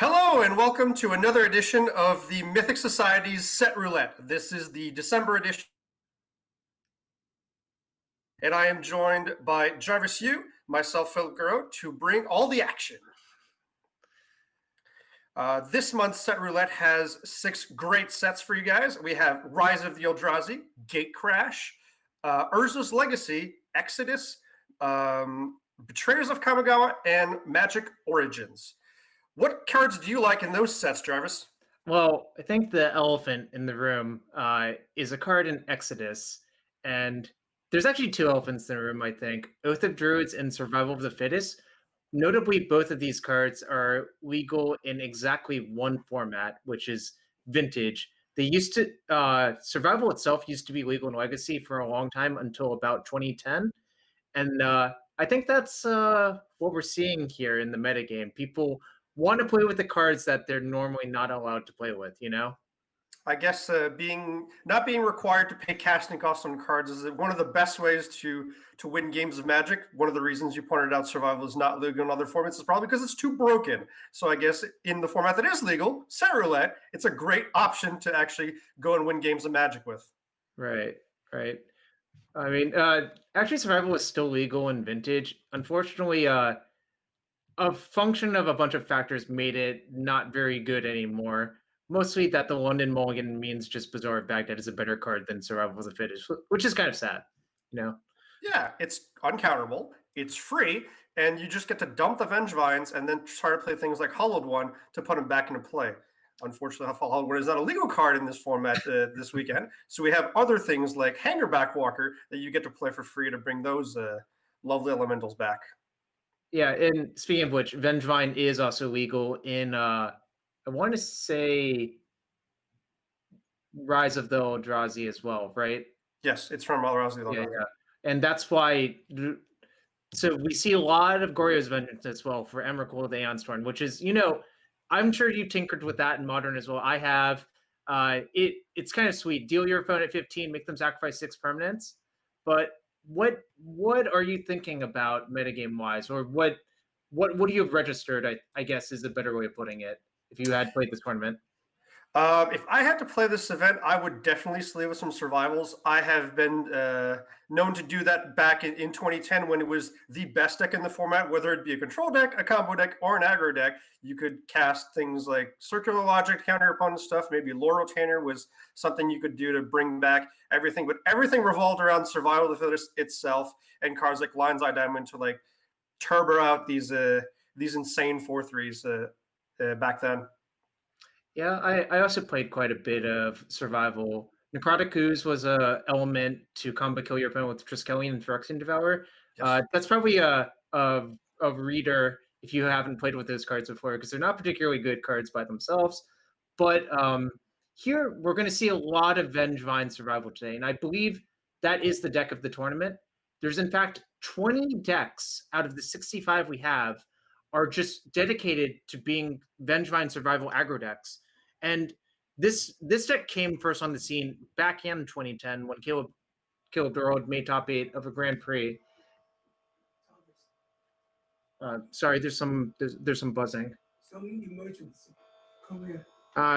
Hello and welcome to another edition of the Mythic Society's Set Roulette. This is the December edition, and I am joined by Jarvis Yu, myself, Phil Guro, to bring all the action. This month's Set Roulette has 6 great sets for you guys. We have Rise of the Eldrazi, Gate Crash, Urza's Legacy, Exodus, Betrayers of Kamigawa, and Magic Origins. What cards do you like in those sets, Jarvis? Well, I think the elephant in the room is a card in Exodus, and there's actually 2 elephants in the room, I think. Oath of Druids and Survival of the Fittest. Notably, both of these cards are legal in exactly one format, which is Vintage. They used to, Survival itself used to be legal in Legacy for a long time until about 2010, and I think that's what we're seeing here in the metagame. People want to play with the cards that they're normally not allowed to play with, you know? I guess not being required to pay casting costs on cards is one of the best ways to win games of Magic. One of the reasons you pointed out Survival is not legal in other formats is probably because it's too broken. So I guess in the format that is legal, Set Roulette, it's a great option to actually go and win games of Magic with. Right. I mean, actually, Survival is still legal in Vintage. Unfortunately, a function of a bunch of factors made it not very good anymore. Mostly that the London Mulligan means just Bazaar of Baghdad is a better card than Survival of the Fittest, which is kind of sad, you know? Yeah, it's uncounterable, it's free, and you just get to dump the Vengevines and then try to play things like Hollowed One to put them back into play. Unfortunately, Hollowed One is not a legal card in this format this weekend, so we have other things like Hangerback Walker that you get to play for free to bring those lovely elementals back. Yeah, and speaking of which, Vengevine is also legal in, I want to say, Rise of the Eldrazi as well, right? Yes, it's from Rise of the Eldrazi. Yeah. And that's why, so we see a lot of Goryo's Vengeance as well for Emrakul the Aeon Storm, which is, I'm sure you've tinkered with that in Modern as well. I have. It's kind of sweet. Deal your opponent 15, make them sacrifice 6 permanents. But what are you thinking about metagame wise, or what do you have registered? I guess is a better way of putting it. If you had played this tournament, if I had to play this event, I would definitely sleeve with some survivals. I have been known to do that back in 2010 when it was the best deck in the format, whether it be a control deck, a combo deck, or an aggro deck. You could cast things like Circular Logic to counter opponent stuff. Maybe Laurel Tanner was something you could do to bring back everything. But everything revolved around Survival of the Fittest itself and cards like Lion's Eye Diamond to like turbo out these insane 4/3s back then. Yeah, I also played quite a bit of Survival. Necrotic Ooze was a element to combo kill your opponent with Triskelion and Phyrexian Devourer. Yes. That's probably a reader if you haven't played with those cards before, because they're not particularly good cards by themselves. But here we're going to see a lot of Vengevine Survival today, and I believe that is the deck of the tournament. There's in fact 20 decks out of the 65 we have are just dedicated to being Vengevine Survival aggro decks. And this deck came first on the scene back in 2010 when Caleb Durrell made top 8 of a Grand Prix. Sorry, there's some buzzing. Some emergency. Come here.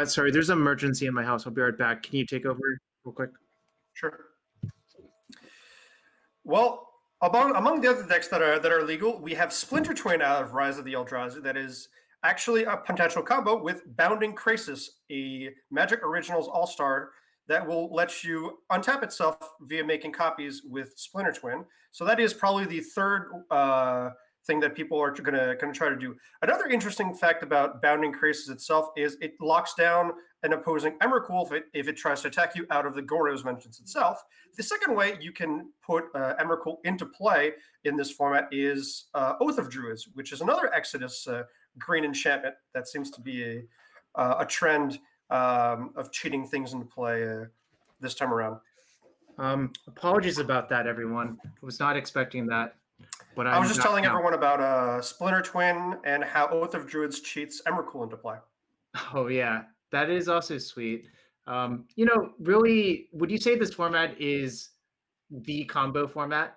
Sorry, there's an emergency in my house. I'll be right back. Can you take over real quick? Sure. Well, among the other decks that are legal, we have Splinter Twin out of Rise of the Eldrazi. That is actually a potential combo with Bounding Krasis, a Magic Originals All-Star that will let you untap itself via making copies with Splinter Twin. So that is probably the third thing that people are going to try to do. Another interesting fact about Bounding Krasis itself is it locks down an opposing Emrakul if it tries to attack you out of the Goryo's Vengeance itself. The second way you can put Emrakul into play in this format is Oath of Druids, which is another Exodus green enchantment that seems to be a trend of cheating things into play this time around. Apologies about that, everyone. I was not expecting that. But I was just telling everyone about Splinter Twin and how Oath of Druids cheats Emrakul into play. Oh, yeah. That is also sweet. Really, would you say this format is the combo format?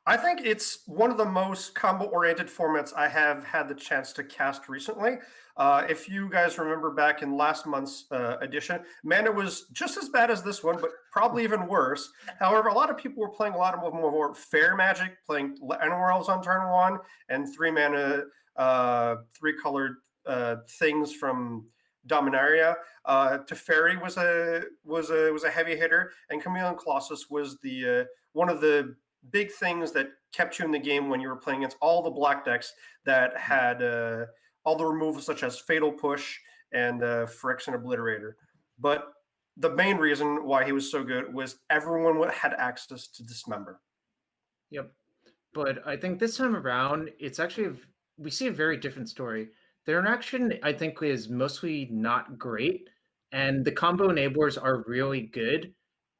I think it's one of the most combo-oriented formats I have had the chance to cast recently. If you guys remember back in last month's edition, Mana was just as bad as this one, but probably even worse. However, a lot of people were playing a lot of more fair Magic, playing Anywhere Else on turn one, and 3 mana, 3 colored things from Dominaria. Teferi was a heavy hitter, and Chameleon Colossus was the one of the big things that kept you in the game when you were playing against all the black decks that had all the removals such as Fatal Push and Phyrexian Obliterator. But the main reason why he was so good was everyone had access to Dismember. Yep. But I think this time around, it's actually we see a very different story. Their interaction, I think, is mostly not great, and the combo enablers are really good.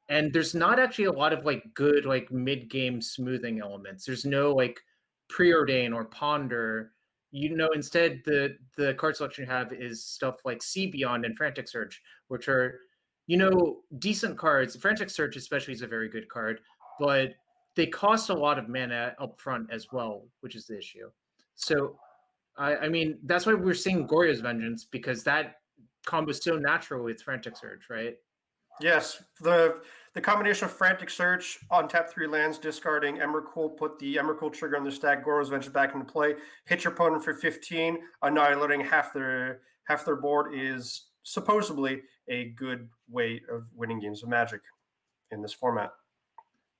And there's not actually a lot of like good like mid-game smoothing elements. There's no like preordain or ponder. Instead the card selection you have is stuff like Sea Beyond and Frantic Search, which are decent cards. Frantic Search especially is a very good card, but they cost a lot of mana up front as well, which is the issue. So I mean that's why we're seeing Goryo's Vengeance, because that combo is so natural with Frantic Search, right? Yes, the combination of Frantic Search on tap 3 lands, discarding Emrakul, put the Emrakul trigger on the stack, Goro's Vengeance back into play, hit your opponent for 15, annihilating half their board is supposedly a good way of winning games of Magic in this format.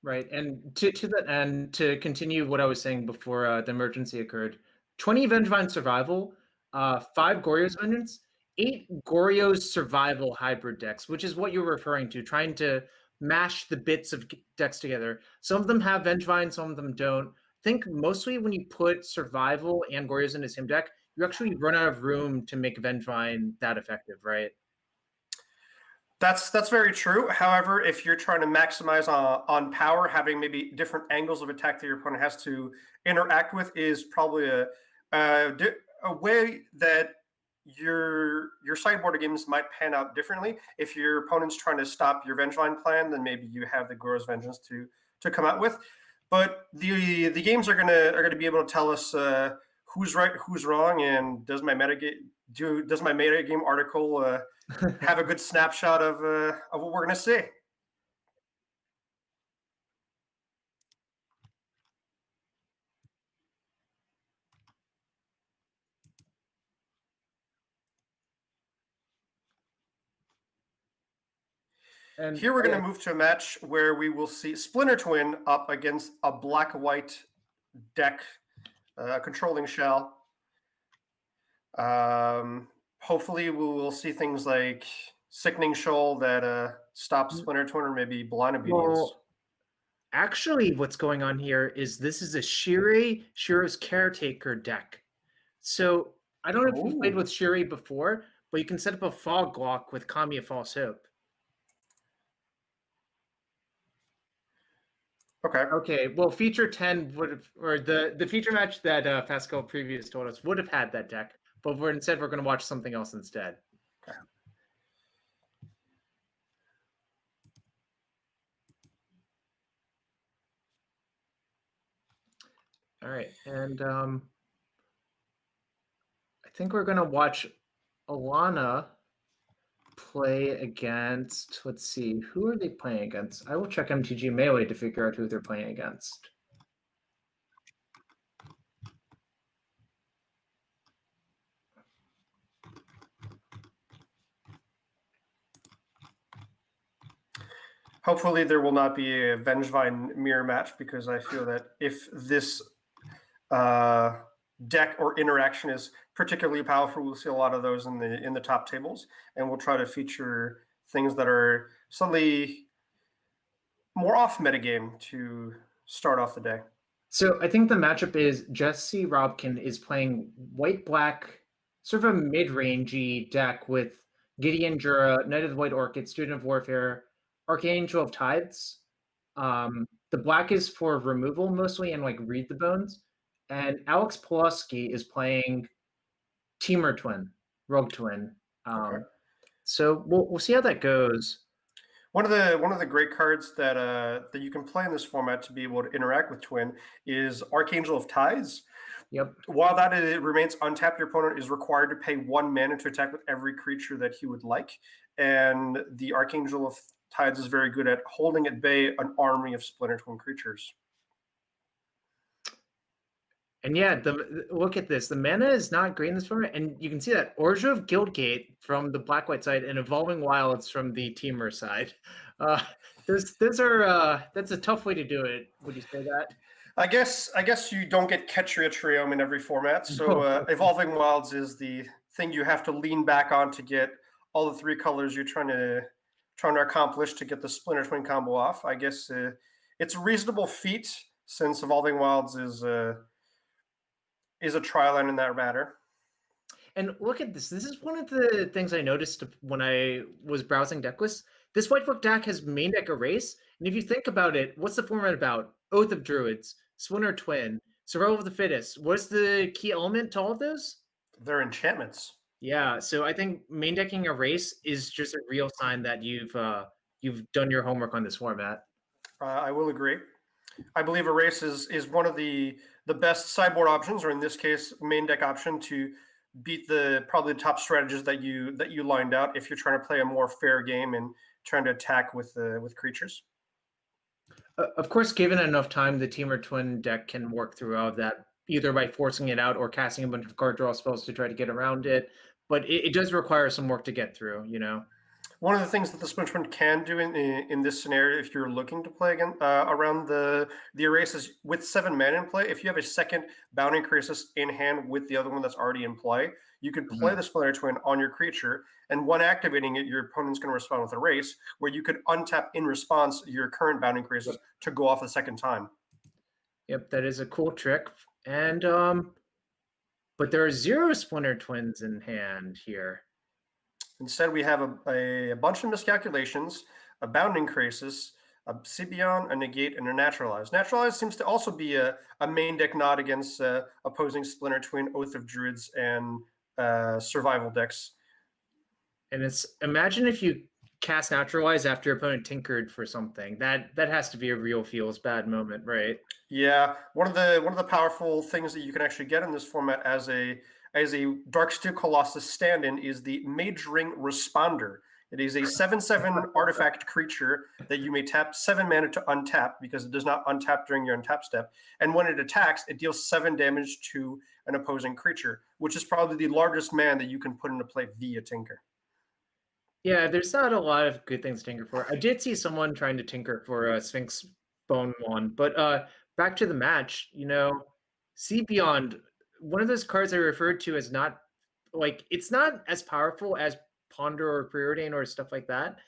Right, and to that end, to continue what I was saying before the emergency occurred, 20 Vengevine Survival, 5 Goryo's Vengeance, 8 Goryo's Survival hybrid decks, which is what you're referring to, trying to mash the bits of decks together. Some of them have Vengevine, some of them don't. I think mostly when you put Survival and Goryo's in the same deck, you actually run out of room to make Vengevine that effective, right? That's very true. However, if you're trying to maximize on power, having maybe different angles of attack that your opponent has to interact with is probably a way that your sideboard games might pan out differently. If your opponent's trying to stop your Vengevine plan, then maybe you have the Goro's Vengeance to come out with. But the games are gonna be able to tell us who's right, who's wrong, and does my metagame article have a good snapshot of what we're gonna see. And Here we're going to move to a match where we will see Splinter Twin up against a black-white deck, controlling shell. Hopefully, we will see things like Sickening Shoal that stops Splinter Twin, or maybe Blind Obedience. Well, actually, what's going on here is this is a Shiro's Caretaker deck. So I don't know if you've played with Shiri before, but you can set up a Fog Lock with Kami of False Hope. Okay. Well, feature 10 would have, or the feature match that Pascal previous told us would have had that deck, but instead we're going to watch something else instead. Okay. All right, and I think we're going to watch Alana play against, let's see, who are they playing against? I will check MTG Melee to figure out who they're playing against. Hopefully, there will not be a Vengevine mirror match, because I feel that if this deck or interaction is particularly powerful, we'll see a lot of those in the top tables, and we'll try to feature things that are slightly more off metagame to start off the day. So I think the matchup is Jesse Robkin is playing white-black, sort of a mid-rangey deck with Gideon Jura, Knight of the White Orchid, Student of Warfare, Archangel of Tides. The black is for removal mostly and like Read the Bones. And Alex Pulaski is playing Teamer Twin, Rogue Twin. Okay. So we'll see how that goes. One of the great cards that you can play in this format to be able to interact with Twin is Archangel of Tides. Yep. While that remains untapped, your opponent is required to pay 1 mana to attack with every creature that he would like. And the Archangel of Tides is very good at holding at bay an army of Splinter Twin creatures. And yeah, look at this. The mana is not great in this format, and you can see that Order of Guildgate from the black-white side and Evolving Wilds from the Teamer side. Those are that's a tough way to do it. Would you say that? I guess you don't get Ketria Triome in every format, so Evolving Wilds is the thing you have to lean back on to get all the 3 colors you're trying to accomplish to get the Splinter Twin combo off. I guess it's a reasonable feat since Evolving Wilds is a trial end in that matter. And look at this. This is one of the things I noticed when I was browsing deck lists. This white book deck has main deck Erase. And if you think about it, what's the format about? Oath of Druids, Splinter Twin, Survival of the Fittest. What's the key element to all of those? They're enchantments. Yeah, so I think main decking Erase is just a real sign that you've done your homework on this format. I will agree. I believe Erase is one of the best sideboard options, or in this case, main deck option to beat probably the top strategies that you lined out if you're trying to play a more fair game and trying to attack with creatures. Of course, given enough time, the Teamer Twin deck can work through all of that, either by forcing it out or casting a bunch of card draw spells to try to get around it. But it does require some work to get through, you know? One of the things that the Splinter Twin can do in this scenario, if you're looking to play again around the Erase, is with 7 mana in play. If you have a second Bounding Crisis in hand with the other one that's already in play, you could play the Splinter Twin on your creature, and when activating it, your opponent's going to respond with Erase, where you could untap in response your current Bounding Crisis to go off a second time. Yep, that is a cool trick. And but there are 0 Splinter Twins in hand here. Instead, we have a bunch of miscalculations, a Bounding Crisis, a Sibion, a Negate, and a Naturalize. Naturalize seems to also be a main deck nod against opposing Splinter Twin, Oath of Druids, and survival decks. And imagine if you cast Naturalize after your opponent tinkered for something. That has to be a real feels bad moment, right? Yeah, one of the powerful things that you can actually get in this format as a Darksteel Colossus stand-in is the Mage Ring Responder. It is a 7/7 artifact creature that you may tap 7 mana to untap because it does not untap during your untap step. And when it attacks, it deals 7 damage to an opposing creature, which is probably the largest mana that you can put into play via Tinker. Yeah, there's not a lot of good things to tinker for. I did see someone trying to tinker for a Sphinx Bone one, but back to the match, See Beyond, one of those cards I referred to as not it's not as powerful as Ponder or Preordain or stuff like that,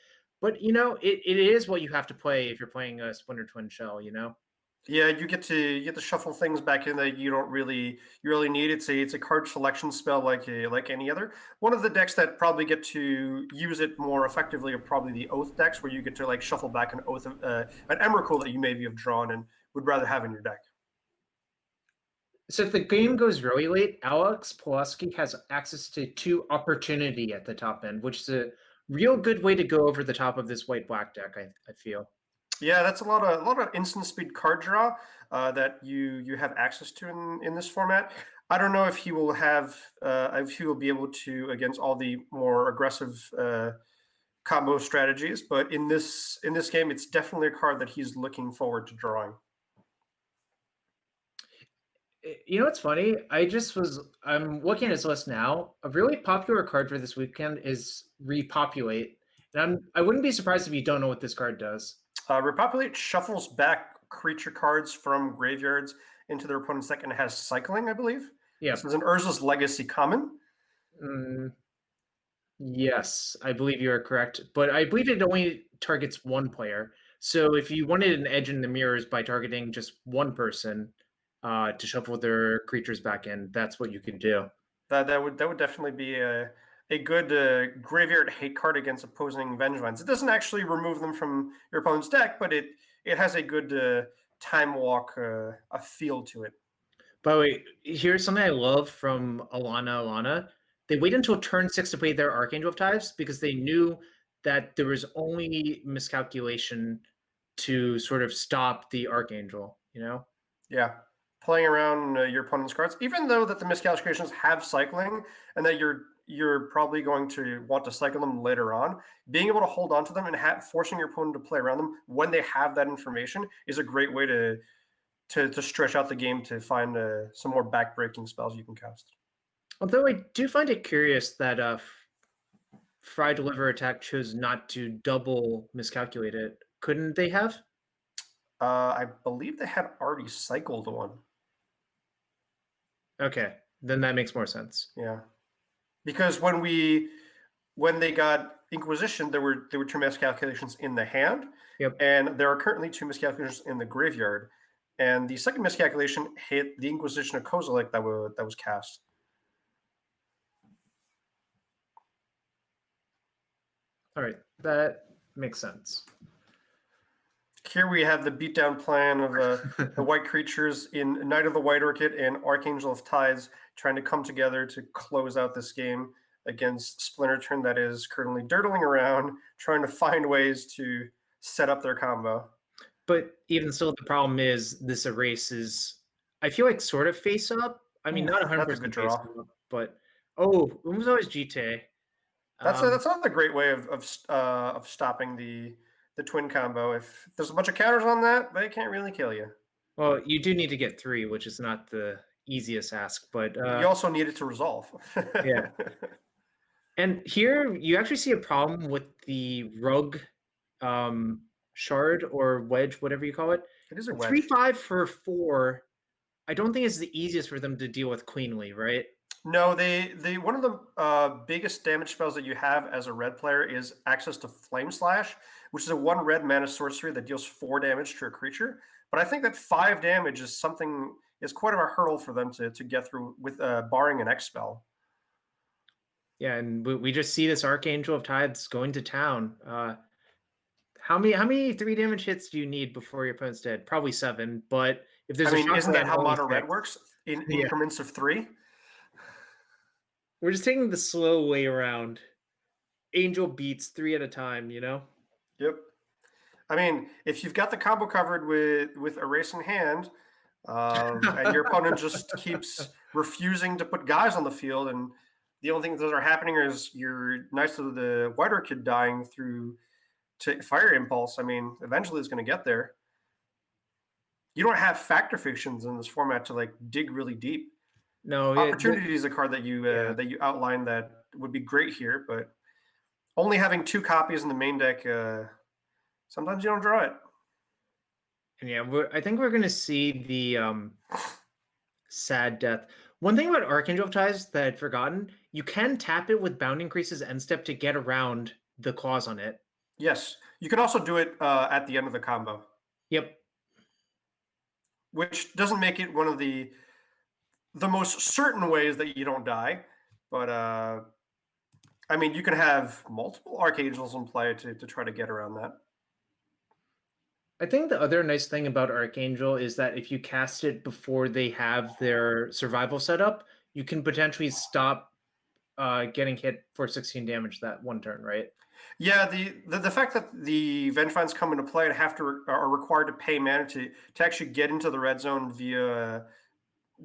but it is what you have to play if you're playing a Splinter Twin Shell. Yeah, you get to shuffle things back in that you don't really need. It's a card selection spell like any other. One of the decks that probably get to use it more effectively are probably the Oath decks, where you get to shuffle back an Oath of an Emrakul that you maybe have drawn and would rather have in your deck. So if the game goes really late, Alex Pulaski has access to 2 Opportunity at the top end, which is a real good way to go over the top of this white-black deck, I feel. Yeah, that's a lot of instant speed card draw that you have access to in this format. I don't know if he will be able to against all the more aggressive combo strategies, but in this game, it's definitely a card that he's looking forward to drawing. You know what's funny? I'm looking at his list now. A really popular card for this weekend is Repopulate. And I wouldn't be surprised if you don't know what this card does. Repopulate shuffles back creature cards from graveyards into their opponent's deck and has cycling, I believe. Yeah. This is an Urza's Legacy common. Yes, I believe you are correct. But I believe it only targets one player. So if you wanted an edge in the mirrors by targeting just one person to shuffle their creatures back in, that's what you can do. That would definitely be a good graveyard hate card against opposing Vengevines. It doesn't actually remove them from your opponent's deck, but it has a good time walk a feel to it. By the way, here's something I love from Alana. They wait until turn 6 to play their Archangel of Tides because they knew that there was only miscalculation to sort of stop the Archangel, you know? Yeah, playing around your opponent's cards, even though that the miscalculations have cycling, and that you're probably going to want to cycle them later on. Being able to hold on to them and forcing your opponent to play around them when they have that information is a great way to stretch out the game to find some more backbreaking spells you can cast. Although I do find it curious that Fry Deliver Attack chose not to double miscalculate it. Couldn't they have? I believe they had already cycled one. Okay, then that makes more sense. Yeah, because when they got Inquisition, there were two miscalculations in the hand, Yep. and there are currently two miscalculations in the graveyard. And the second miscalculation hit the Inquisition of Kozilek that was cast. All right, that makes sense. Here we have the beatdown plan of the white creatures in Knight of the White Orchid and Archangel of Tides trying to come together to close out this game against Splinter Twin that is currently dirtling around, trying to find ways to set up their combo. But even still, the problem is this erase is, I feel like, sort of face up. I mean, Oof, not that's a 100% good face draw. up, but it was always GT. That's another great way of stopping the twin combo. If there's a bunch of counters on that, they can't really kill you. Well, you do need to get 3, which is not the easiest ask, but You also need it to resolve. yeah. And here you actually see a problem with the rug shard or wedge, whatever you call it. It is a wedge. 3/5 for 4. I don't think it's the easiest for them to deal with cleanly, right? No, they one of the biggest damage spells that you have as a red player is access to Flame Slash, which is a 1 red mana sorcery that deals 4 damage to a creature. But I think that 5 damage is quite of a hurdle for them to get through with barring an X spell. Yeah, and we just see this Archangel of Tides going to town. How many 3 damage hits do you need before your opponent's dead? Probably 7. But if there's Isn't that how only mono red 6. works in Yeah. increments of 3? We're just taking the slow way around. Angel beats 3 at a time, you know? Yep. I mean, if you've got the combo covered with erase in hand, and your opponent just keeps refusing to put guys on the field, and the only things that are happening is your Knights of the White Orchid dying through to Fire Impulse. I mean, eventually it's going to get there. You don't have factor fictions in this format to like dig really deep. No, Opportunity is a card that you outlined that would be great here, but only having 2 copies in the main deck, sometimes you don't draw it. And yeah, I think we're gonna see the sad death. One thing about Archangel of Ties that I'd forgotten, you can tap it with Bound Increases end step to get around the clause on it. Yes, you can also do it at the end of the combo. Yep. Which doesn't make it one of the most certain ways that you don't die, but I mean, you can have multiple Archangels in play to try to get around that. I think the other nice thing about Archangel is that if you cast it before they have their survival set up, you can potentially stop getting hit for 16 damage that one turn, right? Yeah, the fact that the Vengefines come into play and are required to pay mana to actually get into the red zone via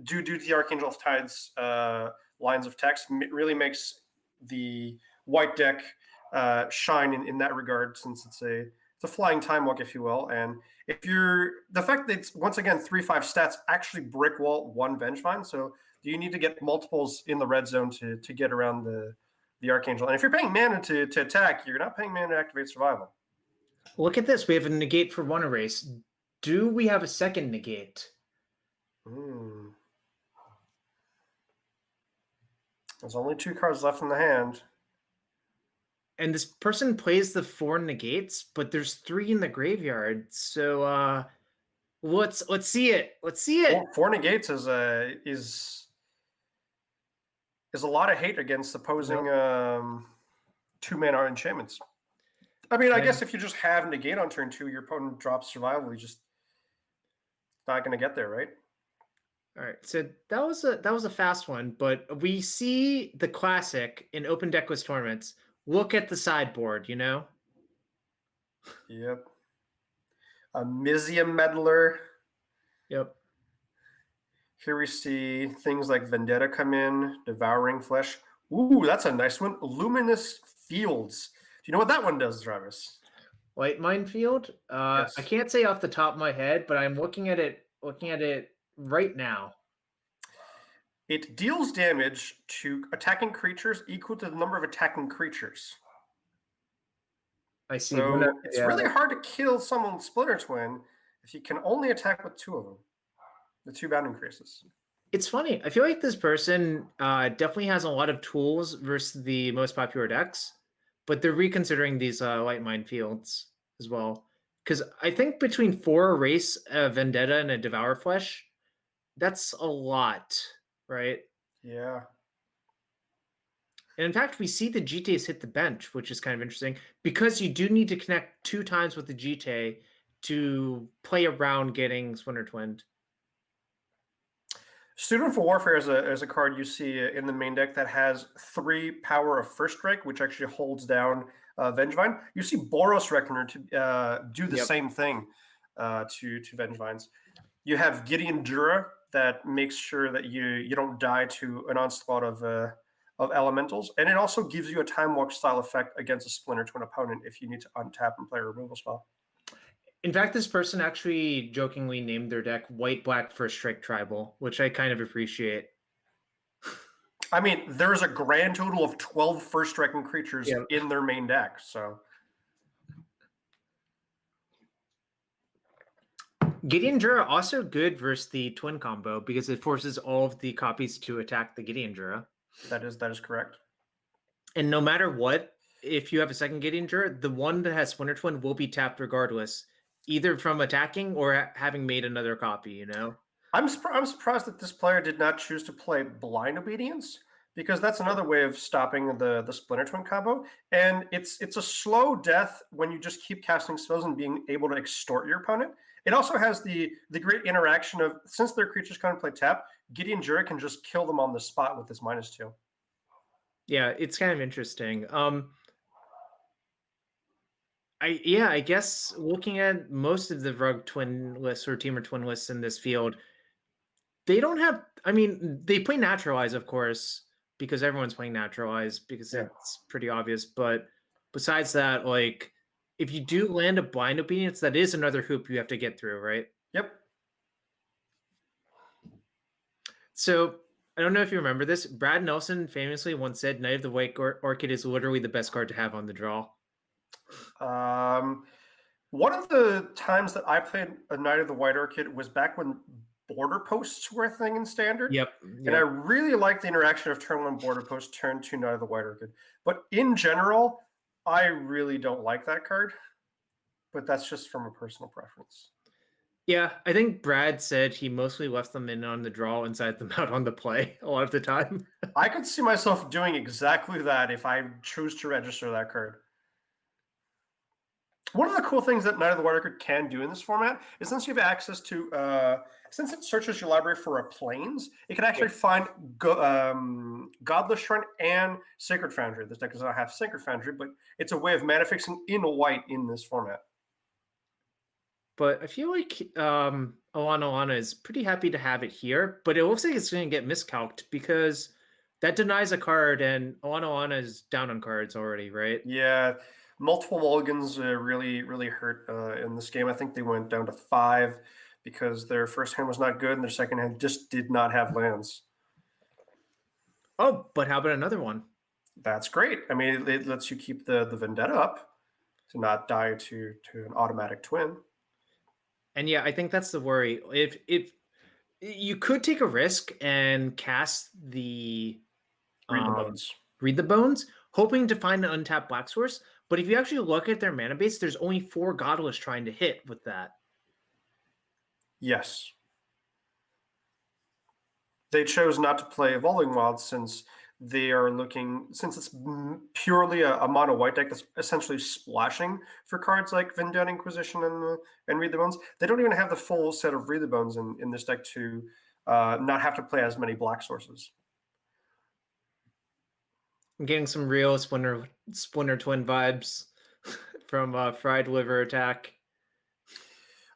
due to the Archangel of Tides lines of text really makes the white deck shine in that regard, since it's a flying time walk, if you will. And if the fact that it's once again 3/5 stats actually brick wall 1 Vengefine, so you need to get multiples in the red zone to get around the Archangel. And if you're paying mana to attack, you're not paying mana to activate survival. Look at this. We have a negate for 1 erase. Do we have a second negate? There's only 2 cards left in the hand. And this person plays the 4 negates, but there's 3 in the graveyard. So let's see it. Let's see it. Well, 4 negates is a lot of hate against opposing 2-mana enchantments. I mean, I guess if you just have negate on turn 2, your opponent drops survival, you just not going to get there, right? All right, so that was a fast one, but we see the classic in open decklist tournaments look at the sideboard, you know? Yep. A Mizium Meddler. Yep. Here we see things like Vendetta come in, Devouring Flesh. Ooh, that's a nice one. Luminous Fields. Do you know what that one does, Travis? White Minefield? I Yes. can't say off the top of my head, but I'm looking at it right now. It deals damage to attacking creatures equal to the number of attacking creatures. I see. So it's Yeah. really hard to kill someone with Splinter Twin if you can only attack with 2 of them. The 2 bound increases. It's funny. I feel like this person definitely has a lot of tools versus the most popular decks, but they're reconsidering these light minefields as well. Because I think between 4 Erase, a Vendetta, and a Devour Flesh, that's a lot, right? Yeah. And in fact, we see the GTAs hit the bench, which is kind of interesting because you do need to connect 2 times with the GTA to play around getting Splinter Twinned. Student for Warfare is a card you see in the main deck that has 3 power of First Strike, which actually holds down Vengevine. You see Boros Reckoner to do the same thing to Vengevines. You have Gideon Jura that makes sure that you don't die to an onslaught of elementals, and it also gives you a Time Walk style effect against a Splinter Twin opponent if you need to untap and play a removal spell. In fact, this person actually jokingly named their deck White Black First Strike Tribal, which I kind of appreciate. I mean, there's a grand total of 12 first striking creatures in their main deck, so. Gideon Jura also good versus the twin combo because it forces all of the copies to attack the Gideon Jura. That is correct. And no matter what, if you have a second Gideon Jura, the one that has Splinter Twin will be tapped regardless, either from attacking or having made another copy, you know? I'm surprised that this player did not choose to play Blind Obedience, because that's another way of stopping the Splinter Twin combo. And it's a slow death when you just keep casting spells and being able to extort your opponent. It also has the great interaction of, since their creatures come and play tap, Gideon Jura can just kill them on the spot with this -2. Yeah, it's kind of interesting. I guess looking at most of the Rug Twin lists or Teamer Twin lists in this field, they don't have. I mean, they play Naturalize, of course, because everyone's playing Naturalize because it's pretty obvious. But besides that, like, if you do land a Blind Obedience, that is another hoop you have to get through, right? Yep. So I don't know if you remember this. Brad Nelson famously once said, "Knight of the White Orchid is literally the best card to have on the draw." One of the times that I played a Knight of the White Orchid was back when border posts were a thing in Standard. Yep. And I really like the interaction of turn 1 border post, turn 2 Knight of the White Orchid. But in general, I really don't like that card. But that's just from a personal preference. Yeah, I think Brad said he mostly left them in on the draw and sat them out on the play a lot of the time. I could see myself doing exactly that if I choose to register that card. One of the cool things that Knight of the White Orchid can do in this format is, since you have access to, since it searches your library for a planes, it can actually find Godless Shrine and Sacred Foundry. This deck does not have Sacred Foundry, but it's a way of mana fixing in white in this format. But I feel like Alana is pretty happy to have it here, but it looks like it's going to get miscalced because that denies a card, and Alana is down on cards already, right? Yeah. Multiple mulligans really hurt in this game. I think they went down to 5 because their first hand was not good and their second hand just did not have lands. Oh, but how about another one? That's great. I mean, it lets you keep the Vendetta up to not die to an automatic twin. And yeah, I think that's the worry. If you could take a risk and cast the Read the Bones. Read the Bones, hoping to find an untapped black source. But if you actually look at their mana base, there's only 4 Godless trying to hit with that. Yes. They chose not to play Evolving Wilds since they are looking, since it's purely a mono white deck that's essentially splashing for cards like Vendetta Inquisition and Read the Bones. They don't even have the full set of Read the Bones in this deck to not have to play as many black sources. I'm getting some real Splinter Twin vibes from Fried Liver Attack.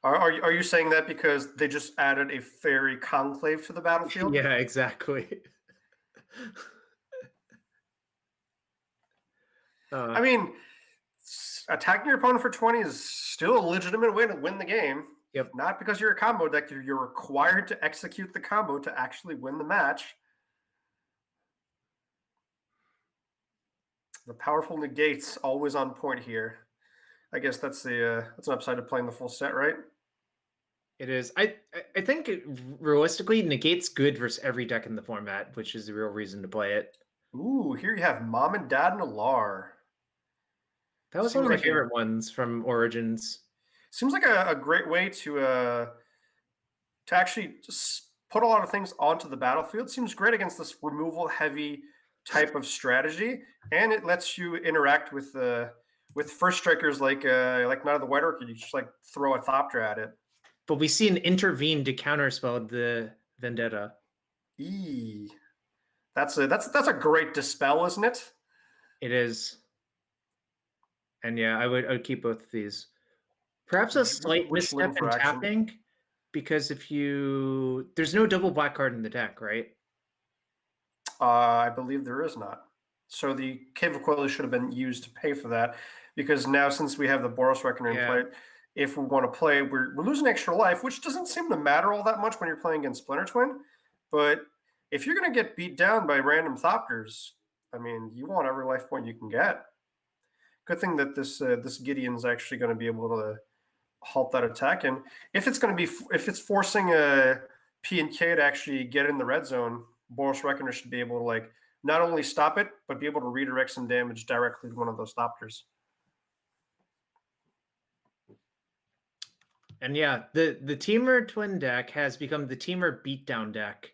Are you saying that because they just added a fairy conclave to the battlefield? Yeah, exactly. I mean, attacking your opponent for 20 is still a legitimate way to win the game. Yep. Not because you're a combo deck, you're required to execute the combo to actually win the match. The powerful negates always on point here. I guess that's that's an upside to playing the full set, right? It is. I think realistically, negate's good versus every deck in the format, which is the real reason to play it. Ooh, here you have Mom and Dad and Alar. That was Seems one of my like favorite ones from Origins. Seems like a great way to actually just put a lot of things onto the battlefield. Seems great against this removal heavy type of strategy, and it lets you interact with first strikers like Knight of the White Orchid. You just like throw a Thopter at it. But we see an intervene to counterspell the Vendetta. That's a great dispel, isn't it? It is. And yeah, I would keep both of these. Perhaps a slight misstep in tapping, because there's no double black card in the deck, right? I believe there is not. So the Cave of Coil should have been used to pay for that, because now since we have the Boros Reckoner in play, if we want to play, we're losing extra life, which doesn't seem to matter all that much when you're playing against Splinter Twin. But if you're going to get beat down by random Thopters, I mean, you want every life point you can get. Good thing that this Gideon's actually going to be able to halt that attack. And if it's forcing a P and K to actually get in the red zone, Boros Reckoner should be able to like not only stop it, but be able to redirect some damage directly to one of those Thopters. And yeah, the Teamer Twin deck has become the Teamer Beatdown deck.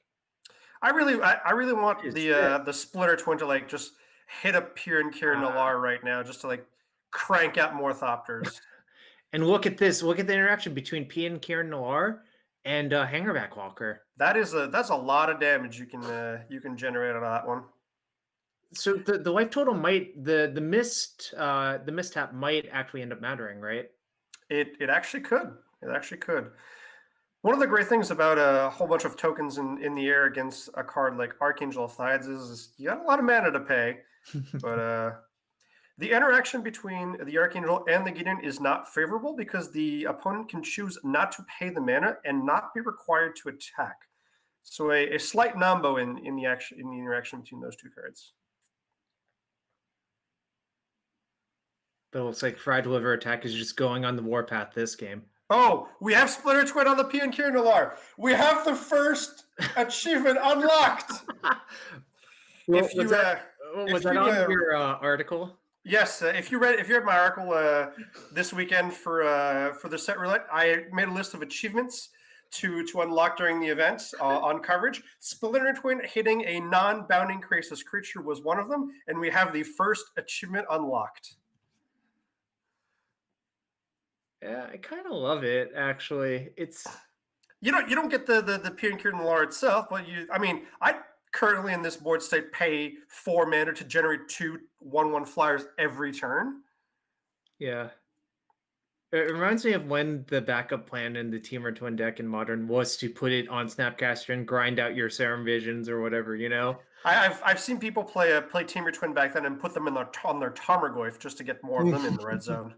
I really want the Splitter Twin to like just hit up Pier and Kieran Nalar right now, just to like crank out more Thopters. And look at this. Look at the interaction between P and Kieran Nalar and Hangerback Walker. That's a lot of damage you can generate out of that one. So the life total might the mistap might actually end up mattering, right? It actually could. It actually could. One of the great things about a whole bunch of tokens in the air against a card like Archangel of Thides is you got a lot of mana to pay, but the interaction between the Archangel and the Gideon is not favorable because the opponent can choose not to pay the mana and not be required to attack. So a slight nombo in the interaction between those two cards. But it looks like Fried Liver Attack is just going on the warpath this game. Oh, we have Splitter Twin on the P and Kieran Nalar. We have the first achievement unlocked. Well, was that on your article? Yes, if you read my article this weekend for the set roulette, I made a list of achievements to unlock during the event on coverage. Splinter Twin hitting a non-bounding Krasis creature was one of them, and we have the first achievement unlocked. Yeah, I kind of love it. Actually, it's you don't get the Pier and Kieran Nalar itself, but I currently in this board state pay 4 mana to generate 2 1/1 flyers every turn. Yeah. It reminds me of when the backup plan in the Teamer Twin deck in Modern was to put it on Snapcaster and grind out your Serum Visions or whatever, you know? I've seen people play Teamer Twin back then and put them on their Tarmogoyf just to get more of them in the red zone.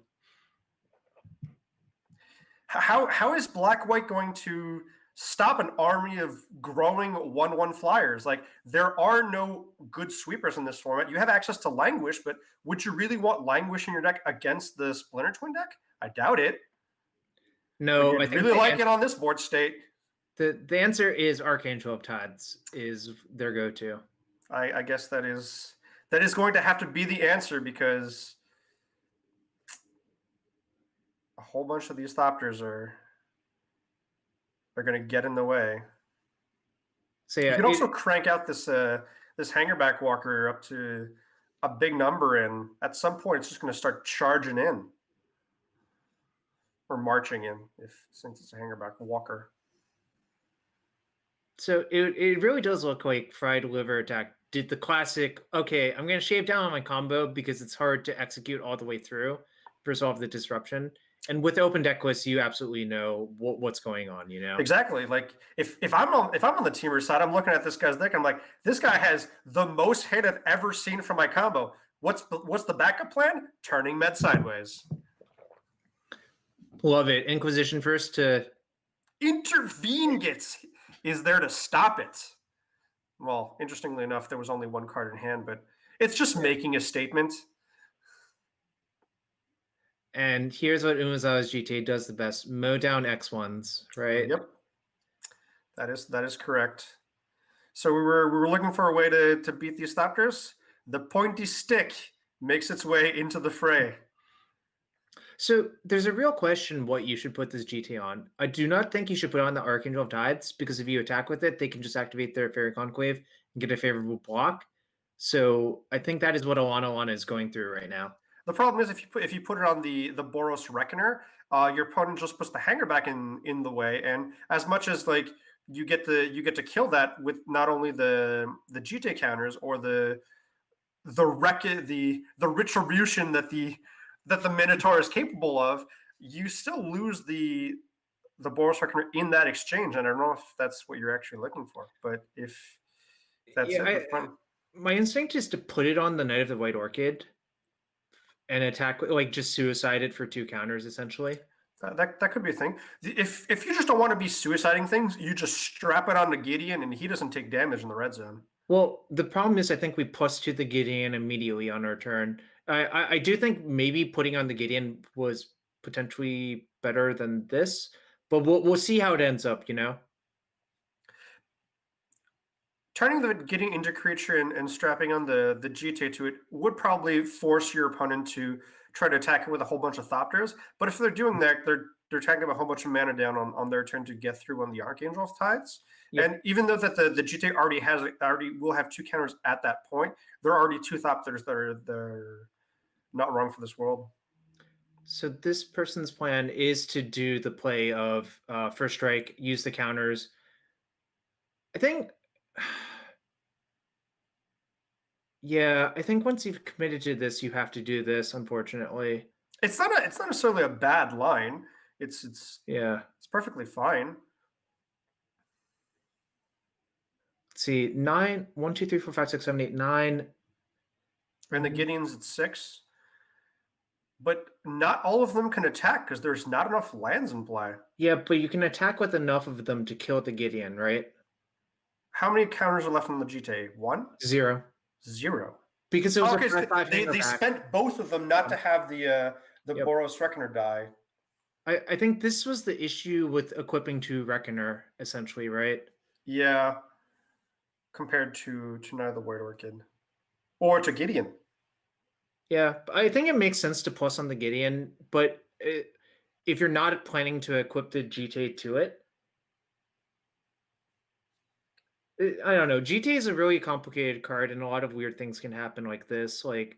How is Black-White going to stop an army of growing 1/1 flyers? Like, there are no good sweepers in this format. You have access to Languish, but would you really want Languish in your deck against the Splinter Twin deck? I doubt it. No, I really like it on this board state. The answer is Archangel of Tides is their go-to. I guess that is going to have to be the answer because a whole bunch of these Thopters are going to get in the way. So yeah, you can also crank out this Hangerback Walker up to a big number, and at some point it's just going to start charging in or marching in, since it's a Hangerback Walker. So it really does look like Fried Liver Attack did the classic, okay, I'm going to shave down on my combo because it's hard to execute all the way through to resolve the disruption. And with open deck lists, you absolutely know what's going on, you know? Exactly. Like if I'm on the teamer side, I'm looking at this guy's deck. I'm like, this guy has the most hit I've ever seen from my combo. What's the backup plan? Turning Med sideways. Love it. Inquisition first to Intervene is there to stop it. Well, interestingly enough, there was only one card in hand, but it's just making a statement. and here's what Umezawa's GTA does the best: mow down X1s, right? Yep, that is correct. So we were looking for a way to beat these Thopters. The pointy stick makes its way into the fray. So there's a real question what you should put this GT on. I do not think you should put on the Archangel of Tides because if you attack with it, they can just activate their Fairy Conclave and get a favorable block. So I think that is what Alana is going through right now. The problem is if you put it on the Boros Reckoner, your opponent just puts the hanger back in the way, and as much as like you get to kill that with not only the GT counters or the retribution that the Minotaur is capable of, you still lose the Boros Reckoner in that exchange. And I don't know if that's what you're actually looking for, but if that's Yeah, it, that's fine. my instinct is to put it on the Knight of the White Orchid and attack, like just suicide it for 2 counters essentially. That could be a thing. If you just don't want to be suiciding things, you just strap it onto Gideon, and he doesn't take damage in the red zone. Well, the problem is I think we +2 the Gideon immediately on our turn. I do think maybe putting on the Gideon was potentially better than this, but we'll see how it ends up, you know? Turning the Gideon into creature and strapping on the GT to it would probably force your opponent to try to attack it with a whole bunch of Thopters. But if they're doing that, they're taking a whole bunch of mana down on their turn to get through on the Archangel of Tides. Yep. And even though that the GT already will have 2 counters at that point, there are already 2 Thopters that are not wrong for this world. So this person's plan is to do the play of first strike, use the counters. I think, yeah, I think once you've committed to this, you have to do this. Unfortunately, It's not necessarily a bad line. It's yeah. perfectly fine. Let's see, 9, 1, 2, 3, 4, 5, 6, 7, 8, 9. And the Gideon's at 6. But not all of them can attack because there's not enough lands in play. Yeah, but you can attack with enough of them to kill the Gideon, right? How many counters are left on the GTA? 1? 0. 0. Because it was Okay, a so 5 they spent both of them not to have the Yep. Boros Reckoner die. I think this was the issue with equipping to Reckoner, essentially, right? Yeah. Compared to Night of the White Orchid. Or to Gideon. Yeah, I think it makes sense to plus on the Gideon, but if you're not planning to equip the GTA to it, I don't know. GTA is a really complicated card, and a lot of weird things can happen like this, like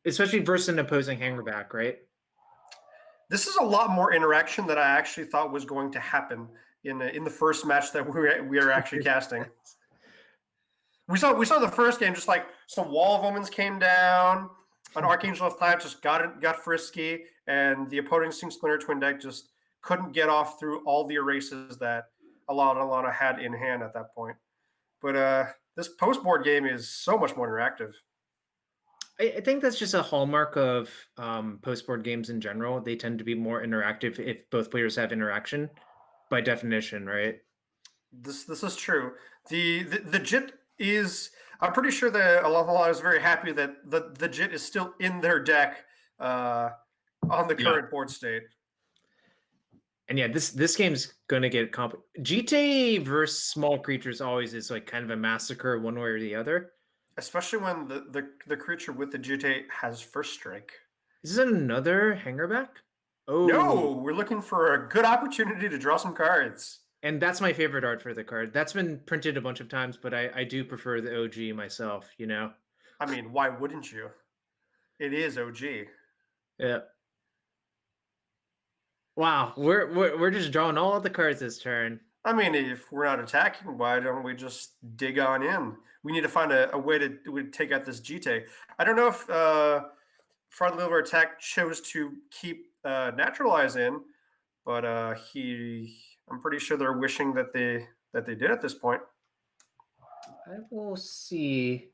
especially versus an opposing hangerback, right? This is a lot more interaction than I actually thought was going to happen in the first match that we are actually casting. We saw the first game, just like some Wall of Omens came down, an Archangel of Tides just got frisky, and the opposing Splinter Twin deck just couldn't get off through all the erases that Alana had in hand at that point. But this post-board game is so much more interactive. I think that's just a hallmark of post-board games in general. They tend to be more interactive if both players have interaction, by definition, right? This is true. The JIT is. I'm pretty sure that Alana is very happy that the JIT is still in their deck on the current board state. And yeah, this game's gonna get GTA versus small creatures always is like kind of a massacre one way or the other. Especially when the creature with the GTA has first strike. Is this another hangerback? Oh no, we're looking for a good opportunity to draw some cards. And that's my favorite art for the card. That's been printed a bunch of times, but I do prefer the OG myself, you know? I mean, why wouldn't you? It is OG. Yeah. Wow, we're just drawing all the cards this turn. I mean, if we're not attacking, why don't we just dig on in? We need to find a way to take out this GT. I don't know if Friendly Over Attack chose to keep Naturalize in, but I'm pretty sure they're wishing that they did at this point. I will see.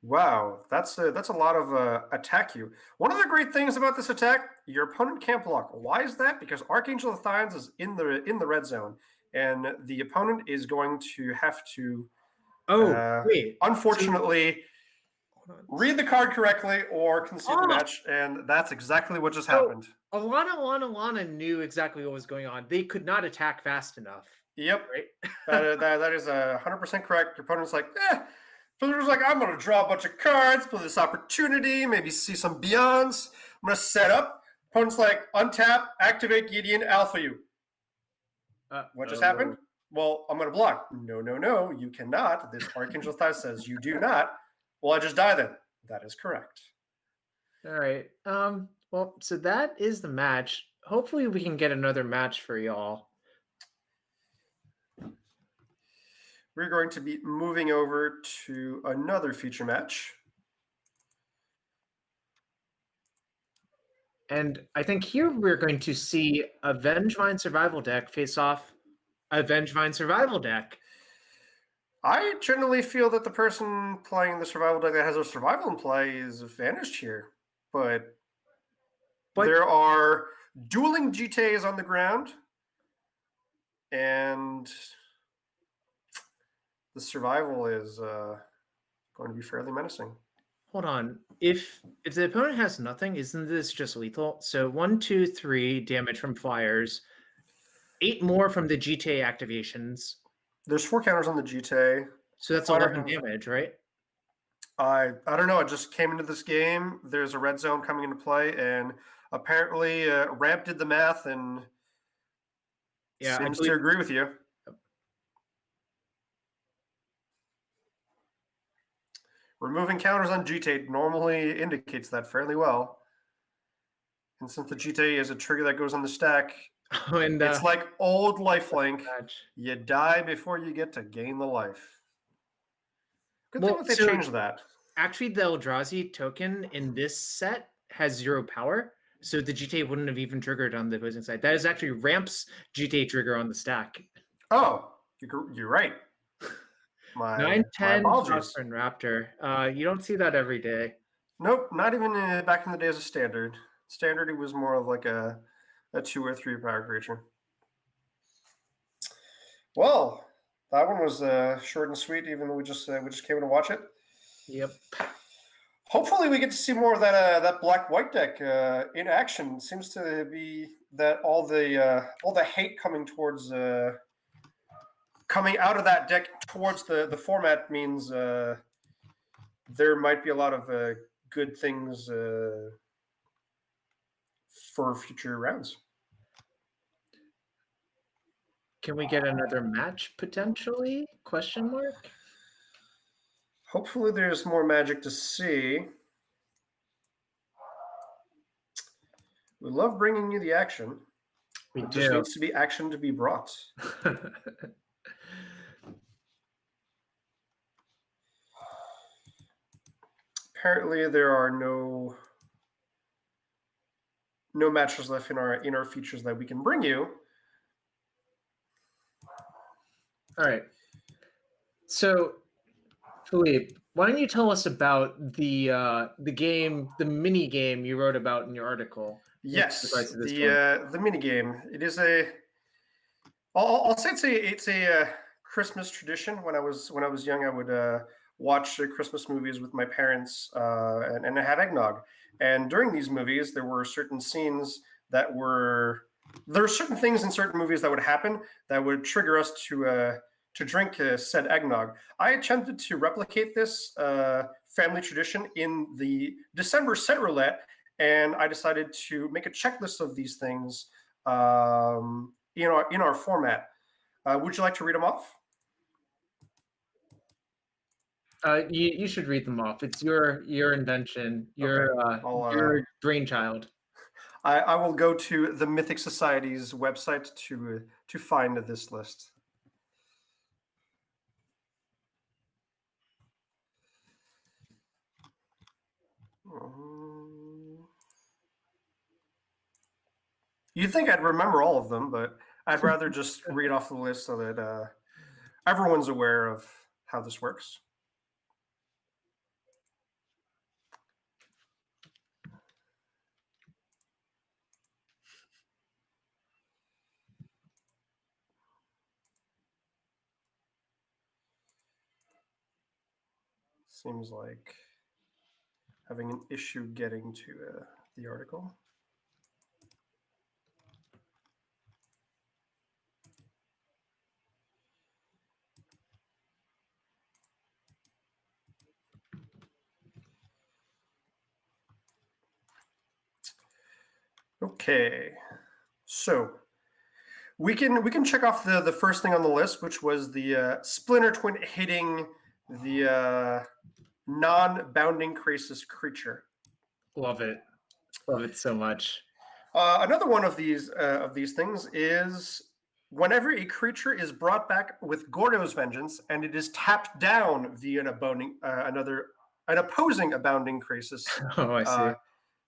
Wow, that's a lot of attack you. One of the great things about this attack, your opponent can't block. Why is that? Because Archangel of Thines is in the red zone, and the opponent is going to have to, Oh, wait. unfortunately, Hold on. read the card correctly or concede the Oh! match, and that's exactly what just So, happened. Lana knew exactly what was going on. They could not attack fast enough. Yep, Right? that is 100% correct. Your opponent's like, So there's like, I'm going to draw a bunch of cards, play this opportunity, maybe see some Beyonds. I'm going to set up. Opponent's like, untap, activate Gideon, alpha you. What just happened? Well, I'm going to block. No, you cannot. This Archangel Thigh says you do not. Well, I just die then. That is correct. All right. Well, so that is the match. Hopefully we can get another match for y'all. We're going to be moving over to another feature match. And I think here we're going to see a Vengevine Survival deck face off a Vengevine Survival deck. I generally feel that the person playing the survival deck that has a survival in play is advantaged here. But there are dueling GTAs on the ground, and the survival is going to be fairly menacing. Hold on. If the opponent has nothing, isn't this just lethal? So 1, 2, 3 damage from flyers, 8 more from the GTA activations. There's 4 counters on the GTA. So that's 11 damage, right? I don't know. I just came into this game. There's a red zone coming into play, and apparently Ramp did the math and seems to agree with you. Removing counters on GTA normally indicates that fairly well. And since the GTA is a trigger that goes on the stack, it's like old lifelink. You die before you get to gain the life. Good thing that they changed that. Actually, the Eldrazi token in this set has 0 power, so the GTA wouldn't have even triggered on the opposing side. That is actually Ramp's GTA trigger on the stack. Oh, you're right. 9, 10, Phosphor and Raptor. You don't see that every day. Nope, not even back in the days of Standard. Standard, it was more of like a 2 or 3 power creature. Well, that one was short and sweet, even though we just came in to watch it. Yep. Hopefully, we get to see more of that black-white deck in action. It seems to be that all the hate coming towards coming out of that deck towards the format means there might be a lot of good things for future rounds. Can we get another match potentially? Question mark. Hopefully, there's more Magic to see. We love bringing you the action. We it do. Just needs to be action to be brought. Apparently, there are no matches left in our features that we can bring you. All right. So, Philippe, why don't you tell us about the game, the mini game you wrote about in your article? Yes, the mini game. It is I'll say it's a Christmas tradition. When I was young, I would watch Christmas movies with my parents and have eggnog. And during these movies, there were certain scenes there are certain things in certain movies that would happen that would trigger us to drink said eggnog. I attempted to replicate this family tradition in the December set roulette, and I decided to make a checklist of these things in our format. Would you like to read them off? You should read them off. It's your invention, your brainchild. I will go to the Mythic Society's website to find this list. You'd think I'd remember all of them, but I'd rather just read off the list so that everyone's aware of how this works. Seems like having an issue getting to the article. Okay, so we can check off the first thing on the list, which was the Splinter Twin hitting the non-bounding Krasis creature. Love it so much. Another one of these things is whenever a creature is brought back with Gordo's Vengeance and it is tapped down via an opposing abounding Krasis. Oh, I see.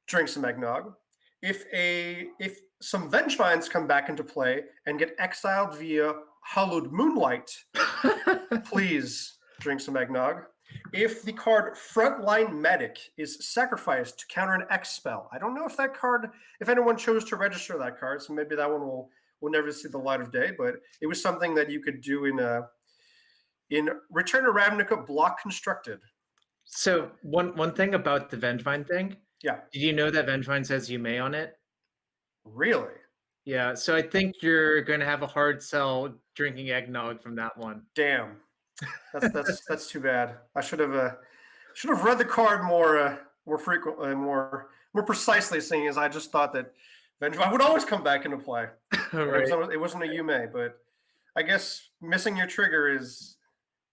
Drink some eggnog. If some Vengevines come back into play and get exiled via Hallowed Moonlight, please drink some eggnog. If the card Frontline Medic is sacrificed to counter an X spell, I don't know if anyone chose to register that card, so maybe that one will never see the light of day. But it was something that you could do in Return to Ravnica block constructed. So one thing about the Vengevine thing. Yeah. Did you know that Vengevine says you may on it? Really? Yeah. So I think you're going to have a hard sell drinking eggnog from that one. Damn. That's too bad. I should have read the card more frequently, more precisely, seeing as I just thought that Vengevine would always come back into play. Right. It wasn't a you may, but I guess missing your trigger is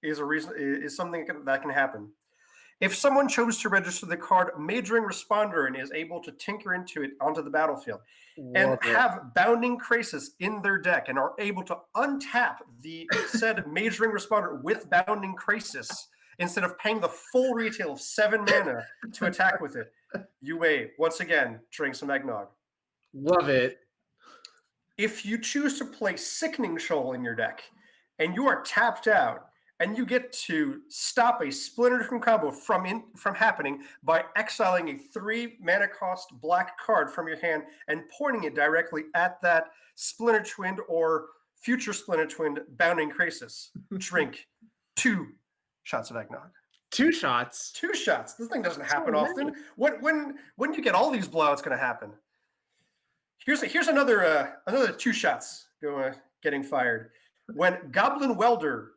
a reason, is something that can happen. If someone chose to register the card Majoring Responder and is able to tinker into it onto the battlefield and have Bounding Krasis in their deck and are able to untap the said Majoring Responder with Bounding Krasis instead of paying the full retail of 7 mana to attack with it, you may once again drink some eggnog. Love it. If you choose to play Sickening Shoal in your deck and you are tapped out, and you get to stop a Splinter Twin combo from happening by exiling a 3 mana cost black card from your hand and pointing it directly at that Splinter Twinned or future Splinter Twinned Bounding Krasis. Drink 2 shots of eggnog. 2 shots? 2 shots. This thing doesn't happen often. When you get all these blowouts going to happen? Here's another 2 shots getting fired. When Goblin Welder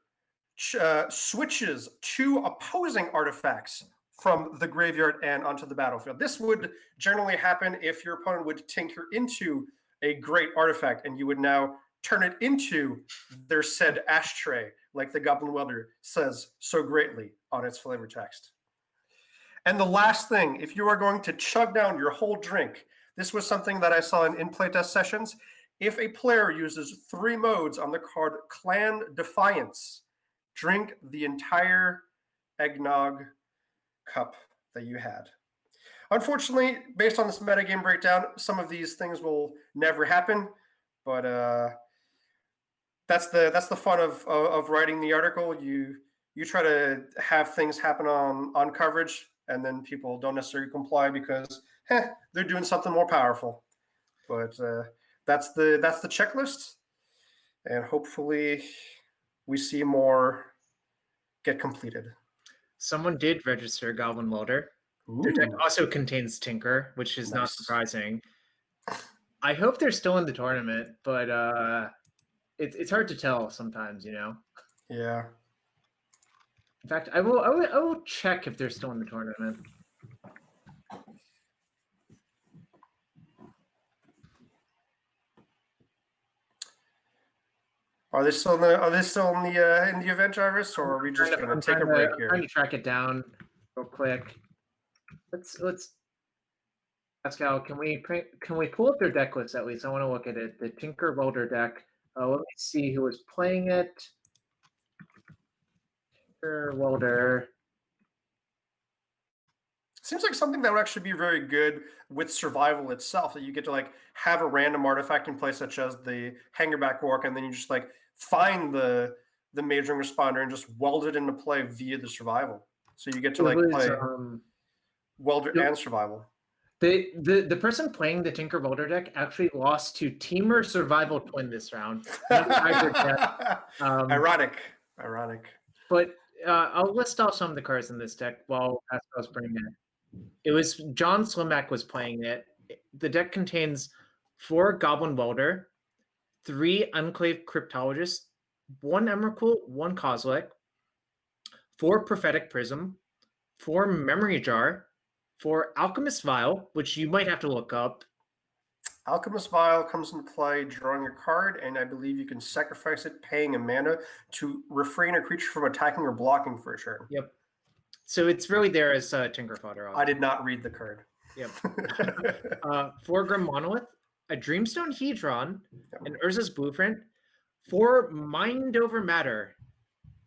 switches 2 opposing artifacts from the graveyard and onto the battlefield. This would generally happen if your opponent would tinker into a great artifact and you would now turn it into their said ashtray, like the Goblin Welder says so greatly on its flavor text. And the last thing, if you are going to chug down your whole drink, this was something that I saw in playtest sessions. If a player uses 3 modes on the card Clan Defiance, drink the entire eggnog cup that you had. Unfortunately, based on this metagame breakdown, some of these things will never happen, but that's the fun of writing the article. You try to have things happen on coverage, and then people don't necessarily comply because they're doing something more powerful. But that's the checklist, and hopefully we see more get completed. Someone did register Goblin Welder. Their deck also contains Tinker, which is not surprising. I hope they're still in the tournament, but it's hard to tell sometimes, you know. Yeah. In fact, I will check if they're still in the tournament. Are they still in the event, Jarvis, or are we just going to take a break here? I'm trying to track it down real quick. Let's Pascal, can we pull up their deck list at least? I want to look at it. The Tinker Welder deck. Let me see who was playing it. Tinker Welder. Seems like something that would actually be very good with survival itself. That you get to like have a random artifact in place, such as the hangerback walk, and then you just like find the majoring responder and just weld it into play via the survival. So you get to It like was play welder Yep. and survival. the person playing the Tinker Boulder deck actually lost to Teamer Survival Twin this round. Ironic. But I'll list off some of the cards in this deck while Pascal's bringing it. It was John Slimak was playing it. The deck contains 4 Goblin Welder, 3 Enclave Cryptologists, 1 Emrakul, 1 Kozilek, 4 Prophetic Prism, 4 Memory Jar, 4 Alchemist Vial, which you might have to look up. Alchemist Vial comes into play drawing a card, and I believe you can sacrifice it, paying a mana to refrain a creature from attacking or blocking for a turn. Yep. So it's really there as Tinker Fodder. I did not read the card. Yep. 4 Grim Monolith, a Dreamstone Hedron, an Urza's Blueprint, 4 Mind Over Matter,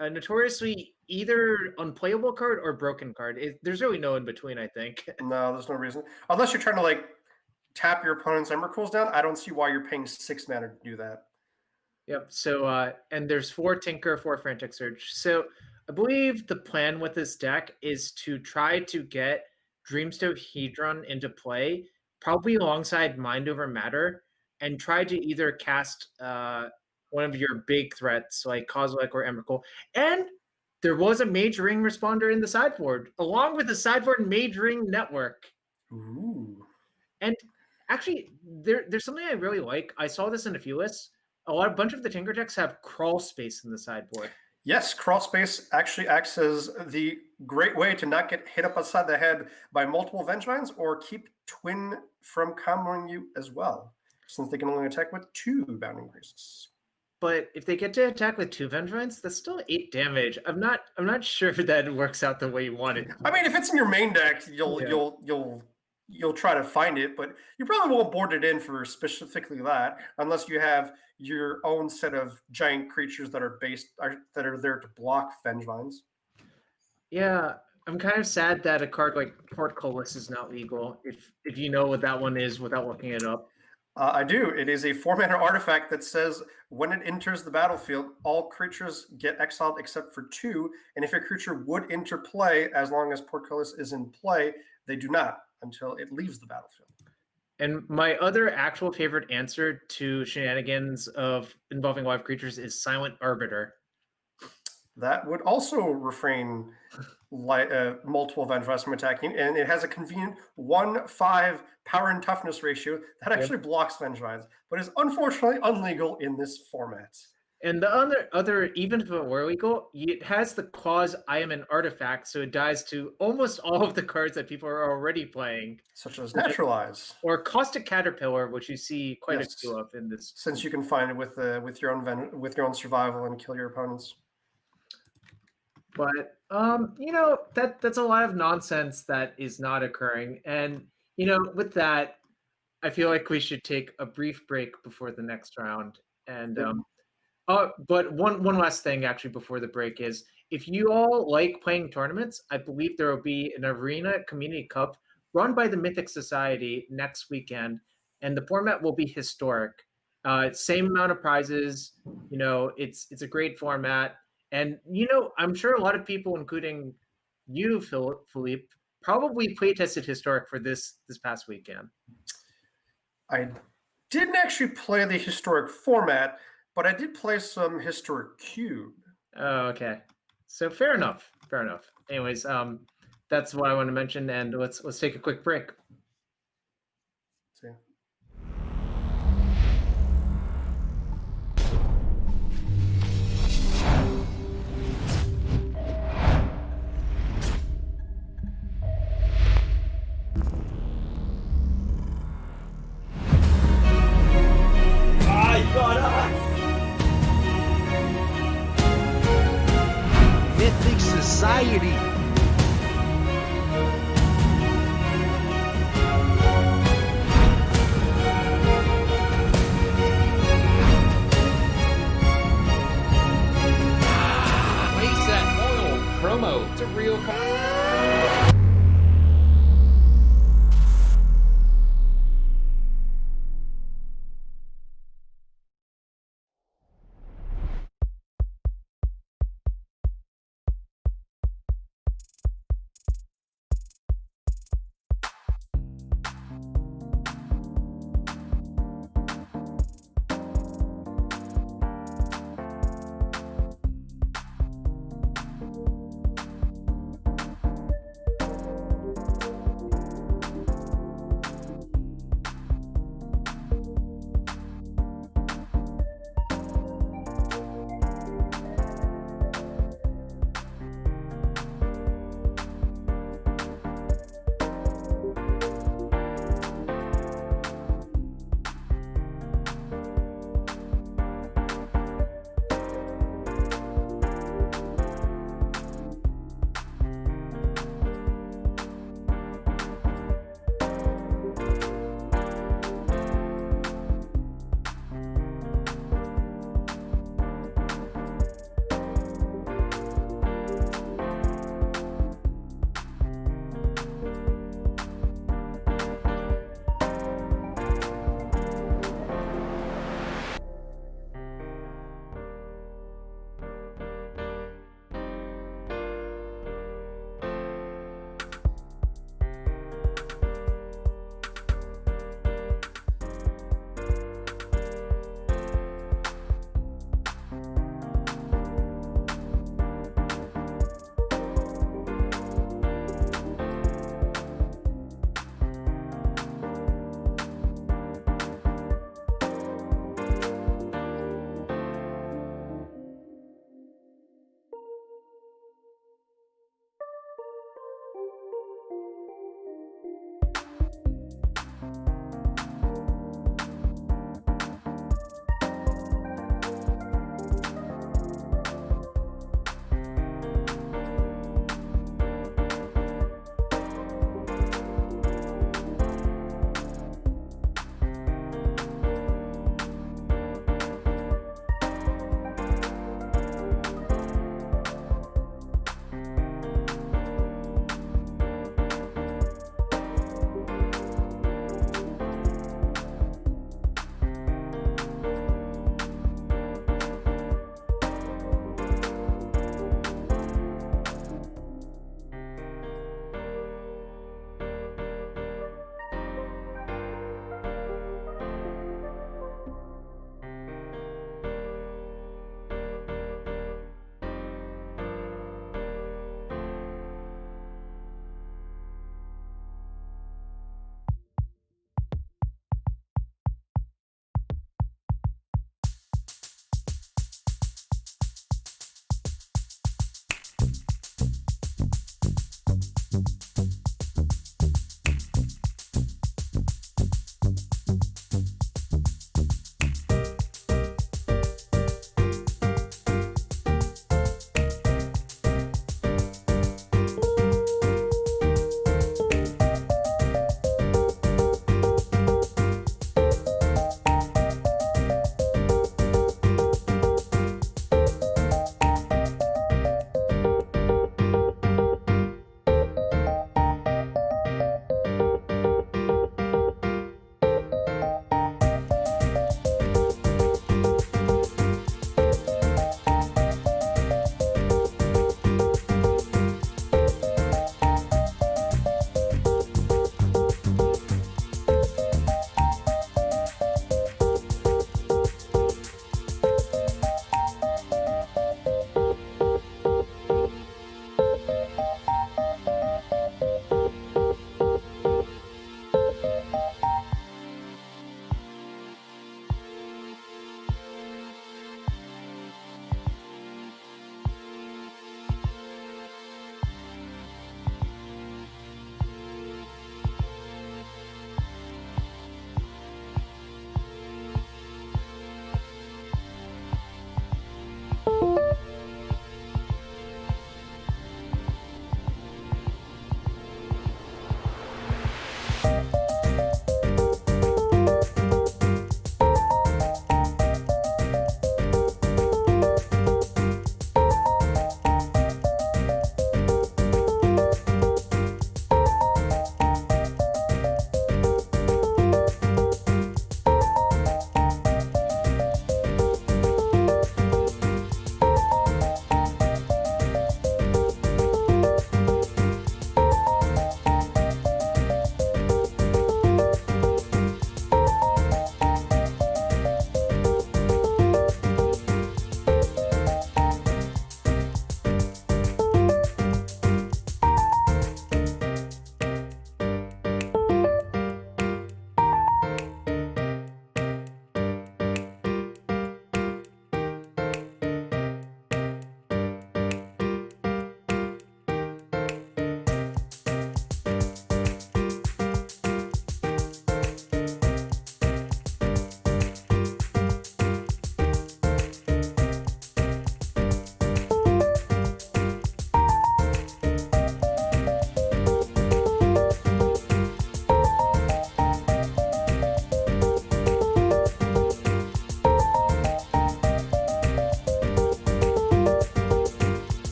a notoriously either unplayable card or broken card. There's really no in between, I think. No, there's no reason. Unless you're trying to like tap your opponent's Emrakuls down, I don't see why you're paying 6 mana to do that. Yep. So, and there's 4 Tinker, 4 Frantic Surge. So I believe the plan with this deck is to try to get Dreamstone Hedron into play, probably alongside Mind Over Matter, and try to either cast one of your big threats like Kozilek or Emrakul. And there was a Mage Ring responder in the sideboard, along with the sideboard Mage Ring network. Ooh. And actually, there's something I really like. I saw this in a few lists. A bunch of the Tinker decks have crawl space in the sideboard. Yes, crawl space actually acts as the great way to not get hit up upside the head by multiple Vengevines or keep Twin from comboing you as well, since they can only attack with 2 Bounding Graces. But if they get to attack with 2 Vengevines, that's still 8 damage. I'm not sure that works out the way you want it. I mean, if it's in your main deck, you'll try to find it, but you probably won't board it in for specifically that, unless you have your own set of giant creatures that are there to block Vengevines. Yeah, I'm kind of sad that a card like Portcullis is not legal. If you know what that one is without looking it up. I do. It is a 4-mana artifact that says when it enters the battlefield, all creatures get exiled except for 2, and if a creature would enter play, as long as Portcullis is in play, they do not until it leaves the battlefield. And my other actual favorite answer to shenanigans of involving live creatures is Silent Arbiter. That would also refrain multiple Vengevines from attacking, and it has a convenient 1/5 power and toughness ratio that actually blocks Vengevines, but is unfortunately illegal in this format. And the other, even if it were legal, it has the clause "I am an artifact," so it dies to almost all of the cards that people are already playing, such as Naturalize or Caustic Caterpillar, which you see quite a few of in this. Since you can find it with your own survival and kill your opponents. But that's a lot of nonsense that is not occurring, and with that, I feel like we should take a brief break before the next round. And but one last thing actually before the break is, if you all like playing tournaments, I believe there will be an Arena Community Cup run by the Mythic Society next weekend, and the format will be historic. Same amount of prizes. It's a great format. And, I'm sure a lot of people, including you, Philippe, probably playtested Historic for this past weekend. I didn't actually play the Historic format, but I did play some Historic Cube. Oh, okay. So fair enough. Anyways, that's what I want to mention, and let's take a quick break. See. Mythic Society. Waste that oil promo. It's a real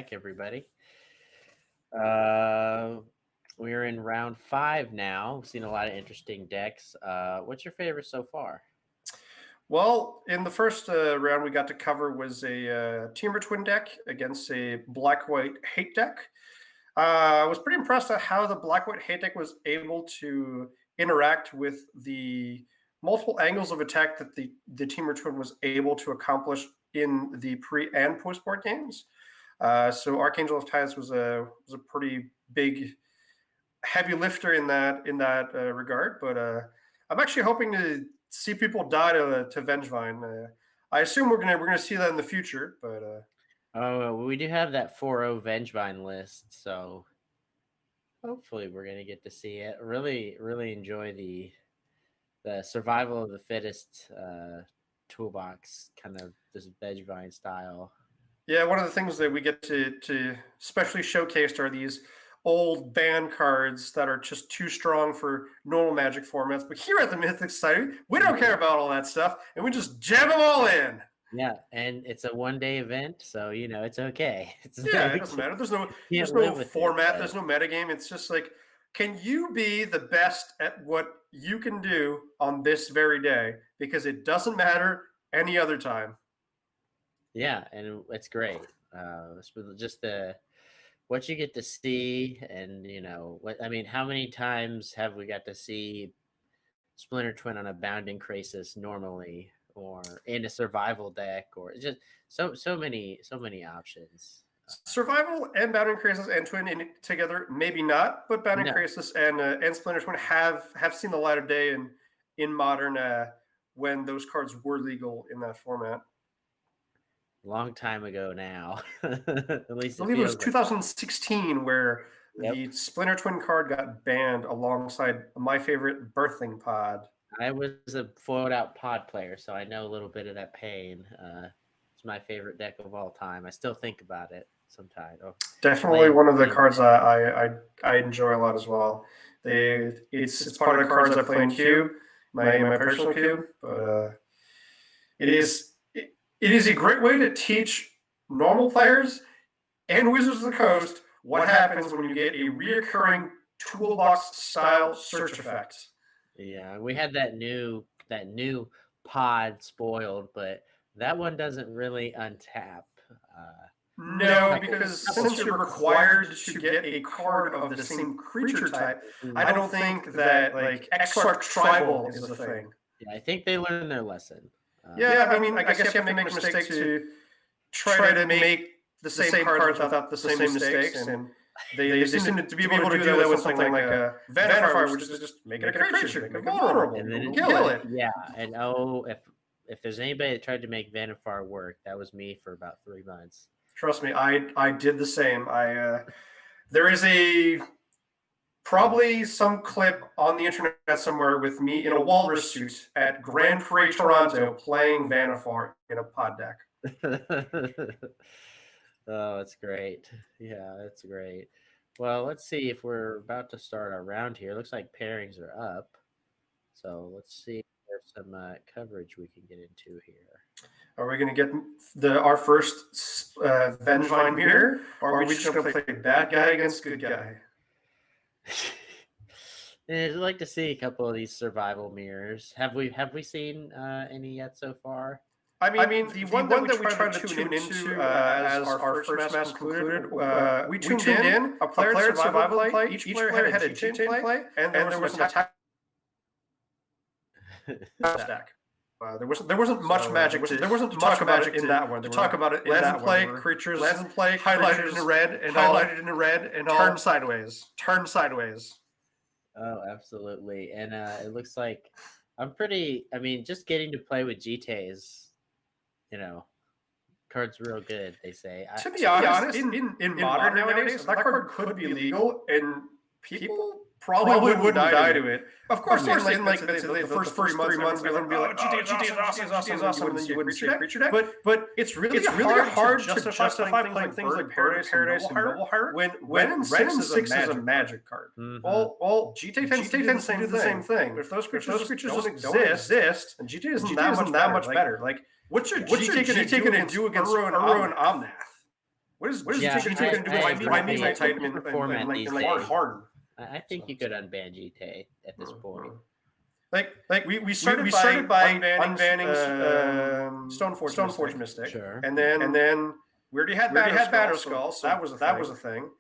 back, everybody. We're in round 5 now. We've seen a lot of interesting decks. What's your favorite so far? Well, in the first round we got to cover was a Teamer Twin deck against a Black-White Hate deck. I was pretty impressed at how the Black-White Hate deck was able to interact with the multiple angles of attack that the Teamer Twin was able to accomplish in the pre and post board games. So Archangel of Tides was a pretty big, heavy lifter in that regard. But I'm actually hoping to see people die to Vengevine. I assume we're gonna see that in the future. But we do have that 4-0 Vengevine list, so hopefully we're gonna get to see it. Really enjoy the survival of the fittest toolbox, kind of this Vengevine style. Yeah, one of the things that we get to specially showcased are these old ban cards that are just too strong for normal Magic formats. But here at the Mythic Society, we don't care about all that stuff, and we just jam them all in. Yeah, and it's a one-day event, so it's okay. It doesn't matter. There's no format. There's no metagame. It's just like, can you be the best at what you can do on this very day? Because it doesn't matter any other time. Yeah, and it's great. Just what you get to see, and how many times have we got to see Splinter Twin on a Bounding Krasis normally, or in a survival deck, or just so many options. Survival and Bounding Krasis and Twin together, maybe not, but Bounding Krasis and Splinter Twin have seen the light of day in Modern when those cards were legal in that format. Long time ago now. At least I believe it was 2016 where the Splinter Twin card got banned alongside my favorite Birthing Pod. I was a foiled out pod player, so I know a little bit of that pain. It's my favorite deck of all time. I still think about it sometimes. Definitely one of the cards I enjoy a lot as well. It's part of the cards I play in Cube, my personal Cube, but it is a great way to teach normal players and Wizards of the Coast what happens when you get a reoccurring toolbox style search effect. Yeah, we had that new pod spoiled, but that one doesn't really untap. No, because since you're required to get a card of the same creature type, I don't think that Exarch Tribal is a thing. Yeah, I think they learned their lesson. I mean, I guess you have to make a mistake to try to make the same cards without the same mistakes, and they seem to be able to do that with something like a Vanifire, which is just make it a creature, make it vulnerable, and then kill it. Yeah, and if there's anybody that tried to make Vanifire work, that was me for about 3 months. Trust me, I did the same. There is probably some clip on the internet somewhere with me in a walrus suit at Grand Prix Toronto playing Vanifar in a pod deck. Oh, that's great. Yeah, that's great. Well, let's see if we're about to start our round here. Looks like pairings are up. So let's see if there's some coverage we can get into here. Are we going to get our first Vengevine mirror, or are we just going to play bad guy against good guy? I'd like to see a couple of these survival mirrors. Have we seen any yet so far? I mean, the one that we tried to tune into as our first match concluded, we tuned in a player survival play. Each player had a chain play, and there was an attack stack. There wasn't much magic. There wasn't much magic in that one. To talk about it, lands in play, creatures, lands in play, highlighted in red, and turn sideways. Oh, absolutely. And it looks like just getting to play with GTAs, card's real good, they say. To be honest, in modern nowadays, that card could be legal, and people probably wouldn't die to it. Of course, in the first 3 months, we're going to be like, GTA is awesome, and then you wouldn't say creature deck. But it's really hard to justify playing things like Paradise and Noble Heart when in 6 is a magic card. Mhm. Well, GTA tends to do the same thing. If those creatures don't exist, then GTA isn't that much better. Like, what's your GTA going to do against Uro and Omnath? What is Yeah, GT going to do? Why me my type in format like these hard days. hard? I think you could unban GT at this point. Like we started by unbanning Stoneforge Mystic, Sure. and then we already had Batterskull, so that was a thing.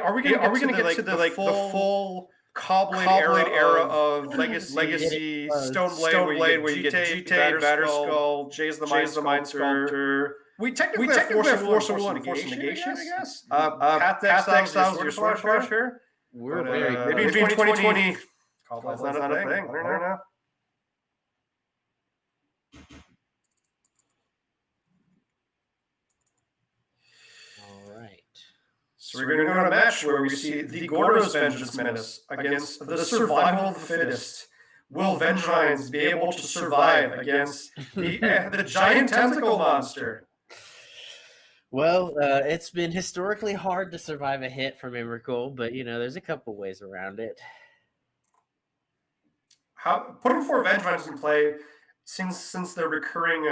Are we going to get to the full Caw-Blade era of Legacy Stoneblade, where you get GTA, Batterskull, Jay's the Mind Sculptor? We technically have Force of Will and Force of Negation, I guess. Path to Exile's your Sword Flasher. We're But, very maybe in close. 2020, Caw-Blade's not a thing. I don't know. All right. So we're going to go to a match where we see the Gordo's Vengeance Menace against the Survival of the Fittest. Will Vengevines be able to survive against the giant tentacle monster? Well, it's been historically hard to survive a hit from Emrakul, but there's a couple ways around it. Putting 4 Vengevines in play, since their recurring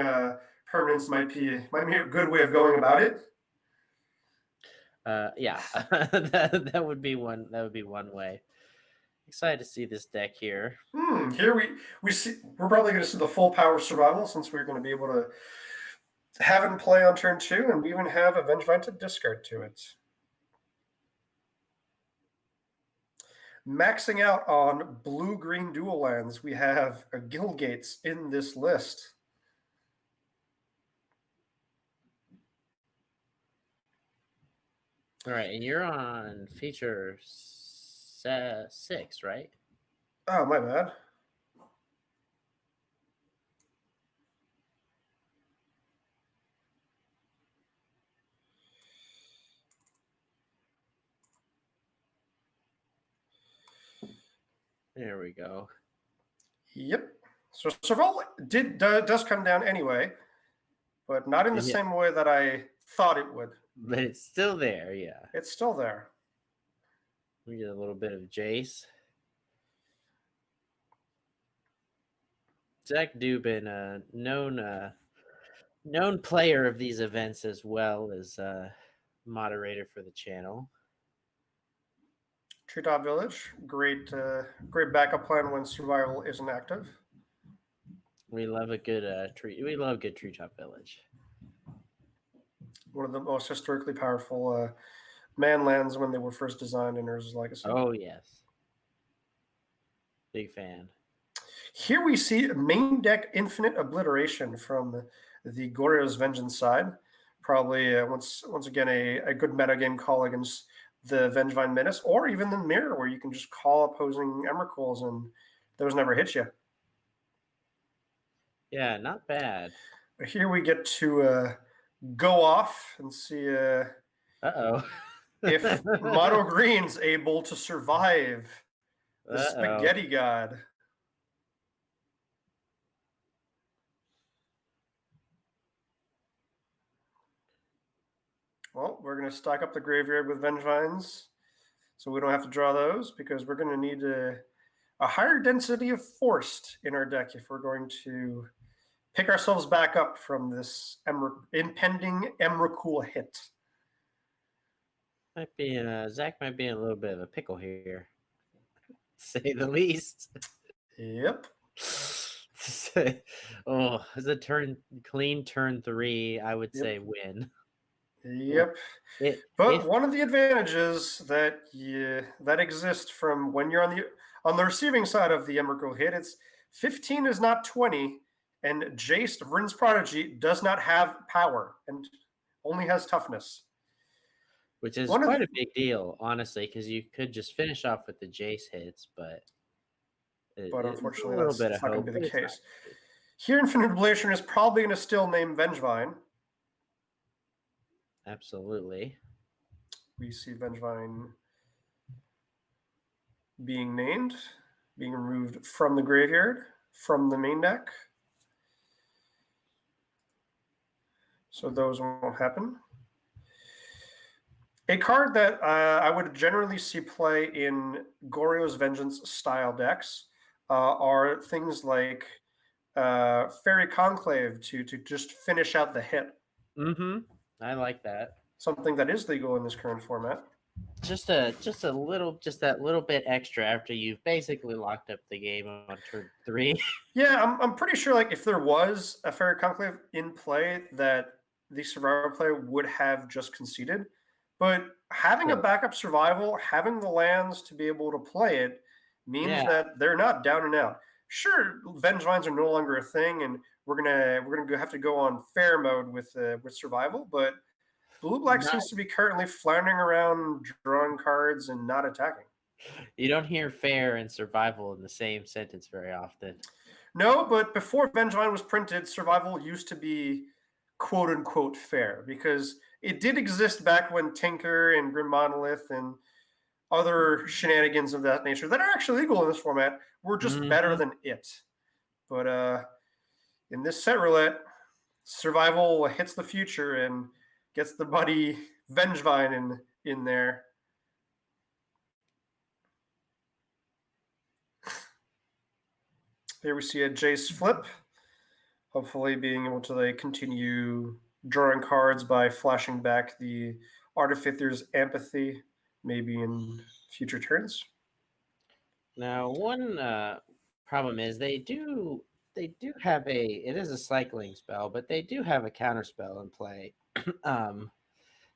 permanence might be a good way of going about it. Yeah, that would be one. That would be one way. Excited to see this deck here. Here we see we're probably going to see the full power of survival, since we're going to be able to have it in play on turn 2, and we even have a Vengevine to discard to it. Maxing out on blue-green dual lands, we have a Guildgates in this list. All right, and you're on feature 6, right? Oh, my bad. There we go. Yep. So Survival does come down anyway, but not in the same way that I thought it would. But it's still there, yeah. It's still there. We get a little bit of Jace. Zach Dubin, known player of these events as well as moderator for the channel. Treetop Village, great backup plan when Survival isn't active. We love a good We love good Treetop Village. One of the most historically powerful man lands when they were first designed in Urza's Legacy. Oh yes, big fan. Here we see main deck Infinite Obliteration from the Goryo's Vengeance side. Probably once again a good metagame call against the Vengevine Menace, or even the Mirror, where you can just call opposing Emrakuls and those never hit you. Yeah, not bad. But here we get to go off and see if Mono Green's able to survive the Spaghetti God. Well, we're going to stock up the graveyard with Vengevines, so we don't have to draw those, because we're going to need a higher density of Forced in our deck if we're going to pick ourselves back up from this impending Emrakul hit. Zach might be in a little bit of a pickle here, to say the least. Yep. As a clean turn 3, I would say win. Yep. One of the advantages that exist from when you're on the receiving side of the Emrakul hit, it's 15 is not 20, and Jace, Vryn's Prodigy, does not have power and only has toughness. Which is quite a big deal, honestly, because you could just finish off with the Jace hits, but unfortunately, that's not going to be the case. Here, Infinite Obliteration is probably going to still name Vengevine. Absolutely. We see Vengevine being named, being removed from the graveyard, from the main deck. So those won't happen. A card that I would generally see play in Goryo's Vengeance style decks are things like Fairy Conclave to just finish out the hit. Mm-hmm. I like that. something that is legal in this current format. Just that little bit extra after you've basically locked up the game on turn 3. Yeah, I'm pretty sure like if there was a fair conclave in play, that the survival player would have just conceded. But having a Sure. backup survival, having the lands to be able to play it, means Yeah. that they're not down and out. Sure, Vengevines are no longer a thing, and we're gonna have to go on fair mode with survival. But blue black Not- seems to be currently floundering around, drawing cards and not attacking. You don't hear fair and survival in the same sentence very often. No, but before Vengevine was printed, survival used to be quote unquote fair because it did exist back when Tinker and Grim Monolith and other shenanigans of that nature that are actually legal in this format were just better than it. But in this set roulette, survival hits the future and gets the buddy Vengevine in there. Here we see a Jace flip. Hopefully being able to continue drawing cards by flashing back the Artificer's Empathy, maybe in future turns. Now, one problem is they do have it is a cycling spell, but they do have a counter spell in play.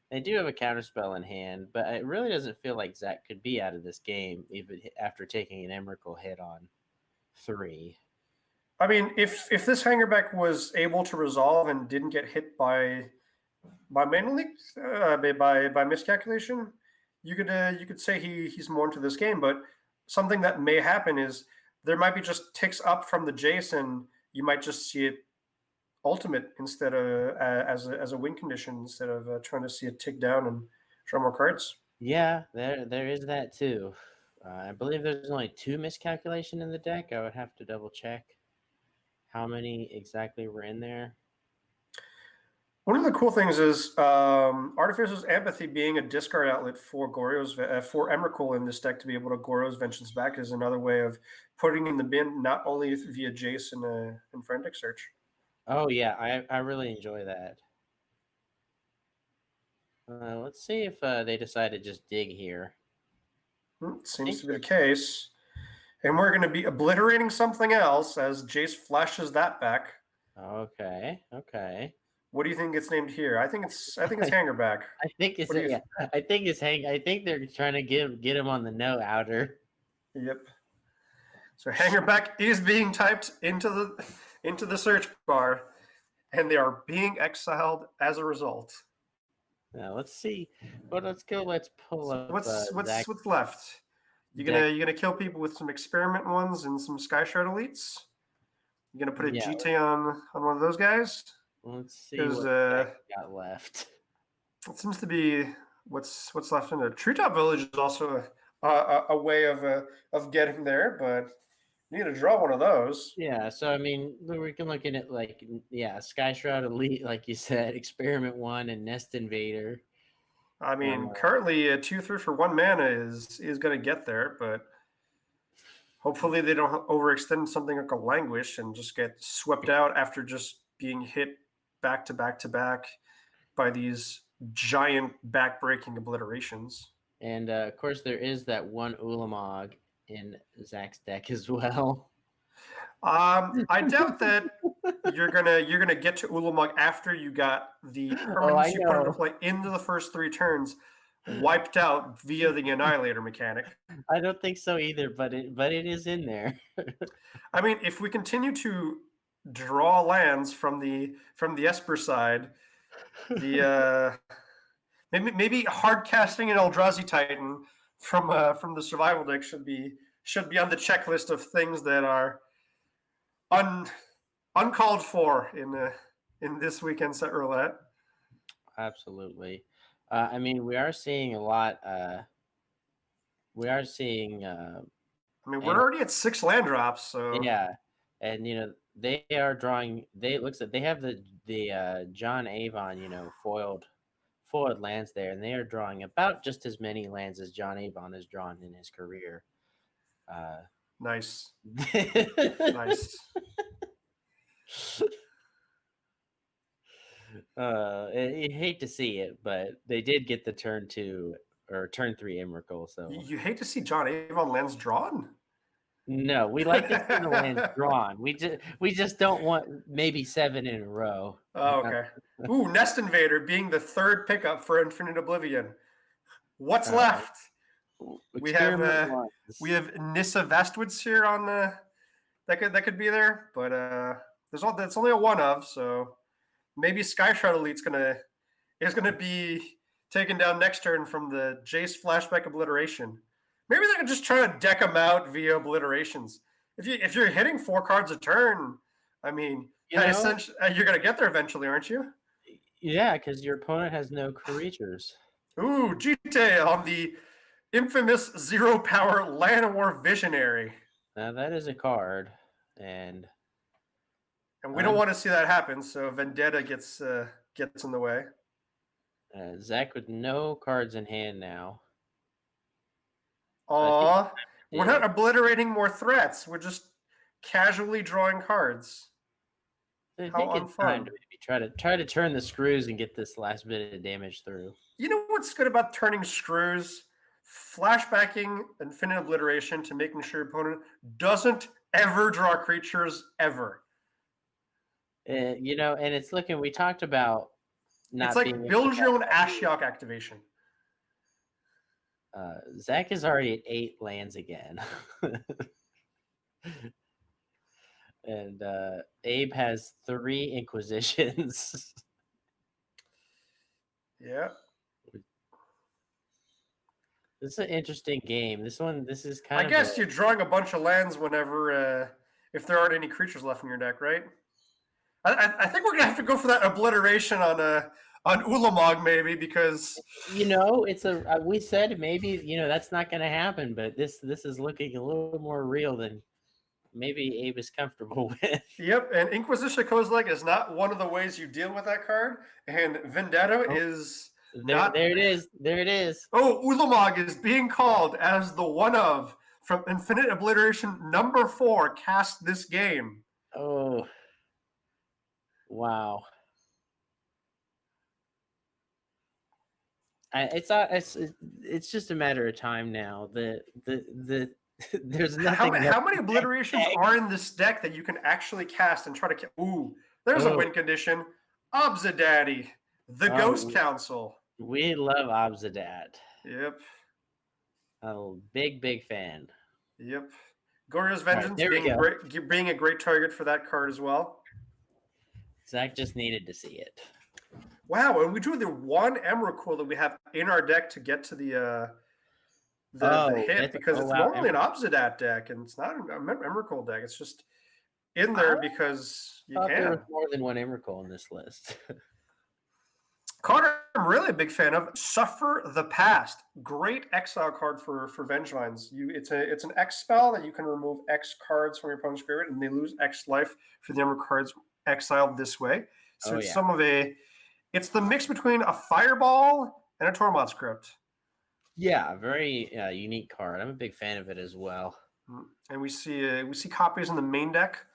They do have a counter spell in hand, but it really doesn't feel like Zach could be out of this game even after taking an Emrakul hit on 3. I mean, if this hangerback was able to resolve and didn't get hit by manually by miscalculation, you could say he's more into this game. But something that may happen is there might be just ticks up from the Jason. You might just see it ultimate instead of as a win condition instead of trying to see it tick down and draw more cards. Yeah, there is that too. I believe there's only 2 miscalculation in the deck. I would have to double check how many exactly were in there. One of the cool things is Artificer's Empathy being a discard outlet for Goryo's for Emrakul in this deck to be able to Goryo's Vengeance back is another way of putting in the bin not only via Jace and Frantic Search. Oh yeah, I really enjoy that. Let's see if they decide to just dig here. Seems to be the case. And we're going to be obliterating something else as Jace flashes that back. Okay. What do you think it's named here? I think it's Hangerback. I think it's What do you- yeah. I think it's I think they're trying to get him on the no outer. Yep. So Hangerback is being typed into the search bar, and they are being exiled as a result. Now let's see. Well, let's go. Let's pull up. What's Zach. left? You gonna kill people with some experiment ones and some Sky Shard elites? You gonna put a Yeah. GT on one of those guys? Let's see 'Cause, what Zach got left. It seems to be what's left in there. Treetop Village is also a way of getting there, but you need to draw one of those. Yeah, so I mean, we can look at it like Sky Shroud Elite, like you said, Experiment 1, and Nest Invader. I mean, currently a 2/3 for 1 mana is going to get there, but hopefully they don't overextend something like a Languish and just get swept out after just being hit back to back to back by these giant back-breaking obliterations. And of course, there is that one Ulamog in Zach's deck as well. I doubt that you're gonna get to Ulamog after you got the permanents you put into play into the first 3 turns wiped out via the Annihilator mechanic. I don't think so either, but it is in there. I mean, if we continue to draw lands from the Esper side, the maybe hard casting an Eldrazi Titan from the survival deck should be on the checklist of things that are uncalled for in this weekend set roulette. Absolutely. I mean, we are seeing a lot. We are seeing. I mean, we're already at 6 land drops, so yeah, and they are drawing. They looks like they have the John Avon foiled lands there, and they are drawing about just as many lands as John Avon has drawn in his career. Nice. Nice. You hate to see it, but they did get the turn 2 or turn 3 Emrakul. So You hate to see John Avon lands drawn. no, we like to see the lands drawn. We just don't want maybe 7 in a row. Oh, okay. Ooh, Nest Invader being the third pickup for Infinite Oblivion. What's left? We have Experiment ones. Nissa Vestwoods here on the that could be there, but that's only a one of, so maybe Sky Shroud Elite's is gonna be taken down next turn from the Jace Flashback Obliteration. Maybe they could just try to deck them out via obliterations. If you're hitting 4 cards a turn, I mean, essentially, you're gonna get there eventually, aren't you? Yeah, because your opponent has no creatures. Ooh, Jite on the infamous 0 power Llanowar Visionary. Now that is a card, and we don't want to see that happen. So Vendetta gets in the way. Zach with no cards in hand now. Aw, we're not obliterating more threats. We're just casually drawing cards. I How think it's time unfun. to maybe try to turn the screws and get this last bit of damage through. You know what's good about turning screws? Flashbacking Infinite Obliteration to making sure your opponent doesn't ever draw creatures ever. And it's looking. We talked about not. It's like build your own Ashiok activation. Zach is already at 8 lands again. And Abe has 3 Inquisitions. Yeah. This is an interesting game. This is kind I of. guess you're drawing a bunch of lands whenever, if there aren't any creatures left in your deck, right? I think we're gonna have to go for that obliteration on Ulamog maybe, because it's we said maybe that's not going to happen, but this is looking a little more real than maybe Abe is comfortable with. Yep, and Inquisition Kozilek is not one of the ways you deal with that card, and Vendetta is not. There it is. There it is. Oh, Ulamog is being called as the one of from Infinite Obliteration number 4 cast this game. Oh, wow. It's just a matter of time now. There's nothing. How many obliterations are in this deck that you can actually cast and try to? Ooh, there's a win condition. Obzadaddy, the Ghost Council. We love Obzadat. Yep. Oh, big fan. Yep. Gorya's Vengeance Right, being a great target for that card as well. Zach just needed to see it. Wow, and we drew the one Emrakul that we have in our deck to get to the hit, because it's normally an Obzadat deck and it's not an Emrakul deck. It's just in there because you can. There was more than one Emrakul on this list. Card I'm really a big fan of, Suffer the Past. Great exile card for Vengevines. It's an X spell that you can remove X cards from your opponent's graveyard and they lose X life for the number of cards exiled this way. So it's the mix between a Fireball and a Tormod's Crypt. Yeah, very unique card. I'm a big fan of it as well. And we see copies in the main deck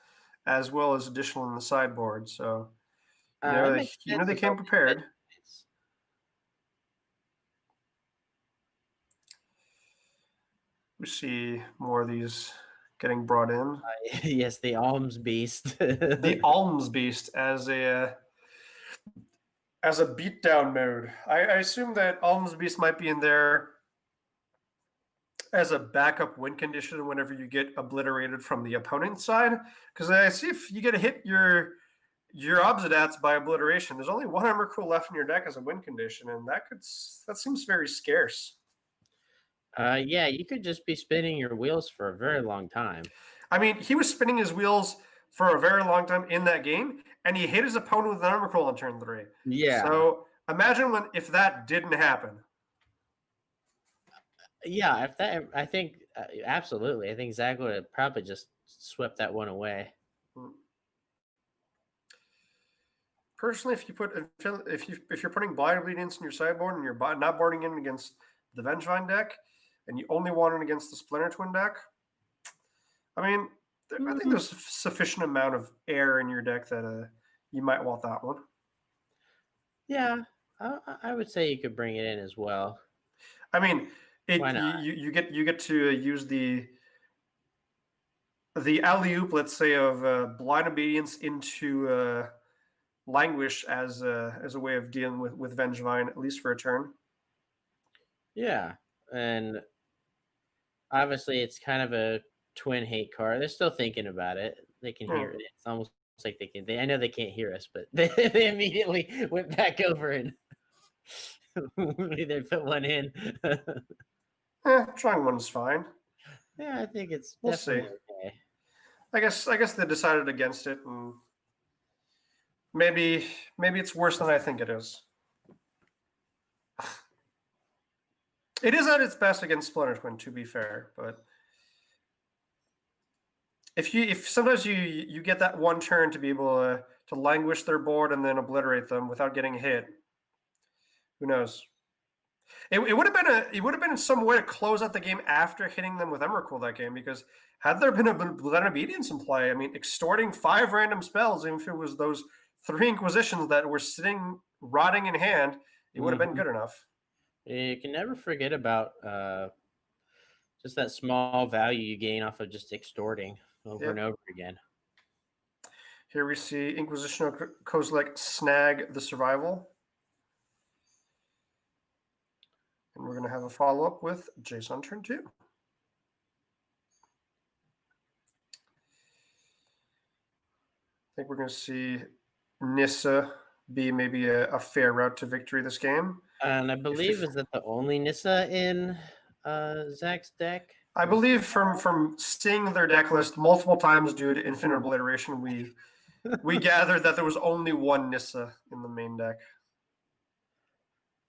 as well as additional in the sideboard. So they came prepared. We see more of these getting brought in. Yes, the Alms Beast. The Alms Beast as a beatdown mode. I assume that Alms Beast might be in there as a backup win condition whenever you get obliterated from the opponent's side. Because I see if you get to hit your Obzadats by obliteration, there's only one Emrakul left in your deck as a win condition, and that seems very scarce. Yeah, you could just be spinning your wheels for a very long time. I mean, he was spinning his wheels for a very long time in that game, and he hit his opponent with an Emrakul on turn 3. Yeah. So imagine if that didn't happen. Yeah, I think absolutely. I think Zach would have probably just swept that one away. Personally, if you're putting Blind Obedience in your sideboard and you're not boarding in against the Vengevine deck, and you only want it against the Splinter Twin deck, I mean, I think there's a sufficient amount of air in your deck that you might want that one. Yeah, I would say you could bring it in as well. I mean, Why not? you get to use the alley oop, let's say, of blind obedience into languish as a way of dealing with Vengevine, at least for a turn. Yeah, and obviously it's kind of a twin hate card. They're still thinking about it. They can hear Hmm. it. It's almost like they can. I know they can't hear us, but they immediately went back over and they put one in. Trying one is fine. Yeah, I think it's We'll see. definitely okay. I guess they decided against it, and maybe it's worse than I think it is. It is at its best against Splinter Twin, to be fair, but if sometimes you get that one turn to be able to languish their board and then obliterate them without getting hit, who knows? It would have been in some way to close out the game after hitting them with Emrakul that game, because had there been a Blood Obedience in play, I mean, extorting 5 random spells, even if it was those 3 Inquisitions that were sitting rotting in hand, it would have been good enough. You can never forget about just that small value you gain off of just extorting over and over again. Here we see Inquisitional Kozilek snag the survival. And we're going to have a follow-up with Jace on turn 2. I think we're going to see Nissa be maybe a fair route to victory this game. And I believe, is that the only Nissa in Zach's deck? I believe from seeing their deck list multiple times due to Infinite Obliteration, we gathered that there was only one Nissa in the main deck.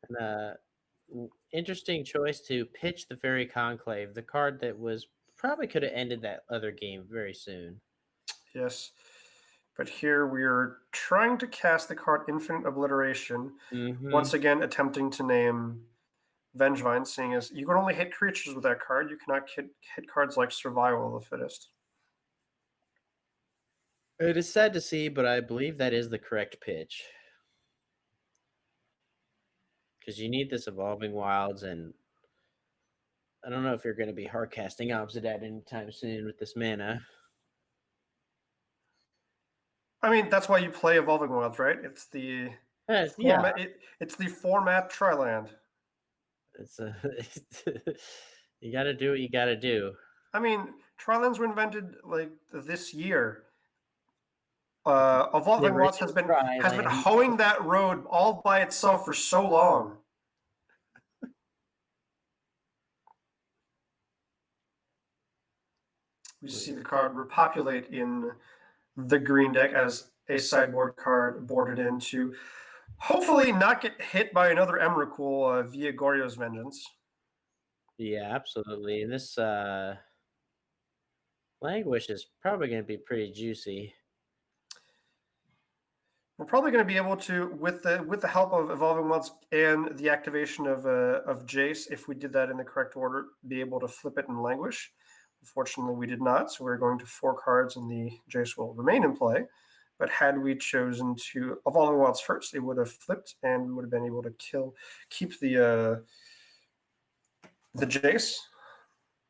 And, interesting choice to pitch the Fairy Conclave, the card that was probably could have ended that other game very soon. Yes. But here we are trying to cast the card Infinite Obliteration, once again attempting to name Vengevine, seeing as you can only hit creatures with that card. You cannot hit cards like Survival of the Fittest. It is sad to see, but I believe that is the correct pitch. Because you need this Evolving Wilds, and I don't know if you're going to be hard casting Obsidian anytime soon with this mana. I mean, that's why you play Evolving Wilds, right? It's the format. It's the format Triland. It's you got to do what you got to do. I mean, Trilands were invented like this year. Evolving Wilds has been hoeing that road all by itself for so long. We see the card repopulate in the green deck as a sideboard card boarded in to hopefully not get hit by another Emrakul via Goryo's Vengeance. Yeah, absolutely. And this Languish is probably going to be pretty juicy. We're probably going to be able to, with the help of Evolving Wilds and the activation of Jace, if we did that in the correct order, be able to flip it in Languish. Unfortunately, we did not, so we're going to 4 cards, and the Jace will remain in play. But had we chosen to Evolving Wilds first, it would have flipped, and we would have been able to keep the Jace.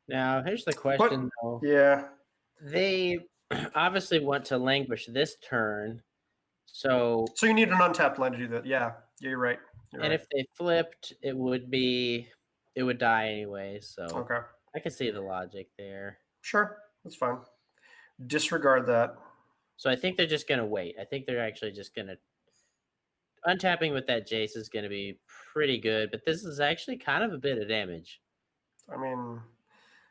Now, here's the question, though. Yeah. They obviously want to Languish this turn. So you need an untapped land to do that. Yeah, you're right. If they flipped, it would die anyway. So okay, I can see the logic there. Sure, that's fine. Disregard that. So I think they're just gonna wait. I think they're actually just gonna untapping with that Jace is gonna be pretty good. But this is actually kind of a bit of damage. I mean,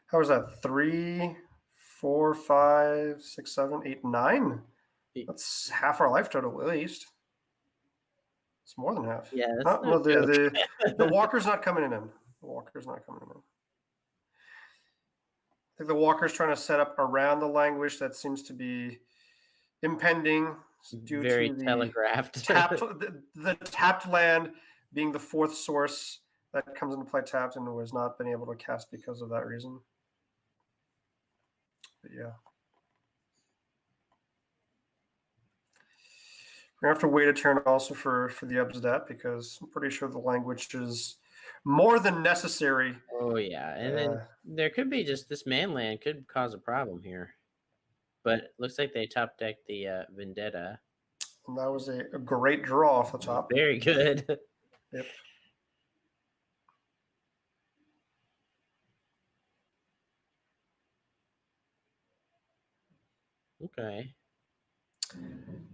how was that? 3, 4, 5, 6, 7, 8, 9. That's half our life total, at least. It's more than half. Yeah. Well, the walker's not coming in. The walker's not coming in. I think the walker's trying to set up around the Languish that seems to be impending due Very to the telegraphed. the tapped land being the 4th source that comes into play tapped and was not been able to cast because of that reason. But yeah. We're gonna have to wait a turn also for the Upsdat because I'm pretty sure the language is more than necessary. Oh yeah, and then Uh, there could be just this manland could cause a problem here, but looks like they top decked the Vendetta. and that was a great draw off the top. Very good. Yep. Okay.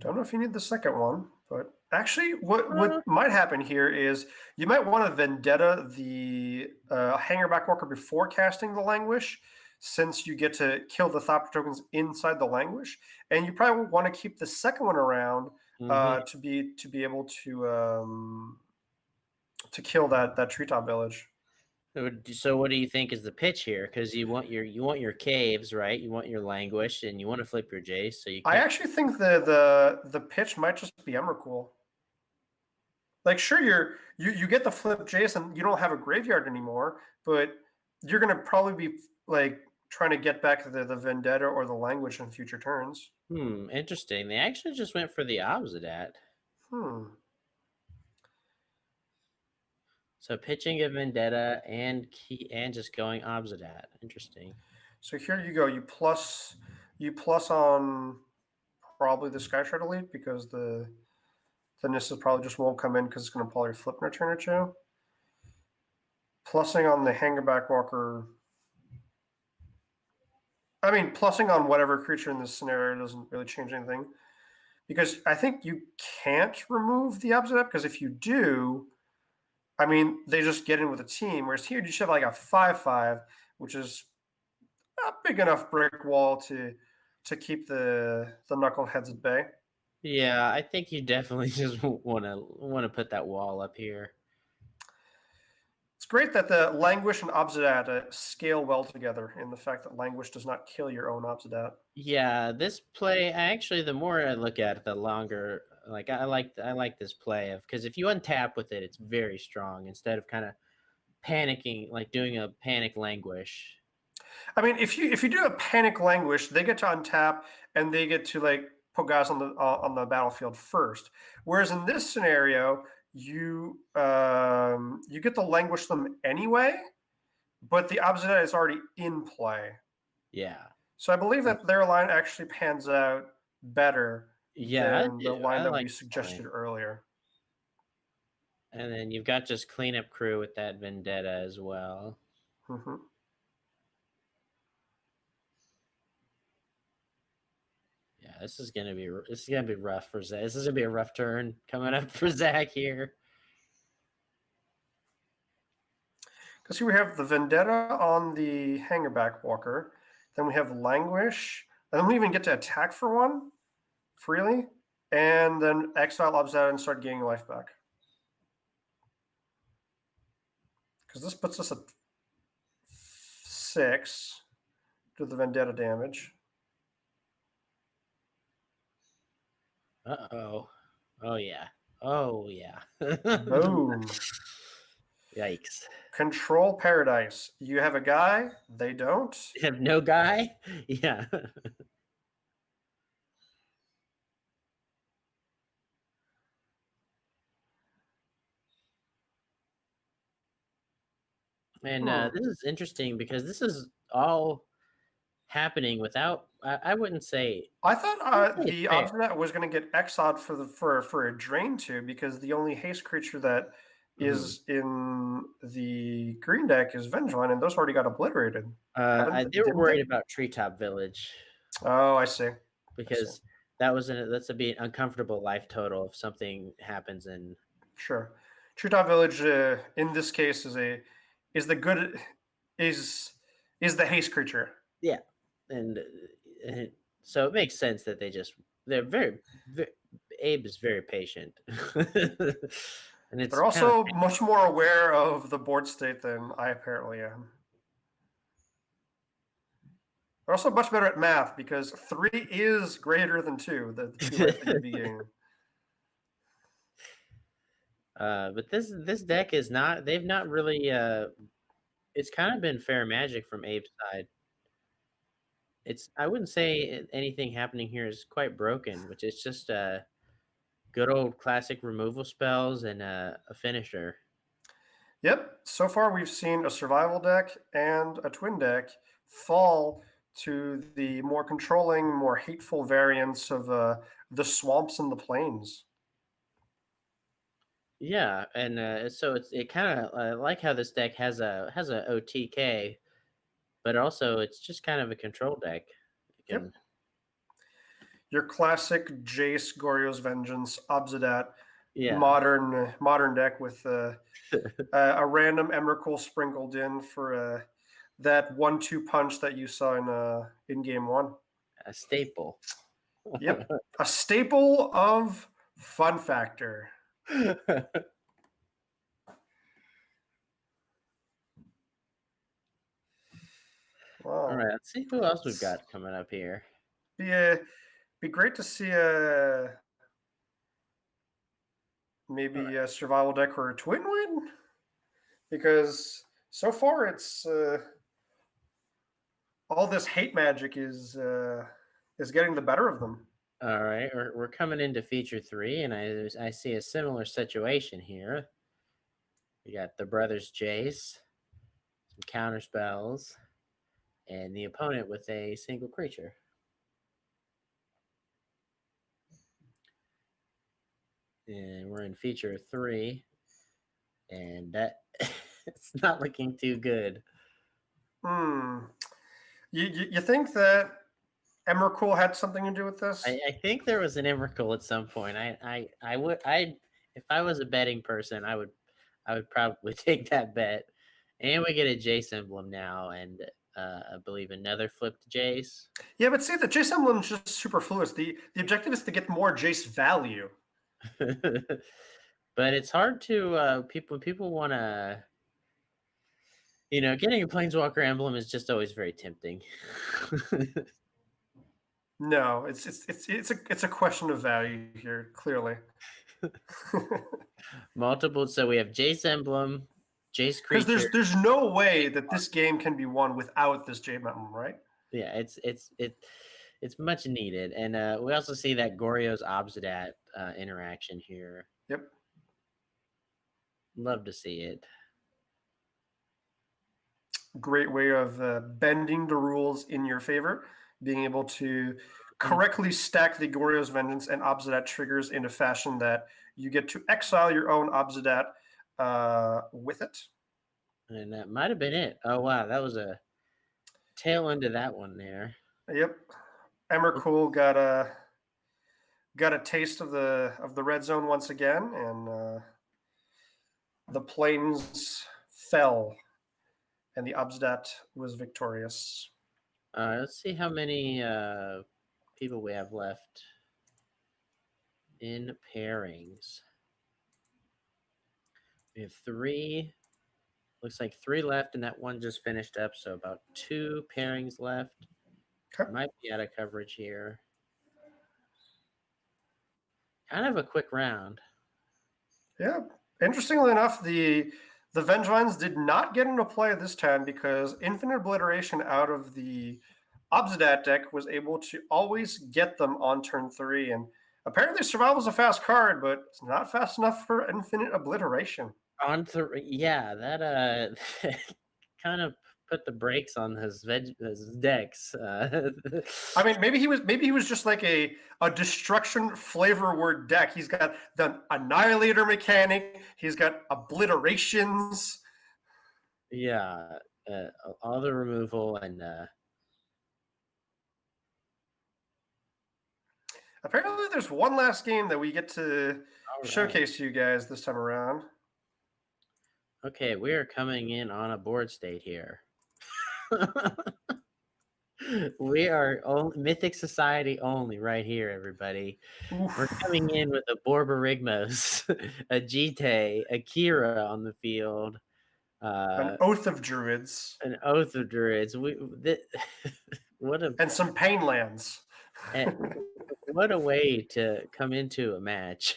Don't know if you need the second one, but actually, what Uh, might happen here is you might want to Vendetta the Hangerback Walker before casting the Languish, since you get to kill the Thopter tokens inside the Languish, and you probably want to keep the second one around mhm. to be able to kill that treetop village. So what do you think is the pitch here? Because you want your caves, right? You want your languish, and you want to flip your Jace, so you I can't. actually think the pitch might just be Emrakul. Like, sure, you get the flip Jason, you don't have a graveyard anymore, but you're gonna probably be like trying to get back to the Vendetta or the Language in future turns. Interesting. They actually just went for the opposite at. Hmm. So pitching a Vendetta and just going opposite at. Interesting. So here you go. You plus on probably the Sky Shard Elite because the Nissus probably just won't come in because it's gonna probably flip in a turn or two. Plussing on the Hangerback Walker. I mean, plussing on whatever creature in this scenario doesn't really change anything. Because I think you can't remove the opposite up, because if you do, I mean, they just get in with a team. Whereas here, you just have like a 5/5, which is a big enough brick wall to keep the knuckleheads at bay. Yeah, I think you definitely just want to put that wall up here. It's great that the Languish and Obsidat scale well together in the fact that Languish does not kill your own Obsidat. Yeah, this play actually the more I look at it, the longer like I like this play of because if you untap with it, it's very strong instead of kind of panicking, like doing a panic languish. I mean, if you do a Panic Languish, they get to untap and they get to like put guys on the battlefield first. Whereas in this scenario, you get to languish them anyway, but the opposite is already in play. Yeah. So I believe that their line actually pans out better Yeah, than the line I that like we this play. suggested earlier. And then you've got just cleanup crew with that vendetta as well. Mm-hmm. Yeah, this is gonna be rough for Zach. This is gonna be a rough turn coming up for Zach here. Because here we have the Vendetta on the Hangerback Walker. Then we have Languish. And then we even get to attack for one freely. And then Exile opts out and start gaining life back. Because this puts us at 6 to the Vendetta damage. Uh-oh. Oh yeah. Oh yeah. Boom. Yikes. Control Paradise. You have a guy, they don't. Have no guy? Yeah. And this is interesting because this is all happening without. I wouldn't say. I thought It's the fair. Obstinate was going to get exiled for a drain too, because the only haste creature that is in the green deck is Vengevine, and those already got obliterated. They were Didn't worried they? about Treetop Village Oh, I see. because that's a be an uncomfortable life total if something happens and Sure. Treetop Village in this case is the good is is the haste creature. yeah, and so it makes sense that they're very Abe is very patient, and it's They're kind of also much more aware of the board state than I apparently am. They're also much better at math because 3 is greater than 2, the 2 life that you'd be gaining. but this deck is not. They've not really. It's kind of been fair magic from Abe's side. I wouldn't say anything happening here is quite broken, which is just good old classic removal spells and a finisher. Yep. So far, we've seen a survival deck and a twin deck fall to the more controlling, more hateful variants of the swamps and the plains. Yeah, and so it kind of I like how this deck has a OTK, but also it's just kind of a control deck. It Yep. can, Your classic Jace, Goryo's Vengeance, Obsidat, yeah. modern deck with a random Emrakul sprinkled in for that 1-2 punch that you saw in game one. A staple. Yep, a staple of Fun Factor. Wow. All right, let's see who else we've got coming up here. Be great to see maybe a survival deck or a twin win, because so far it's all this hate magic is getting the better of them. All right, we're coming into feature 3, and I see a similar situation here. We got the brothers Jace, some counter spells, and the opponent with a single creature. And we're in feature 3, and that it's not looking too good. You think that Emrakul had something to do with this? I think there was an Emrakul at some point. I would if I was a betting person, I would probably take that bet. And we get a Jace emblem now, and I believe another flipped Jace. Yeah, but see, the Jace emblem is just superfluous. The objective is to get more Jace value. But it's hard to people want to, getting a Planeswalker emblem is just always very tempting. No, it's a question of value here, clearly. Multiple. So we have Jace emblem, Jace creature. Because there's no way that this game can be won without this Jace emblem, right? Yeah, it's much needed, and we also see that Goryo's Obsidat interaction here. Yep. Love to see it. Great way of bending the rules in your favor, being able to correctly stack the Goryo's Vengeance and Obsidat triggers in a fashion that you get to exile your own Obsidat with it. And that might have been it. Oh wow, that was a tail end of that one there. Yep. Emrakul got a taste of the red zone once again, and the plains fell, and the Obsidat was victorious. Let's see how many people we have left in pairings. We have 3. Looks like 3 left, and that one just finished up. So about 2 pairings left. Okay. Might be out of coverage here. Kind of a quick round. Yeah. Interestingly enough, the Vengevines did not get into play this time because Infinite Obliteration out of the Obsidat deck was able to always get them on turn 3. And apparently Survival is a fast card, but it's not fast enough for Infinite Obliteration. On 3, yeah, that kind of put the brakes on his decks. I mean, maybe he was just like a destruction flavor word deck. He's got the Annihilator mechanic. He's got obliterations. Yeah, all the removal and apparently there's one last game that we get to right. showcase to you guys this time around. Okay, we are coming in on a board state here. We are Mythic Society only right here, everybody. Oof. We're coming in with a Borborygmos, a Jite, a Kira on the field. An Oath of Druids. An Oath of Druids. And some Painlands. What a way to come into a match.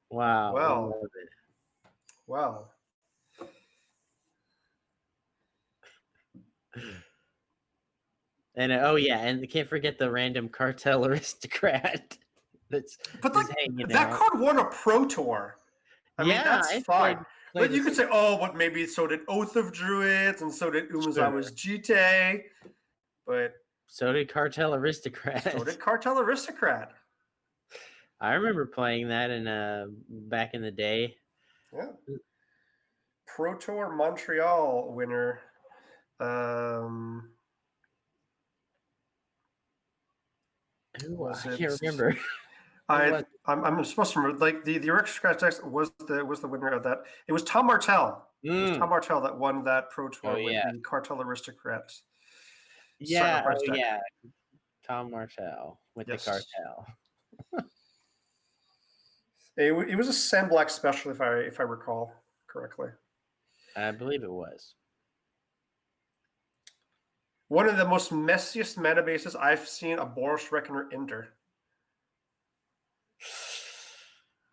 Wow. Well, I love it. Wow. And oh yeah, and you can't forget the random cartel aristocrat that's But just like hanging that out. card won a Pro Tour. I mean, Yeah, that's I fine. played But the you could same. say, oh, but maybe so did Oath of Druids and so did Umezawa's Jite. But So did Cartel so Aristocrat. did Cartel Aristocrat. I remember playing that in back in the day. Yeah. Pro Tour Montreal winner. Ooh, Was I it? can't remember. I'm supposed to remember. Like the Aristocrat deck was the winner of that. It was Tom Martell. It was Tom Martell that won that Pro Tour with the Cartel Aristocrat. Yeah, Sacrifice deck. yeah. Tom Martell with the cartel. It was a Sand Black special, if I recall correctly. I believe it was. One of the most messiest mana bases I've seen a Boros Reckoner enter.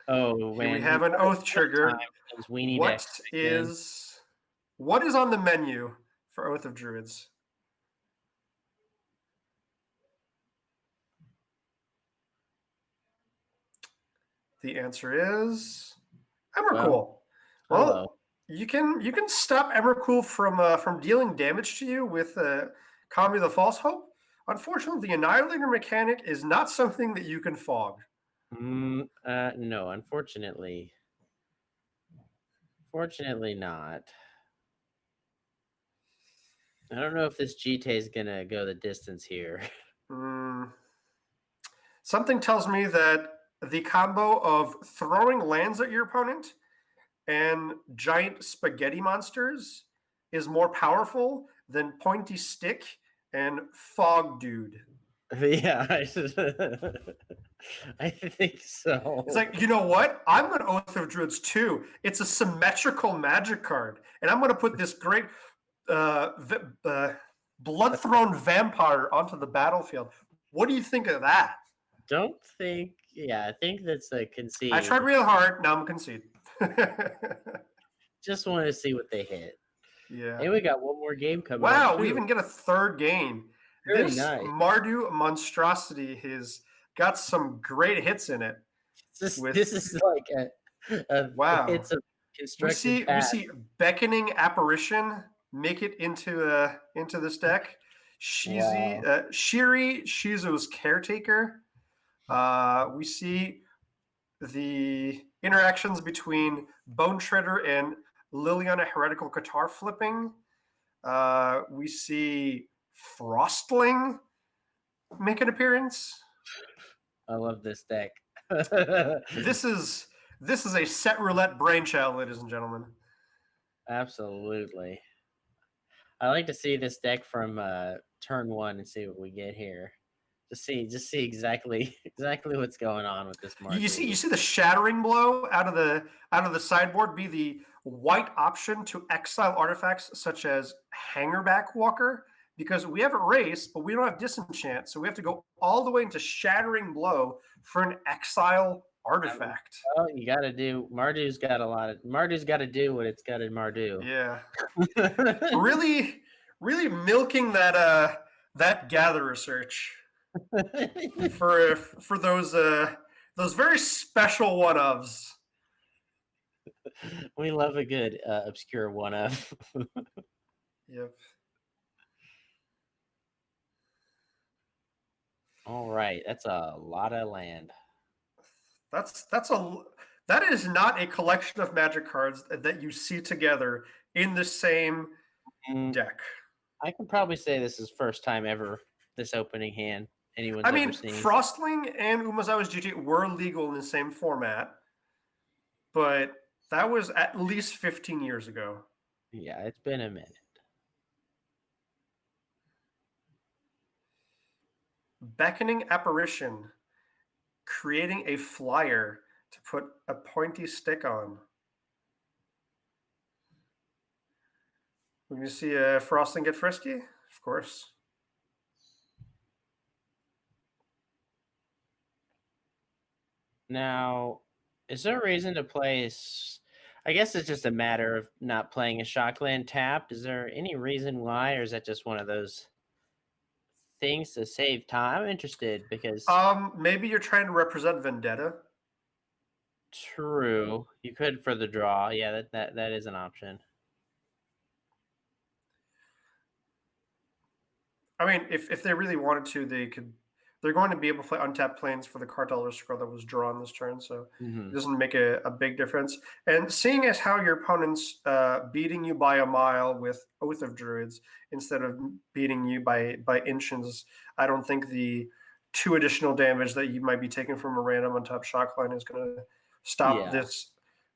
Oh man, Here we have an Oath Trigger. What is on the menu for Oath of Druids? The answer is Emrakul. Well, you can stop Emrakul from dealing damage to you with Kami the False Hope. Unfortunately, the Annihilator mechanic is not something that you can fog. No, unfortunately. Fortunately not. I don't know if this GT is gonna go the distance here. Something tells me that the combo of throwing lands at your opponent and giant spaghetti monsters is more powerful than Pointy Stick and Fog Dude. Yeah, I think so. It's like, you know what? I'm going to Oath of Druids too. It's a symmetrical magic card. And I'm going to put this great Blood Throne Vampire onto the battlefield. What do you think of that? I think that's a concede. I tried real hard. Now I'm concede. Just want to see what they hit. Yeah. And we got one more game coming. Wow, we even get a third game. Very This nice. Mardu monstrosity has got some great hits in it. This is like a wow. It's a constructed we see Beckoning Apparition make it into this deck. Shiri Shizu's Caretaker. We see the interactions between Bone Shredder and Liliana Heretical Qatar flipping. We see Frostling make an appearance. I love this deck. This is a set roulette brainchild, ladies and gentlemen. Absolutely. I like to see this deck from turn one and see what we get here. Just see exactly what's going on with this market. You see the Shattering Blow out of the sideboard be the white option to exile artifacts such as Hangerback Walker, because we have Erase, but we don't have Disenchant, so we have to go all the way into Shattering Blow for an exile artifact. Well, you got to do. Mardu's got to do what it's got to Mardu. Yeah. really milking that Gatherer search for those very special one-ofs. We love a good obscure one-of. Yep. All right, that's a lot of land. That is not a collection of Magic cards that you see together in the same deck. I can probably say this is first time ever this opening hand anyone's ever seen. Frostling and Umezawa's GT were legal in the same format, but that was at least 15 years ago. Yeah, it's been a minute. Beckoning Apparition, creating a flyer to put a Pointy Stick on. We're going to see Frostling get frisky, of course. Now, is there a reason to play? I guess it's just a matter of not playing a Shockland tapped. Is there any reason why, or is that just one of those things to save time? I'm interested because Maybe you're trying to represent Vendetta. true, you could for the draw. Yeah, that is an option. I mean, if they really wanted to, they could. They're going to be able to play untapped planes for the Cartel Aristocrat that was drawn this turn, so Hmm. it doesn't make a big difference. And seeing as how your opponent's beating you by a mile with Oath of Druids instead of beating you by inches, I don't think the 2 additional damage that you might be taking from a random untapped shock line is going to stop Yeah. this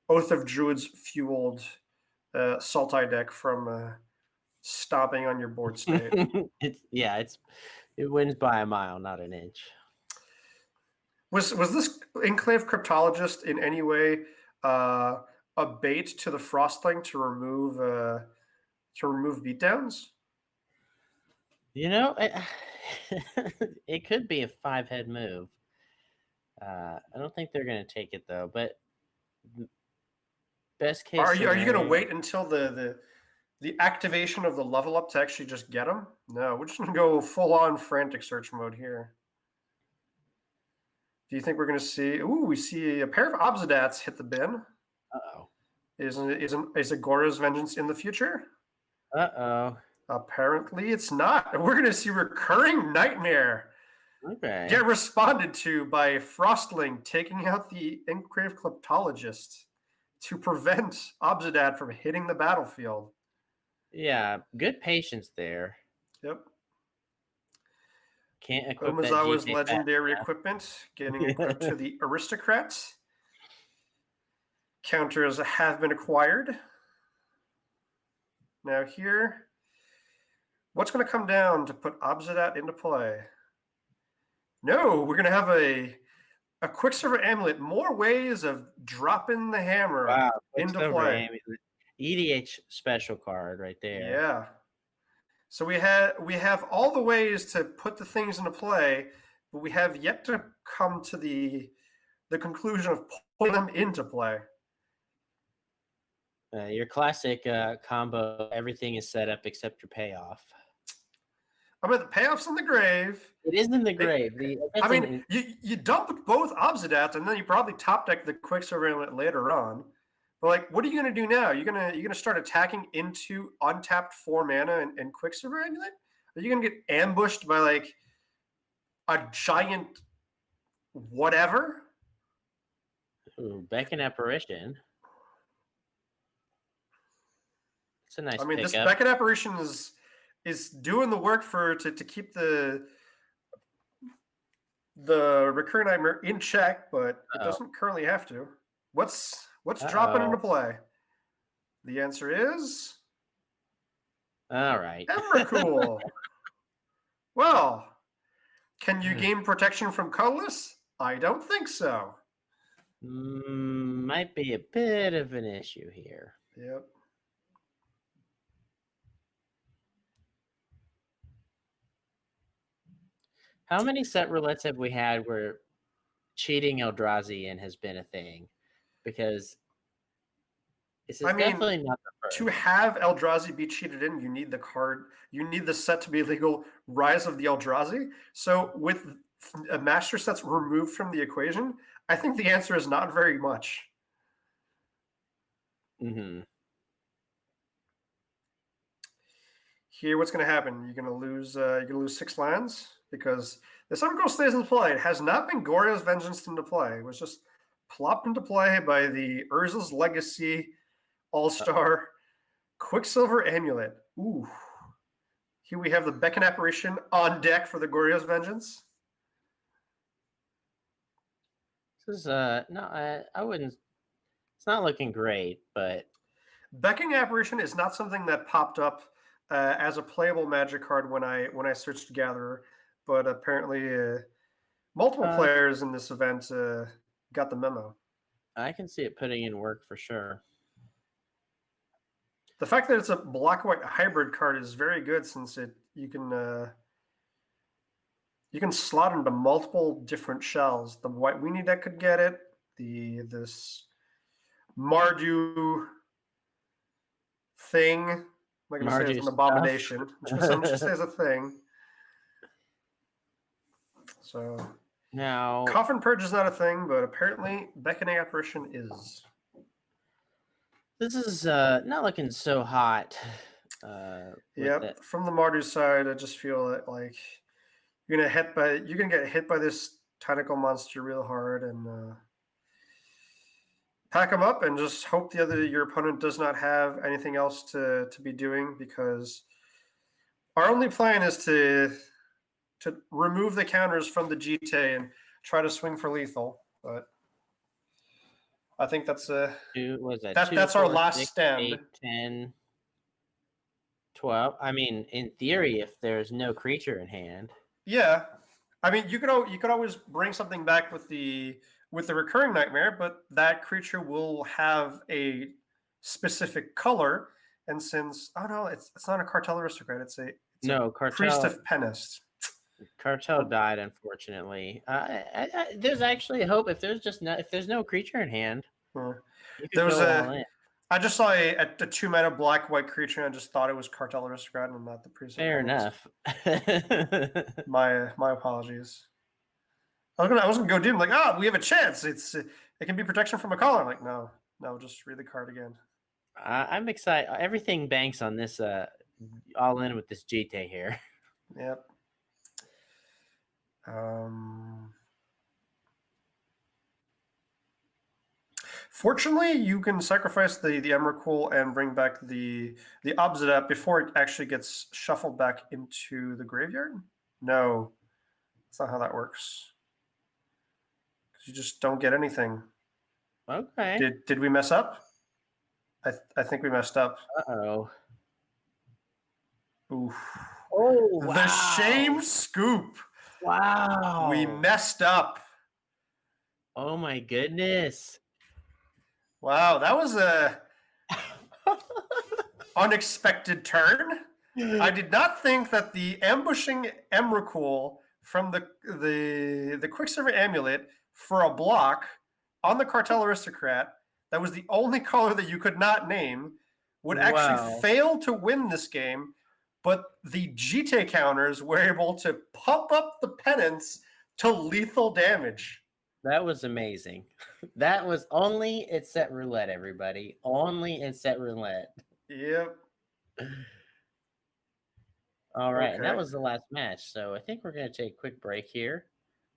Oath of Druids fueled Sultai deck from stomping on your board state. It wins by a mile, not an inch. Was this Enclave Cryptologist in any way a bait to the Frostling to remove beatdowns? You know, it could be a 5-head move. I don't think they're going to take it though. But best case, Are you going to scenario- wait until the activation of the level up to actually just get them? No, we're just going to go full on frantic search mode here. Do you think we're going to see? Ooh, we see a pair of Obsidats hit the bin. Uh-oh. Is Agora's Vengeance in the future? Uh-oh. Apparently, it's not. We're going to see Recurring Nightmare. Okay. Get responded to by Frostling taking out the Enclave Kleptologist to prevent Obsidat from hitting the battlefield. Yeah, good patience there. Yep. Can't equip Umezawa's that GK legendary fast equipment getting equipped to the Aristocrats. Counters have been acquired. Now here, what's going to come down to put Obsidat into play? No, we're going to have a Quicksilver Amulet. More ways of dropping the hammer into Quicksilver play. Amulet. EDH special card right there. Yeah. So we have all the ways to put the things into play, but we have yet to come to the conclusion of putting them into play. Your classic combo, everything is set up except your payoff. I mean, the payoff's in the grave. It is in the grave. You dump both Obsidats, and then you probably top deck the Quicksilver Amulet later on. But like, what are you going to do now? You're gonna start attacking into untapped 4 mana and Quicksilver Amulet? Are you going to get ambushed by like a giant whatever? Ooh, Beckon Apparition. It's a nice pickup. This Beckon Apparition is doing the work to keep the Recurring Nightmare in check, but it doesn't currently have to. What's dropping into play? The answer is all right. Emrakul. Well, can you gain protection from Colorless? I don't think so. Might be a bit of an issue here. Yep. How many set roulettes have we had where cheating Eldrazi in has been a thing? Because this is definitely not the first. To have Eldrazi be cheated in, you need the card. You need the set to be legal. Rise of the Eldrazi. So with a master sets removed from the equation, I think the answer is not very much. Mm-hmm. Here, what's going to happen? You're going to lose 6 lands because the Emrakul stays in play. It has not been Gorya's Vengeance into play. It was just plopped into play by the Urza's Legacy All-Star Quicksilver Amulet. Ooh. Here we have the Beckon Apparition on deck for the Gorya's Vengeance. This is no, I wouldn't. It's not looking great, but Beckoning Apparition is not something that popped up as a playable Magic card when I searched Gatherer, but apparently multiple players in this event got the memo. I can see it putting in work for sure. The fact that it's a black-white hybrid card is very good since you can slot into multiple different shells. The White Weenie deck could get it. This Mardu thing, like I say, it's an abomination. I'm just saying it's a thing. So Now, Coffin Purge is not a thing, but apparently Beckoning Apparition is. this is not looking so hot. With Yep. it. From the Mardu side, I just feel that like you're gonna get hit by this tentacle monster real hard, and pack them up and just hope your opponent does not have anything else to be doing, because our only plan is to remove the counters from the GT and try to swing for lethal. But I think that's that's our last stand. 8, 10, 12. I mean, in theory, if there's no creature in hand. Yeah, I mean you could always bring something back with the recurring nightmare, but that creature will have a specific color. And since no, it's not a cartel aristocrat, it's a No, priest Cartel. of Penist. Cartel died, unfortunately. There's actually hope if there's no creature in hand. Yeah. You There could was go all in. I just saw a 2-mana black white creature, and I just thought it was cartel aristocrat and not the priest of Fair Penist. enough. My apologies. I was gonna go do. I'm like, we have a chance. It can be protection from a color. I'm like, no, just read the card again. I'm excited. Everything banks on this. All in with this GT here. Yep. Fortunately, you can sacrifice the Emrakul and bring back the Obsidian before it actually gets shuffled back into the graveyard. No, that's not how that works. You just don't get anything. Okay. Did we mess up? I think we messed up. Uh-oh. Oof. Oh, wow. The shame scoop. Wow. We messed up. Oh my goodness. Wow, that was a unexpected turn. I did not think that the ambushing Emrakul from the Quicksilver Amulet for a block on the Cartel Aristocrat, that was the only color that you could not name, would actually fail to win this game, but the GT counters were able to pump up the penance to lethal damage. That was amazing. That was only at Set Roulette, everybody. Only at Set Roulette. Yep. All right, and that Okay. was the last match. So I think we're going to take a quick break here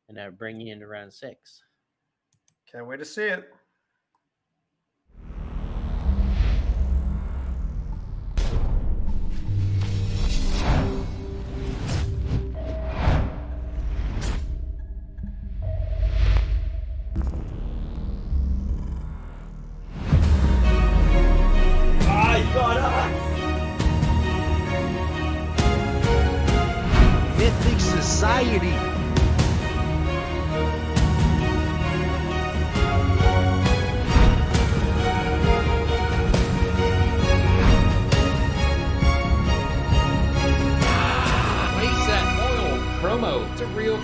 and bring you into round 6. Can't wait to see it. Mythic Society. Waste that oil promo. It's a real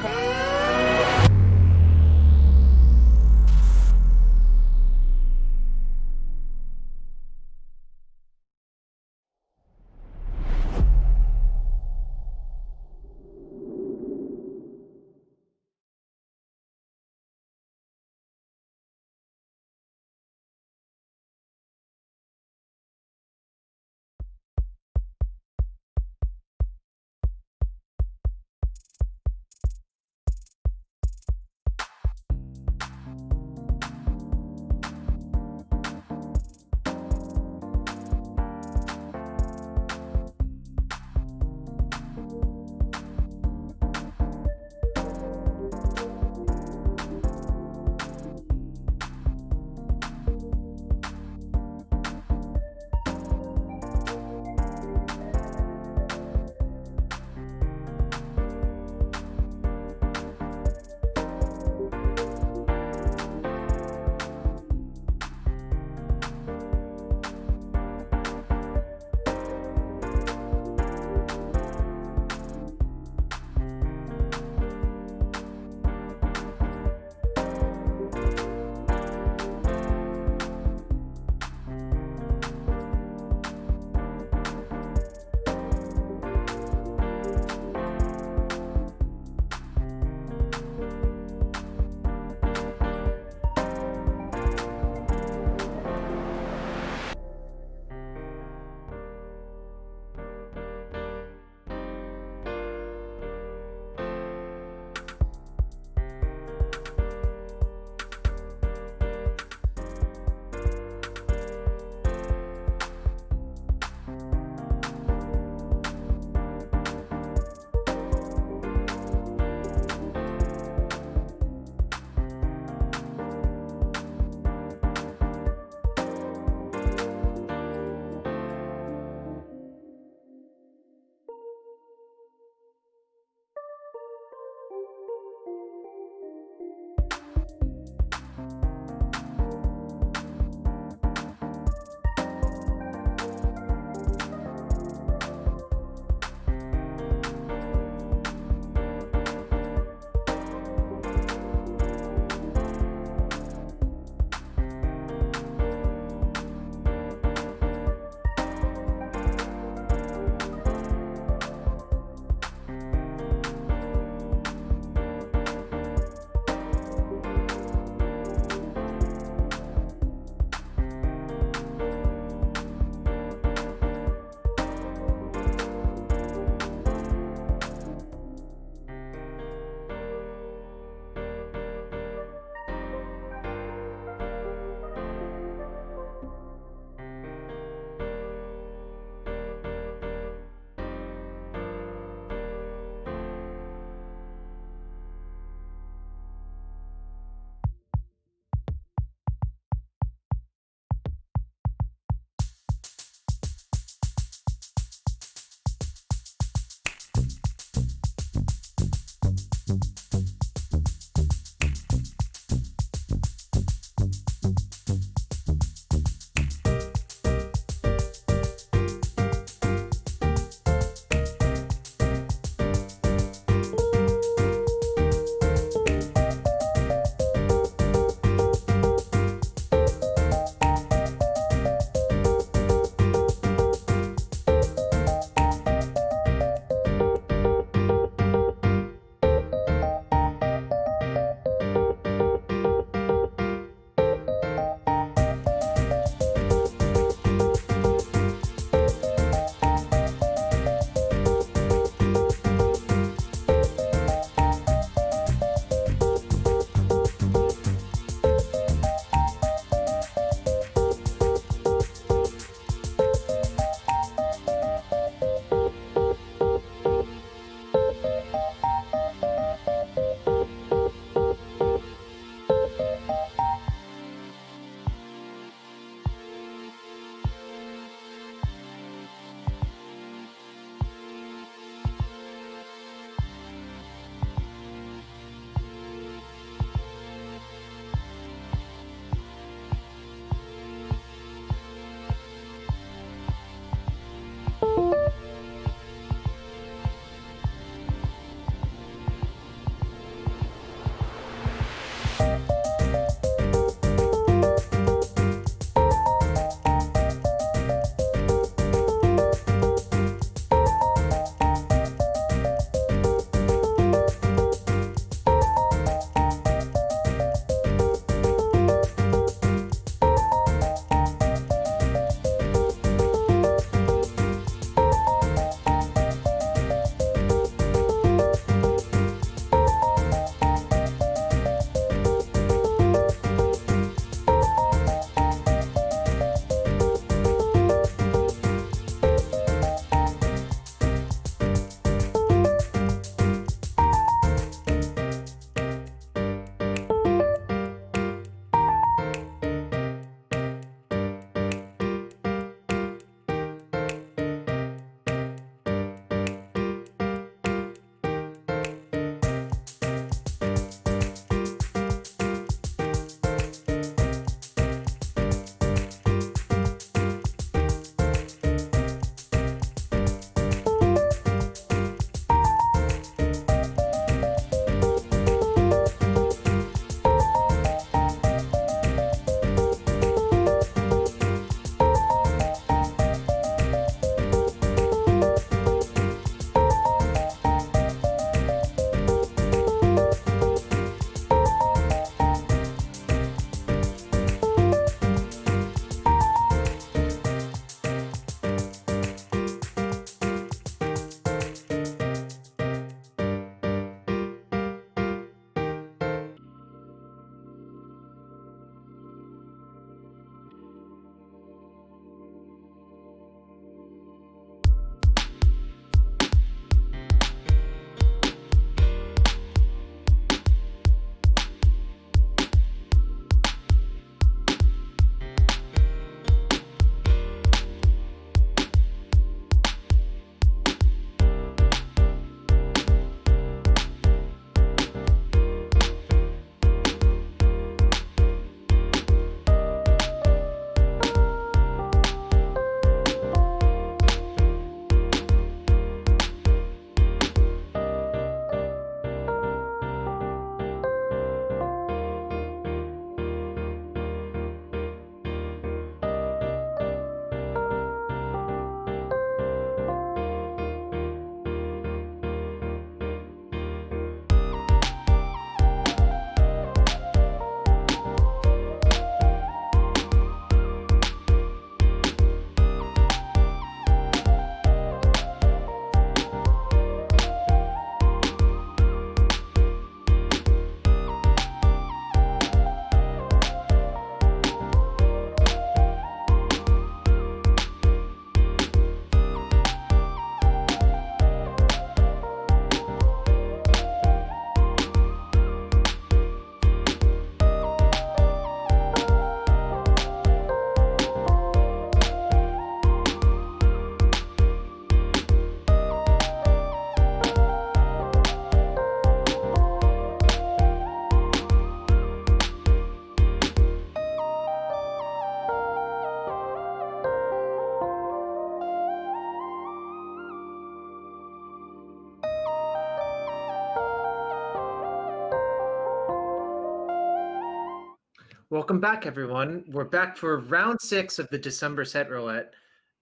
Welcome back, everyone. We're back for round 6 of the December set roulette.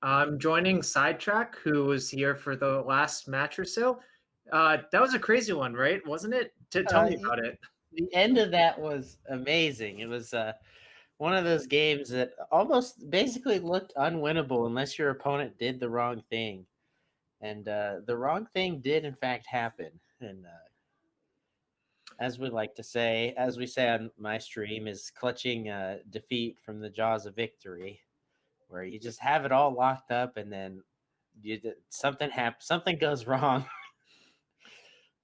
I'm joining Sidetrack, who was here for the last match or so. That was a crazy one, right? Wasn't it? Tell me about it. The end of that was amazing. It was one of those games that almost basically looked unwinnable unless your opponent did the wrong thing. And the wrong thing did, in fact, happen. And as we like to say, as we say on my stream, is clutching defeat from the jaws of victory, where you just have it all locked up and then something happens, something goes wrong.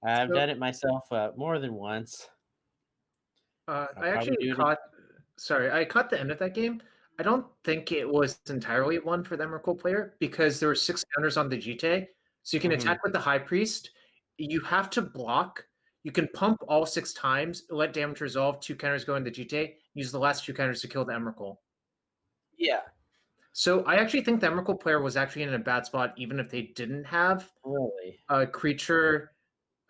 I've done it myself more than once. I actually I caught the end of that game. I don't think it was entirely one for the Emrakul player because there were 6 counters on the GT. So you can attack with the High Priest. You have to block. You can pump all 6 times, let damage resolve, 2 counters go in the GT, use the last 2 counters to kill the Emrakul. Yeah. So I actually think the Emrakul player was actually in a bad spot, even if they didn't have a creature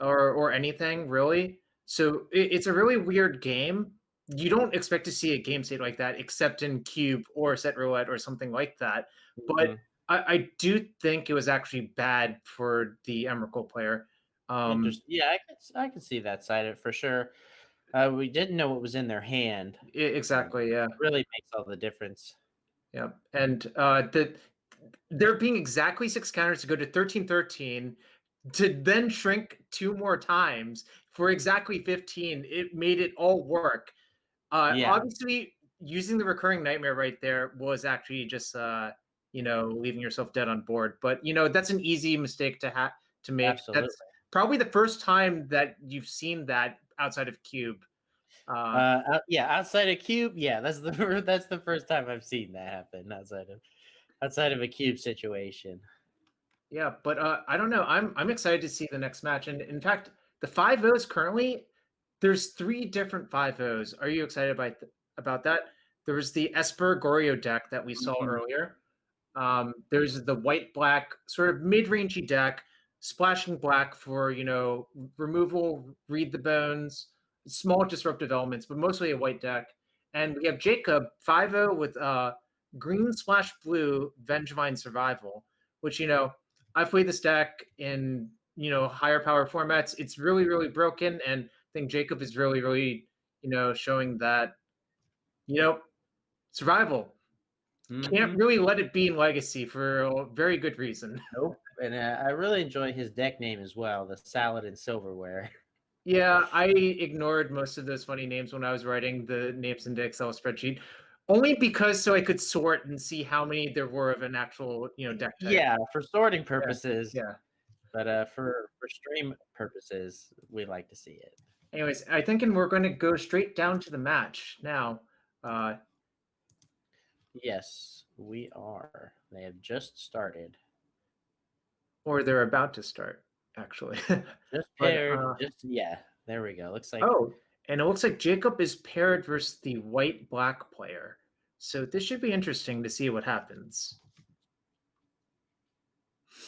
or anything, really. So it's a really weird game. You don't expect to see a game state like that except in Cube or Set Roulette or something like that. But I do think it was actually bad for the Emrakul player. Interesting. Yeah, I could see that side of it for sure. We didn't know what was in their hand. Exactly, yeah. It really makes all the difference. Yeah, and there being exactly 6 counters to go to 13-13 to then shrink 2 more times for exactly 15, it made it all work. Obviously, using the recurring nightmare right there was actually just leaving yourself dead on board. But that's an easy mistake to make. Absolutely. That's probably the first time that you've seen that outside of Cube. Outside of Cube, that's the first time I've seen that happen outside of a Cube situation. Yeah, but I don't know. I'm excited to see the next match. And in fact, the 5-0s currently, there's 3 different 5-0s. Are you excited about that? There was the Esper Goryo deck that we saw earlier. There's the white-black sort of mid-rangey deck, splashing black for, removal, read the bones, small disruptive elements, but mostly a white deck. And we have Jacob 5-0 with green/blue Vengevine Survival, which, I've played this deck in, higher power formats. It's really, really broken. And I think Jacob is really, really, showing that, survival. Can't really let it be in Legacy for a very good reason. Nope. And I really enjoy his deck name as well, the Salad and Silverware. Yeah, I ignored most of those funny names when I was writing the names in the Excel spreadsheet, only because so I could sort and see how many there were of an actual, deck type. Yeah, for sorting purposes. Yeah. But for stream purposes, we like to see it. Anyways, I think we're going to go straight down to the match now. Yes, we are. They have just started. Or they're about to start, actually. Just paired. There we go. Looks like. Oh, and it looks like Jacob is paired versus the white-black player. So this should be interesting to see what happens.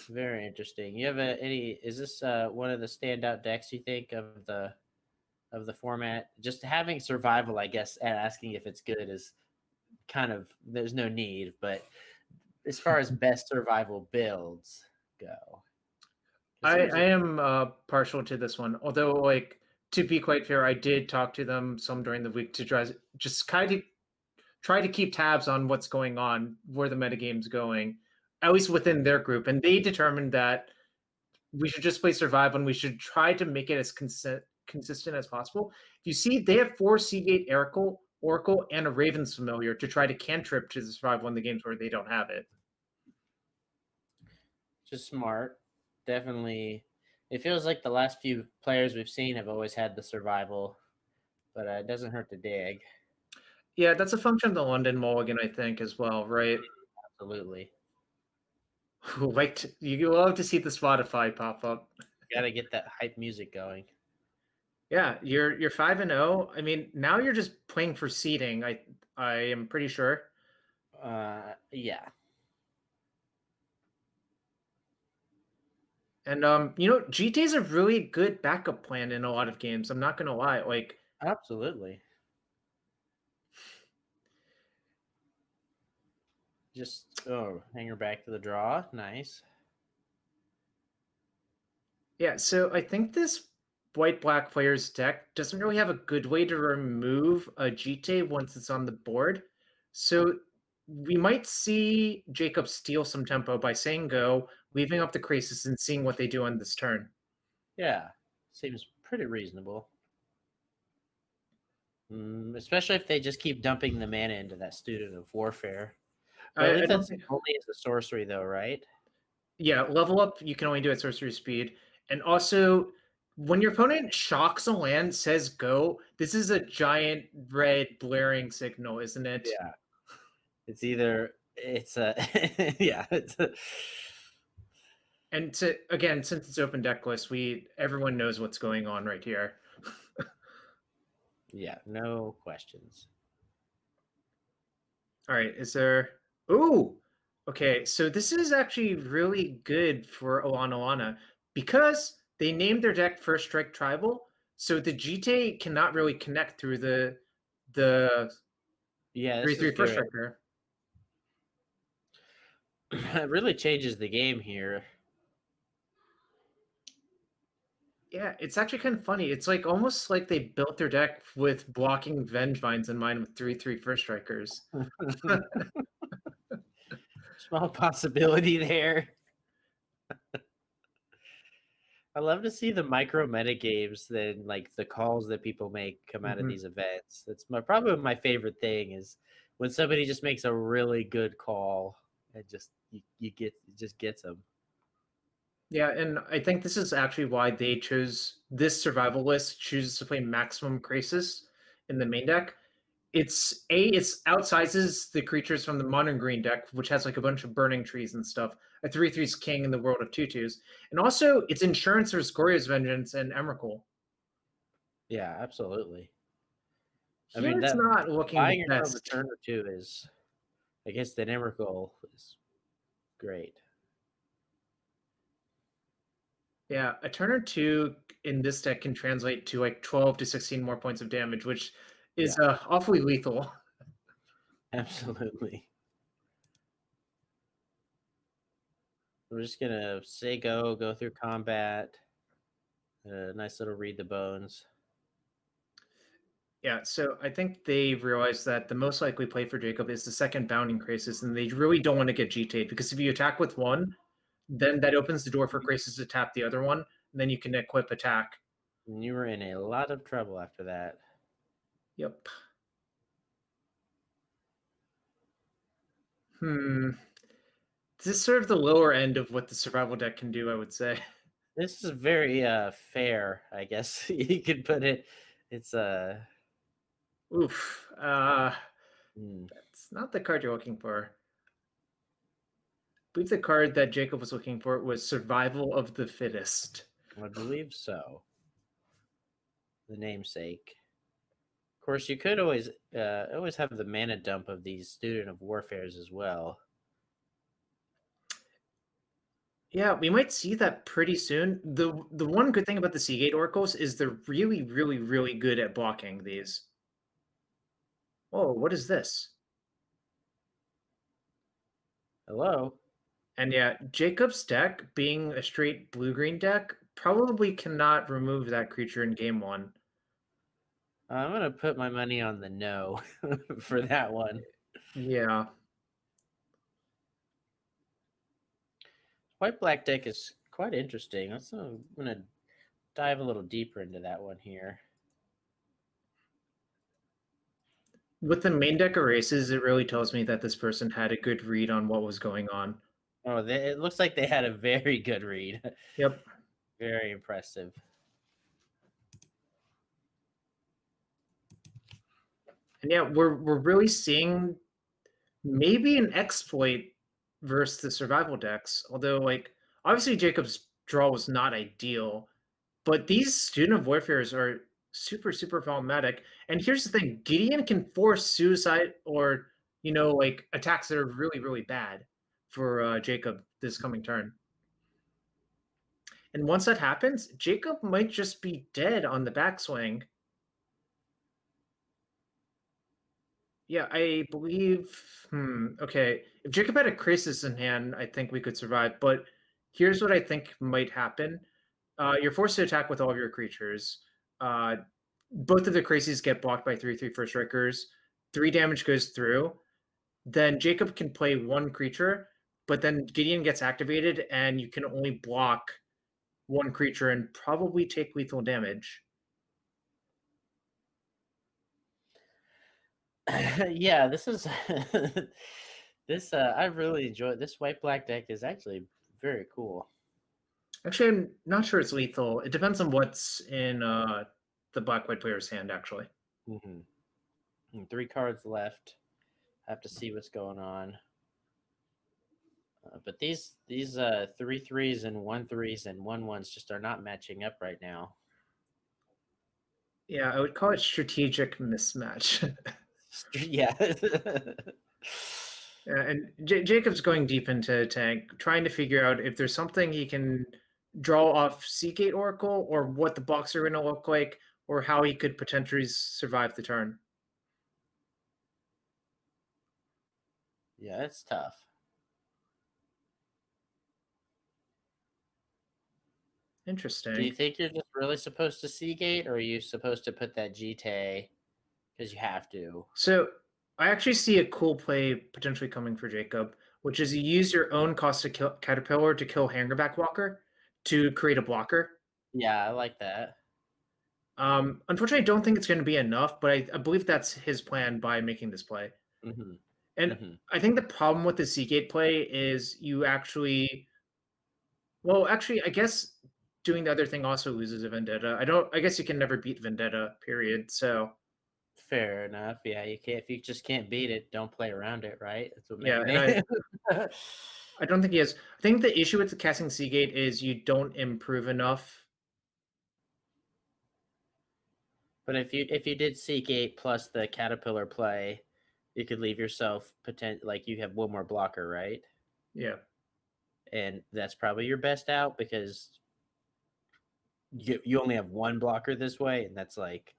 Very interesting. You have is this one of the standout decks you think of the format? Just having survival, I guess, and asking if it's good is kind of, there's no need, but as far as best survival builds go, I am partial to this one, although to be quite fair, I did talk to them some during the week to try to keep tabs on what's going on, where the metagame's going, at least within their group, and they determined that we should just play survival and we should try to make it as consistent as possible. If you see, they have 4 Seagate Oracle, and a Raven's Familiar to try to cantrip to survival in the games where they don't have it. Just smart. Definitely. It feels like the last few players we've seen have always had the survival, but it doesn't hurt to dig. Yeah, that's a function of the London mulligan, I think, as well, right? Absolutely. You love to see the Spotify pop up. Got to get that hype music going. Yeah, you're 5-0. I mean, now you're just playing for seeding. I am pretty sure. Yeah. And GT is a really good backup plan in a lot of games. I'm not gonna lie. Absolutely. Just hang her back to the draw. Nice. Yeah, so I think this white-black player's deck doesn't really have a good way to remove a GT once it's on the board. So we might see Jacob steal some tempo by saying go, leaving up the Krasis and seeing what they do on this turn. Yeah, seems pretty reasonable. Especially if they just keep dumping the mana into that Student of Warfare. But I believe don't that's think- only as a sorcery, though, right? Yeah, level up you can only do at sorcery speed. And also, when your opponent shocks a land, says go, this is a giant red blaring signal, isn't it? Yeah. It's a yeah. And again, since it's open deck list, everyone knows what's going on right here. Yeah, no questions. All right, is there? Ooh, okay. So this is actually really good for Alana because they named their deck First Strike Tribal. So the GT cannot really connect through the Yeah, this 3/3 is First good. Striker. It really changes the game here. Yeah, it's actually kind of funny. It's like almost like they built their deck with blocking Vengevines in mind with 3/3 First Strikers. Small possibility there. I love to see the micro meta games that like the calls that people make come out of these events. That's probably my favorite thing is when somebody just makes a really good call and just it just gets them. Yeah, and I think this is actually why they chose this survival list chooses to play maximum Krasis in the main deck. It outsizes the creatures from the modern green deck, which has like a bunch of burning trees and stuff. A 3/3's king in the world of 2/2s. And also it's insurance for Scoria's Vengeance and Emrakul. Yeah, absolutely. I Here mean, it's that not looking buying the it from a best. turn or two is against an Emrakul is great. Yeah, a turn or two in this deck can translate to like 12 to 16 more points of damage, which is awfully lethal. Absolutely. We're just gonna say go through combat. Nice little read the bones. Yeah, so I think they realized that the most likely play for Jacob is the second Bounding Krasis, and they really don't want to get GT'd because if you attack with one, then that opens the door for Krasis to tap the other one, and then you can equip attack. And you were in a lot of trouble after that. Yep. This is sort of the lower end of what the survival deck can do, I would say. This is very fair, I guess you could put it. It's Oof. That's not the card you're looking for. I believe the card that Jacob was looking for was Survival of the Fittest. I believe so. The namesake. Of course, you could always have the mana dump of these Student of Warfares as well. Yeah, we might see that pretty soon. The one good thing about the Seagate Oracles is they're really, really, really good at blocking these. Whoa, what is this? Hello? And yeah, Jacob's deck, being a straight blue-green deck, probably cannot remove that creature in game one. I'm going to put my money on the no for that one. Yeah. White-black deck is quite interesting. I'm going to dive a little deeper into that one here. With the main deck erases, it really tells me that this person had a good read on what was going on. Oh, it looks like they had a very good read. Yep. Very impressive. And yeah, we're really seeing maybe an exploit versus the survival decks. Although, like, obviously Jacob's draw was not ideal, but these Student of Warfares are super, super problematic. And here's the thing: Gideon can force suicide or like attacks that are really, really bad for Jacob this coming turn. And once that happens, Jacob might just be dead on the backswing. Yeah, I believe. Okay, if Jacob had a crisis in hand, I think we could survive. But here's what I think might happen: you're forced to attack with all of your creatures. Uh, both of the crises get blocked by 3/3 first strikers. 3 damage goes through. Then Jacob can play one creature, but then Gideon gets activated, and you can only block one creature and probably take lethal damage. Yeah, this is this. I really enjoy this white black deck. Is actually very cool. Actually, I'm not sure it's lethal. It depends on what's in the black white player's hand. Actually, And 3 cards left. Have to see what's going on. But these 3/3s and 1/3s and 1/1s just are not matching up right now. yeah, I would call it strategic mismatch. Yeah. Yeah, and Jacob's going deep into tank, trying to figure out if there's something he can draw off Seagate Oracle, or what the blocks are going to look like, or how he could potentially survive the turn. Yeah, it's tough. Interesting. Do you think you're just really supposed to Seagate, or are you supposed to put that GT because you have to? So I actually see a cool play potentially coming for Jacob, which is you use your own cost to kill Caterpillar to kill Hangerback Walker to create a blocker. Yeah, I like that. Unfortunately, I don't think it's going to be enough, but I believe that's his plan by making this play. Mm-hmm. And I think the problem with the Seagate play is you actually, well, actually, I guess doing the other thing also loses a Vendetta. I guess you can never beat Vendetta, period. So Fair enough. Yeah, you can't. If you just can't beat it, don't play around it, right? That's what yeah, Mega and I don't think he has. I think the issue with the casting Seagate is you don't improve enough. But if you did Seagate plus the Caterpillar play, you could leave yourself like you have one more blocker, right? Yeah. And that's probably your best out because you only have one blocker this way, and that's like.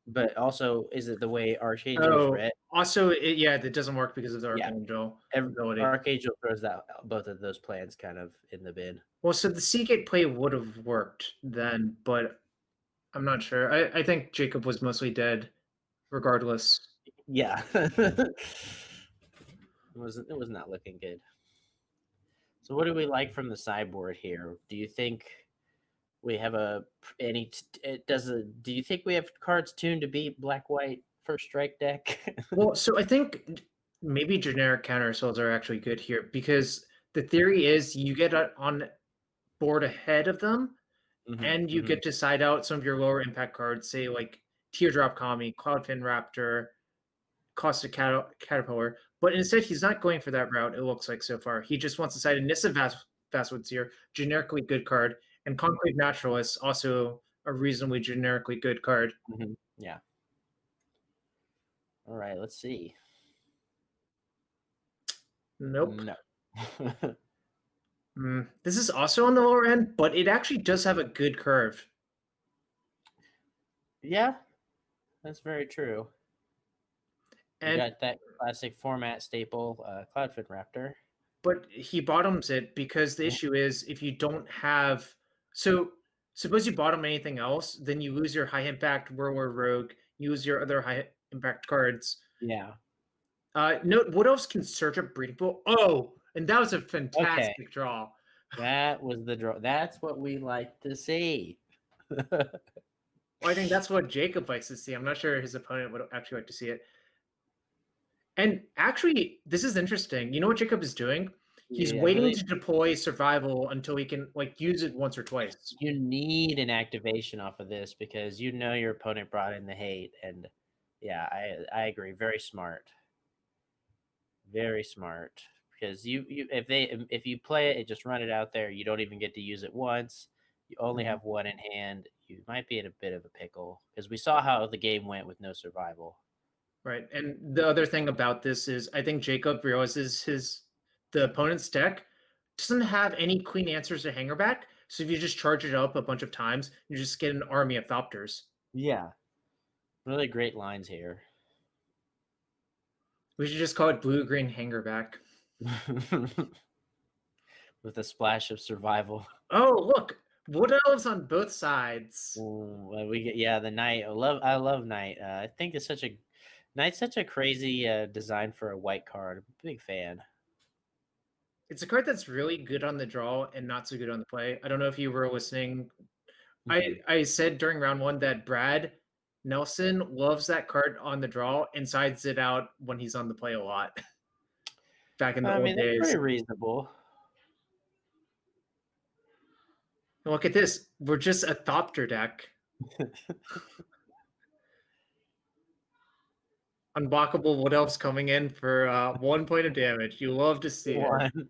But also, is it the way Archangel's read? Also, that doesn't work because of the Archangel ability. Archangel throws out both of those plans kind of in the bin. Well, so the Seagate play would have worked then, but I'm not sure. I think Jacob was mostly dead, regardless. Yeah, it was not looking good. So, what do we like from the sideboard here? Do you think we have do you think we have cards tuned to beat black white first strike deck? Well, so I think maybe generic counter spells are actually good here, because the theory is you get on board ahead of them, and you get to side out some of your lower impact cards, say like Teardrop Kami, Cloudfin Raptor, Caustic Caterpillar. But instead, he's not going for that route, it looks like so far. He just wants to side a Nissa Vastwood Seer, generically good card, and Concrete Naturalist, also a reasonably generically good card. Yeah. All right, let's see. Nope. No. This is also on the lower end, but it actually does have a good curve. Yeah, that's very true. And you got that classic format staple, Cloudfin Raptor. But he bottoms it because the issue is if you don't have... So suppose you bottom anything else, then you lose your high impact Whirlwind Rogue, you lose your other high impact cards. Yeah. Note, what else can search a Breeding Pool? Oh, and that was a fantastic draw. That was the draw. That's what we like to see. Well, I think that's what Jacob likes to see. I'm not sure his opponent would actually like to see it. And actually, this is interesting. You know what Jacob is doing? He's waiting to deploy survival until he can use it once or twice. You need an activation off of this because you know your opponent brought in the hate. And yeah, I agree. Very smart. Very smart. Because if you play it, just run it out there. You don't even get to use it once. You only have one in hand. You might be in a bit of a pickle because we saw how the game went with no survival. Right. And the other thing about this is I think Jacob realizes the opponent's deck doesn't have any clean answers to Hangerback. So if you just charge it up a bunch of times, you just get an army of Thopters. Yeah. Really great lines here. We should just call it blue-green hangerback. With a splash of survival. Oh, look! Wood elves on both sides. Ooh, we get the knight. I love knight. I think it's knight's such a crazy design for a white card. I'm a big fan. It's a card that's really good on the draw and not so good on the play. I don't know if you were listening. Mhm. I said during round 1 that Brad Nelson loves that card on the draw and sides it out when he's on the play a lot. Back in the I old mean, that's days. pretty reasonable. Look at this. We're just a Thopter deck. Unblockable Wood Elves coming in for 1 point of damage. You love to see it. One.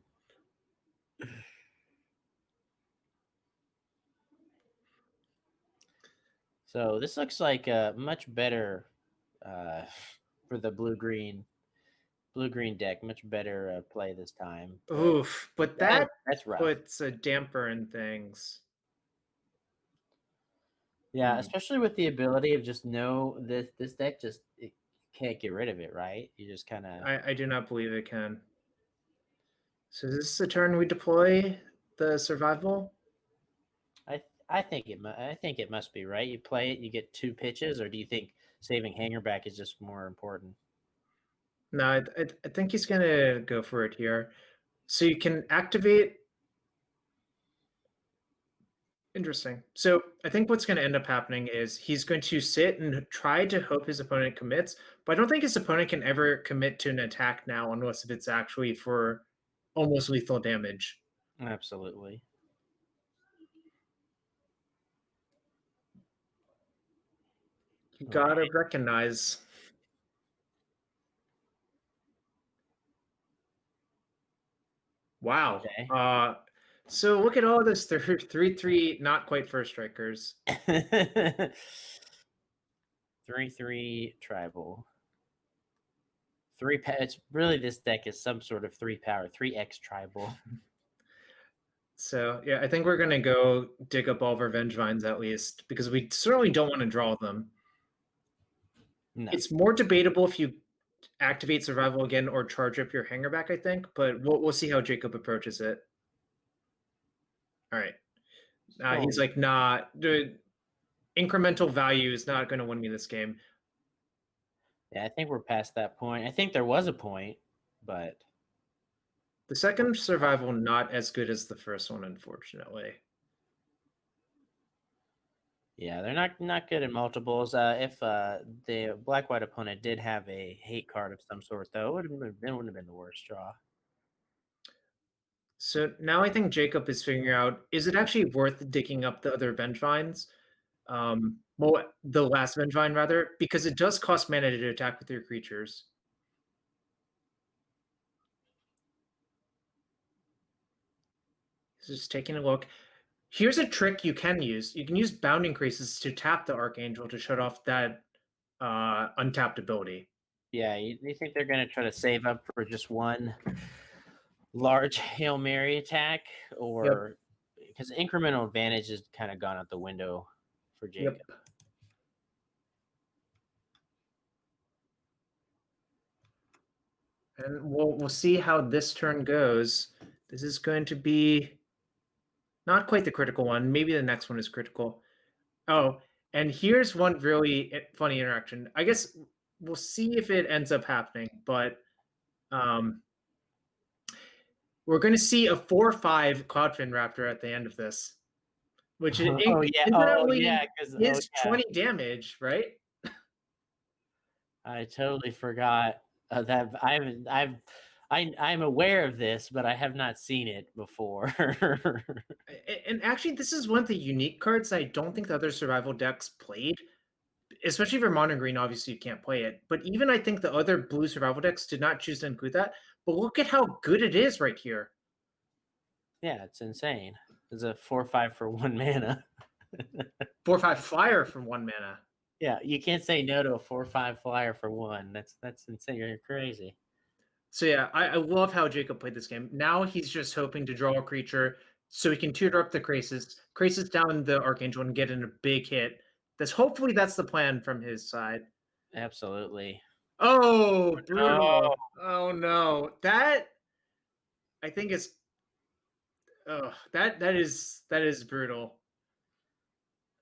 So this looks like much better for the blue-green deck. Much better play this time. Oof, but that that's rough. puts a damper in things. Yeah, especially with the ability of just this deck it can't get rid of it, right? You just kind of. I do not believe it can. So is this the turn we deploy the survival? I think it must be, right. You play it, you get 2 pitches, or do you think saving hangerback is just more important? No, I think he's gonna go for it here. So you can activate. Interesting. So I think what's going to end up happening is he's going to sit and try to hope his opponent commits, but I don't think his opponent can ever commit to an attack now unless if it's actually for almost lethal damage. Absolutely. You gotta recognize. Wow. Okay. So look at all this 3/3 not quite first strikers. 3/3 tribal. 3 it's really, this deck is some sort of 3 power, 3x tribal. So yeah, I think we're gonna go dig up all of our Revenge Vines at least, because we certainly don't want to draw them. No. It's more debatable if you activate survival again or charge up your hangerback, I think, but we'll see how Jacob approaches it. All right. He's like, nah, the incremental value is not going to win me this game. Yeah, I think we're past that point. I think there was a point, but the second survival not as good as the first one, unfortunately. Yeah, they're not good at multiples. If the black-white opponent did have a hate card of some sort, though, it wouldn't have been the worst draw. So now I think Jacob is figuring out, is it actually worth digging up the other Venge Vines? Well, the last Venge Vine, rather, because it does cost mana to attack with your creatures. Just taking a look. Here's a trick you can use. You can use Bound Increases to tap the Archangel to shut off that untapped ability. Yeah, you think they're going to try to save up for just one large Hail Mary attack? Or because incremental advantage has kind of gone out the window for Jacob. Yep. And we'll see how this turn goes. This is going to be not quite the critical one. Maybe the next one is critical. Oh, and here's one really funny interaction. I guess we'll see if it ends up happening, but we're going to see a 4/5 Cloudfin Raptor at the end of this, which is 20 damage, right? I totally forgot that I'm aware of this, but I have not seen it before. And actually, this is one of the unique cards I don't think the other survival decks played, especially for Mono Green. Obviously, you can't play it, but even I think the other blue survival decks did not choose to include that. But look at how good it is right here. Yeah, it's insane. It's a 4/5 for 1 mana. 4/5 flyer for 1 mana. Yeah, you can't say no to a 4/5 flyer for 1. That's insane. You're crazy. So yeah, I love how Jacob played this game. Now he's just hoping to draw a creature so he can tutor up the Krasis down the Archangel and get in a big hit. Hopefully that's the plan from his side. Absolutely. Oh, brutal. no. Oh no. That I think is that is brutal.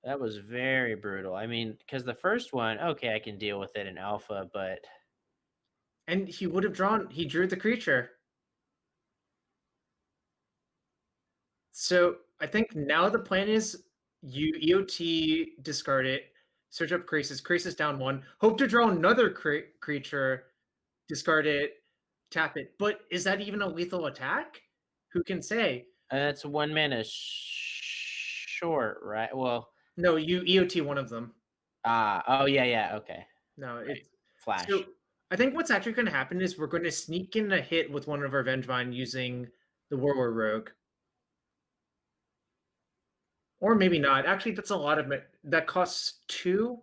That was very brutal. I mean, because the first one, okay, I can deal with it in alpha, but And he drew the creature. So I think now the plan is you EOT, discard it, search up Krasis down 1, hope to draw another creature, discard it, tap it. But is that even a lethal attack? Who can say? it's 1 mana short, right? Well, No, you EOT one of them. oh yeah, okay. No, Right. it's Flash. so I think what's actually going to happen is we're going to sneak in a hit with one of our Vengevine using the Warlord Rogue. Or maybe not. Actually, that's a lot of that costs 2.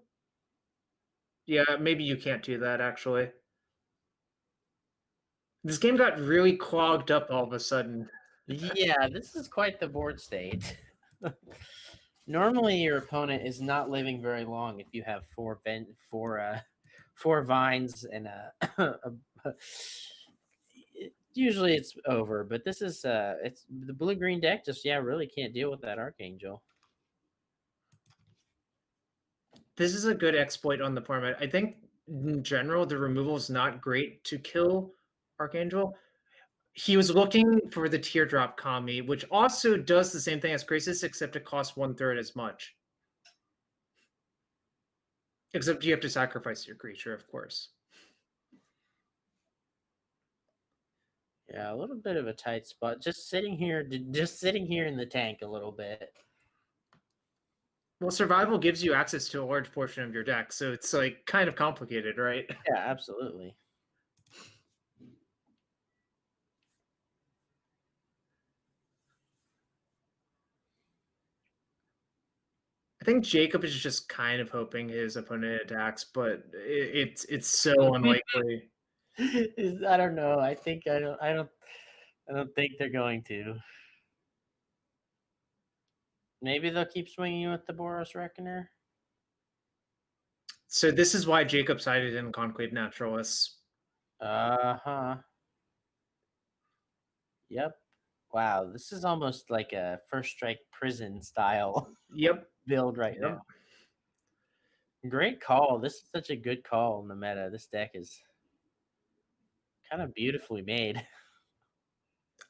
Yeah, maybe you can't do that actually. This game got really clogged up all of a sudden. Yeah, this is quite the board state. Normally, your opponent is not living very long if you have four vines and usually it's over. But this is it's the blue-green deck just really can't deal with that Archangel. This is a good exploit on the format. I think in general the removal is not great to kill Archangel. He was looking for the Teardrop Kami, which also does the same thing as Krasis, except it costs 1/3 as much. Except you have to sacrifice your creature, of course. Yeah, a little bit of a tight spot. Just sitting here in the tank a little bit. Well, survival gives you access to a large portion of your deck, so it's like kind of complicated, right? Yeah, absolutely. I think Jacob is just kind of hoping his opponent attacks, but it's so unlikely. I don't know. I don't think they're going to. Maybe they'll keep swinging with the Boros Reckoner. So this is why Jacob sided in Conclave Naturalists. Uh-huh. Yep. Wow, this is almost like a First Strike Prison style Yep. build right now. Great call. This is such a good call in the meta. This deck is kind of beautifully made.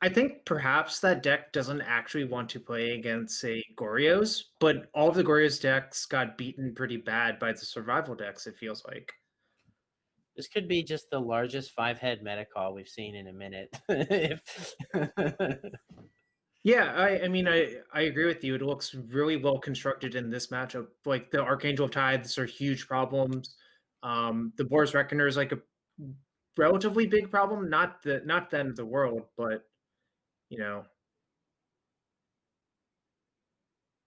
I think perhaps that deck doesn't actually want to play against, say, Goryo's, but all of the Goryo's decks got beaten pretty bad by the survival decks, it feels like. This could be just the largest 5-head meta call we've seen in a minute. Yeah, I mean, I agree with you. It looks really well constructed in this matchup. Like the Archangel of Tides are huge problems. The Boros Reckoner is like a relatively big problem, not the end of the world, but you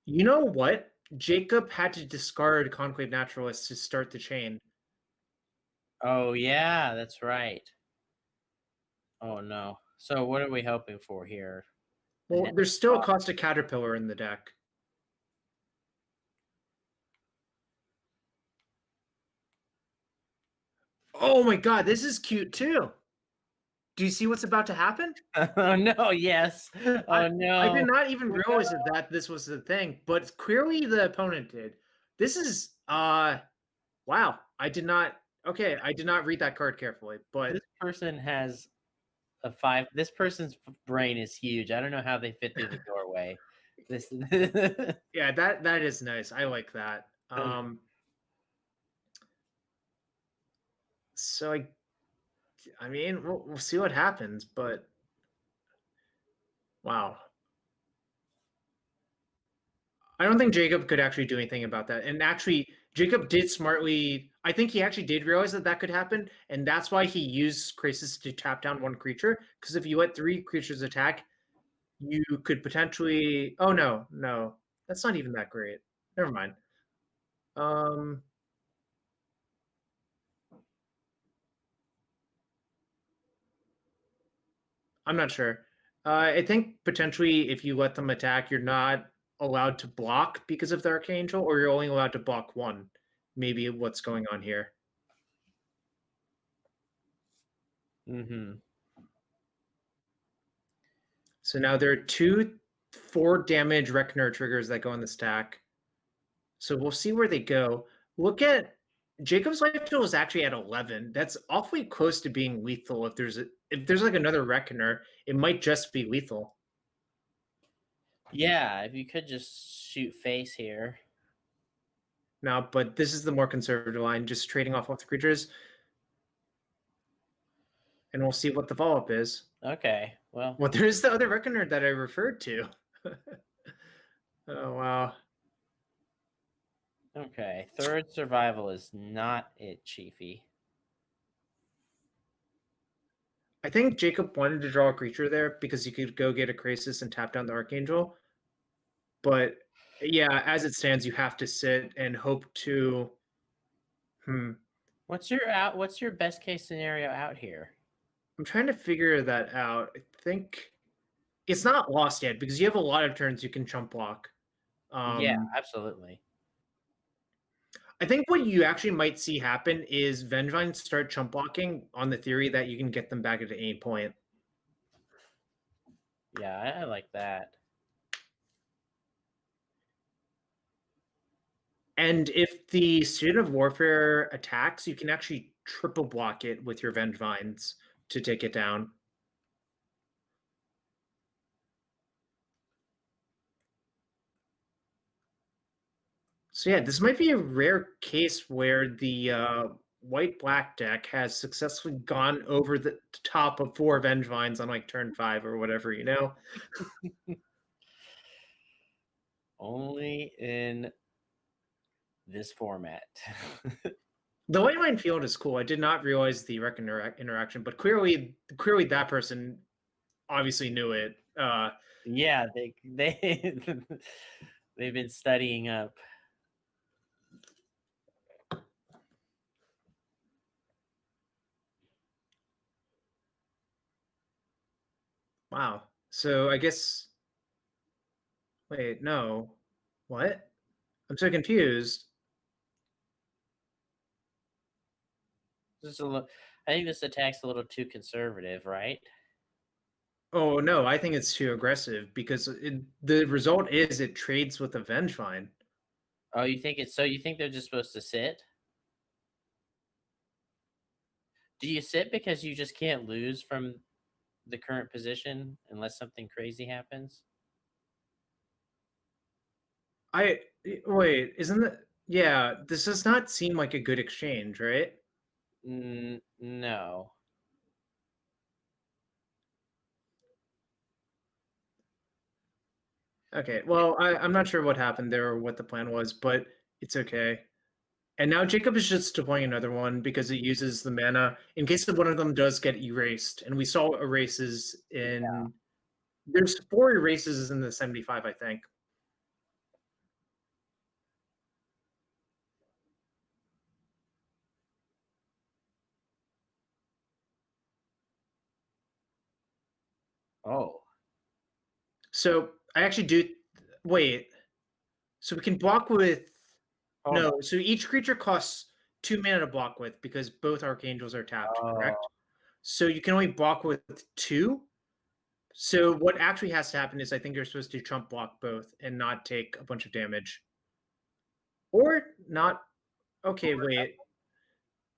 know what? Jacob had to discard Conclave Naturalist to start the chain. Oh yeah, that's right. Oh no. So what are we hoping for here? Well, there's still a Caustic Caterpillar in the deck. Oh my god, this is cute too. Do you see what's about to happen? Oh no, yes. Oh no. I did not even realize that this was the thing, but clearly the opponent did. This is wow. I did not read that card carefully, but this person has a 5. This person's brain is huge. I don't know how they fit through the doorway. This yeah, that is nice. I like that. So I mean, we'll see what happens, but wow. I don't think Jacob could actually do anything about that. And actually, Jacob did smartly. I think he actually did realize that could happen, and that's why he used Krasis to tap down one creature. Because if you let 3 creatures attack, you could potentially. Oh no, that's not even that great. Never mind. I'm not sure. I think potentially if you let them attack, you're not allowed to block because of the Archangel, or you're only allowed to block 1. Maybe what's going on here. Mm-hmm. So now there are 2 4 damage Reckoner triggers that go in the stack. So we'll see where they go. Look at Jacob's life total is actually at 11. That's awfully close to being lethal. If there's like another Reckoner, it might just be lethal. Yeah, if you could just shoot face here. Now, but this is the more conservative line, just trading off the creatures. And we'll see what the follow-up is. Okay, well, There's the other Reckoner that I referred to. Oh, wow. okay. Third survival is not it, Chiefy. I think Jacob wanted to draw a creature there because he could go get a Krasis and tap down the Archangel. But yeah, as it stands, you have to sit and hope to. What's your best case scenario out here? I'm trying to figure that out. I think it's not lost yet because you have a lot of turns you can chump block. Yeah, absolutely. I think what you actually might see happen is Vengevine start chump blocking on the theory that you can get them back at any point. Yeah, I like that. And if the Student of Warfare attacks, you can actually triple block it with your Vengevines to take it down. So yeah, this might be a rare case where the white-black deck has successfully gone over the top of 4 Vengevines on like turn 5 or whatever, you know? Only in this format. The white mine field is cool. I did not realize the Reckoner interaction, but clearly that person obviously knew it. Yeah, they've been studying up. Wow. So I guess. Wait, no. What? I'm so confused. I think this attack's a little too conservative, right? Oh no, I think it's too aggressive because the result is it trades with a Vengevine. Oh, you think it's so? You think they're just supposed to sit? Do you sit because you just can't lose from the current position unless something crazy happens? Wait, isn't that? Yeah, this does not seem like a good exchange, right? No. Okay, well, I'm not sure what happened there or what the plan was, but it's okay. And now Jacob is just deploying another one because it uses the mana in case one of them does get erased. And we saw erases in. Yeah. There's 4 erases in the 75, I think. Oh. So I actually do. Wait. So we can block with. No. So each creature costs 2 mana to block with because both Archangels are tapped, correct? So you can only block with 2. So what actually has to happen is I think you're supposed to chump block both and not take a bunch of damage. Or not. Okay, wait.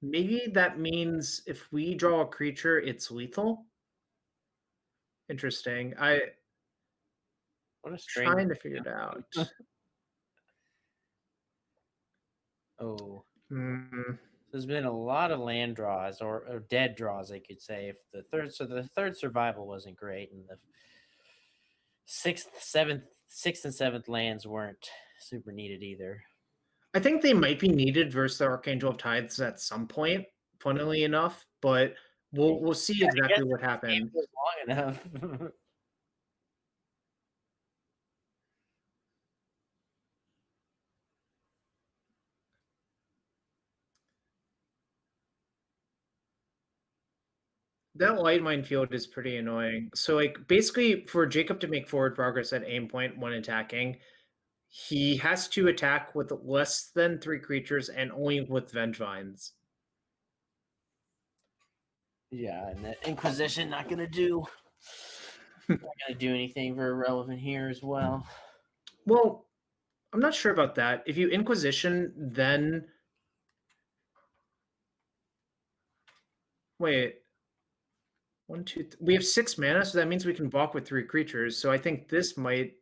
Maybe that means if we draw a creature, it's lethal. Interesting. What a strange. Trying to figure it out. Oh. Mm. There's been a lot of land draws or dead draws, I could say. If the third survival wasn't great, and the 6th and 7th lands weren't super needed either. I think they might be needed versus the Archangel of Tithes at some point, funnily enough, but we'll see exactly what happens. Long enough. That light minefield is pretty annoying. So like basically for Jacob to make forward progress at aim point when attacking, he has to attack with less than 3 creatures and only with Vengevines. Yeah, and the Inquisition not gonna do anything very relevant here as well. Well, I'm not sure about that. If you Inquisition, then wait. One, two. We have 6 mana, so that means we can block with 3 creatures. So I think this might.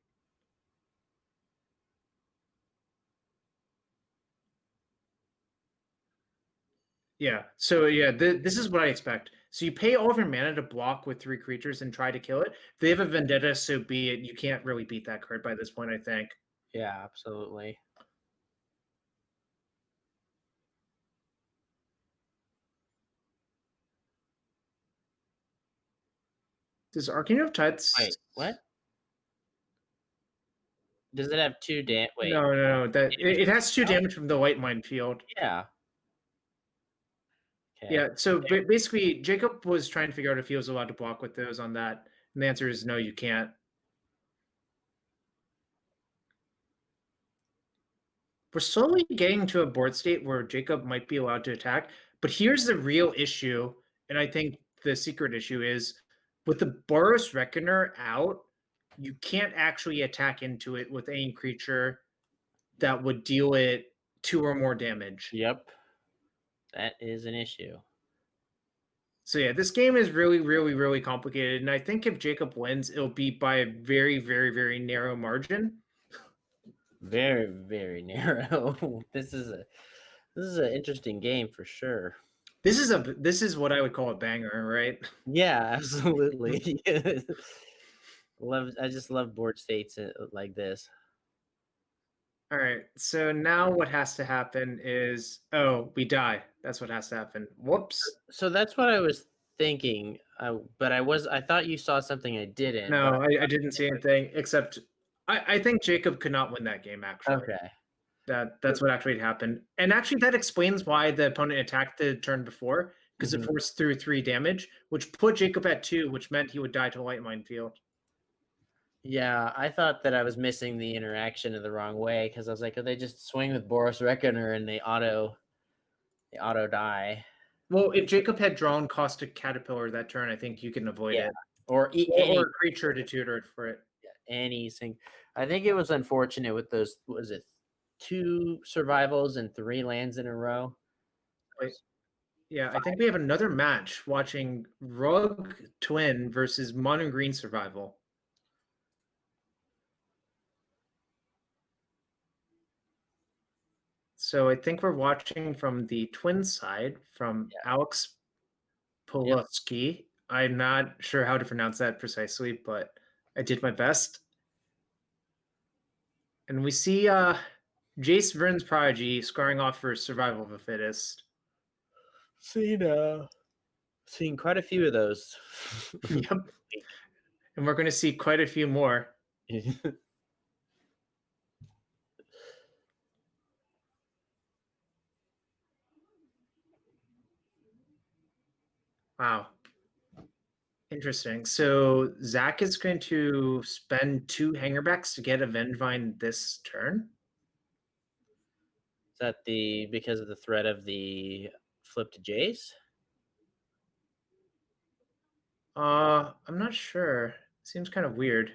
Yeah. So yeah, this is what I expect. So you pay all of your mana to block with 3 creatures and try to kill it. If they have a vendetta, so be it. You can't really beat that card by this point, I think. Yeah, absolutely. Does Arcane of Tides? Wait, what? Does it have 2 damage? Wait. No. That it has 2 damage from the Light Mine field. Yeah. Okay. Yeah. So basically, Jacob was trying to figure out if he was allowed to block with those on that, and the answer is no, you can't. We're slowly getting to a board state where Jacob might be allowed to attack, but here's the real issue, and I think the secret issue is with the Boros Reckoner out, you can't actually attack into it with any creature that would deal it 2 or more damage. Yep. That is an issue. So yeah, this game is really, really, really complicated, and I think if Jacob wins, it'll be by a very, very, very narrow margin. Very, very narrow. This is an interesting game for sure. This is what I would call a banger, right? Yeah, absolutely. I just love board states like this. All right. So now what has to happen is, we die. That's what has to happen. Whoops. So that's what I was thinking. But I thought you saw something I didn't. No, I didn't see anything except I think Jacob could not win that game, actually. Okay. That's what actually happened. And actually that explains why the opponent attacked the turn before, because it forced through 3 damage, which put Jacob at 2, which meant he would die to Light Mine field. Yeah, I thought that I was missing the interaction in the wrong way because I was like, oh, they just swing with Boros Reckoner and they auto die. Well, if Jacob had drawn Caustic Caterpillar that turn, I think you can avoid it. Or a creature to tutor it for it. Anything. I think it was unfortunate with those. Was it 2 survivals and 3 lands in a row? Wait. Yeah, I think we have another match watching Rogue Twin versus Mono Green Survival. So I think we're watching from the Twin side from Alex Poloski. I'm not sure how to pronounce that precisely, but I did my best. And we see Jace Vern's Prodigy scoring off for Survival of the Fittest. Seen quite a few of those. Yep. And we're going to see quite a few more. Wow. Interesting. So Zach is going to spend 2 hangerbacks to get a Vengevine this turn. Is that because of the threat of the flip to Jace? I'm not sure. Seems kind of weird.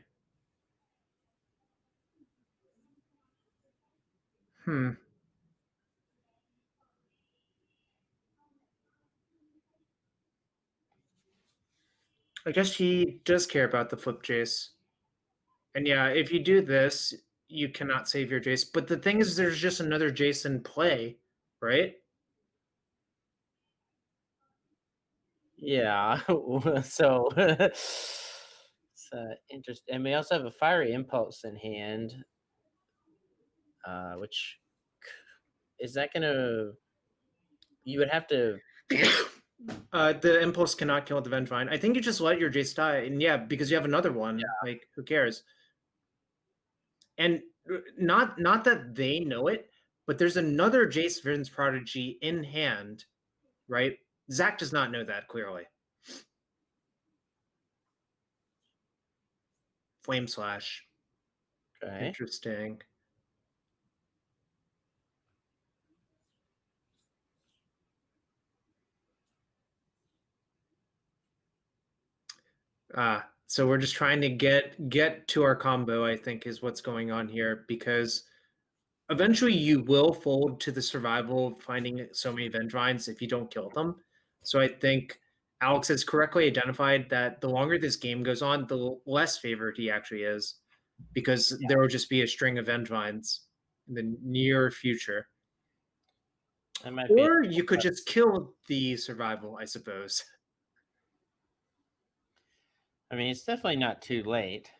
I guess he does care about the flip Jace. And yeah, if you do this, you cannot save your Jace. But the thing is, there's just another Jace in play, right? Yeah. So it's interesting. And we also have a Fiery Impulse in hand, which is that going to... You would have to... The Impulse cannot kill the Vengevine. I think you just let your Jace die. And yeah, because you have another one. Yeah. Like, who cares? And not that they know it, but there's another Jace Vern's Prodigy in hand, right? Zach does not know that, clearly. Flame Slash. Okay. Interesting. So we're just trying to get to our combo, I think, is what's going on here, because eventually you will fold to the survival of finding so many Vengevines if you don't kill them. So I think Alex has correctly identified that the longer this game goes on, the less favored he actually is, because there will just be a string of Vengevines in the near future. That might be. Or you could just kill the survival, I suppose. I mean, it's definitely not too late.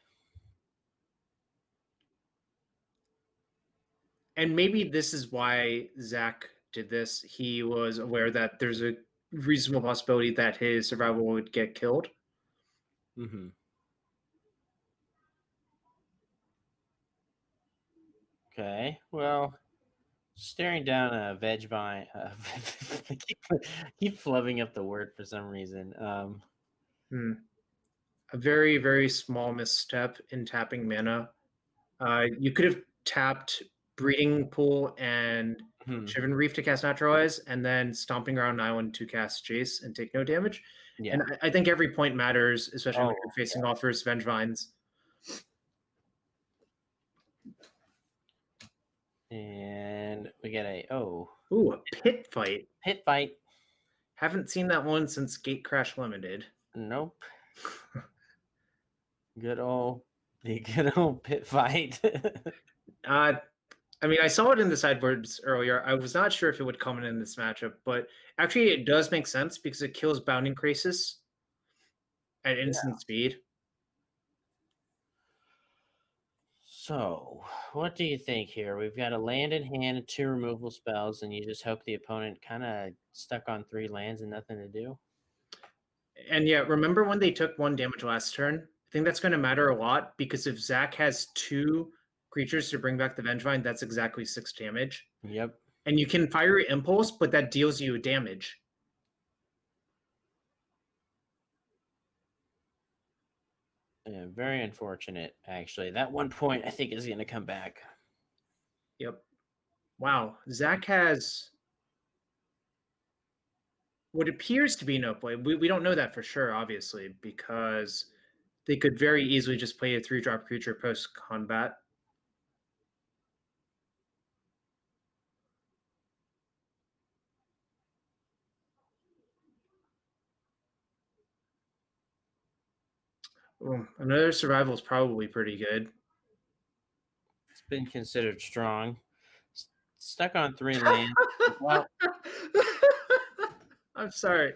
And maybe this is why Zach did this. He was aware that there's a reasonable possibility that his survival would get killed. Mm-hmm. Okay, well, staring down a veg vine. I keep flubbing up the word for some reason. A very, very small misstep in tapping mana. You could have tapped Breeding Pool and Shivan Reef to cast Naturalize, and then Stomping Ground Island to cast Jace and take no damage. Yeah. And I think every point matters, especially when you're facing off versus Vengevines. And we get a a pit fight. Pit fight. Haven't seen that one since Gate Crash Limited. Nope. the good old pit fight. I mean, I saw it in the sideboards earlier. I was not sure if it would come in this matchup, but actually it does make sense because it kills Bounding Crisis at instant speed. So, what do you think here? We've got a land in hand and 2 removal spells, and you just hope the opponent kind of stuck on 3 lands and nothing to do. And yeah, remember when they took 1 damage last turn? I think that's going to matter a lot, because if Zach has 2 creatures to bring back the Vengevine, that's exactly 6 damage. Yep. And you can Fiery Impulse, but that deals you damage. Yeah, very unfortunate, actually. That 1 point, I think, is going to come back. Yep. Wow. Zach has what appears to be no play. We don't know that for sure, obviously, because they could very easily just play a 3-drop creature post-combat. Another survival is probably pretty good. It's been considered strong. Stuck on 3 lands. Well, I'm sorry.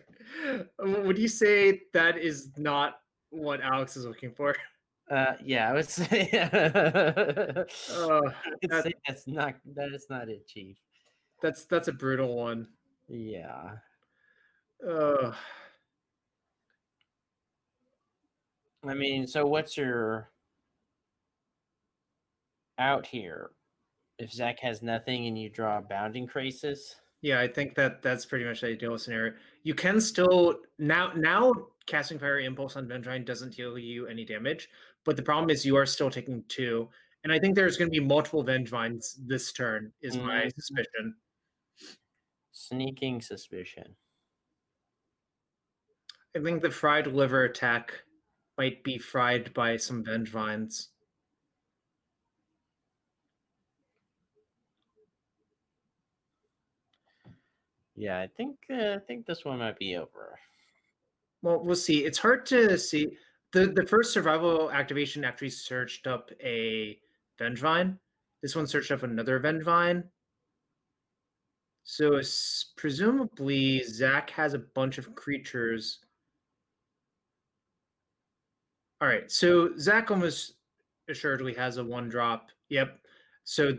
Would you say that is not what Alex is looking for? Yeah, I would say. That That's not it, Chief. That's a brutal one. Yeah. I mean, so what's your out here? If Zach has nothing and you draw Bounding Crisis? Yeah, I think that's pretty much the ideal scenario. You can still now casting Fiery Impulse on Vengevine doesn't deal you any damage, but the problem is you are still taking 2. And I think there's going to be multiple Vengevines this turn, is my suspicion. Sneaking suspicion. I think the Fried Liver attack might be fried by some Vengevines. Yeah, I think this one might be over. Well, we'll see. It's hard to see. The first survival activation actually searched up a Vengevine. This one searched up another Vengevine. So presumably Zach has a bunch of creatures. All right, so Zach almost assuredly has a 1-drop. Yep. So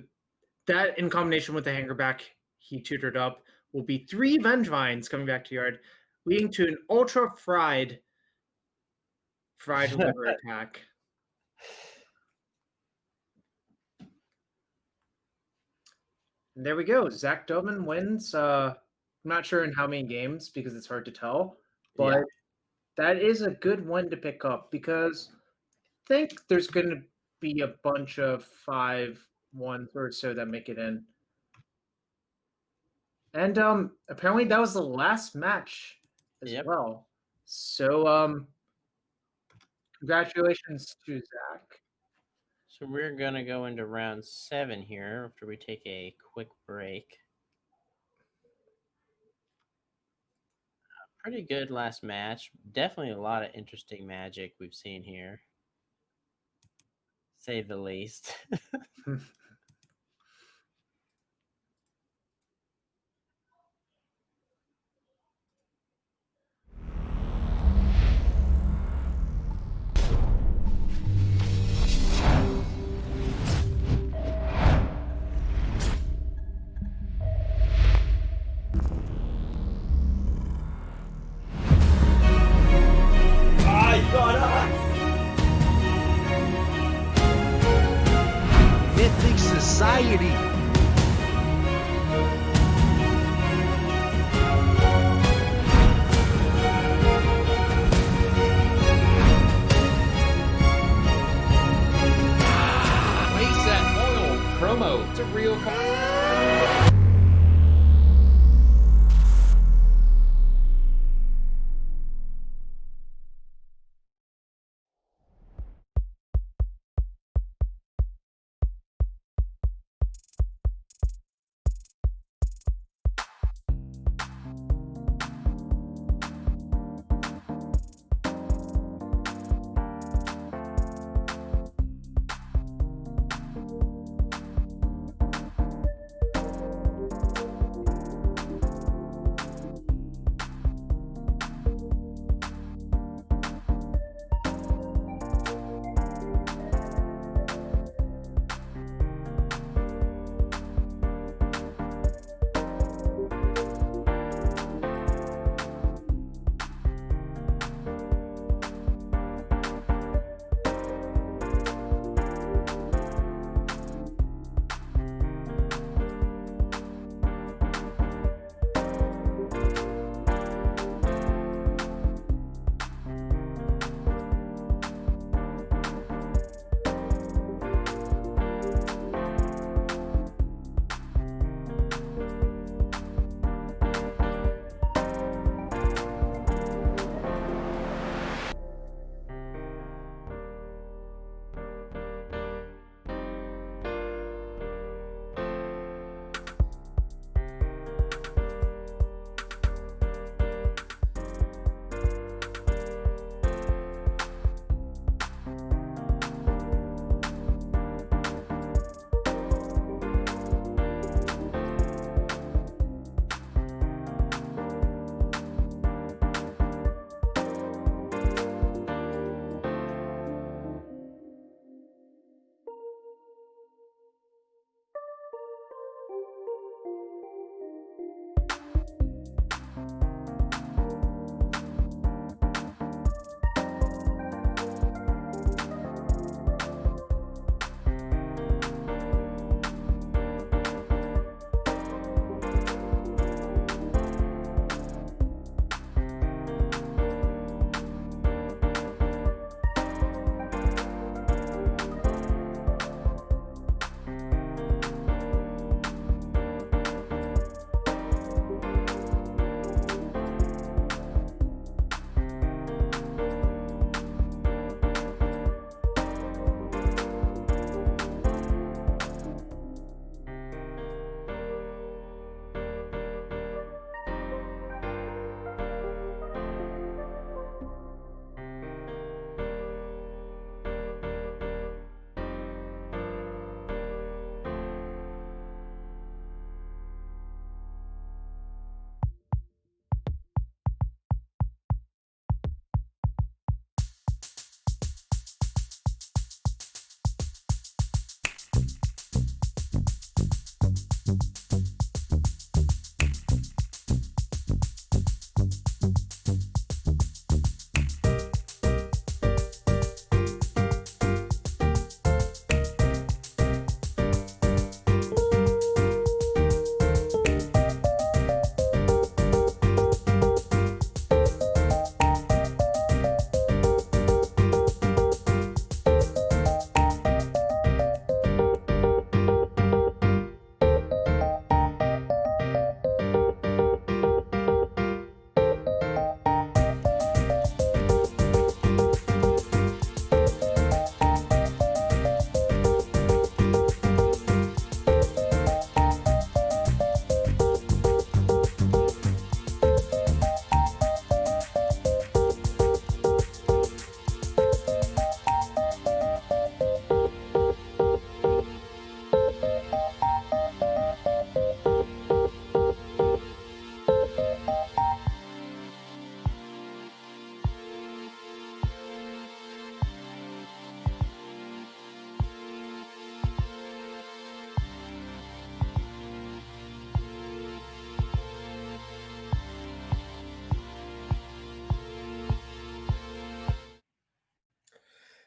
that in combination with the Hangerback he tutored up will be 3 Vengevines coming back to yard, leading to an ultra fried liver attack. And there we go. Zach Dobin wins. I'm not sure in how many games because it's hard to tell, but that is a good one to pick up, because I think there's going to be a bunch of 5-1s or so that make it in. And apparently that was the last match as well. So Congratulations to Zach. So we're gonna go into round 7 here after we take a quick break. Pretty good last match. Definitely a lot of interesting magic we've seen here. Say the least. Mythic Society. Reset oil promo. It's a real.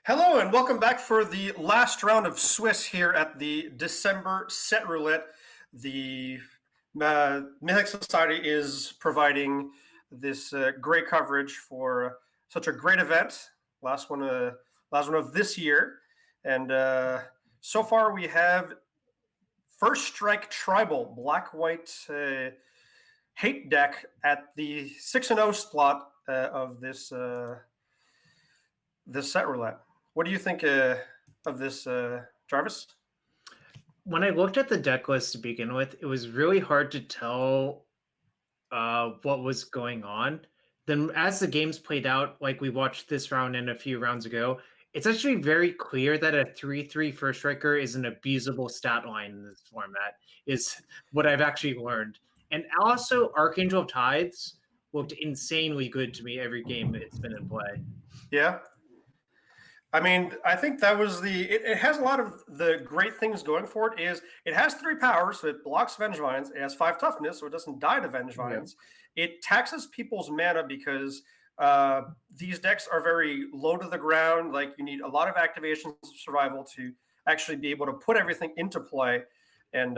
Hello and welcome back for the last round of Swiss here at the December Set Roulette. The Mythic Society is providing this great coverage for such a great event. Last one of this year, and so far we have First Strike Tribal Black White hate deck at the 6-0 slot of this Set Roulette. What do you think of this, Jarvis? When I looked at the deck list to begin with, it was really hard to tell what was going on. Then as the games played out, like we watched this round and a few rounds ago, it's actually very clear that a 3/3 first striker is an abusable stat line in this format, is what I've actually learned. And also Archangel of Tithes looked insanely good to me every game it's been in play. Yeah. I mean, I think that was it has a lot of the great things going for it. Is it has 3 powers, so it blocks Vengevines. It has 5 toughness, so it doesn't die to Vengevines. Yeah. It taxes people's mana because these decks are very low to the ground. Like you need a lot of activations of survival to actually be able to put everything into play. And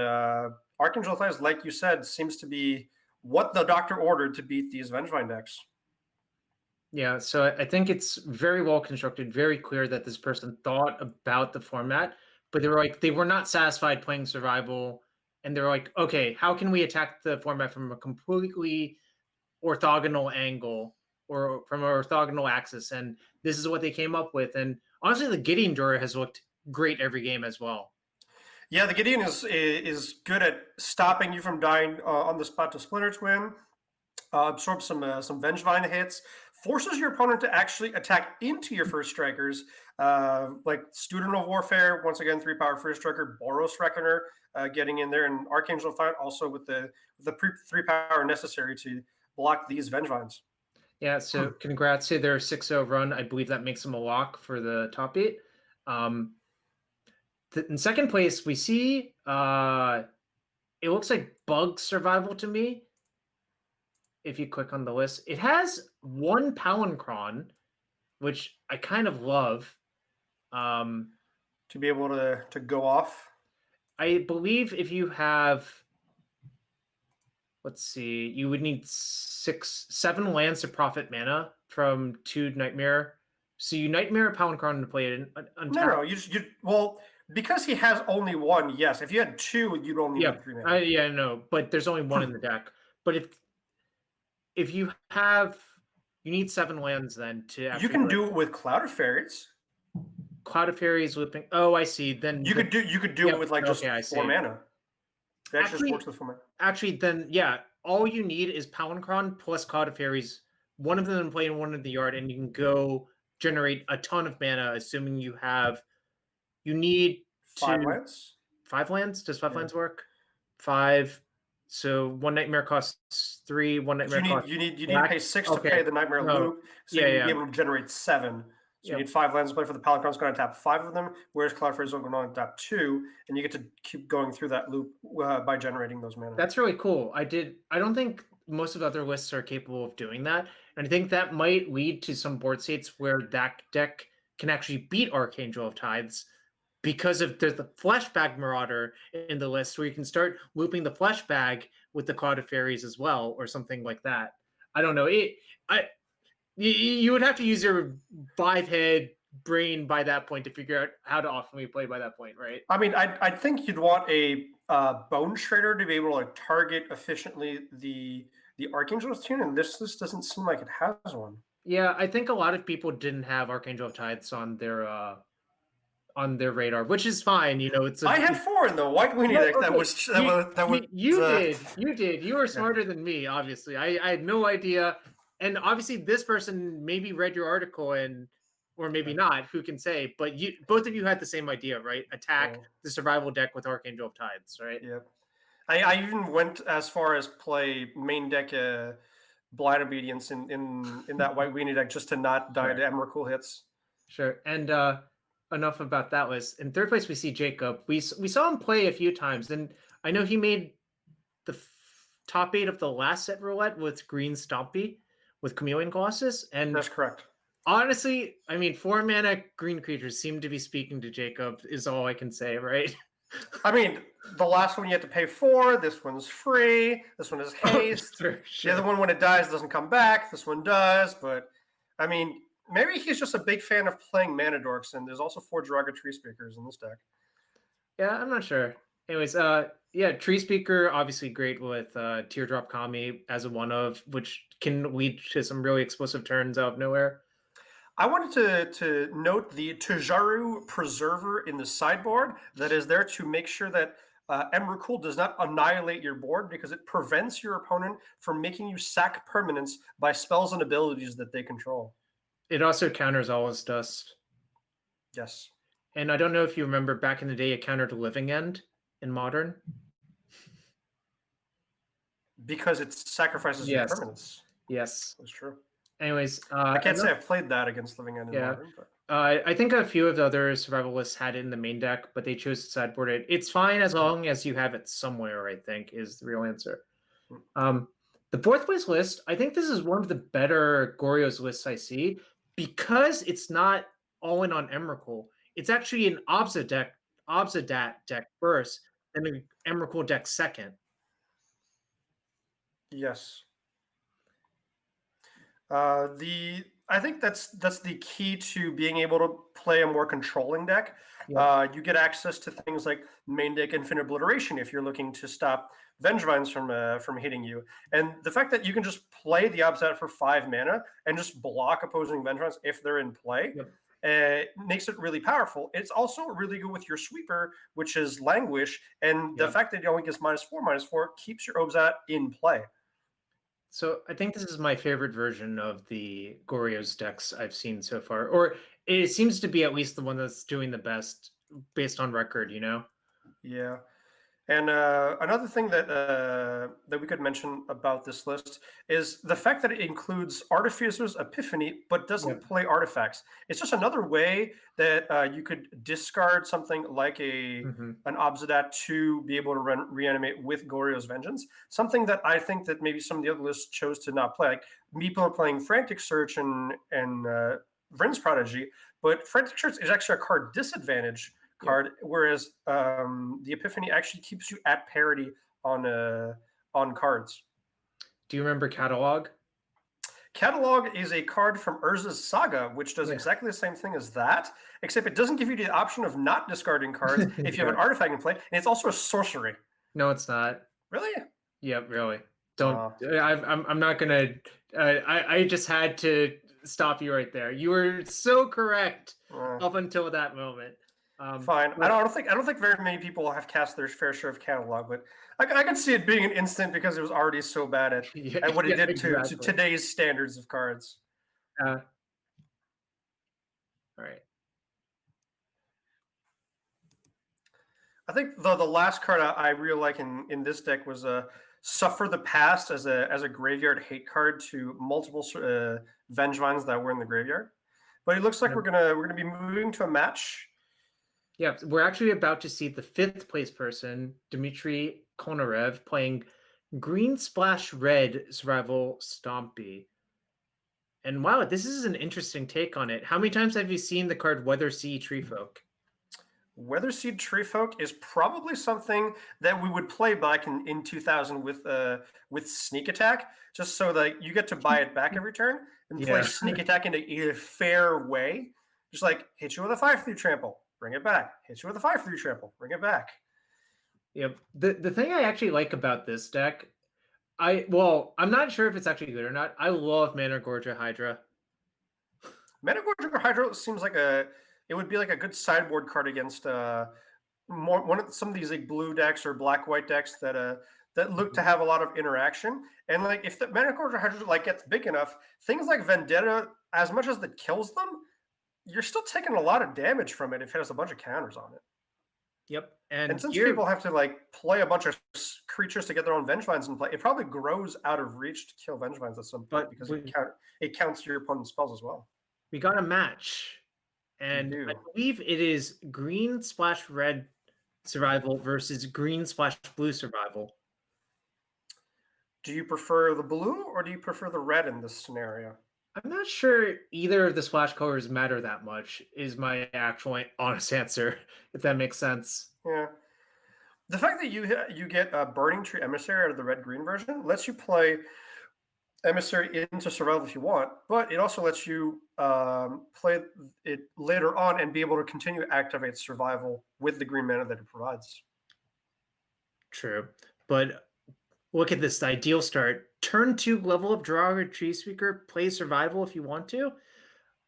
Archangel Thighs, like you said, seems to be what the doctor ordered to beat these Vengevine decks. Yeah, so I think it's very well constructed, very clear that this person thought about the format, but they were not satisfied playing survival, and they're like, okay, how can we attack the format from a completely orthogonal angle or from an orthogonal axis? And this is what they came up with. And honestly, the Gideon drawer has looked great every game as well. Yeah, the Gideon is good at stopping you from dying on the spot to Splinter Twin, absorb some Vengevine hits, forces your opponent to actually attack into your first strikers, like Student of Warfare, once again, 3-power first striker, Boros Reckoner getting in there, and Archangel Fight also with the 3-power necessary to block these Vengevines. Yeah, so congrats to their 6-0 run. I believe that makes them a lock for the top 8. In second place, we see it looks like Bug Survival to me. If you click on the list, it has 1 Palancron, which I kind of love. To be able to go off. I believe if you have, let's see, you would need 7 lands to profit mana from 2 Nightmare. So you Nightmare a Palancron to play it. No, well, because he has only 1. Yes, if you had 2, you'd only need 3 mana. No, but there's only 1 in the deck. But if you have, you need 7 lands then to actually. You can do it with Cloud of Fairies. Cloud of Fairies looping. Oh, I see. Then you could do it with like just 4 mana. It actually just works with 4 mana. Actually, then yeah, all you need is Palancron plus Cloud of Fairies. One of them in play and one in the yard, and you can go generate a ton of mana, assuming you have. You need 5 lands. 5 lands? Does 5 lands work? 5. So 1 Nightmare costs 3. 1 Nightmare costs. You need to pay 6 to pay the Nightmare loop. So you'd be able to generate 7. So you need 5 lands to play for the Palancron's going to tap 5 of them, whereas Cloud Fairies are going to tap 2, and you get to keep going through that loop by generating those mana. That's really cool. I don't think most of the other lists are capable of doing that, and I think that might lead to some board states where that deck can actually beat Archangel of Tithes because of there's the Fleshbag Marauder in the list where you can start looping the Fleshbag with the Cloud of Fairies as well, or something like that. I don't know. You would have to use your 5-head brain by that point to figure out how to optimally play by that point, right? I mean, I think you'd want a Bone Trader to be able to target efficiently the Archangel's tune, and this doesn't seem like it has one. Yeah, I think a lot of people didn't have Archangel of Tithes on their radar, which is fine. You know, I had 4 in the White Weenie deck. Okay. You did. You were smarter than me, obviously. I had no idea. And obviously this person maybe read your article or maybe not, who can say, but both of you had the same idea, right? Attack the survival deck with Archangel of Tithes, right? Yeah. I even went as far as play main deck Blind Obedience in that White Weenie deck just to not die to Emrakul hits. Sure. And enough about that list. In third place, we see Jacob. We saw him play a few times, and I know he made the top 8 of the last set roulette with Green Stompy with Chameleon Colossus. And that's correct. Honestly, I mean, 4-mana green creatures seem to be speaking to Jacob, is all I can say, right? I mean, the last one you have to pay 4. This one's free. This one is haste. Sure. The other one, when it dies, doesn't come back. This one does. But, I mean, maybe he's just a big fan of playing mana dorks, and there's also 4 Draga Tree Speakers in this deck. Yeah, I'm not sure. Anyways, yeah, Tree Speaker, obviously great with Teardrop Kami as a one of, which can lead to some really explosive turns out of nowhere. I wanted to note the Tajaru Preserver in the sideboard that is there to make sure that Emrakul does not annihilate your board, because it prevents your opponent from making you sack permanents by spells and abilities that they control. It also counters Allah's Dust. Yes. And I don't know if you remember back in the day, it countered Living End in Modern. Because it sacrifices your Yes. permanents. Yes. That's true. Anyways, I can't say I've played that against Living End in Yeah. Modern. But... I think a few of the other survivalists had it in the main deck, but they chose to sideboard it. It's fine as long as you have it somewhere, I think, is the real answer. The fourth place list, I think this is one of the better Goryo's lists I see, because it's not all in on Emrakul. It's actually an Obsidat deck first, and an Emrakul deck second. Yes. I think that's the key to being able to play a more controlling deck. Yeah. You get access to things like main deck Infinite Obliteration if you're looking to stop Vengevines from hitting you, and the fact that you can just play the Obsidian for 5 mana and just block opposing Vengevines if they're in play. Makes it really powerful. It's also really good with your sweeper, which is Languish, and the fact that it only gets -4/-4 keeps your Obzat in play. So I think this is my favorite version of the Goryo's decks I've seen so far, or it seems to be at least the one that's doing the best based on record, you know? Yeah. And another thing that we could mention about this list is the fact that it includes Artificer's Epiphany, but doesn't play artifacts. It's just another way that you could discard something like an Obsidat to be able to reanimate with Goryo's Vengeance. Something that I think that maybe some of the other lists chose to not play. Like people are playing Frantic Search and Vryn's Prodigy, but Frantic Search is actually a card disadvantage card, whereas the Epiphany actually keeps you at parity on cards. Do you remember Catalog? Catalog is a card from Urza's Saga, which does exactly the same thing as that, except it doesn't give you the option of not discarding cards if you have an artifact in play, and it's also a sorcery. No, it's not. Really? Yeah, really. Don't. I'm not gonna. I just had to stop you right there. You were so correct up until that moment. Fine. I don't think very many people have cast their fair share of Catalog, but I can see it being an instant because it was already so bad at what it did to today's standards of cards. All right. I think the last card I really like in this deck was Suffer the Past as a graveyard hate card to multiple Vengevines that were in the graveyard. But it looks like we're gonna be moving to a match. Yeah, we're actually about to see the 5th place person, Dmitry Konorev, playing Green Splash Red Survival Stompy. And wow, this is an interesting take on it. How many times have you seen the card Weatherseed Treefolk? Weatherseed Treefolk is probably something that we would play back in 2000 with Sneak Attack, just so that you get to buy it back every turn and play Sneak Attack in a fair way. Just like hit you with a 5/3 trample. Bring it back. Hit you with a 5/3 trample. Bring it back. Yep. The thing I actually like about this deck, I'm not sure if it's actually good or not. I love Mana Gorgia Hydra. Mana Gorgia Hydra seems like it would be like a good sideboard card against some of these like blue decks or black-white decks that look to have a lot of interaction. And like if the Mana Gorgia Hydra like gets big enough, things like Vendetta, as much as that kills them, you're still taking a lot of damage from it if it has a bunch of counters on it. Yep. And since people have to like play a bunch of creatures to get their own Vengevines in play, it probably grows out of reach to kill Vengevines at some point because it counts your opponent's spells as well. We got a match. And I believe it is Green Splash Red Survival versus Green Splash Blue Survival. Do you prefer the blue or do you prefer the red in this scenario? I'm not sure either of the splash colors matter that much, is my actual honest answer, if that makes sense. Yeah. The fact that you get a Burning Tree Emissary out of the red-green version lets you play Emissary into Survival if you want, but it also lets you play it later on and be able to continue to activate Survival with the green mana that it provides. True. But look at this, the ideal start. Turn 2, level up, draw a Tree Speaker, play Survival if you want to.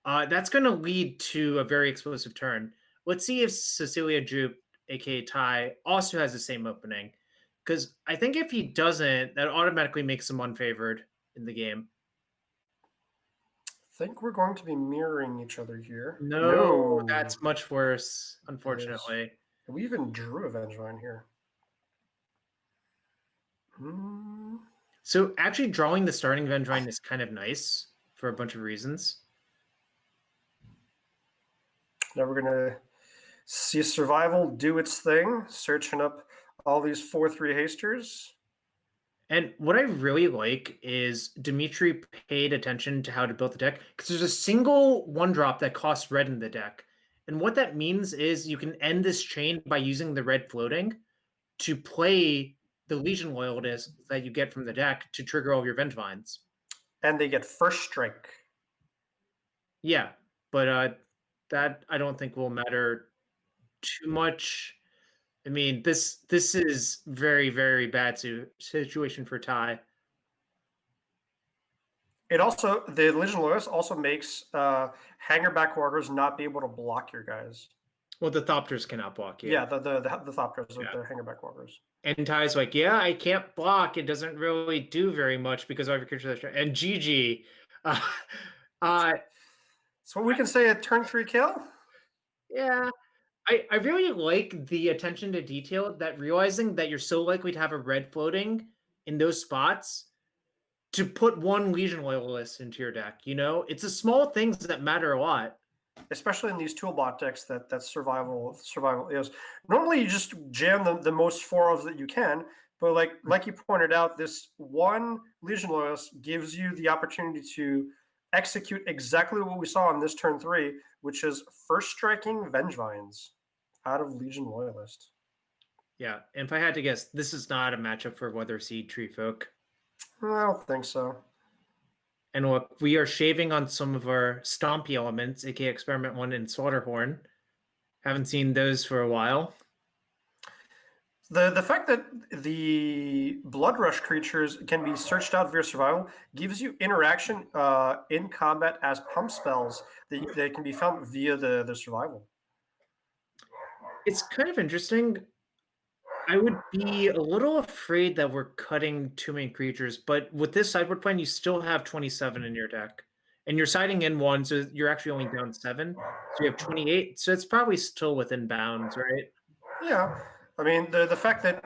That's going to lead to a very explosive turn. Let's see if Cecilia Jupe, aka Ty, also has the same opening. Because I think if he doesn't, that automatically makes him unfavored in the game. I think we're going to be mirroring each other here. No, that's much worse, unfortunately. We even drew a Vengevine here. So actually drawing the starting Vengevine is kind of nice for a bunch of reasons. Now we're going to see Survival do its thing, searching up all these 4/3 hasters. And what I really like is Dimitri paid attention to how to build the deck, because there's a single 1-drop that costs red in the deck. And what that means is you can end this chain by using the red floating to play the Legion Loyalists that you get from the deck to trigger all your Vengevines. And they get first strike. Yeah, but that I don't think will matter too much. I mean, this is very, very bad situation for Ty. It also, the Legion Loyalist also makes Hangerback Walkers not be able to block your guys. Well, the Thopters cannot block you. Yeah, the Thopters, the Hangerback Walkers. And Ty's like, yeah, I can't block. It doesn't really do very much because I have a creature that's... And GG. So we can say a turn 3 kill? Yeah. I really like the attention to detail, that realizing that you're so likely to have a red floating in those spots to put one Legion Loyalist into your deck. You know, it's the small things that matter a lot. Especially in these toolbot decks that survival is. Normally you just jam the most 4-ofs that you can, but like you pointed out, this one Legion Loyalist gives you the opportunity to execute exactly what we saw on this turn 3, which is first striking Vengevines out of Legion Loyalist. Yeah, and if I had to guess, this is not a matchup for Weatherseed Treefolk. I don't think so. And look, we are shaving on some of our stompy elements, aka Experiment 1 and Slaughterhorn. Haven't seen those for a while. The fact that the Blood Rush creatures can be searched out via Survival gives you interaction in combat as pump spells that can be found via the Survival. It's kind of interesting. I would be a little afraid that we're cutting too many creatures, but with this sideboard plan, you still have 27 in your deck. And you're siding in 1, so you're actually only down 7. So you have 28. So it's probably still within bounds, right? Yeah. I mean, the fact that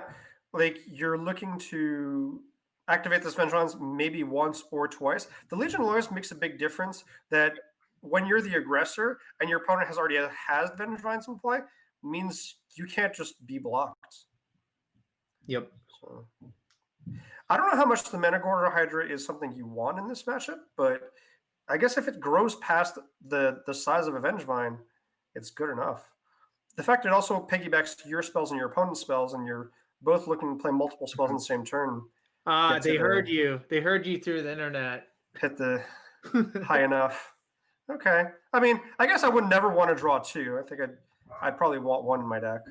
you're looking to activate this Vengevines maybe once or twice, the Legion Loyalist makes a big difference that when you're the aggressor and your opponent has Vengevines in play, means you can't just be blocked. Yep. So, I don't know how much the Managordo Hydra is something you want in this matchup, but I guess if it grows past the size of a Vengevine, it's good enough. The fact it also piggybacks to your spells and your opponent's spells, and you're both looking to play multiple spells in the same turn. They heard you. They heard you through the internet. Hit the high enough. Okay. I mean, I guess I would never want to draw 2. I think I'd probably want 1 in my deck.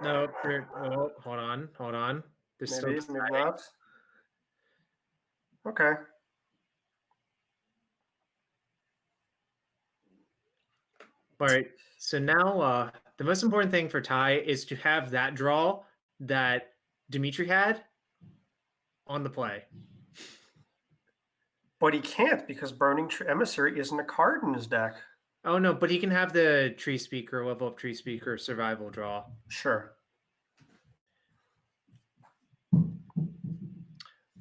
No, hold on. There's Maybe still not. Okay. All right. So now the most important thing for Ty is to have that draw that Dimitri had on the play. But he can't because Burning Tree Emissary isn't a card in his deck. Oh, no, but he can have the Tree Speaker, level up Tree Speaker survival draw. Sure.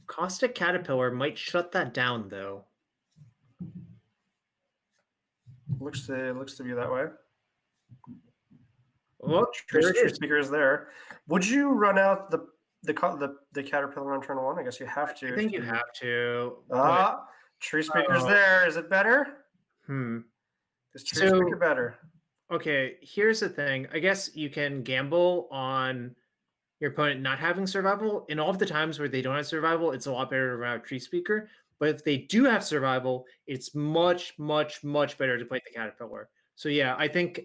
Caustic Caterpillar might shut that down, though. Looks to be that way. Well, Tree there it is. Speaker is there. Would you run out the Caterpillar on turn 1? I guess you have to. I think you have to. Ah, Tree Speaker's Oh. there. Is it better? Is Tree So- Speaker better? Okay, here's the thing. I guess you can gamble on your opponent not having survival. In all of the times where they don't have survival, it's a lot better to run out Tree Speaker. But if they do have survival, it's much, much, much better to play the Caterpillar. So yeah, I think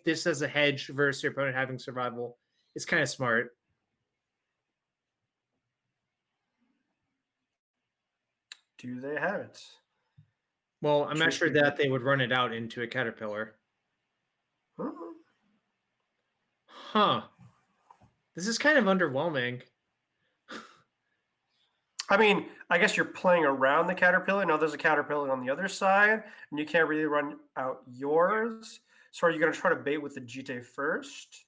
this as a hedge versus your opponent having survival is kind of smart. Do they have it? Well, I'm not Tree sure Speaker. that they would run it out into a Caterpillar. Hmm. Huh. This is kind of underwhelming. I mean, I guess you're playing around the Caterpillar. Now there's a Caterpillar on the other side, and you can't really run out yours. So are you going to try to bait with the GT first?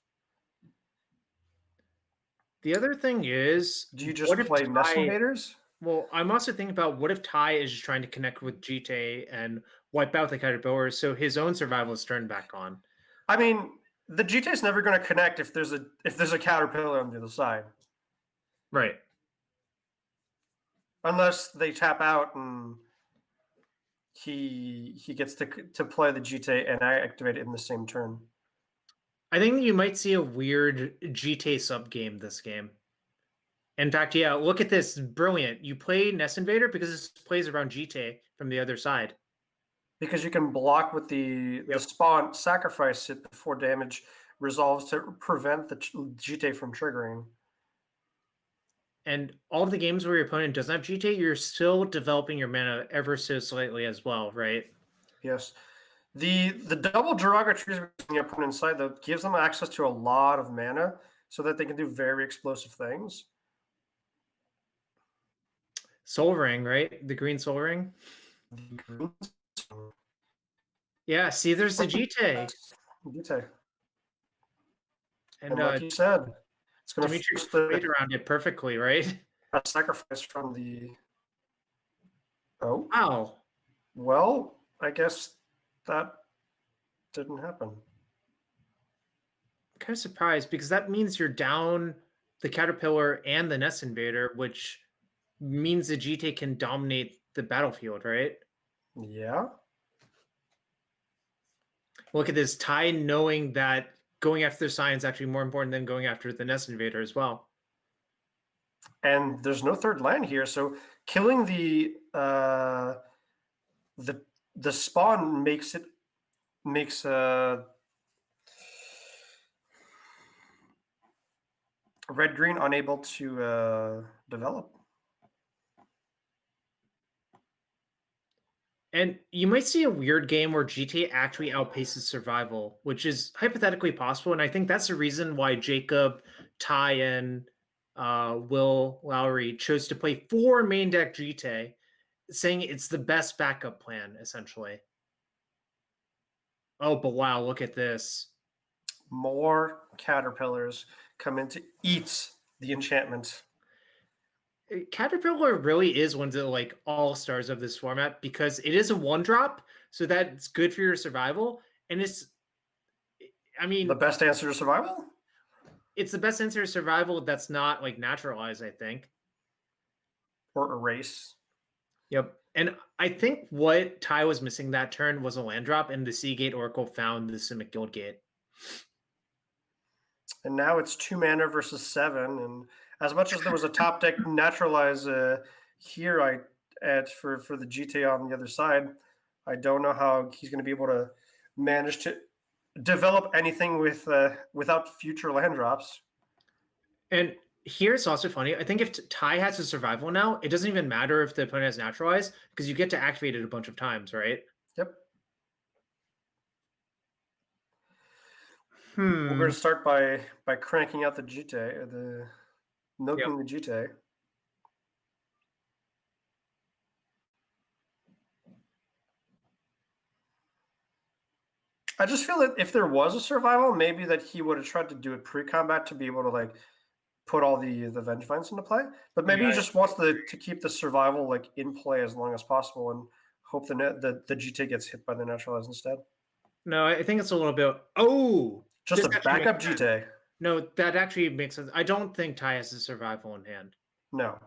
The other thing is, Do you just what if play Nest Ty- Invaders? Well, I'm also thinking about what if Ty is just trying to connect with GT and wipe out the Caterpillar so his own survival is turned back on. I mean, the GT is never going to connect if there's a Caterpillar on the other side, Right. unless they tap out and he gets to play the GT and activate it in the same turn. I think you might see a weird GT sub game this game. In fact, yeah, look at this. Brilliant. You play Nest Invader because this plays around GT from the other side. Because you can block with the spawn, sacrifice it before damage resolves to prevent the GT from triggering. And all of the games where your opponent doesn't have GT, you're still developing your mana ever so slightly as well, right? Yes. The double derogatories on the opponent's side, though, gives them access to a lot of mana so that they can do very explosive things. Soul Ring, right? The green Soul Ring. Yeah, see, there's the GT. GT. And like you said, it's going to Dimitri force played around it perfectly, right? a sacrifice from the. Oh. Wow. Well, I guess that didn't happen. I'm kind of surprised because that means you're down the Caterpillar and the Nest Invader, which means the GT can dominate the battlefield, right? Yeah. Look at this, Ty knowing that going after the sign is actually more important than going after the Nest Invader as well. And there's no third land here, so killing the spawn makes red green unable to develop. And you might see a weird game where GT actually outpaces survival, which is hypothetically possible. And I think that's the reason why Jacob, Ty, and Will Lowry chose to play 4 main deck GT, saying it's the best backup plan, essentially. Oh, but wow, look at this. More Caterpillars come in to eat the enchantment. Caterpillar really is one of the like all-stars of this format because it is a 1-drop, so that's good for your survival. And it's, I mean, The best answer to survival? it's the best answer to survival that's not like naturalized, I think. Or erase. Yep. And I think what Ty was missing that turn was a land drop, and the Seagate Oracle found the Simic Guildgate. And now it's 2 mana versus 7. And as much as there was a top deck naturalize here for the GT on the other side, I don't know how he's going to be able to manage to develop anything without future land drops. And here's also funny. I think if Ty has a survival now, it doesn't even matter if the opponent has naturalized because you get to activate it a bunch of times, right? Yep. Hmm. We're going to start by cranking out the GT, milking the GT. I just feel that if there was a survival, maybe that he would have tried to do it pre-combat to be able to like put all the Vengevines into play. But maybe he just wants to keep the survival like in play as long as possible and hope the GT gets hit by the naturalize instead. No, I think it's a little bit. Oh, Just This a actually backup makes sense. GT. No, that actually makes sense. I don't think Ty has a survival in hand. No.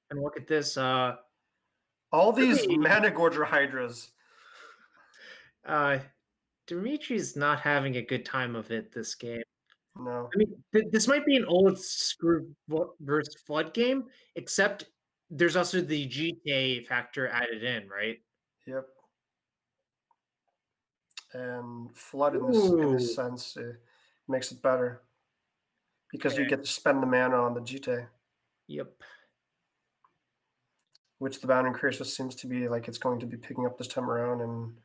And look at this. All these Really? mana gorger hydras. Dimitri's not having a good time of it this game. No. I mean, this might be an old Screw versus Flood game, except there's also the GTA factor added in, right? Yep. And Flood in Ooh. this sense makes it better because you Okay. get to spend the mana on the GT, Yep. which the Bounding Crisis seems to be like it's going to be picking up this time around, and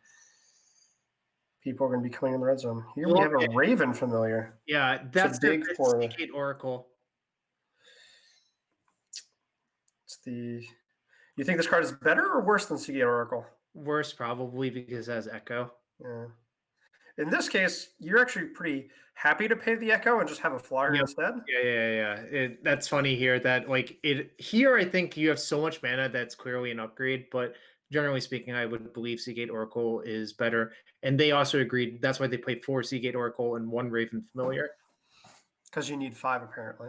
people are going to be coming in the red zone. Here we have a Okay. Raven familiar. Yeah, that's big the for the- Seagate Oracle. It's the. You think this card is better or worse than Seagate Oracle? Worse, probably, because it has Echo. Yeah. In this case, you're actually pretty happy to pay the Echo and just have a flyer Yep. instead. Yeah. That's funny here that like it here. I think you have so much mana that's clearly an upgrade, but generally speaking, I would believe Seagate Oracle is better, and they also agreed. That's why they played 4 Seagate Oracle and 1 Raven Familiar. Because you need 5 apparently.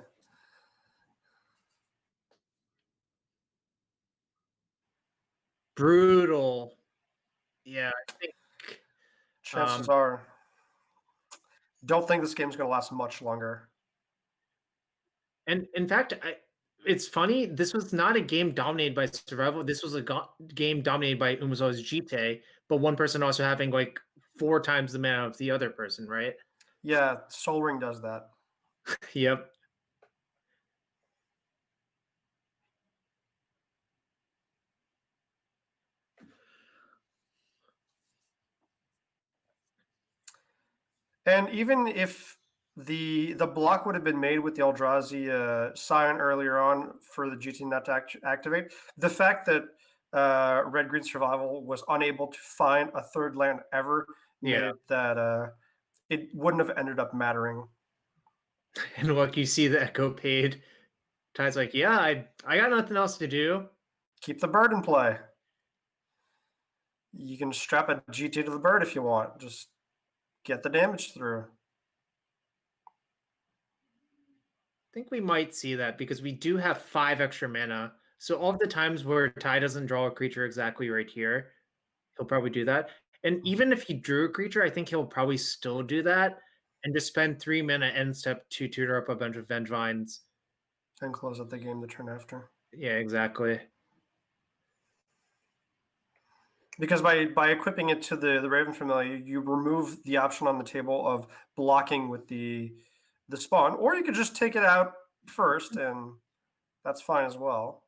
Brutal. Yeah, I think Chances are. Don't think this game's going to last much longer. And in fact, it's funny. This was not a game dominated by survival. This was a game dominated by Umezawa's GT, but one person also having like 4 times the mana of the other person, right? Yeah, Soul Ring does that. Yep. And even if the block would have been made with the Eldrazi Scion earlier on for the GT not to activate, the fact that Red Green Survival was unable to find a third land ever made it that it wouldn't have ended up mattering. And look, you see the Echo paid. Ty's like, yeah, I got nothing else to do. Keep the bird in play. You can strap a GT to the bird if you want. Just get the damage through. I think we might see that because we do have 5 extra mana. So all of the times where Ty doesn't draw a creature exactly right here, he'll probably do that. And even if he drew a creature, I think he'll probably still do that and just spend 3 mana end step to tutor up a bunch of Vengevines. And close out the game the turn after. Yeah, exactly. Because by equipping it to the Raven Familiar, you remove the option on the table of blocking with the spawn, or you could just take it out first, and that's fine as well.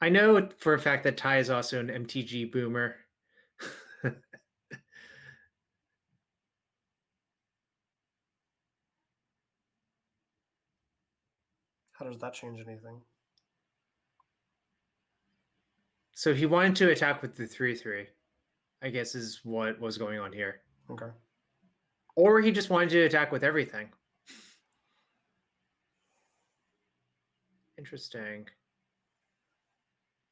I know for a fact that Ty is also an MTG boomer. How does that change anything? So he wanted to attack with the 3/3, I guess is what was going on here. Okay. Or he just wanted to attack with everything. Interesting.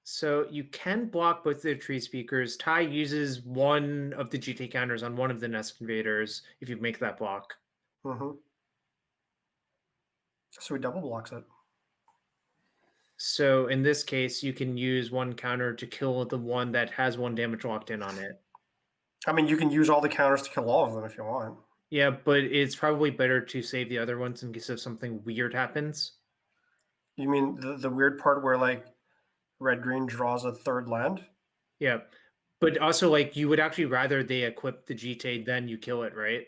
So you can block both the tree speakers. Ty uses one of the GT counters on one of the Nest Invaders if you make that block. Mm-hmm. So he double blocks it. So in this case, you can use one counter to kill the one that has 1 damage locked in on it. I mean, you can use all the counters to kill all of them if you want. Yeah, but it's probably better to save the other ones in case if something weird happens. You mean the weird part where like red-green draws a third land? Yeah, but also like you would actually rather they equip the GT than you kill it, right?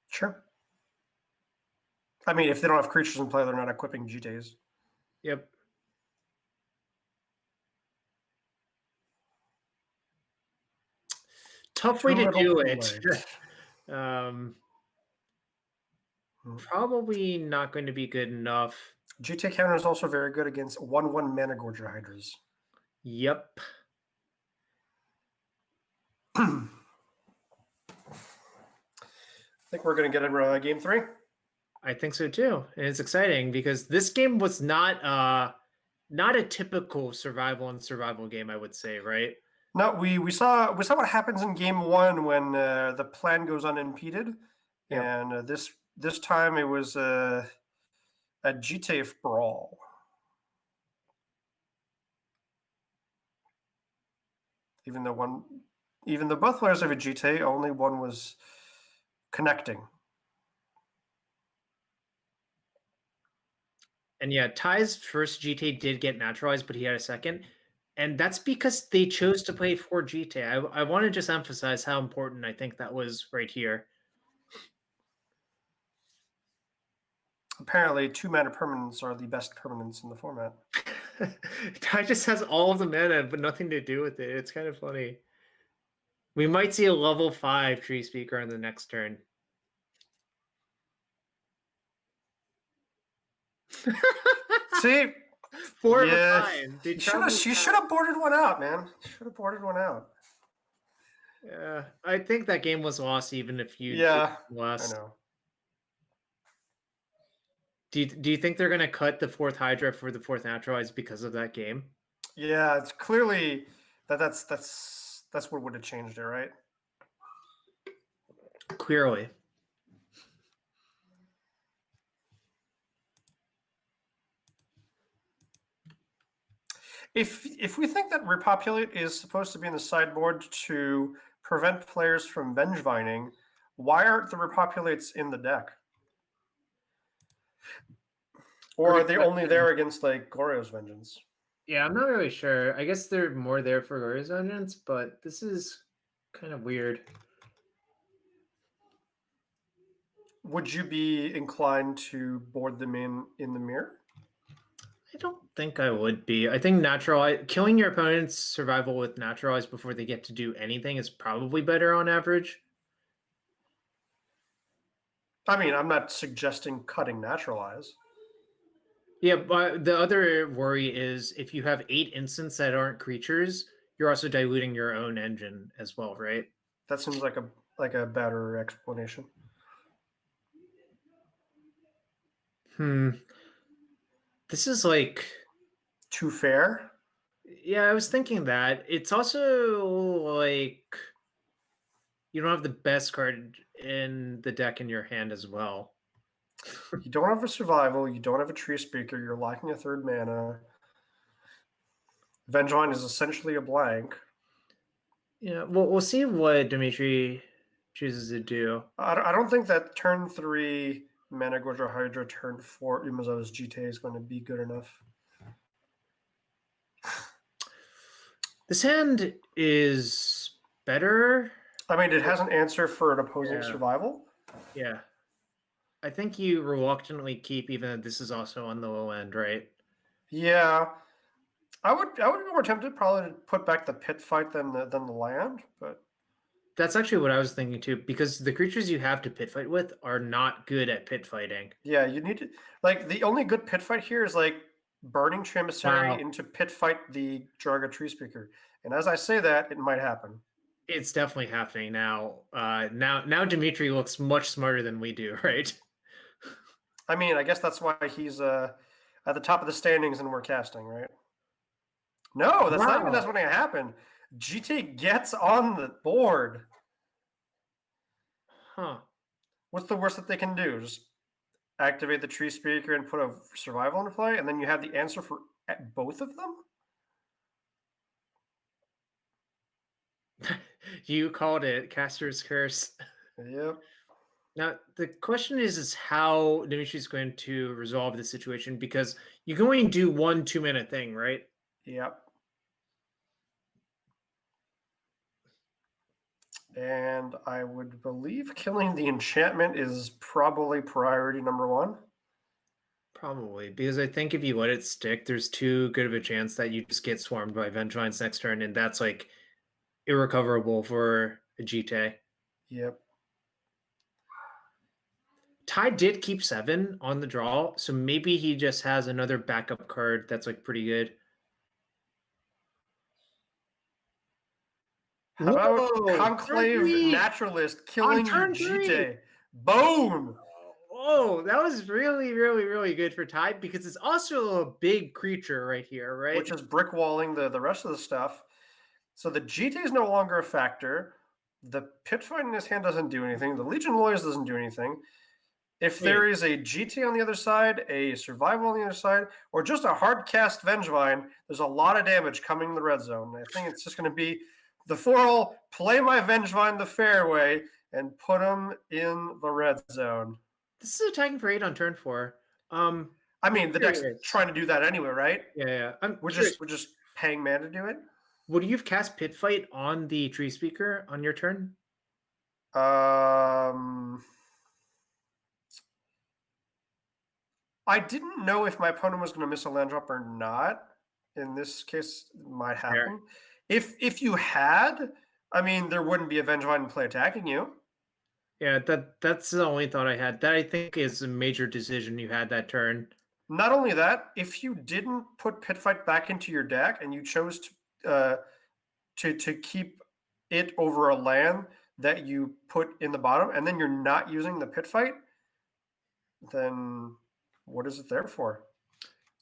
Sure. I mean, if they don't have creatures in play, they're not equipping GTs. Yep. Tough way to do it. Probably not going to be good enough. GT counter is also very good against 1/1 mana gorger hydras. Yep. I think we're going to get a game 3. I think so too, and it's exciting because this game was not a typical survival game, I would say, right? No, we saw what happens in game one when the plan goes unimpeded, Yep. and this time it was a GTA brawl. Even though both players have a GTA, only one was connecting. And yeah, Ty's first GTA did get naturalized, but he had a second. And that's because they chose to play for GTA. I want to just emphasize how important I think that was right here. Apparently, 2-mana permanents are the best permanents in the format. Ty just has all of the mana, but nothing to do with it. It's kind of funny. We might see a level 5 Tree Speaker on the next turn. See, 4 of a yeah, kind. They you traveled should have boarded one out, man. Should have boarded one out. Yeah, I think that game was lost even if you Yeah, lost. I know. Do you think they're gonna cut the 4th Hydra for the 4th Naturalize because of that game? Yeah, it's clearly that's what would have changed it, right? Clearly. If we think that Repopulate is supposed to be in the sideboard to prevent players from Vengevining, why aren't the Repopulates in the deck? Or Great are they question. only there against like Goryo's Vengeance? Yeah, I'm not really sure. I guess they're more there for Glorious Vengeance, but this is kind of weird. Would you be inclined to board them in the mirror? I don't think I would be. I think killing your opponent's survival with Naturalize before they get to do anything is probably better on average. I mean, I'm not suggesting cutting Naturalize. Yeah, but the other worry is if you have 8 instants that aren't creatures, you're also diluting your own engine as well, right? That seems like a better explanation. This is like Too fair? Yeah, I was thinking that. It's also like you don't have the best card in the deck in your hand as well. You don't have a survival, you don't have a tree speaker, you're lacking a 3rd mana. Vengevine is essentially a blank. Yeah, well, we'll see what Dimitri chooses to do. I don't think that turn 3 Mana Gorger Hydra, turn 4 Umazo's GTA is going to be good enough. This hand is better. I mean, it has an answer for an opposing survival. Yeah. I think you reluctantly keep, even though this is also on the low end, right? Yeah. I would be more tempted probably to put back the pit fight than the land, but that's actually what I was thinking too, because the creatures you have to pit fight with are not good at pit fighting. Yeah, you need to the only good pit fight here is like burning Tremissary into pit fight the Jarga Tree Speaker. And as I say that, it might happen. It's definitely happening now. Now Dimitri looks much smarter than we do, right? I mean, I guess that's why he's at the top of the standings and we're casting, right? No, that's not even that's going to happen. GT gets on the board. Huh. What's the worst that they can do? Just activate the Tree Speaker and put a survival into play, and then you have the answer for both of them? You called it, Caster's Curse. Yep. Now, the question is how Dimitri's going to resolve this situation, because you can only do 1 2-minute thing, right? Yep. And I would believe killing the enchantment is probably priority number 1. Probably, because I think if you let it stick, there's too good of a chance that you just get swarmed by Vengevines next turn, and that's like irrecoverable for a GTA. Yep. Ty did keep 7 on the draw, so maybe he just has another backup card that's like pretty good. How about Conclave Naturalist killing GTA? Boom! Oh, that was really, really, really good for Ty, because it's also a big creature right here, right? Which is brick walling the rest of the stuff. So the GT is no longer a factor. The pit fight in his hand doesn't do anything. The Legion Lawyers doesn't do anything. If there is a GT on the other side, a survival on the other side, or just a hard cast Vengevine, there's a lot of damage coming in the red zone. I think it's just going to be the 4-all, play my Vengevine the fair way, and put him in the red zone. This is attacking for 8 on turn 4. I mean, the deck's trying to do that anyway, right? Yeah. We're just paying mana to do it. Would you have cast Pit Fight on the Tree Speaker on your turn? I didn't know if my opponent was going to miss a land drop or not. In this case, it might happen. If you had, I mean, there wouldn't be a Vengevine in play attacking you. Yeah, that's the only thought I had. That I think is a major decision you had that turn. Not only that, if you didn't put Pit Fight back into your deck and you chose to keep it over a land that you put in the bottom, and then you're not using the Pit Fight, then what is it there for?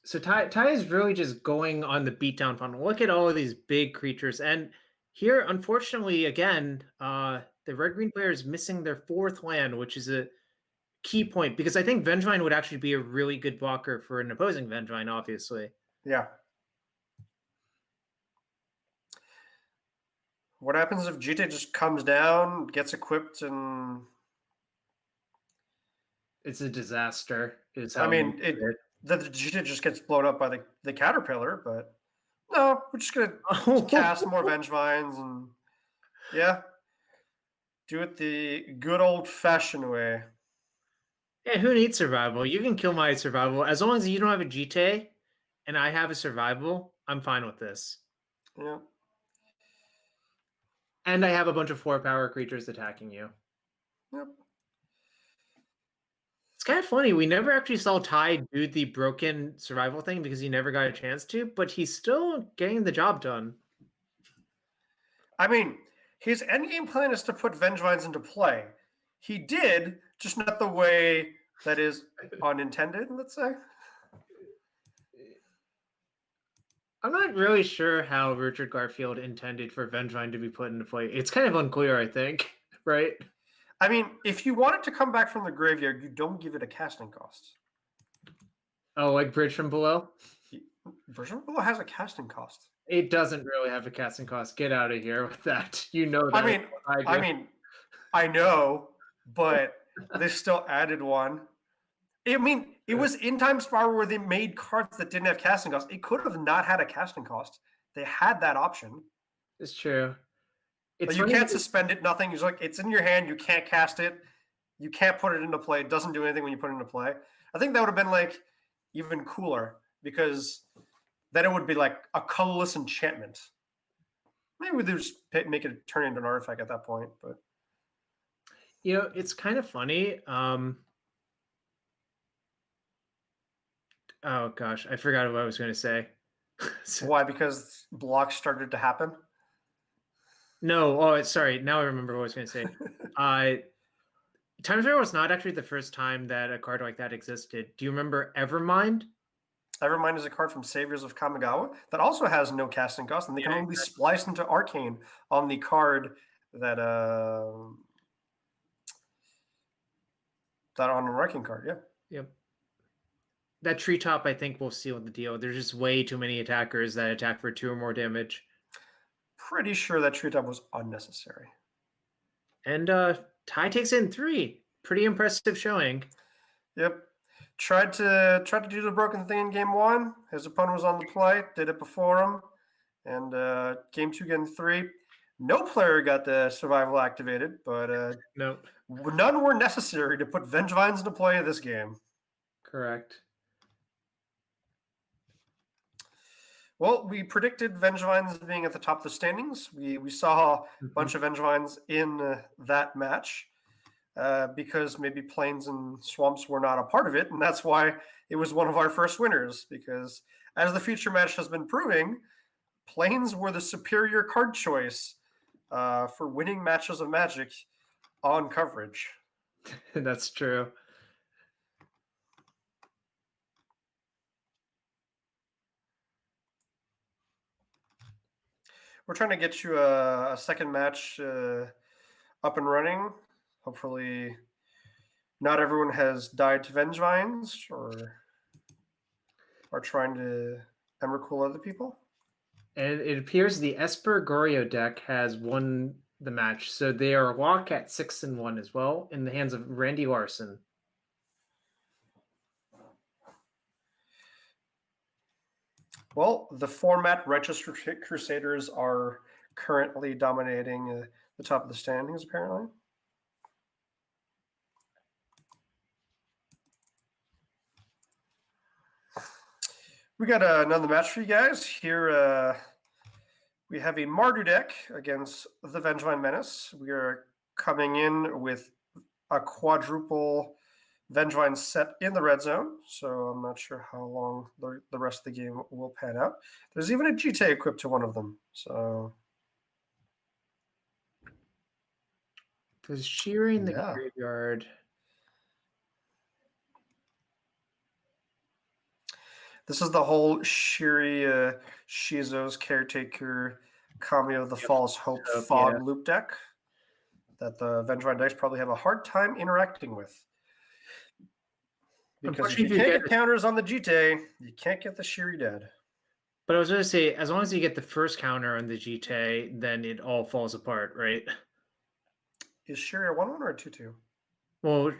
So Ty is really just going on the beatdown funnel. Look at all of these big creatures. And here, unfortunately, again, the red-green player is missing their 4th land, which is a key point, because I think Vengevine would actually be a really good blocker for an opposing Vengevine, obviously. Yeah. What happens if GT just comes down, gets equipped, and... It's a disaster. I mean, the GT just gets blown up by the Caterpillar, but no, we're just going to cast more Vengevines and, yeah, do it the good old-fashioned way. Yeah, who needs survival? You can kill my survival. As long as you don't have a GT and I have a survival, I'm fine with this. Yeah. And I have a bunch of 4-power creatures attacking you. Yep. It's kind of funny. We never actually saw Ty do the broken survival thing because he never got a chance to, but he's still getting the job done. I mean, his endgame plan is to put Vengevines into play. He did, just not the way that is unintended, let's say. I'm not really sure how Richard Garfield intended for Vengevine to be put into play. It's kind of unclear, I think, right? I mean, if you want it to come back from the graveyard, you don't give it a casting cost. Oh, like Bridge from Below? Bridge from Below has a casting cost. It doesn't really have a casting cost. Get out of here with that. You know that. I know, but they still added one. I mean, it was in Time Spiral where they made cards that didn't have casting costs. It could have not had a casting cost. They had that option. It's true. You can't suspend it, nothing. It's like, it's in your hand. You can't cast it. You can't put it into play. It doesn't do anything when you put it into play. I think that would have been like even cooler, because then it would be like a colorless enchantment. Maybe they just make it turn into an artifact at that point. But it's kind of funny. Oh gosh, I forgot what I was going to say. Why? Because blocks started to happen? No. Oh, sorry. Now I remember what I was going to say. Time Spiral was not actually the first time that a card like that existed. Do you remember Evermind? Evermind is a card from Saviors of Kamigawa that also has no casting cost, and they can only be spliced into Arcane on the card that on an Arcane card. Yeah. Yep. That Treetop, I think, will seal the deal. There's just way too many attackers that attack for 2 or more damage. Pretty sure that Treetop was unnecessary. And Ty takes in 3. Pretty impressive showing. Yep. Tried to do the broken thing in game 1. His opponent was on the play, did it before him. And game 2, game 3. No player got the survival activated, but no, none were necessary to put Vengevines into play this game. Correct. Well, we predicted Vengevines being at the top of the standings. We saw a bunch of Vengevines in that match because maybe Plains and Swamps were not a part of it, and that's why it was one of our first winners, because as the future match has been proving, Plains were the superior card choice for winning matches of Magic on coverage. That's true. we're trying to get you a second match up and running. Hopefully, not everyone has died to Vengevines or are trying to Emrakul other people. And it appears the Esper Gorio deck has won the match, so they are locked at 6-1 as well in the hands of Randy Larson. Well, the format Righteous Crusaders are currently dominating the top of the standings, apparently. We got another match for you guys. Here we have a Mardu deck against the Vengevine Menace. We are coming in with a quadruple Vengevine set in the red zone, so I'm not sure how long the rest of the game will pan out. There's even a GT equipped to one of them, so... There's Shiri in the Yeah. graveyard. This is the whole Shiri Shizo's Caretaker Kami of the False Hope Fog yeah. loop deck that the Vengevine decks probably have a hard time interacting with. Because if you can't get counters on the GT, you can't get the Shiri dead. But I was going to say, as long as you get the first counter on the GT, then it all falls apart, right? Is Shiri a 1-1 or a 2-2? Well,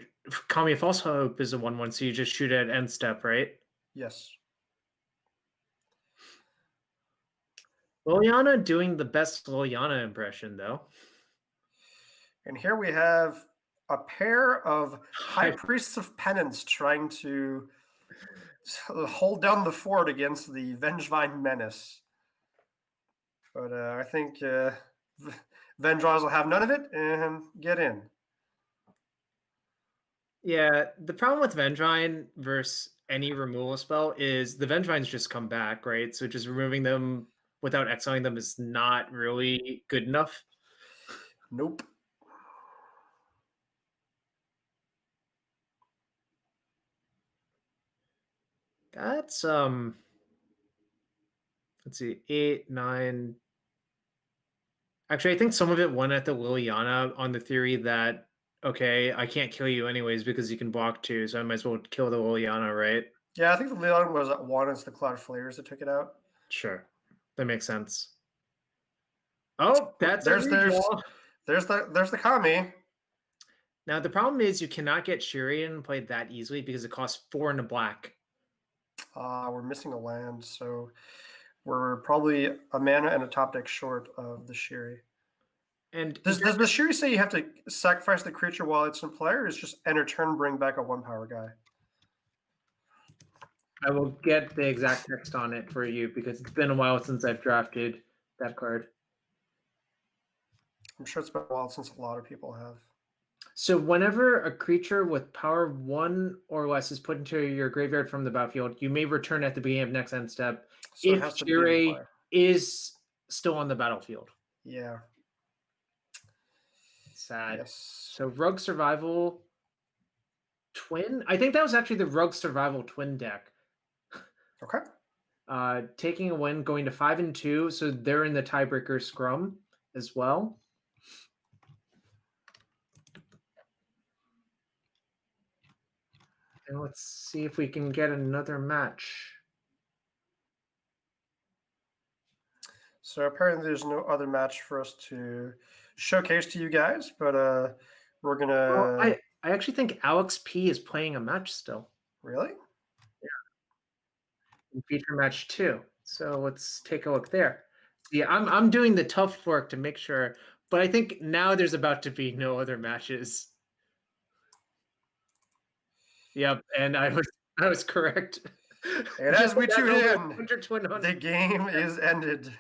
Kami of False Hope is a 1-1, so you just shoot at end step, right? Yes. Liliana doing the best Liliana impression, though. And here we have a pair of High Priests of Penance trying to hold down the fort against the Vengevine Menace. But I think Vengevines will have none of it and get in. Yeah, the problem with Vengevine versus any removal spell is the Vengevines just come back, right? So just removing them without exiling them is not really good enough. Nope. That's let's see, 8, 9. Actually, I think some of it won at the Liliana on the theory that, okay, I can't kill you anyways because you can block 2, so I might as well kill the Liliana, right? Yeah, I think the Liliana was at 1. It's the Cloud Flares that took it out. Sure, that makes sense. Oh, that's there's the Kami. Now the problem is you cannot get Shirian played that easily because it costs 4 in a black. We're missing a land, so we're probably a mana and a top deck short of the Shiri. And does the Shiri say you have to sacrifice the creature while it's in play, or is just end of turn bring back a 1-power guy? I will get the exact text on it for you because it's been a while since I've drafted that card. I'm sure it's been a while since a lot of people have. So whenever a creature with power 1 or less is put into your graveyard from the battlefield, you may return at the beginning of next end step so if Shiri is still on the battlefield. Yeah. Sad. Yes. So Rogue Survival Twin? I think that was actually the Rogue Survival Twin deck. Okay. Taking a win, going to 5-2, so they're in the tiebreaker scrum as well. And let's see if we can get another match. So apparently there's no other match for us to showcase to you guys, but we're going to... Well, I actually think Alex P is playing a match still. Really? Yeah. In feature match 2. So let's take a look there. Yeah, I'm doing the tough work to make sure, but I think now there's about to be no other matches. Yep, and I was correct. And as we tune in, the game is ended.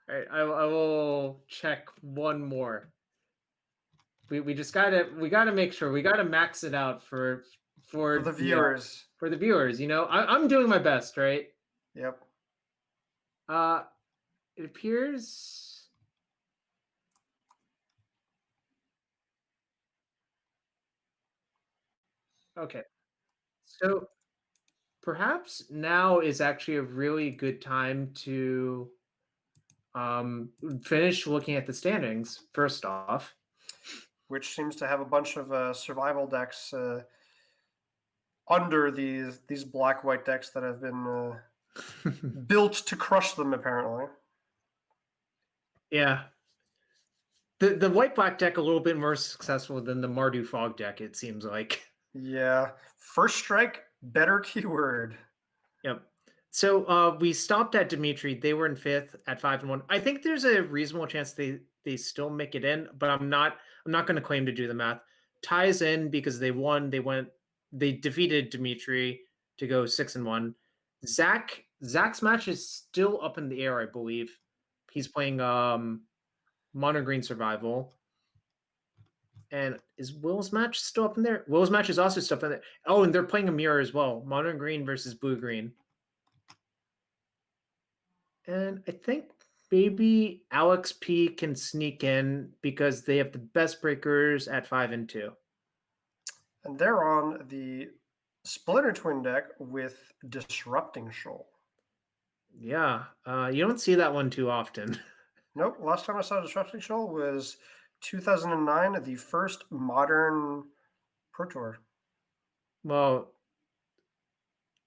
All right, I will check one more. We just gotta make sure we gotta max it out for the viewers. For the viewers, you know, I'm doing my best, right? Yep. It appears. Okay, so perhaps now is actually a really good time to Finish looking at the standings first off. which seems to have a bunch of survival decks under these black white decks that have been built to crush them. Apparently, Yeah. The white black deck a little bit more successful than the Mardu Fog deck, it seems like. yeah. First strike, better keyword. Yep. So we stopped at Dimitri. They were in fifth at 5-1. I think there's a reasonable chance they still make it in, but I'm not going to claim to do the math. Ties in because they won. They defeated Dimitri to go 6-1. Zach's match is still up in the air, I believe. He's playing Mono Green Survival. And is Will's match still up in there? Will's match is also still up in there. Oh, and they're playing a mirror as well. Mono Green versus Blue Green. And I think maybe Alex P can sneak in because they have the best breakers at 5-2. And they're on the Splinter Twin deck with Disrupting Shoal. Yeah, you don't see that one too often. Nope. Last time I saw Disrupting Shoal was 2009, the first modern Pro Tour. Well,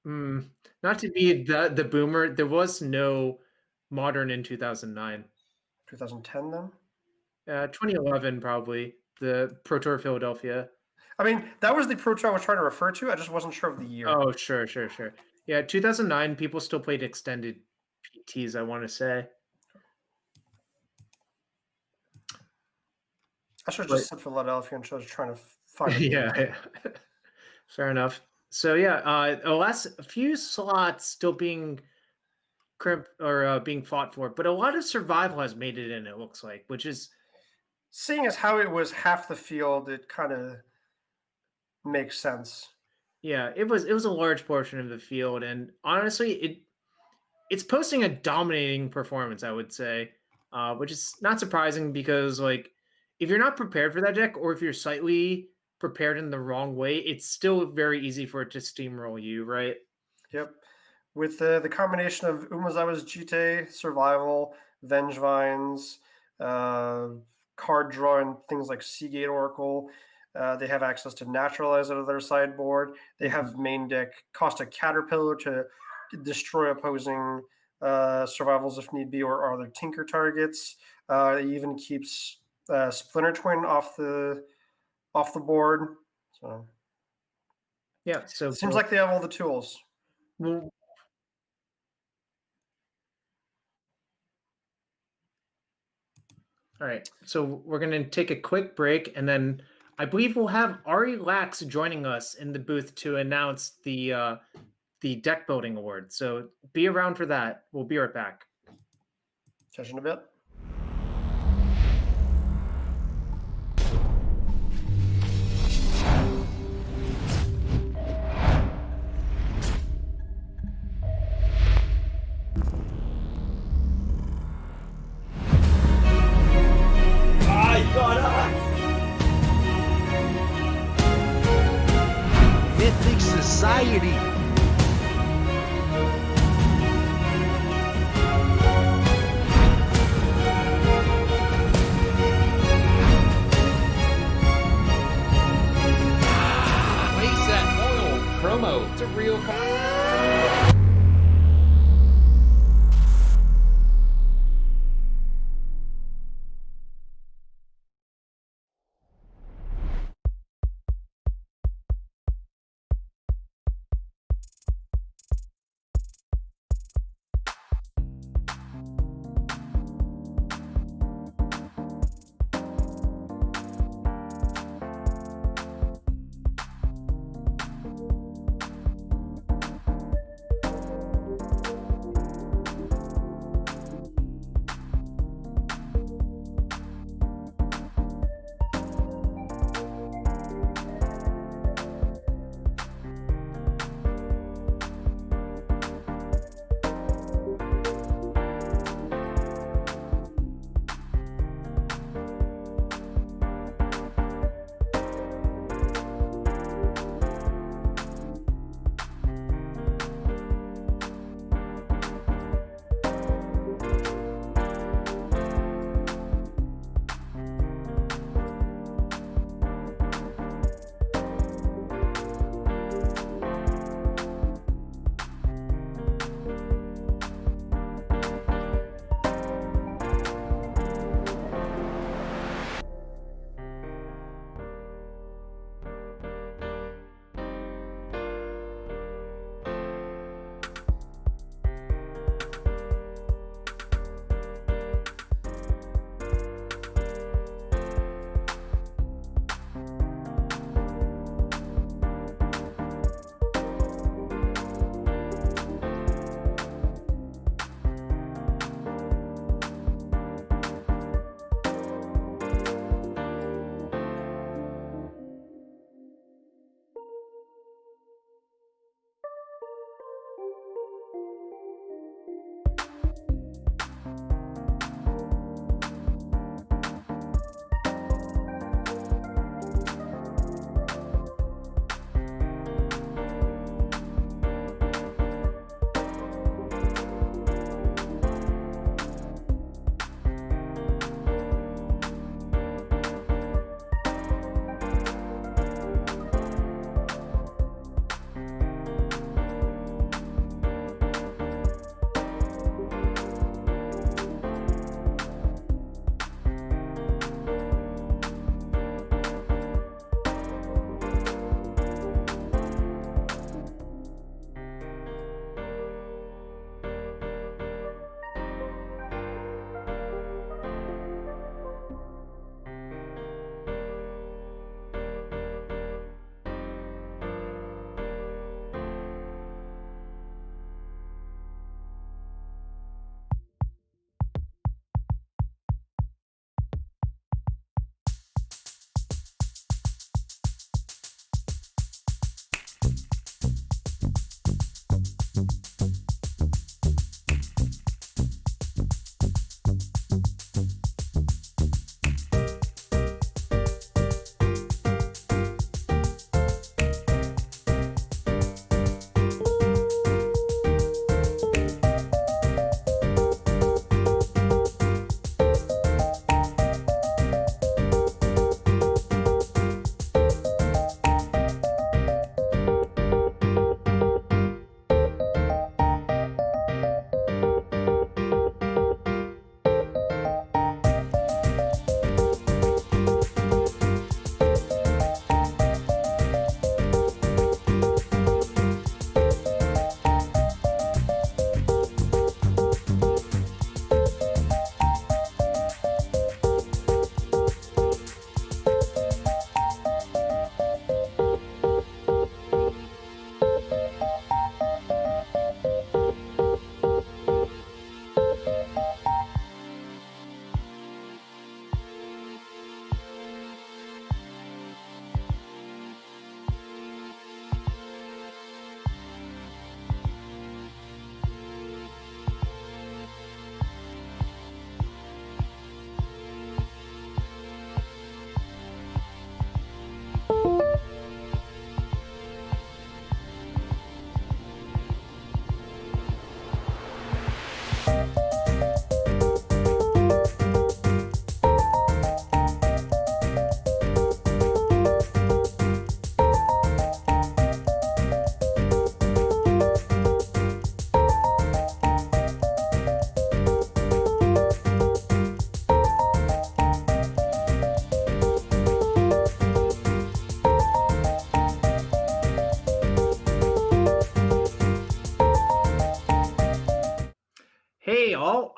not to be the boomer, there was no modern in 2009. 2010 then? 2011 probably, the Pro Tour Philadelphia. I mean, that was the Pro Tour I was trying to refer to. I just wasn't sure of the year. Oh, sure. Yeah, 2009, people still played extended PTs, I want to say. I should have just said Philadelphia and chose trying to find it. Yeah. Fair enough. So yeah, the last few slots still being crimped or being fought for, but a lot of survival has made it in, it looks like, which is seeing as how it was half the field, it kind of makes sense. Yeah, it was a large portion of the field, and honestly, it's posting a dominating performance, I would say, which is not surprising because like if you're not prepared for that deck, or if you're slightly prepared in the wrong way, it's still very easy for it to steamroll you, right? Yep. With the combination of Umazawa's Jite, Survival, Vengevines, card draw, and things like Seagate Oracle, they have access to Naturalize out of their sideboard. They have main deck cost a Caterpillar to destroy opposing survivals if need be, or other Tinker targets. It even keeps Splinter Twin off the board. So Yeah, so seems like they have all the tools. Well, all right, so we're going to take a quick break, and then I believe we'll have Ari Lax joining us in the booth to announce the deck building award. So be around for that. We'll be right back. Catch you in a bit. Mythic Society. Reset Oil promo. It's a real.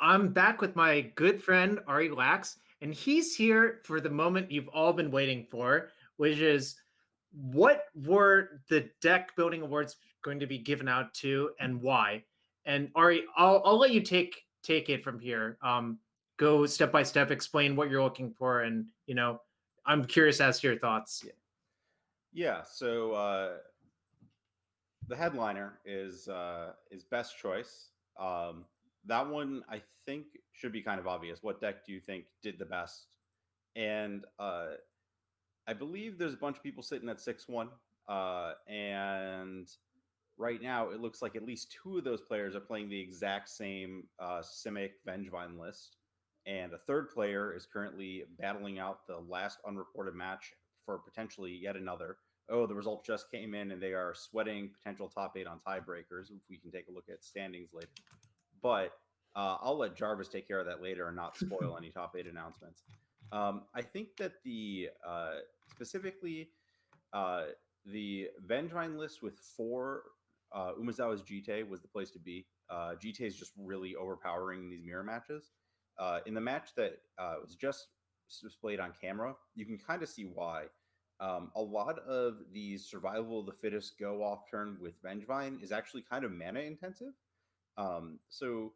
I'm back with my good friend Ari Lax, and he's here for the moment you've all been waiting for, which is what were the deck building awards going to be given out to and why? And Ari, I'll let you take it from here. Go step by step, explain what you're looking for, and I'm curious as to your thoughts. Yeah. So the headliner is best choice. That one I think should be kind of obvious. What deck do you think did the best? And I believe there's a bunch of people sitting at 6-1, and right now it looks like at least two of those players are playing the exact same Simic Vengevine list, and a third player is currently battling out the last unreported match for potentially yet another. Oh, the result just came in, and they are sweating potential top 8 on tiebreakers. If we can take a look at standings later, but I'll let Jarvis take care of that later and not spoil any top 8 announcements. I think that the specifically the Vengevine list with 4 Umezawa's Jite was the place to be. Jite is just really overpowering in these mirror matches. In the match that was just displayed on camera, you can kind of see why. A lot of these survival of the fittest go off turn with Vengevine is actually kind of mana intensive. So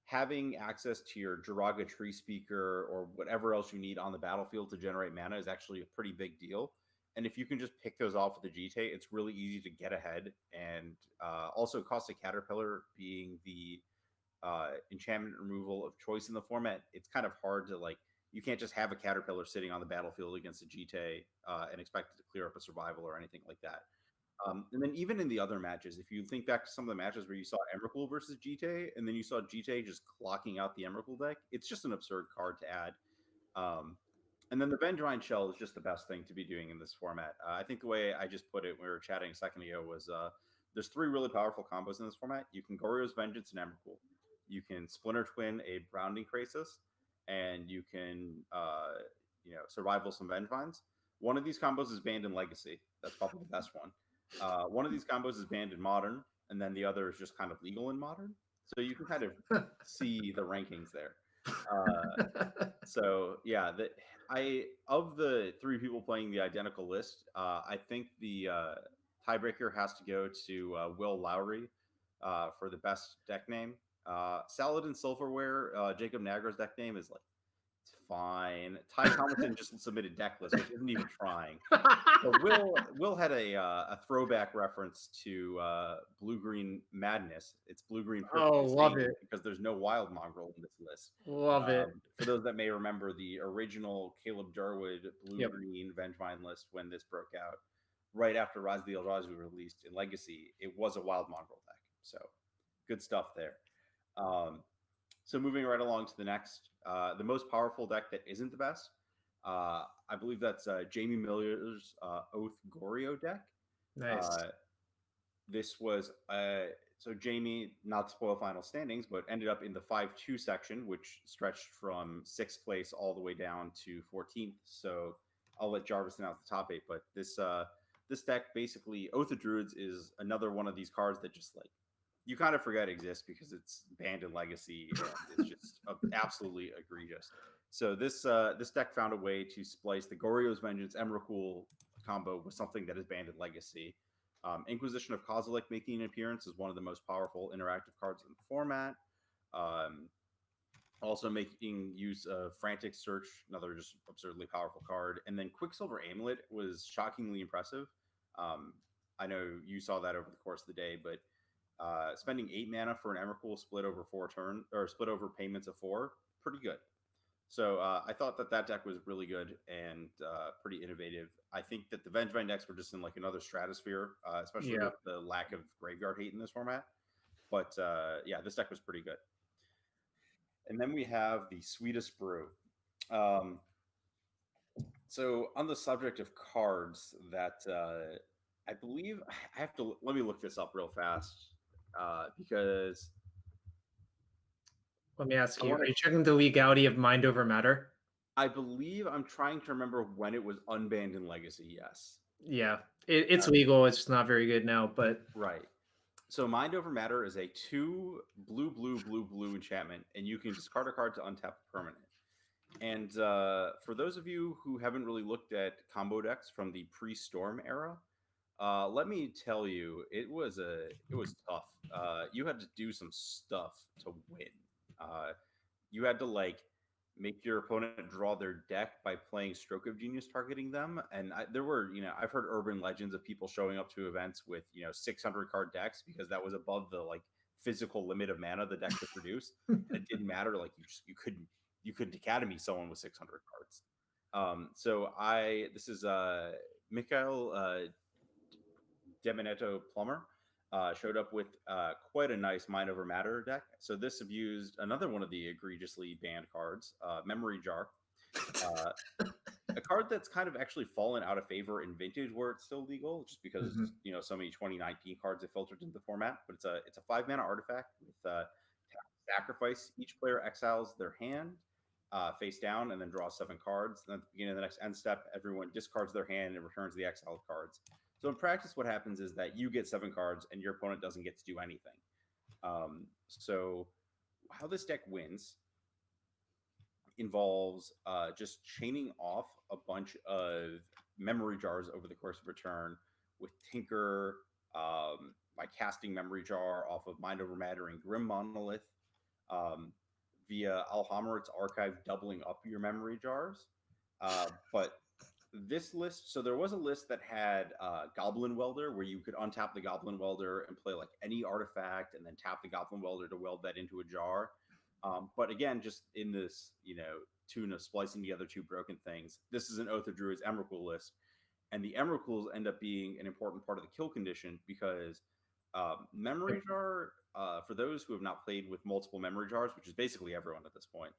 having access to your Jiraga Tree Speaker or whatever else you need on the battlefield to generate mana is actually a pretty big deal. And if you can just pick those off with the Jite, it's really easy to get ahead. And also Caustic Caterpillar being the enchantment removal of choice in the format, it's kind of hard to you can't just have a Caterpillar sitting on the battlefield against a Jite and expect it to clear up a survival or anything like that. And then even in the other matches, if you think back to some of the matches where you saw Emrakul versus Jite, and then you saw Jite just clocking out the Emrakul deck, it's just an absurd card to add. And then the Vengevine Shell is just the best thing to be doing in this format. I think the way I just put it when we were chatting a second ago was there's 3 really powerful combos in this format. You can Goryo's Vengeance and Emrakul. You can Splinter Twin a Grounding Krasis, and you can survival some Vengevines. One of these combos is banned in Legacy. That's probably the best one. One of these combos is banned in Modern, and then the other is just kind of legal in Modern. So you can kind of see the rankings there. So yeah, of the 3 people playing the identical list, I think the tiebreaker has to go to Will Lowry for the best deck name. Saladin Silverware, Jacob Nagra's deck name is it's fine. Ty Tomlinson just submitted deck list, which isn't even trying. So Will had a throwback reference to Blue Green Madness. It's Blue Green. Oh, love it, because there's no Wild Mongrel in this list. Love it. For those that may remember the original Caleb Jarwood Blue Green Vengevine list when this broke out, right after Rise of the Eldrazi was released in Legacy, it was a Wild Mongrel deck. So good stuff there. So moving right along to the next, the most powerful deck that isn't the best, I believe that's Jamie Miller's Oath Goryo deck. Nice. This was so Jamie, not to spoil final standings, but ended up in the 5-2 section, which stretched from 6th place all the way down to 14th. So I'll let Jarvis announce the top 8. But this deck basically, Oath of Druids is another one of these cards that just you kind of forget exists because it's banned in Legacy and it's just absolutely egregious. So this deck found a way to splice the Goryo's Vengeance Emrakul combo with something that is banned in Legacy. Inquisition of Kozilek making an appearance is one of the most powerful interactive cards in the format. Also making use of Frantic Search, another just absurdly powerful card. And then Quicksilver Amulet was shockingly impressive. I know you saw that over the course of the day, but spending 8 mana for an Emrakul split over 4 turn or split over payments of 4, pretty good. So I thought that deck was really good and pretty innovative. I think that the Vengevine decks were just in another stratosphere, especially with the lack of graveyard hate in this format. But yeah, this deck was pretty good. And then we have the Sweetest Brew. So on the subject of cards that I believe I have to let me look this up real fast because let me ask you, are you checking the legality of Mind Over Matter? I believe I'm trying to remember when it was unbanned in Legacy. Yes. Yeah, it's legal. It's just not very good now, but right. So Mind Over Matter is a 2 blue enchantment, and you can discard a card to untap a permanent. And for those of you who haven't really looked at combo decks from the pre-Storm era, let me tell you, it was tough. You had to do some stuff to win. You had to make your opponent draw their deck by playing Stroke of Genius targeting them. And there were, I've heard urban legends of people showing up to events with 600 card decks because that was above the physical limit of mana the deck could produce. And it didn't matter, you couldn't academy someone with 600 cards. This is Mikhail Deminetto Plummer. Showed up with quite a nice Mind Over Matter deck. So this abused another one of the egregiously banned cards, Memory Jar. A card that's kind of actually fallen out of favor in Vintage where it's still legal, just because so many 2019 cards have filtered into the format. But it's a 5 mana artifact with sacrifice. Each player exiles their hand face down and then draws 7 cards. And at the beginning of the next end step, everyone discards their hand and returns the exiled cards. So in practice, what happens is that you get 7 cards and your opponent doesn't get to do anything. So how this deck wins involves just chaining off a bunch of memory jars over the course of a turn with Tinker, by casting Memory Jar off of Mind Over Matter and Grim Monolith, via Alhammar's Archive doubling up your memory jars. But this list, so there was a list that had Goblin Welder, where you could untap the Goblin Welder and play any artifact and then tap the Goblin Welder to weld that into a jar. But again, just in this, tune of splicing together 2 broken things, this is an Oath of Druids Emrakul list. And the Emrakuls end up being an important part of the kill condition because Memory Jar, for those who have not played with multiple Memory Jars, which is basically everyone at this point,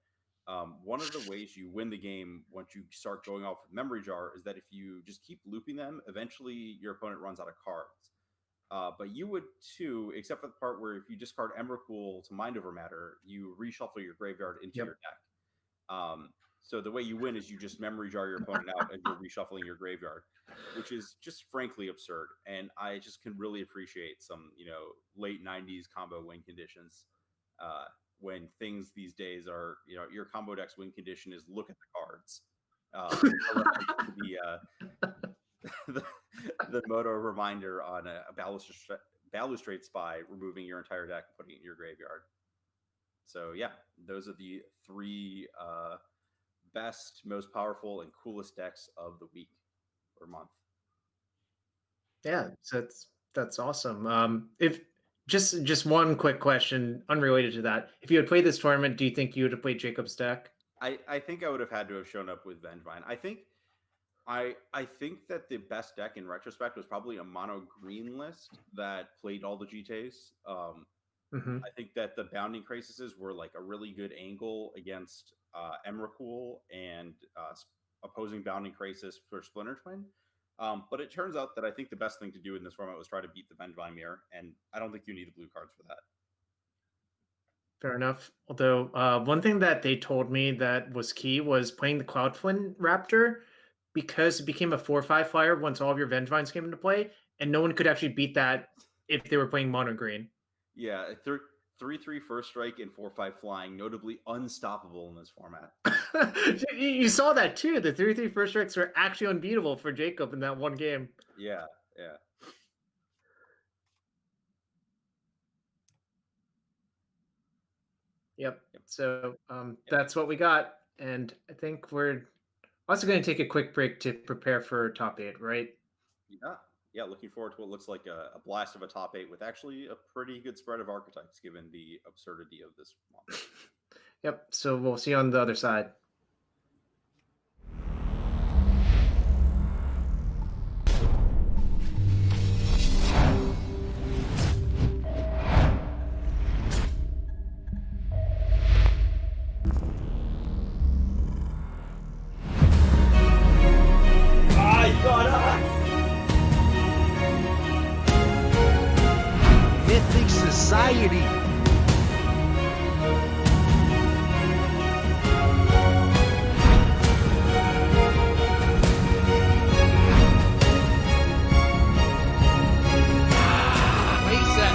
one of the ways you win the game once you start going off with Memory Jar is that if you just keep looping them, eventually your opponent runs out of cards. But you would too, except for the part where if you discard Emrakul to Mind Over Matter, you reshuffle your graveyard into your deck. So the way you win is you just Memory Jar your opponent out and you're reshuffling your graveyard, which is just frankly absurd. And I just can really appreciate some, late 90s combo win conditions. When things these days are, your combo deck's win condition is look at the cards. The Moto reminder on a Balustrade Spy, removing your entire deck and putting it in your graveyard. So yeah, those are the 3 best, most powerful, and coolest decks of the week or month. Yeah, so that's awesome. If just one quick question, unrelated to that. If you had played this tournament, do you think you would have played Jacob's deck? I think I would have had to have shown up with Vengevine. I think that the best deck in retrospect was probably a mono green list that played all the GTAs. I think that the Bounding Crises were a really good angle against Emrakul and opposing Bounding Crisis for Splinter Twin. But it turns out that I think the best thing to do in this format was try to beat the Vengevine Mirror, and I don't think you need the blue cards for that. Fair enough. Although one thing that they told me that was key was playing the Cloudflint Raptor, because it became a 4/5 flyer once all of your Vengevines came into play, and no one could actually beat that if they were playing mono green. Yeah, 3/3 first strike and 4/5 flying, notably unstoppable in this format. You saw that too. The 3/3 first strikes were actually unbeatable for Jacob in that one game. Yeah. Yep. So that's what we got, and I think we're also going to take a quick break to prepare for top 8, right? Yeah. Looking forward to what looks like a blast of a top 8 with actually a pretty good spread of archetypes, given the absurdity of this month. Yep. So we'll see you on the other side. Mythic Society. Reset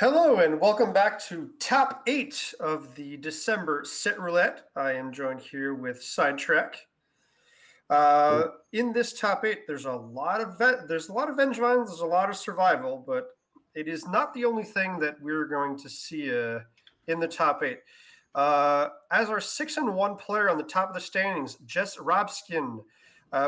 Hello and welcome back to Top 8 of the December Set Roulette. I am joined here with Sidetrack. In this Top 8, there's a lot of Vengevines, there's a lot of survival, but it is not the only thing that we're going to see in the Top 8. As our 6-1 player on the top of the standings, Jess Robskin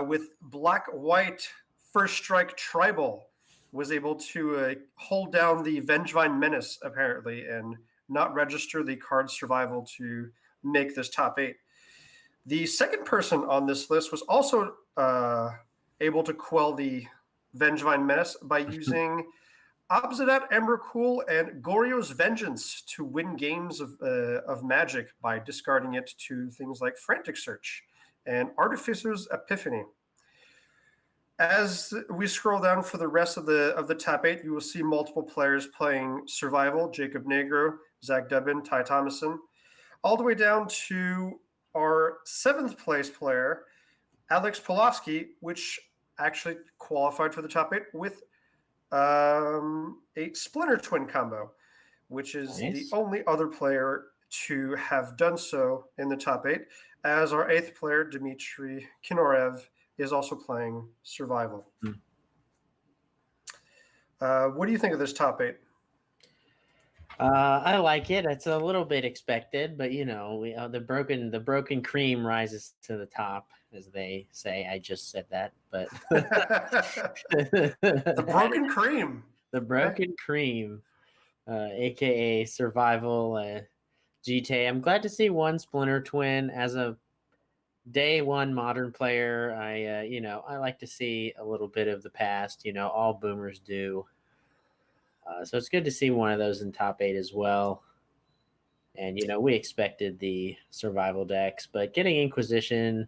with Black-White First Strike Tribal was able to hold down the Vengevine Menace, apparently, and not register the card survival to make this top 8. The second person on this list was also able to quell the Vengevine Menace by using Obsidat Emrakul and Goryo's Vengeance to win games of Magic by discarding it to things like Frantic Search and Artificer's Epiphany. As we scroll down for the rest of the top 8, you will see multiple players playing Survival: Jacob Negro, Zach Dubin, Ty Thomason, all the way down to our 7th place player, Alex Pulaski, which actually qualified for the top 8 with a Splinter Twin combo, which is the only other player to have done so in the top 8, as our 8th player, Dmitry Kinorev, is also playing Survival. What do you think of this top 8? I like it. It's a little bit expected, but the broken cream rises to the top, as they say. I just said that, but The broken cream. The broken cream, aka Survival GTA. I'm glad to see one Splinter Twin as a day one modern player. I like to see a little bit of the past. All boomers do. So it's good to see one of those in top 8 as well. And we expected the survival decks, but getting Inquisition.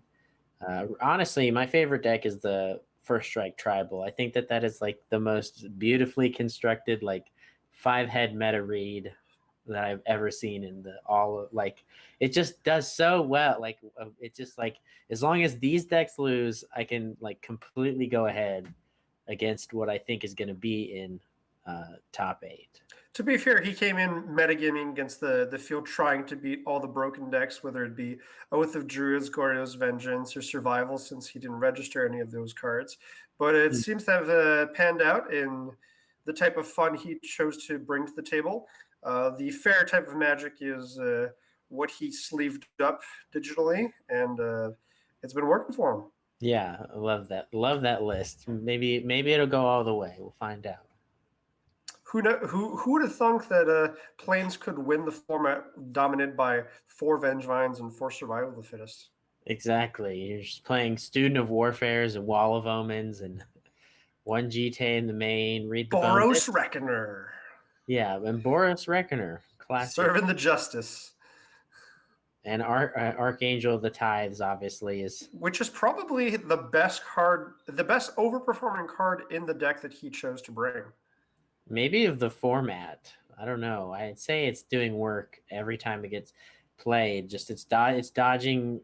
Honestly, my favorite deck is the First Strike Tribal. I think that is like the most beautifully constructed, like 5-head meta read that I've ever seen in it just does so well. Like it's just like, as long as these decks lose, I can like completely go ahead against what I think is going to be in top 8. To be fair, he came in metagaming against the field trying to beat all the broken decks, whether it be Oath of Druids, Goryo's Vengeance, or Survival, since he didn't register any of those cards. But it seems to have panned out in the type of fun he chose to bring to the table. The fair type of Magic is what he sleeved up digitally, and it's been working for him. Yeah, I love that. Love that list. Maybe it'll go all the way. We'll find out. Who would have thunk that Plains could win the format dominated by 4 Vengevines and 4 Survival of the Fittest? Exactly. You're just playing Student of Warfares and Wall of Omens and 1 GTA in the main. Read the Boros Reckoner. Yeah, and Boros Reckoner. Classic. Serving the justice. And Archangel of the Tithes, obviously, is... Which is probably the best card, the best overperforming card in the deck that he chose to bring. Maybe of the format. I don't know. I'd say it's doing work every time it gets played. Just it's dodging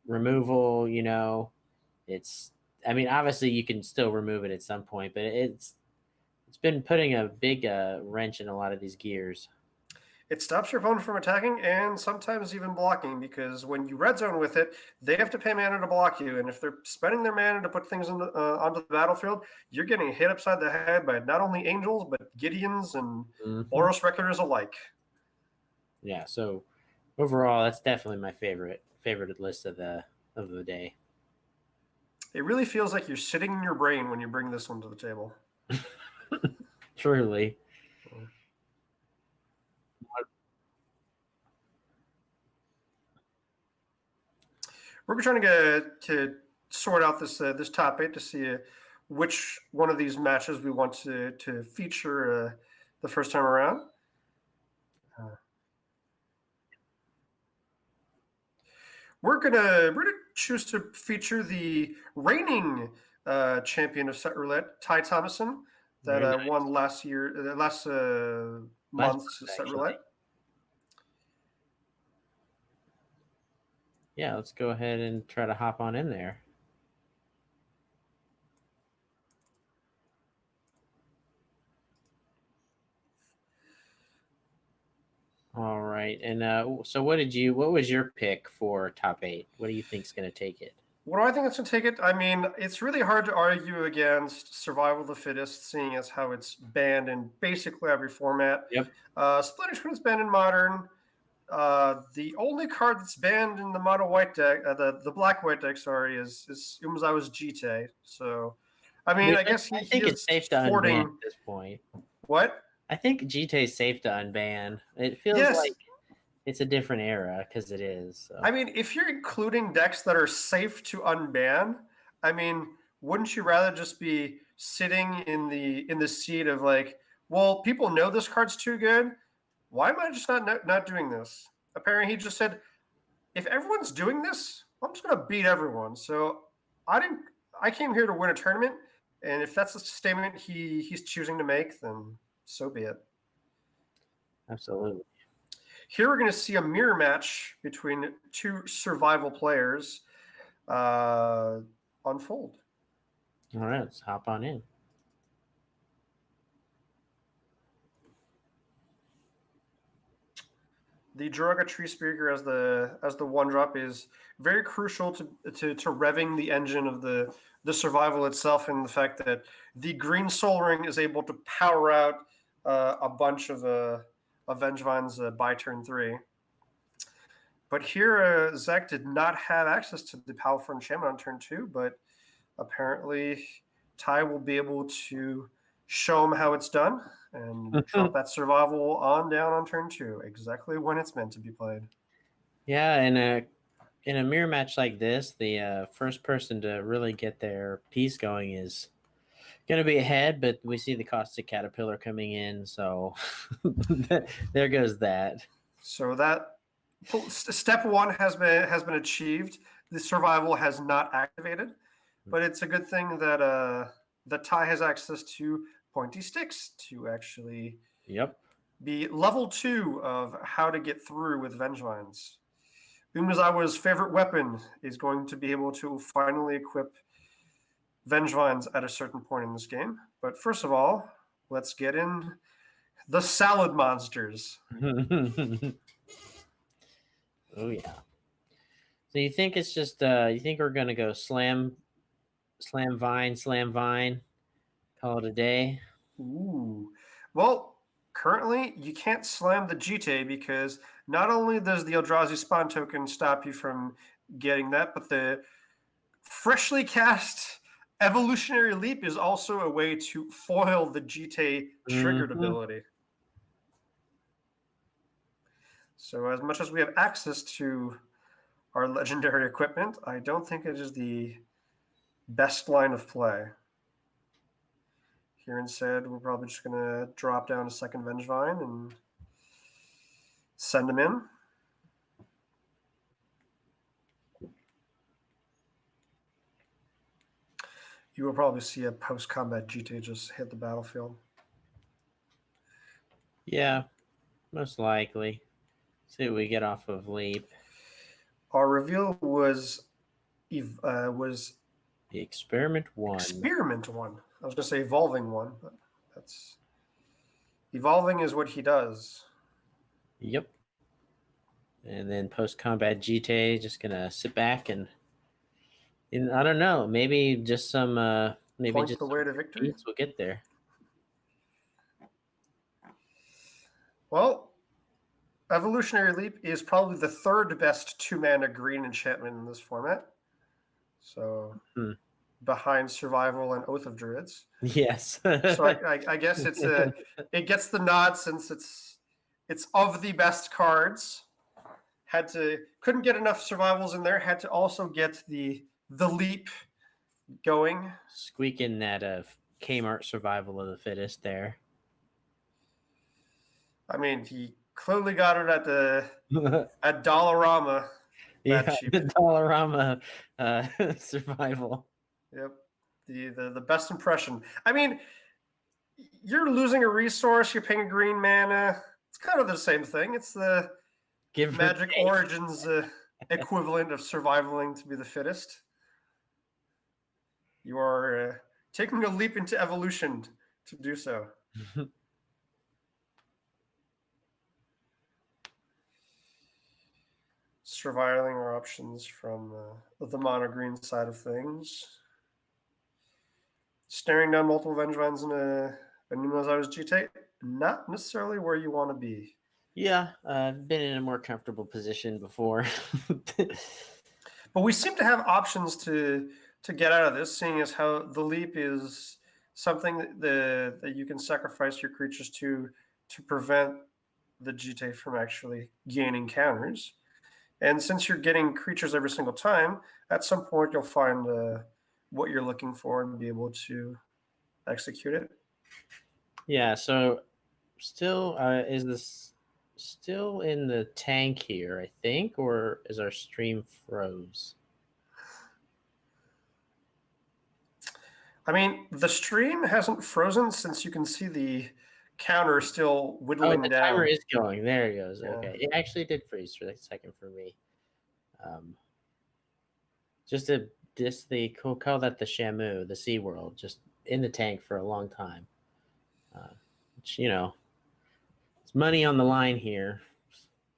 removal, It's... I mean, obviously you can still remove it at some point, but it's been putting a big wrench in a lot of these gears. It stops your opponent from attacking and sometimes even blocking, because when you red zone with it, they have to pay mana to block you. And if they're spending their mana to put things onto the battlefield, you're getting hit upside the head by not only angels, but Gideons and Boros Reckoners alike. Yeah, so overall, that's definitely my favorite list of the day. It really feels like you're sitting in your brain when you bring this one to the table. Truly. We're trying to sort out this top 8 to see which one of these matches we want to feature the first time around. We're gonna choose to feature the reigning champion of Set Roulette, Ty Thomason, that won last month's Set Roulette. Yeah, let's go ahead and try to hop on in there. right. And so what was your pick for top 8? What do you think's going to take it? What do I think it's going to take it? I mean, it's really hard to argue against Survival of the Fittest, seeing as how it's banned in basically every format. Yep. Splinter Twin is banned in Modern. The only card that's banned in the mono white deck, the black white deck, sorry, is Umezawa's Jite. So, I mean, I guess I think it's safe to unban at this point. What? I think Jite is safe to unban. It feels like it's a different era because it is. So. I mean, if you're including decks that are safe to unban, I mean, wouldn't you rather just be sitting in the seat of like, well, people know this card's too good. Why am I just not doing this? Apparently, he just said, if everyone's doing this, I'm just gonna beat everyone. So I came here to win a tournament, and if that's a statement he's choosing to make, then so be it. Absolutely. Here we're going to see a mirror match between two survival players unfold. All right, let's hop on in. The Droga Tree Speaker as the one drop is very crucial to revving the engine of the survival itself, and the fact that the green Soul Ring is able to power out a bunch of Vengevines by turn 3. But here, Zach did not have access to the Powerful Enchantment on turn 2, but apparently Ty will be able to show him how it's done and drop that survival on down on turn 2, exactly when it's meant to be played. Yeah, in a mirror match like this, the first person to really get their piece going is going to be ahead, but we see the Caustic Caterpillar coming in, so there goes that. So that step 1 has been achieved. The survival has not activated, but it's a good thing that that Ty has access to pointy sticks to actually be level 2 of how to get through with Vengevines. Umezawa's favorite weapon is going to be able to finally equip Vengevines at a certain point in this game. But first of all, let's get in the salad monsters. Oh yeah. So you think it's just you think we're gonna go slam vine, call it a day? Ooh. Well, currently you can't slam the Jite because not only does the Eldrazi spawn token stop you from getting that, but the freshly cast Evolutionary Leap is also a way to foil the Jite triggered ability. So as much as we have access to our legendary equipment, I don't think it is the best line of play. Here instead, we're probably just going to drop down a second Vengevine and send him in. You will probably see a post-combat Jite just hit the battlefield. Yeah, most likely. See what we get off of Leap. Our reveal was the Experiment 1. Experiment 1. I was going to say Evolving 1, but that's Evolving is what he does. Yep. And then post-combat Jite, just gonna sit back and I don't know, maybe just some maybe Point just the way to victory. We'll get there. Well, Evolutionary Leap is probably the third best 2-mana green enchantment in this format. So behind Survival and Oath of Druids. Yes. So I guess it gets the nod since it's of the best cards. Couldn't get enough survivals in there. Had to also get the leap going. Squeaking that Kmart Survival of the Fittest there. I mean, he clearly got it at Dollarama. Yeah, the Dollarama Survival. Yep, the best impression. I mean, you're losing a resource. You're paying a green mana. It's kind of the same thing. It's the Magic Origins equivalent of survivaling to be the fittest. You are taking a leap into evolution to do so. surviving our options from the mono green side of things. Staring down multiple Vengevines in a Numenous Iris GT, not necessarily where you want to be. Yeah, I've been in a more comfortable position before. But we seem to have options to get out of this, seeing as how the leap is something that you can sacrifice your creatures to prevent the GT from actually gaining counters. And since you're getting creatures every single time, at some point you'll find what you're looking for and be able to execute it. Yeah, so still, is this still in the tank here, I think, or is our stream froze? I mean, the stream hasn't frozen since you can see the counter still Oh, whittling the down. timer is going. There it goes. Yeah. Okay, it actually did freeze for a second for me. Just they call that the Shamu, the Sea World, just in the tank for a long time. Which, it's money on the line here.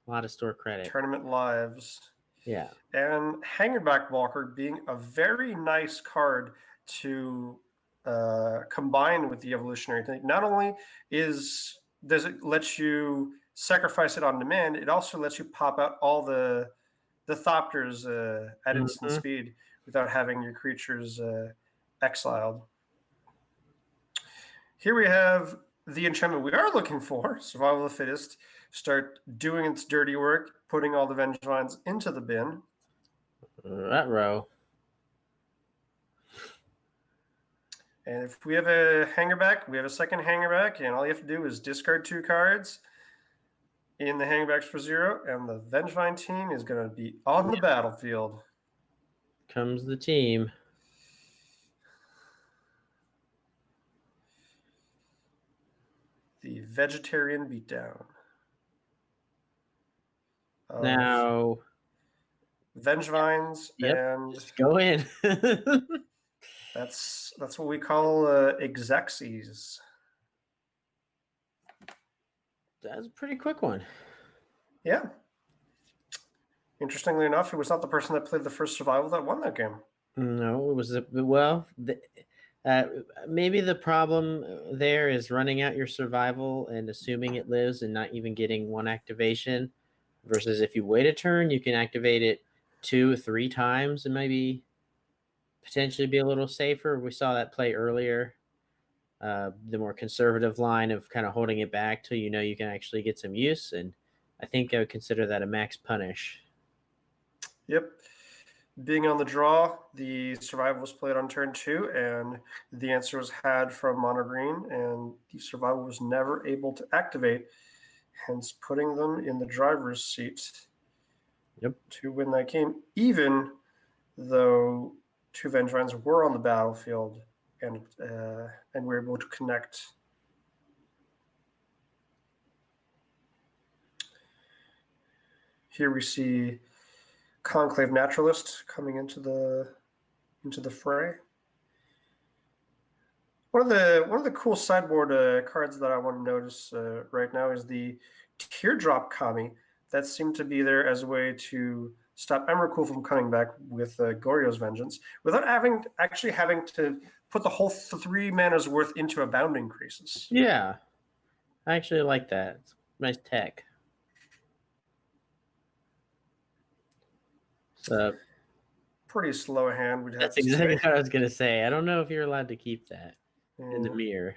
A lot of store credit. Tournament lives. Yeah. And Hangerback Walker being a very nice card to combine with the evolutionary thing. Not only does it let you sacrifice it on demand, it also lets you pop out all the Thopters at instant speed without having your creatures exiled. Here we have the enchantment we are looking for, Survival of the Fittest, start doing its dirty work, putting all the Vengevines into the bin. That row. And if we have a hangerback, we have a second hangerback, and all you have to do is discard 2 cards in the hangerbacks for 0, and the Vengevine team is going to be on the battlefield. Comes the team. The vegetarian beatdown. Now, Vengevines, yep, and just go in. that's what we call exexies. That's a pretty quick one. Yeah. Interestingly enough, it was not the person that played the first survival that won that game. No, it was maybe the problem there is running out your survival and assuming it lives and not even getting 1 activation. Versus if you wait a turn, you can activate it 2 or 3 times and maybe potentially be a little safer. We saw that play earlier. The more conservative line of kind of holding it back till you can actually get some use. And I think I would consider that a max punish. Yep. Being on the draw, the survival was played on turn 2, and the answer was had from mono green, and the survival was never able to activate, hence putting them in the driver's seat. Yep. To win that game, even though 2 Vengevines were on the battlefield and were able to connect. Here we see Conclave Naturalist coming into the fray. One of the cool sideboard cards that I want to notice right now is the Teardrop Kami that seemed to be there as a way to stop Emrakul from coming back with Goryo's Vengeance without having to put the whole 3 mana's worth into a Bounding Creases. Yeah, I actually like that. It's nice tech. So pretty slow hand. That's exactly what I was going to say. I don't know if you're allowed to keep that in the mirror.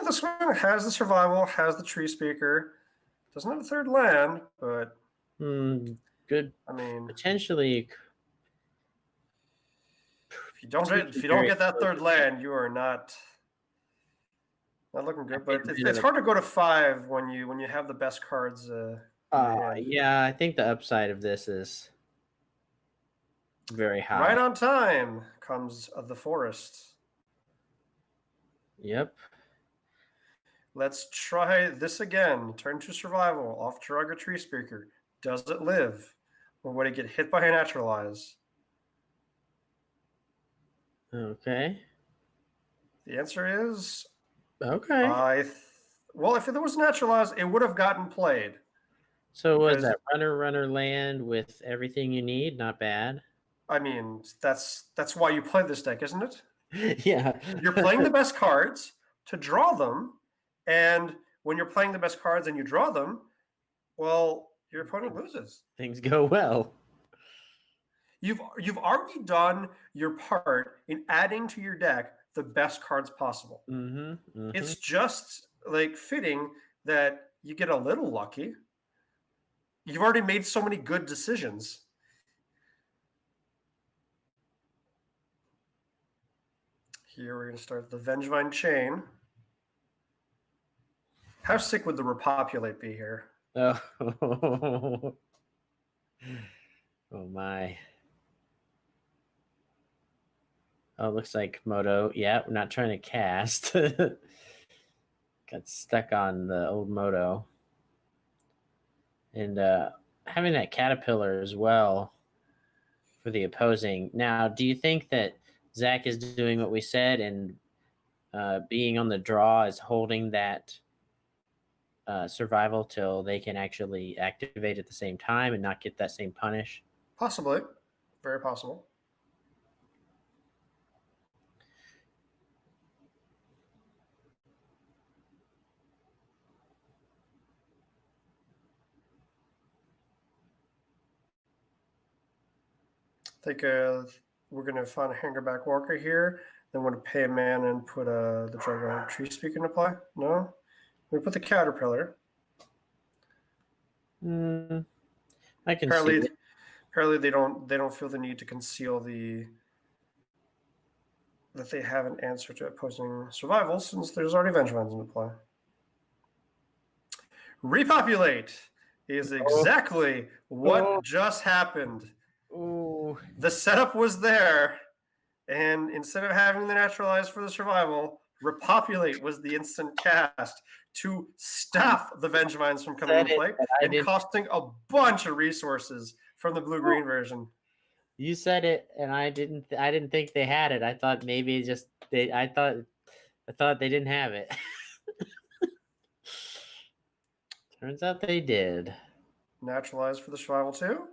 This one has the survival, has the Tree Speaker. Doesn't have a 3rd land, but good. I mean, potentially. If you don't get that 3rd land, you are not looking good. But it's hard to go to 5 when you have the best cards. Yeah, I think the upside of this is very high. Right on time comes the Forest. Yep. Let's try this again. Turn to survival. Off Turaga Tree Speaker. Does it live? Or would it get hit by a Naturalize? Okay. The answer is okay. Well, if there was Naturalize, it would have gotten played. So was because that runner land with everything you need? Not bad. I mean that's why you play this deck, isn't it? Yeah. You're playing the best cards to draw them, and when you're playing the best cards and you draw them, well, your opponent loses. Things go well. You've already done your part in adding to your deck the best cards possible. It's just like fitting that you get a little lucky. You've already made so many good decisions. Here we're going to start the Vengevine chain. How sick would the repopulate be here? Oh. Oh my. Oh, looks like Moto. Yeah, we're not trying to cast. Got stuck on the old Moto. And having that caterpillar as well for the opposing. Now, do you think that Zach is doing what we said and being on the draw is holding that survival till they can actually activate at the same time and not get that same punish? Possibly. Very possible. I think we're going to find a Hangerback Walker here. Then we're going to pay a man and put the Dragon Tree Speaker into play. No? We put the Caterpillar. I can see it. Apparently they don't feel the need to conceal that they have an answer to opposing survival since there's already Vengevines into play. Repopulate is exactly what just happened. Ooh. The setup was there, and instead of having the naturalize for the survival, repopulate was the instant cast to stop the Vengevines from coming into play and costing a bunch of resources from the blue-green version. You said it, and I didn't think they had it. I thought maybe just I thought they didn't have it. Turns out they did. Naturalize for the survival too.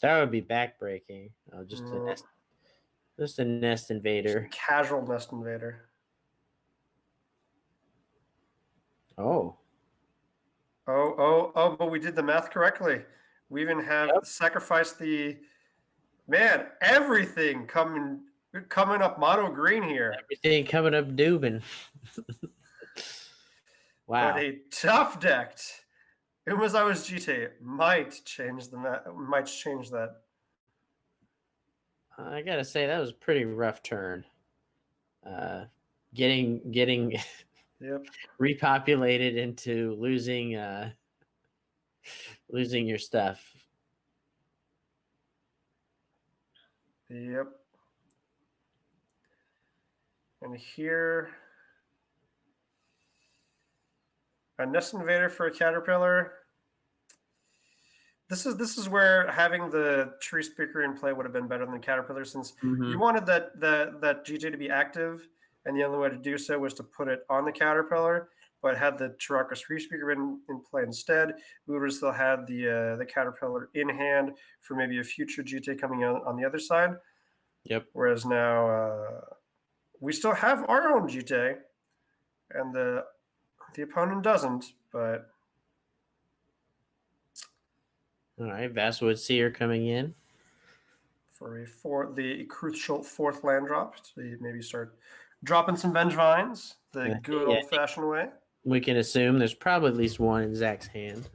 That would be backbreaking. Oh, just a nest invader. Just a casual nest invader. Oh. Oh, but we did the math correctly. We even have sacrificed the everything coming up mono green here. Everything coming up Dubin. Wow. But a tough decked Umezawa's GT might change that. I gotta say that was a pretty rough turn. Getting Yep. repopulated into losing your stuff. Yep. And here, a nest invader for a caterpillar. This is where having the tree speaker in play would have been better than the caterpillar, since you wanted that GJ to be active, and the only way to do so was to put it on the caterpillar. But had the Chiraca's tree speaker been in play instead, we would have still had the caterpillar in hand for maybe a future GJ coming out on the other side. Yep. Whereas now we still have our own GJ, and the opponent doesn't. But all right, Vastwood Seer coming in for the crucial fourth land drop to maybe start dropping some Vengevines the good old-fashioned way. We can assume there's probably at least one in Zach's hand.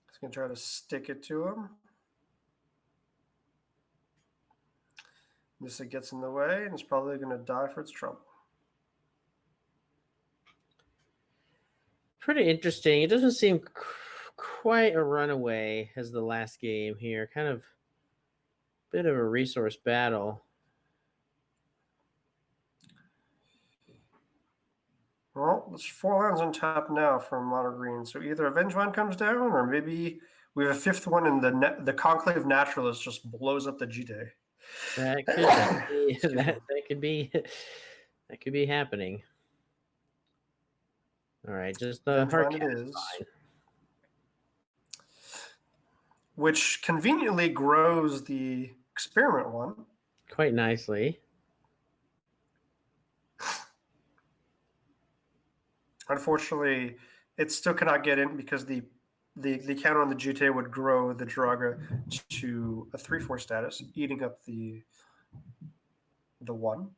He's going to try to stick it to him. This gets in the way, and it's probably going to die for its trouble. Pretty interesting. It doesn't seem quite a runaway as the last game here. Kind of a bit of a resource battle. Well, there's 4 lands on top now from mono green. So either a Vengevine comes down, or maybe we have a 5th one, and the Conclave Naturalist just blows up the GT. That could be that could be that could be happening. All right, just the hard Vengevine cap it is is. fine. Which conveniently grows the experiment one. Quite nicely. Unfortunately, it still cannot get in because the counter on the GT would grow the Draga to a 3/4 status, eating up the one.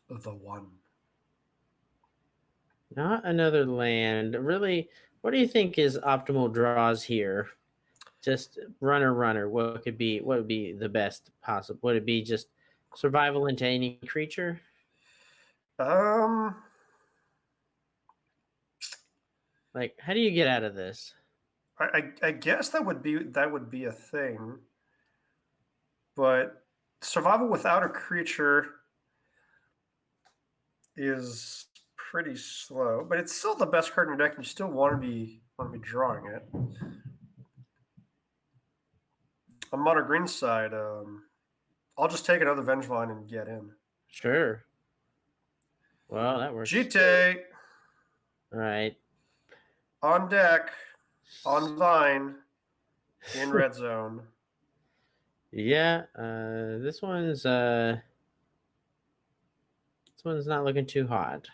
The one. Not another land. Really, what do you think is optimal draws here? Just runner. What would be the best possible? Would it be just survival into any creature? Like, how do you get out of this? I guess that would be a thing, but survival without a creature is pretty slow. But it's still the best card in your deck. You still want to be drawing it. On mono green side, I'll just take another Vengevine and get in. Sure. Well, that works. GT All right. on deck, on Vine, in red zone. Yeah, this one's not looking too hot.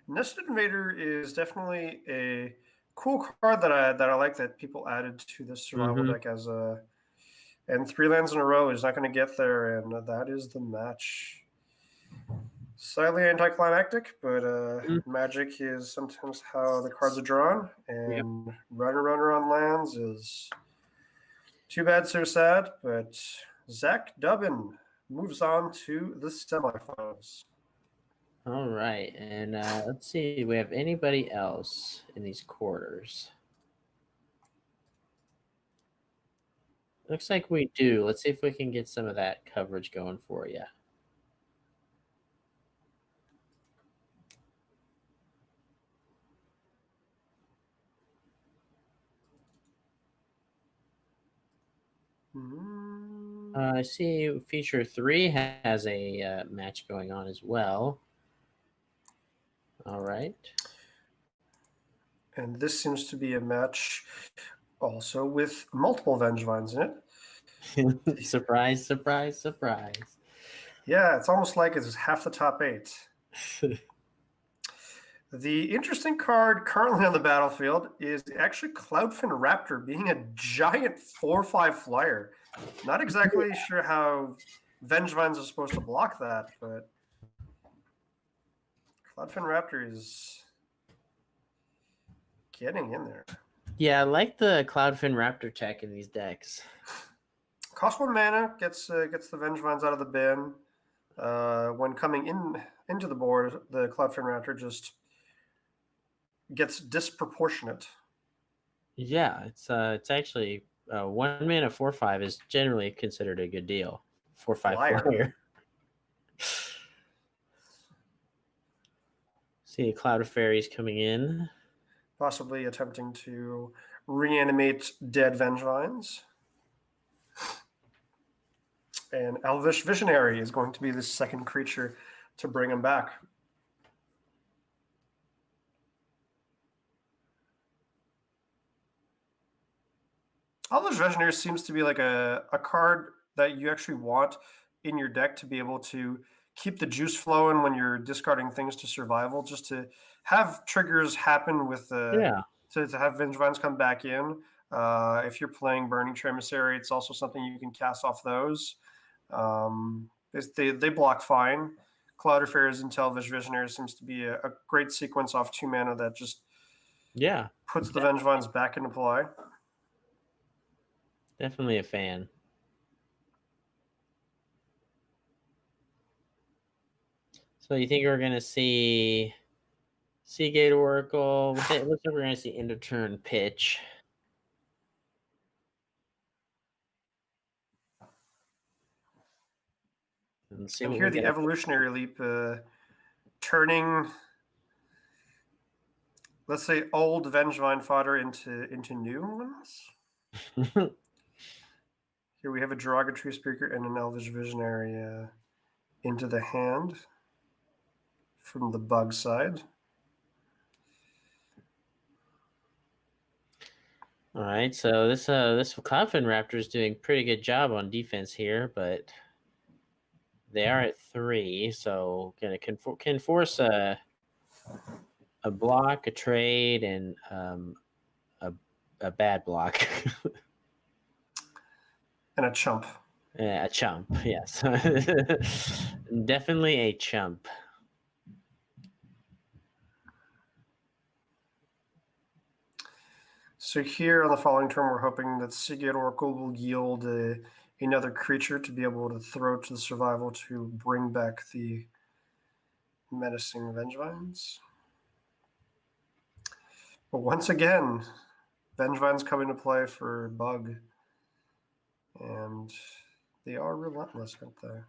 Nested Invader is definitely a cool card that I like that people added to this survival deck as a, and 3 lands in a row is not going to get there, and that is the match. Slightly anticlimactic, but Magic is sometimes how the cards are drawn, and runner on lands is too bad, so sad. But Zach Dubbin moves on to the semifinals. All right, and let's see, do we have anybody else in these quarters? Looks like we do. Let's see if we can get some of that coverage going for you. I see feature 3 has a match going on as well. All right. And this seems to be a match also with multiple Vengevines in it. Surprise, surprise, surprise. Yeah, it's almost like it's half the top 8. The interesting card currently on the battlefield is actually Cloudfin Raptor being a giant 4/5 flyer. Not exactly sure how Vengevines are supposed to block that, but Cloudfin Raptor is getting in there. Yeah, I like the Cloudfin Raptor tech in these decks. Cost 1 mana, gets the Vengevines out of the bin. When coming into the board, the Cloudfin Raptor just gets disproportionate. Yeah, it's actually 1 mana 4/5 is generally considered a good deal. 4/5 flyer. See a Cloud of Fairies coming in. Possibly attempting to reanimate dead Vengevines. And Elvish Visionary is going to be the second creature to bring him back. Elvish Visionary seems to be like a card that you actually want in your deck to be able to keep the juice flowing when you're discarding things to survival, just to have triggers happen with to have Vengevines come back in. If you're playing Burning Tremissary, it's also something you can cast off those. They block fine. Cloud of Fairies and Elvish Visionary seems to be a great sequence off 2 mana that just puts the Vengevines back into play. Definitely a fan. So you think we're going to see Seagate Oracle? It looks like we're going to see end of turn pitch. Let's see And what here we the get. evolutionary leap, turning, let's say, old Vengevine fodder into new ones. Here we have a derogatory speaker and an elvish visionary into the hand from the bug side. All right, so this Cloudfin Raptor is doing a pretty good job on defense here, but they are at 3, so can force a block, a trade, and a bad block. And a chump. A chump, yes. Definitely a chump. So here on the following turn, we're hoping that Seagate Oracle will yield another creature to be able to throw to the survival to bring back the menacing Vengevines. But once again, Vengevines come into play for bug. And they are relentless, aren't they?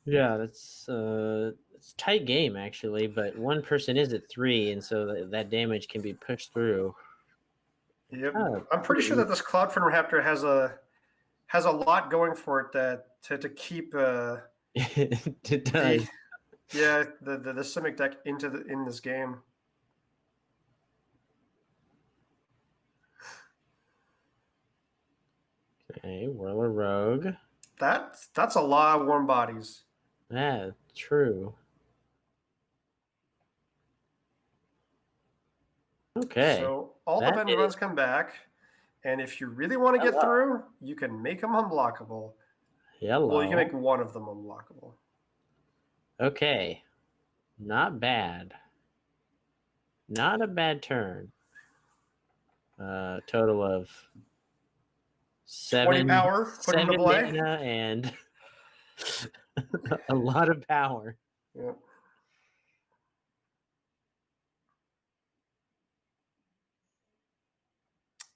Yeah, it's a tight game actually, but one person is at 3, and so that damage can be pushed through. Yep. I'm pretty sure that this Cloudfin Raptor has a lot going for it that to keep It does. the Simic deck in this game. Okay, Whirler Rogue. That's a lot of warm bodies. Yeah, true. Okay. So all the Vengevines come back, and if you really want to get through, you can make them unblockable. Hello. Well, you can make one of them unblockable. Okay. Not bad. Not a bad turn. Total of 20 power, put into 7 play. mana and a lot of power. Yep.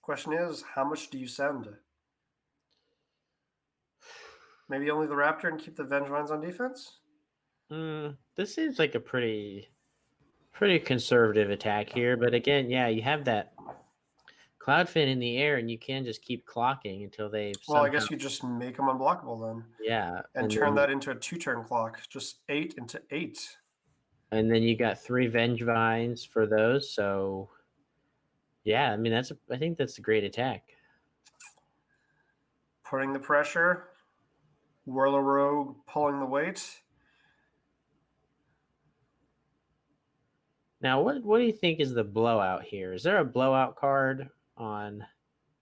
Question is, how much do you send? Maybe only the Raptor and keep the Vengevines on defense? This seems like a pretty conservative attack here, but again, yeah, you have that Cloudfin in the air, and you can just keep clocking until they. Well, I guess you just make them unblockable then. Yeah, and turn that into a 2-turn clock, just 8 into 8. And then you got 3 Vengevines for those, so yeah, I mean I think that's a great attack. Putting the pressure, Whirler Rogue pulling the weight. Now, what do you think is the blowout here? Is there a blowout card on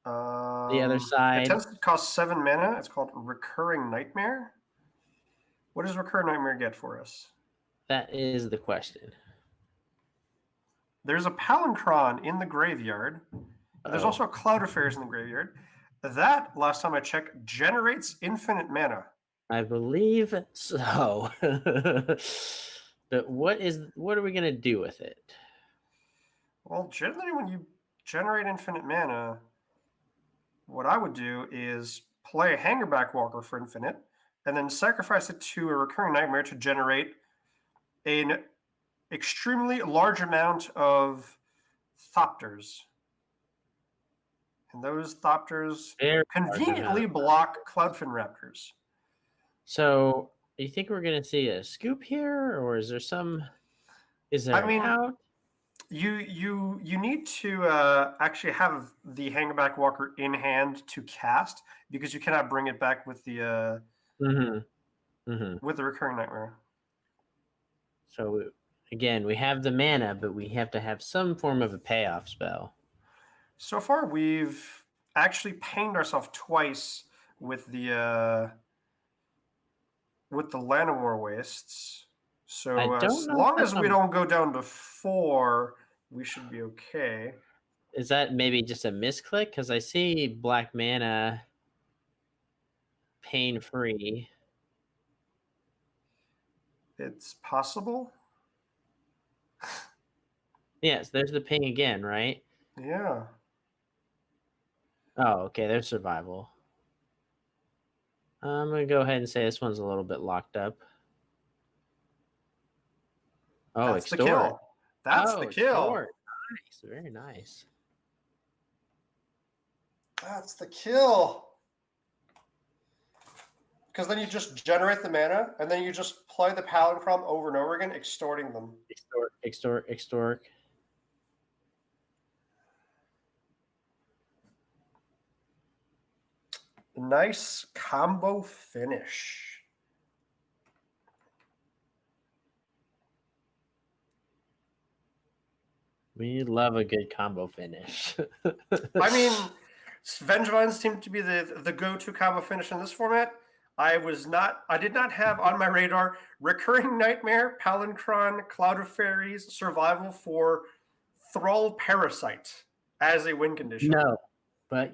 the other side? It tends to cost 7 mana. It's called Recurring Nightmare. What does Recurring Nightmare get for us? That is the question. There's a Palinchron in the graveyard. There's also a Cloud Affairs in the graveyard. That, last time I checked, generates infinite mana. I believe so. But what are we gonna do with it? Well, generally when you generate infinite mana, what I would do is play a Hangerback Walker for infinite, and then sacrifice it to a Recurring Nightmare to generate an extremely large amount of Thopters. And those Thopters conveniently block Cloudfin Raptors. So, you think we're going to see a scoop here, or is there some? Is there? Out? You need to actually have the Hangerback Walker in hand to cast, because you cannot bring it back with the with the Recurring Nightmare. So again, we have the mana, but we have to have some form of a payoff spell. So far, we've actually pained ourselves twice with the Llanowar Wastes. So as long as we don't go down to 4, we should be okay. Is that maybe just a misclick? Because I see black mana pain-free. It's possible. Yes, there's the ping again, right? Yeah. Oh, okay, there's survival. I'm gonna go ahead and say this one's a little bit locked up. Oh, That's the extort. kill. That's the kill. extort. Nice, very nice. That's the kill. Because then you just generate the mana, and then you just play the palindrome over and over again, extorting them. Extort. Nice combo finish. We love a good combo finish. I mean, Vengevines seem to be the go-to combo finish in this format. I did not have on my radar Recurring Nightmare, Palinchron, Cloud of Fairies, Survival for Thrall Parasite as a win condition. No, but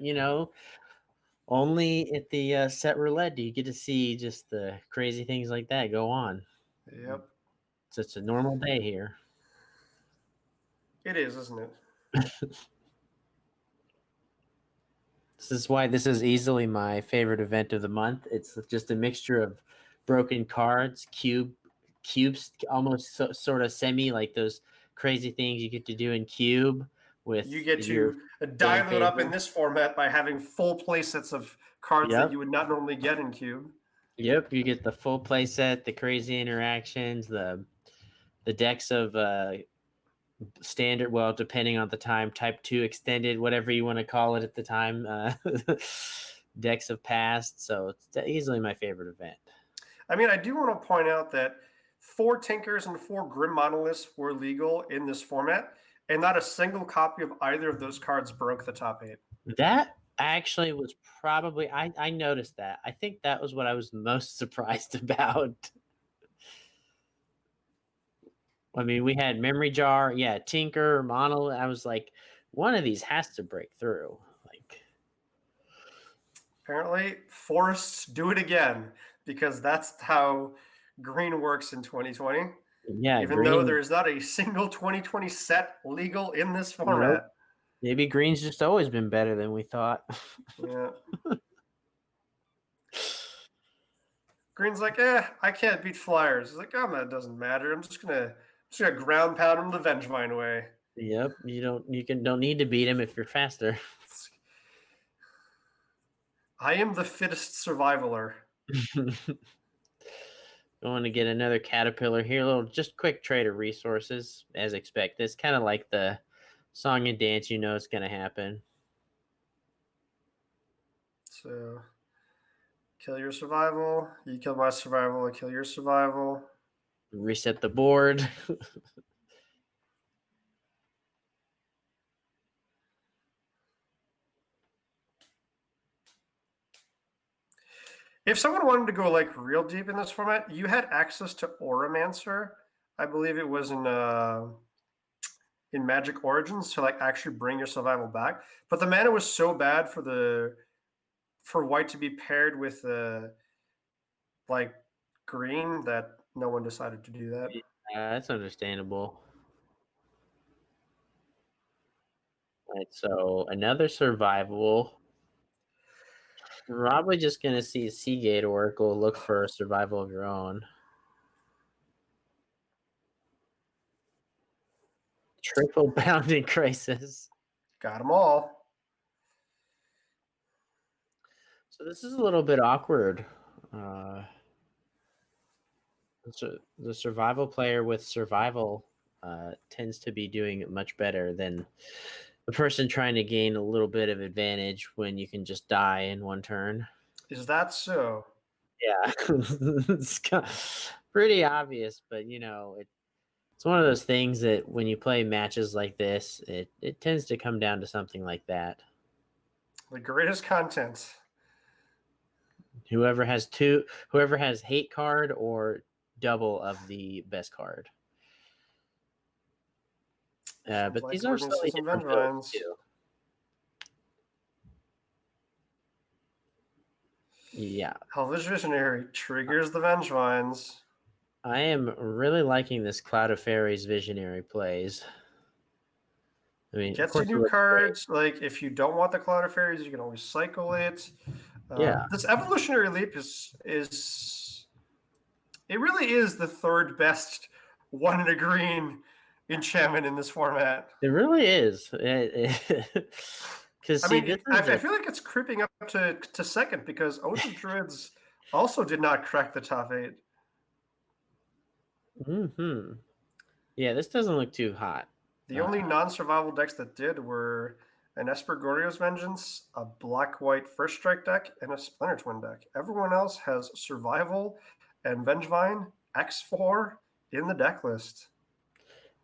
only at the set roulette do you get to see just the crazy things like that go on. Yep. It's just a normal day here. It is, isn't it? This is why this is easily my favorite event of the month. It's just a mixture of broken cards, cubes, almost sort of semi like those crazy things you get to do in Cube. With you get to dial it up in this format by having full play sets of cards that you would not normally get in Cube. Yep, you get the full play set, the crazy interactions, the decks of standard, well, depending on the time, type 2 extended, whatever you want to call it at the time, decks of past. So it's easily my favorite event. I mean, I do want to point out that 4 Tinkers and 4 Grim Monoliths were legal in this format, and not a single copy of either of those cards broke the top 8. That actually was probably, I noticed that. I think that was what I was most surprised about. I mean, we had Memory Jar, Tinker, Monolith. I was like, one of these has to break through. Like, apparently, Forests do it again, because that's how Green works in 2020. Yeah, even though there's not a single 2020 set legal in this format. Nope. Maybe Green's just always been better than we thought. Yeah. Green's like, I can't beat Flyers. He's like, that doesn't matter. I'm just gonna ground pound him the Vengevine way. Yep, don't need to beat him if you're faster. I am the fittest survivaler. Going to get another Caterpillar here. A little just quick trade of resources as expected. It's kind of like the song and dance. It's going to happen. So, kill your survival. You kill my survival. I kill your survival. Reset the board. If someone wanted to go like real deep in this format, you had access to Auramancer. I believe it was in Magic Origins to like actually bring your survival back. But the mana was so bad for white to be paired with like green that no one decided to do that. Yeah, that's understandable. All right, so another survival. Probably just going to see Seagate Oracle look for a survival of your own. Triple Bounding Crisis. Got them all. So this is a little bit awkward. The survival player with survival tends to be doing much better than the person trying to gain a little bit of advantage when you can just die in one turn. Is that so? Yeah, it's pretty obvious, but it's one of those things that when you play matches like this, it tends to come down to something like that. The greatest content. Whoever has hate card or double of the best card. But like these are slightly different builds too. Yeah. Elvish Visionary triggers the Vengevines. I am really liking this Cloud of Fairies Visionary plays. I mean, gets you new cards. Like if you don't want the Cloud of Fairies, you can always cycle it. Yeah. This evolutionary leap is it really is the third best one in a green enchantment in this format. It really is. Because I see, mean, this I is feel like it's creeping up to second because Oath of Druids also did not crack the top 8. Mm-hmm. Yeah, this doesn't look too hot. The only non-survival decks that did were an Esper Goryo's Vengeance, a black-white First Strike deck, and a Splinter Twin deck. Everyone else has Survival and Vengevine X4 in the deck list.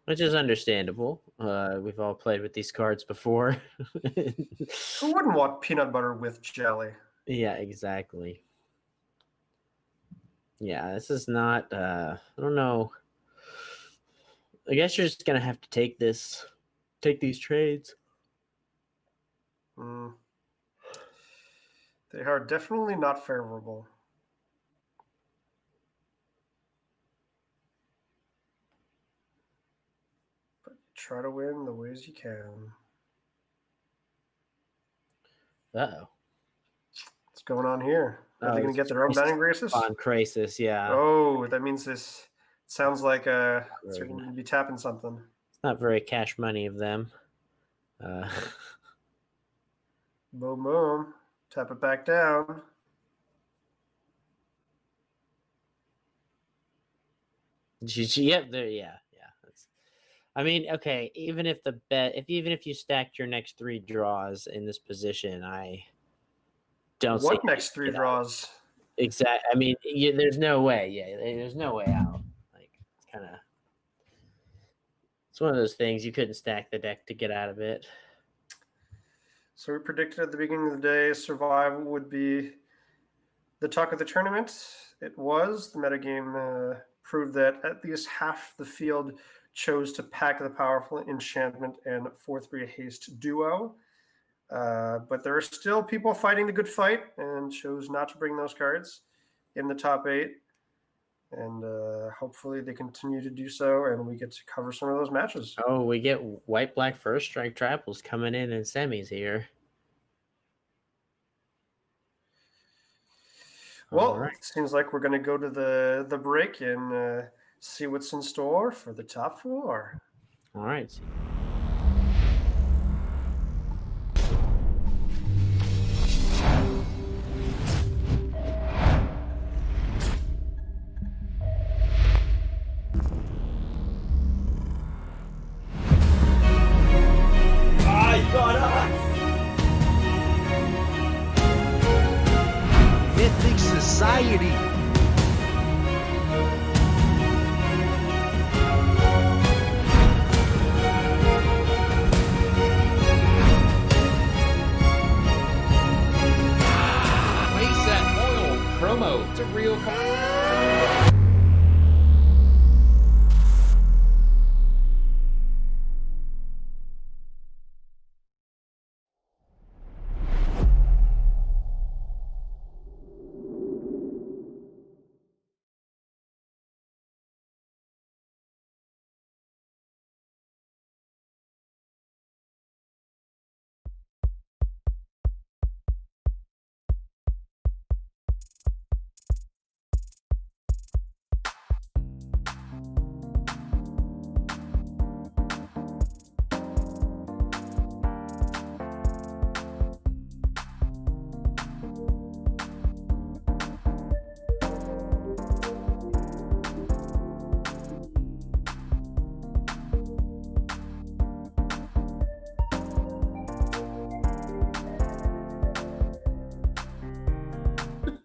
Which is understandable. We've all played with these cards before. Who wouldn't want peanut butter with jelly? Yeah, exactly. Yeah, this is not. I don't know. I guess you're just gonna have to take these trades. Mm. They are definitely not favorable. But try to win the ways you can. Uh-oh. What's going on here? Are they going it's to get their own Bounding Graces? On Crisis, yeah. Oh, that means this sounds like it's Very going to nice. be tapping something. It's not very cash money of them. Boom, boom. Tap it back down. Yep, there. Yeah. I mean, okay. Even if you stacked your next 3 draws in this position, I don't see What next 3 draws? Exactly. I mean, there's no way. Yeah, there's no way out. Like, it's one of those things you couldn't stack the deck to get out of it. So we predicted at the beginning of the day Survival would be the talk of the tournament. It was. The metagame proved that at least half the field chose to pack the powerful enchantment and 4/3 haste duo. But there are still people fighting the good fight and chose not to bring those cards in the top 8. And hopefully they continue to do so and we get to cover some of those matches. Oh, we get white-black First Strike triples coming in semis here. Well, right. it seems like we're going to go to the break and see what's in store for the top 4. All right. Mythic Society. Playset Oil promo. It's a real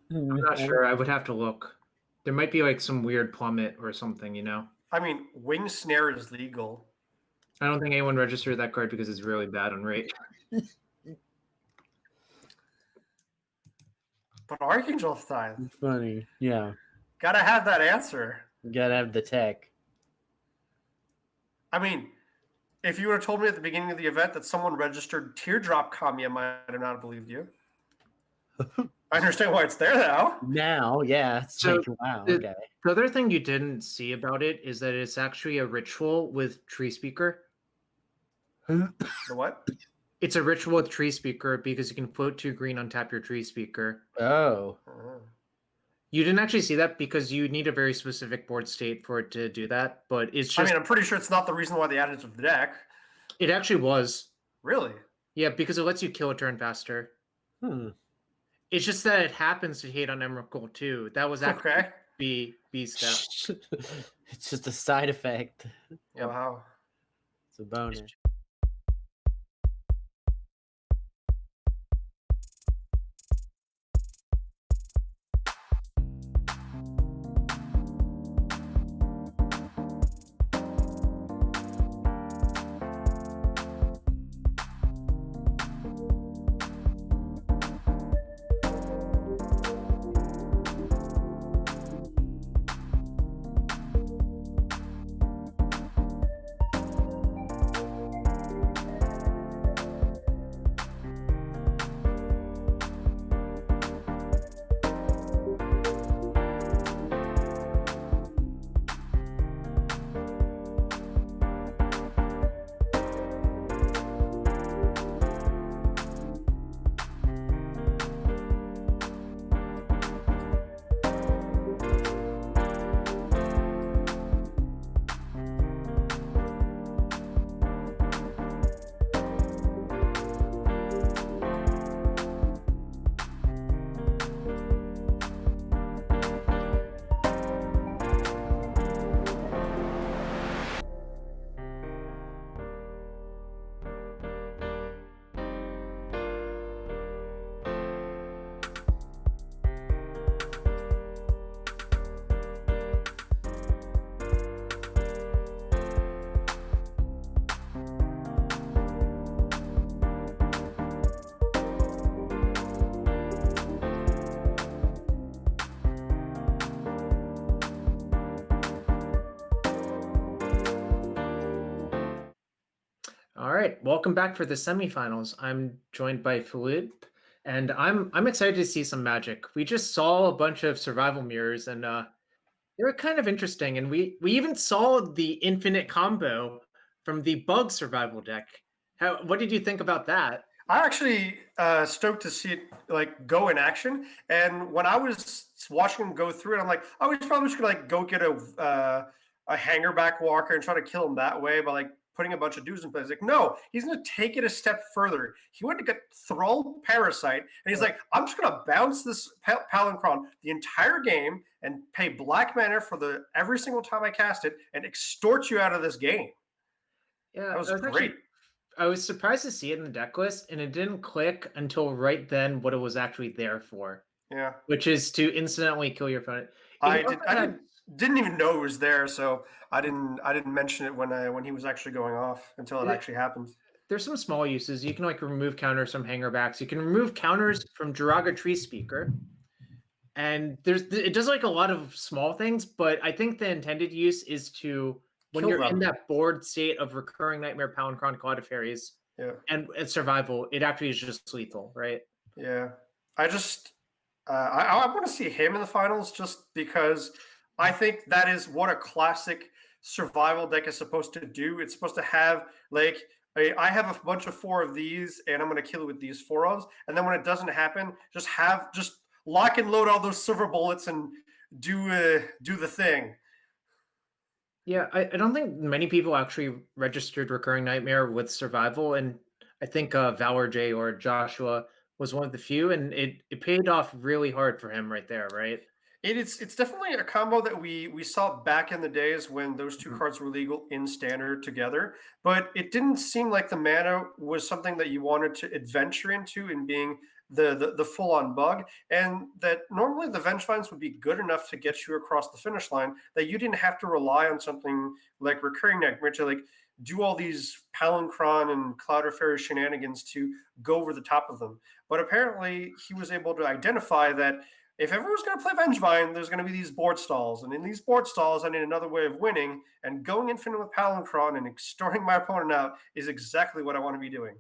I'm not sure. I would have to look. There might be like some weird plummet or something, you know? I mean, Wing Snare is legal. I don't think anyone registered that card because it's really bad on rate. But Archangel Scythe, Funny. Yeah. gotta have that answer. You gotta have the tech. I mean, if you would have told me at the beginning of the event that someone registered Teardrop Kami, I might have not believed you. I understand why it's there now. Now, yeah. It's So like, wow. the- Okay. The other thing you didn't see about it is that it's actually a ritual with Tree Speaker. The what? It's a ritual with Tree Speaker because you can float 2 green, untap your Tree Speaker. Oh, You didn't actually see that because you need a very specific board state for it to do that, but it's I just mean, I'm pretty sure it's not the reason why they added it to the deck. it actually was. Really? Yeah, because it lets you kill a turn faster. It's just that it happens to hate on Emrakul too. That was actually Okay. B step. it's just a side effect. Yep. Wow. It's a bonus. All right, welcome back for the semifinals. I'm joined by Philippe, and I'm excited to see some Magic. We just saw a bunch of survival mirrors, and they were kind of interesting. And we even saw the infinite combo from the bug survival deck. What did you think about that? I actually stoked to see it like go in action. And when I was watching him go through it, I'm like, oh, he's probably just gonna like go get a hanger back walker and try to kill him that way by like putting a bunch of dudes in place. Like, no, he's gonna take it a step further. He went to get Thrall Parasite, and he's like, I'm just gonna bounce this Palinchron the entire game and pay black mana for the every single time I cast it and extort you out of this game. Yeah, That was actually- great. I was surprised to see it in the deck list, and it didn't click until right then what it was actually there for, Yeah. which is to incidentally kill your opponent. I didn't even know it was there, so I didn't mention it when he was actually going off until it actually happened. There's some small uses. You can like remove counters from hangerbacks. You can remove counters from Jiraga Tree Speaker. And it does like a lot of small things, but I think the intended use is to when Kill you're in them. that bored state of Recurring Nightmare, Palinchron, Cloud of Fairies, Yeah. and it's survival, it actually is just lethal, right? Yeah. I just I want to see him in the finals just because I think that is what a classic survival deck is supposed to do. It's supposed to have like I have a bunch of 4 of these, and I'm going to kill it with these 4 ofs. And then when it doesn't happen, just lock and load all those silver bullets and do the thing. Yeah, I don't think many people actually registered Recurring Nightmare with survival, and I think Valor J or Joshua was one of the few, and it paid off really hard for him right there, right? It's definitely a combo that we saw back in the days when those 2 cards were legal in standard together, but it didn't seem like the mana was something that you wanted to adventure into in being the full on bug, and that normally the Vengevines would be good enough to get you across the finish line that you didn't have to rely on something like Recurring Nightmare to like do all these Palinchron and Cloud of Fairy shenanigans to go over the top of them. But apparently he was able to identify that if everyone's going to play Vengevine, there's going to be these board stalls. And in these board stalls, I need another way of winning. And going infinite with Palinchron and extorting my opponent out is exactly what I want to be doing.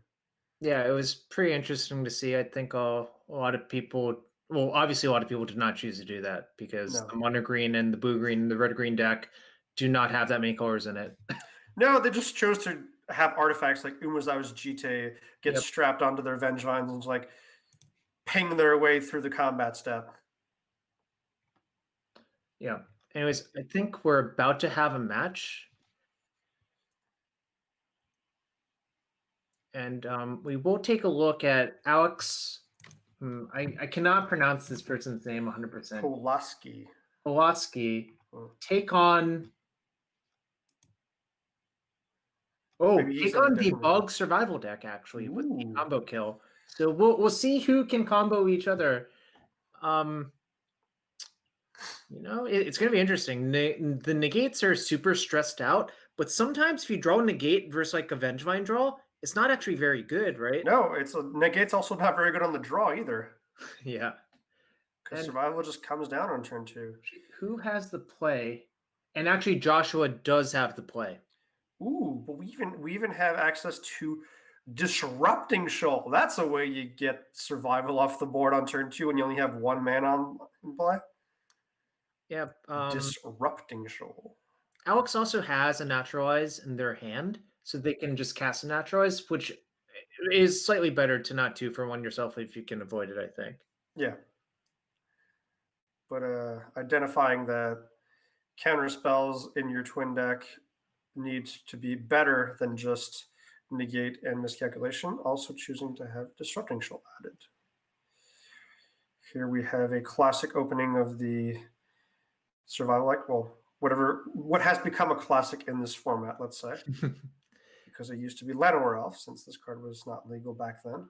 Yeah, it was pretty interesting to see. I think a lot of people, well, obviously a lot of people did not choose to do that because No. the mono green and the blue green and the red green deck do not have that many colors in it. No, they just chose to have artifacts like Umazawa's Jite get Yep. strapped onto their Vengevines and like ping their way through the combat step. Yeah. Anyways, I think we're about to have a match. And we will take a look at Alex. I cannot pronounce this person's name 100%. Pulaski. Pulaski Hmm. take on. Maybe he's Take in a on the different bug survival deck actually with the Ooh. combo kill. So we'll see who can combo each other. It's going to be interesting. The negates are super stressed out, but sometimes if you draw a negate versus like a Vengevine draw, it's not actually very good, right? No, negate's also not very good on the draw either. Yeah. Because And survival just comes down on turn 2. who has the play? And actually, Joshua does have the play. Ooh, but we even have access to Disrupting Shoal. That's a way you get survival off the board on turn 2 when you only have one man on in play. Yeah. Disrupting Shoal. Alex also has a Naturalize in their hand, so they can just cast a Naturalize, which is slightly better to not 2-for-1 yourself if you can avoid it, I think. Yeah. But identifying that counter spells in your twin deck need to be better than just negate and miscalculation, also choosing to have Disrupting Shoal added. Here we have a classic opening of the survival deck. Well, what has become a classic in this format, let's say. Because it used to be Llanowar Elf, since this card was not legal back then.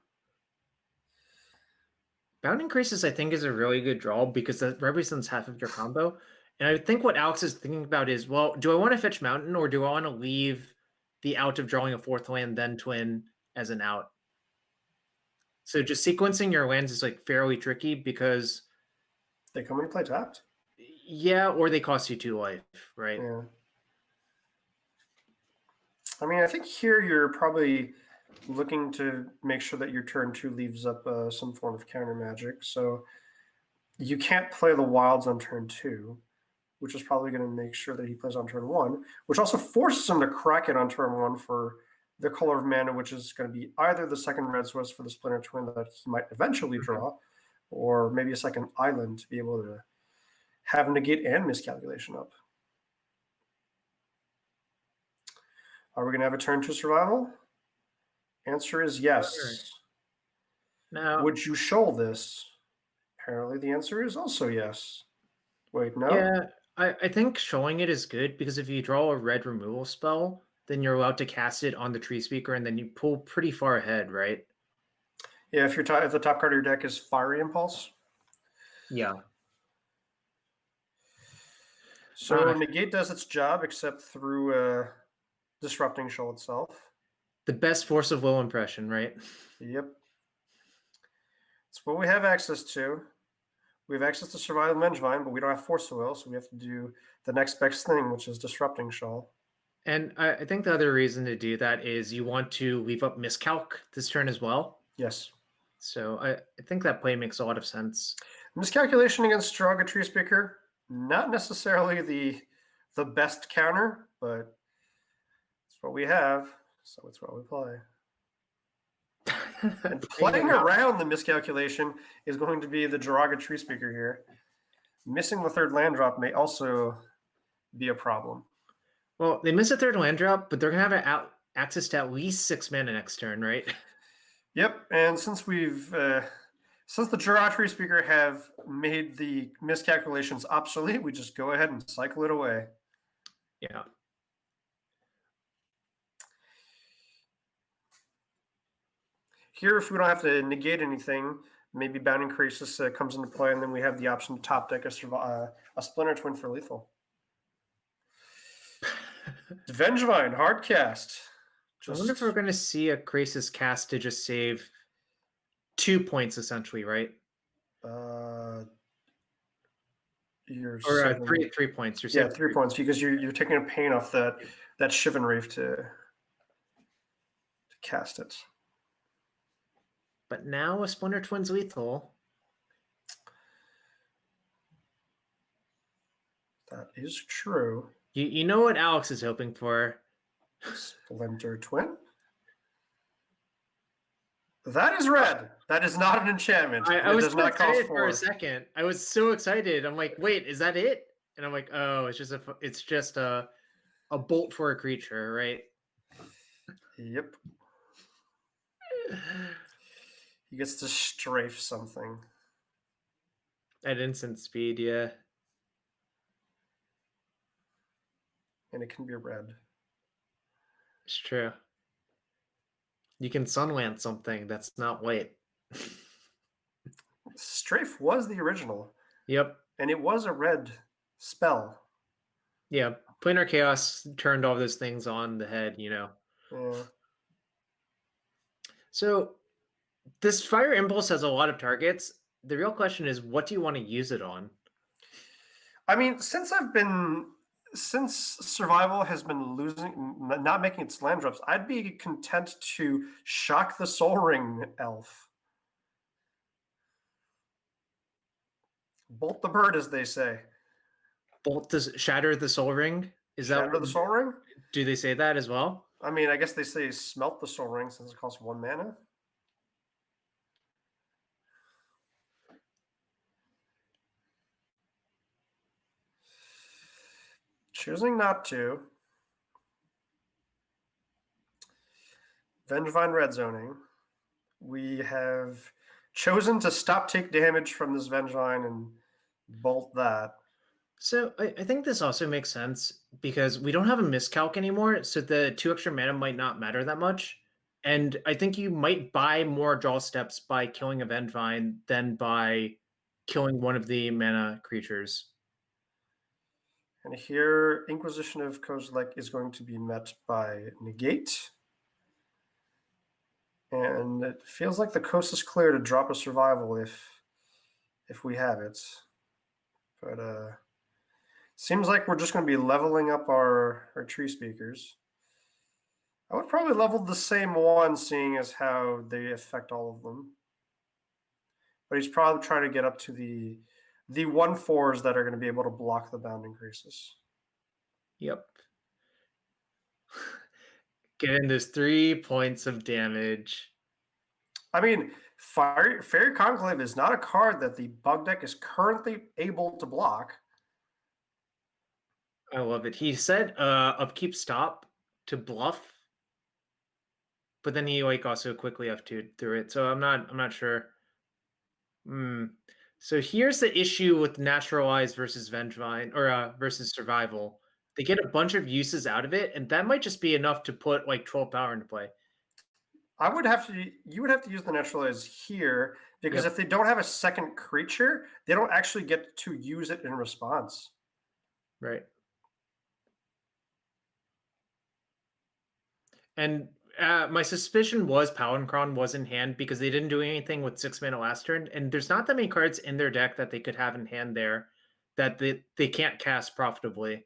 Bounding Crisis, I think, is a really good draw because that represents half of your combo. And I think what Alex is thinking about is, well, do I want to fetch Mountain or do I want to leave the out of drawing a 4th land, then twin as an out? So just sequencing your lands is like fairly tricky because they come into play tapped. Yeah, or they cost you 2 life, right? Yeah. I mean, I think here you're probably looking to make sure that your turn 2 leaves up some form of counter magic. So you can't play the wilds on turn 2, which is probably going to make sure that he plays on turn 1, which also forces him to crack it on turn 1 for the color of mana, which is going to be either the second red source for the Splinter Twin that he might eventually draw, or maybe a second island to be able to have negate and miscalculation up. Are we going to have a turn 2 survival? Answer is yes. Now, would you shoal this? Apparently the answer is also yes. Wait, no? Yeah, I think showing it is good because if you draw a red removal spell, then you're allowed to cast it on the Tree Speaker and then you pull pretty far ahead, right? Yeah, if the top card of your deck is Fiery Impulse. Yeah. So negate does its job except through Disrupting Shoal itself. The best force of will impression, right? Yep. It's what we have access to. We have access to Survival Vengevine, but we don't have Force of Will, so we have to do the next best thing, which is Disrupting Shoal. And I think the other reason to do that is you want to leave up Miscalc this turn as well. Yes. So I think that play makes a lot of sense. Miscalculation against Draga Tree Speaker, not necessarily the best counter, but it's what we have, so it's what we play. And playing around the miscalculation is going to be the Draga Tree Speaker here. Missing the third land drop may also be a problem. Well, they miss a third land drop, but they're going to have access to at least 6 mana next turn, right? Yep, and since since the Draga Tree Speaker have made the miscalculations obsolete, we just go ahead and cycle it away. Yeah. Here, if we don't have to negate anything, maybe Bounding Crisis comes into play, and then we have the option to top deck a Splinter Twin for lethal. Vengevine, hard cast. I wonder if we're going to see a Crisis cast to just save 2 points, essentially, right? Or 3 points. Yeah, 3 points, because you're taking a pain off that Shivan Reef to cast it. But now a Splinter Twin's lethal. That is true. You know what Alex is hoping for. Splinter Twin. That is red. That is not an enchantment. I It was does so not cost excited for a 4. second. I was so excited. I'm like, wait, is that it? And I'm like, oh, it's just a bolt for a creature, right? Yep. He gets to strafe something. At instant speed, yeah. And it can be red. It's true. You can sunlance something that's not white. Strafe was the original. Yep. And it was a red spell. Yeah. Planar Chaos turned all those things on the head, Yeah. So this Fire Impulse has a lot of targets. The real question is, what do you want to use it on? I mean, since survival has been not making its land drops, I'd be content to shock the Soul Ring elf. Bolt the bird, as they say. Bolt to shatter the Soul Ring? Shatter the Soul Ring? Do they say that as well? I mean, I guess they say smelt the Soul Ring since it costs 1 mana. Choosing not to. Vengevine red zoning. We have chosen to stop take damage from this Vengevine and bolt that. So I think this also makes sense because we don't have a miscalc anymore, so the 2 extra mana might not matter that much. And I think you might buy more draw steps by killing a Vengevine than by killing one of the mana creatures. And here, Inquisition of Kozilek is going to be met by negate. And it feels like the coast is clear to drop a survival if we have it. But seems like we're just going to be leveling up our tree speakers. I would probably level the same one, seeing as how they affect all of them. But he's probably trying to get up to the 1/4s that are going to be able to block the bound increases. Yep. Getting those 3 points of damage. I mean, Fairy Conclave is not a card that the bug deck is currently able to block. I love it. He said upkeep stop to bluff, but then he like also quickly F2'd through it. So I'm not sure. So here's the issue with Naturalize versus Vengevine or versus Survival. They get a bunch of uses out of it, and that might just be enough to put like 12 power into play. You would have to use the Naturalize here because Yep. if they don't have a second creature, they don't actually get to use it in response. Right. And my suspicion was Palancron was in hand because they didn't do anything with 6 mana last turn, and there's not that many cards in their deck that they could have in hand there that they can't cast profitably.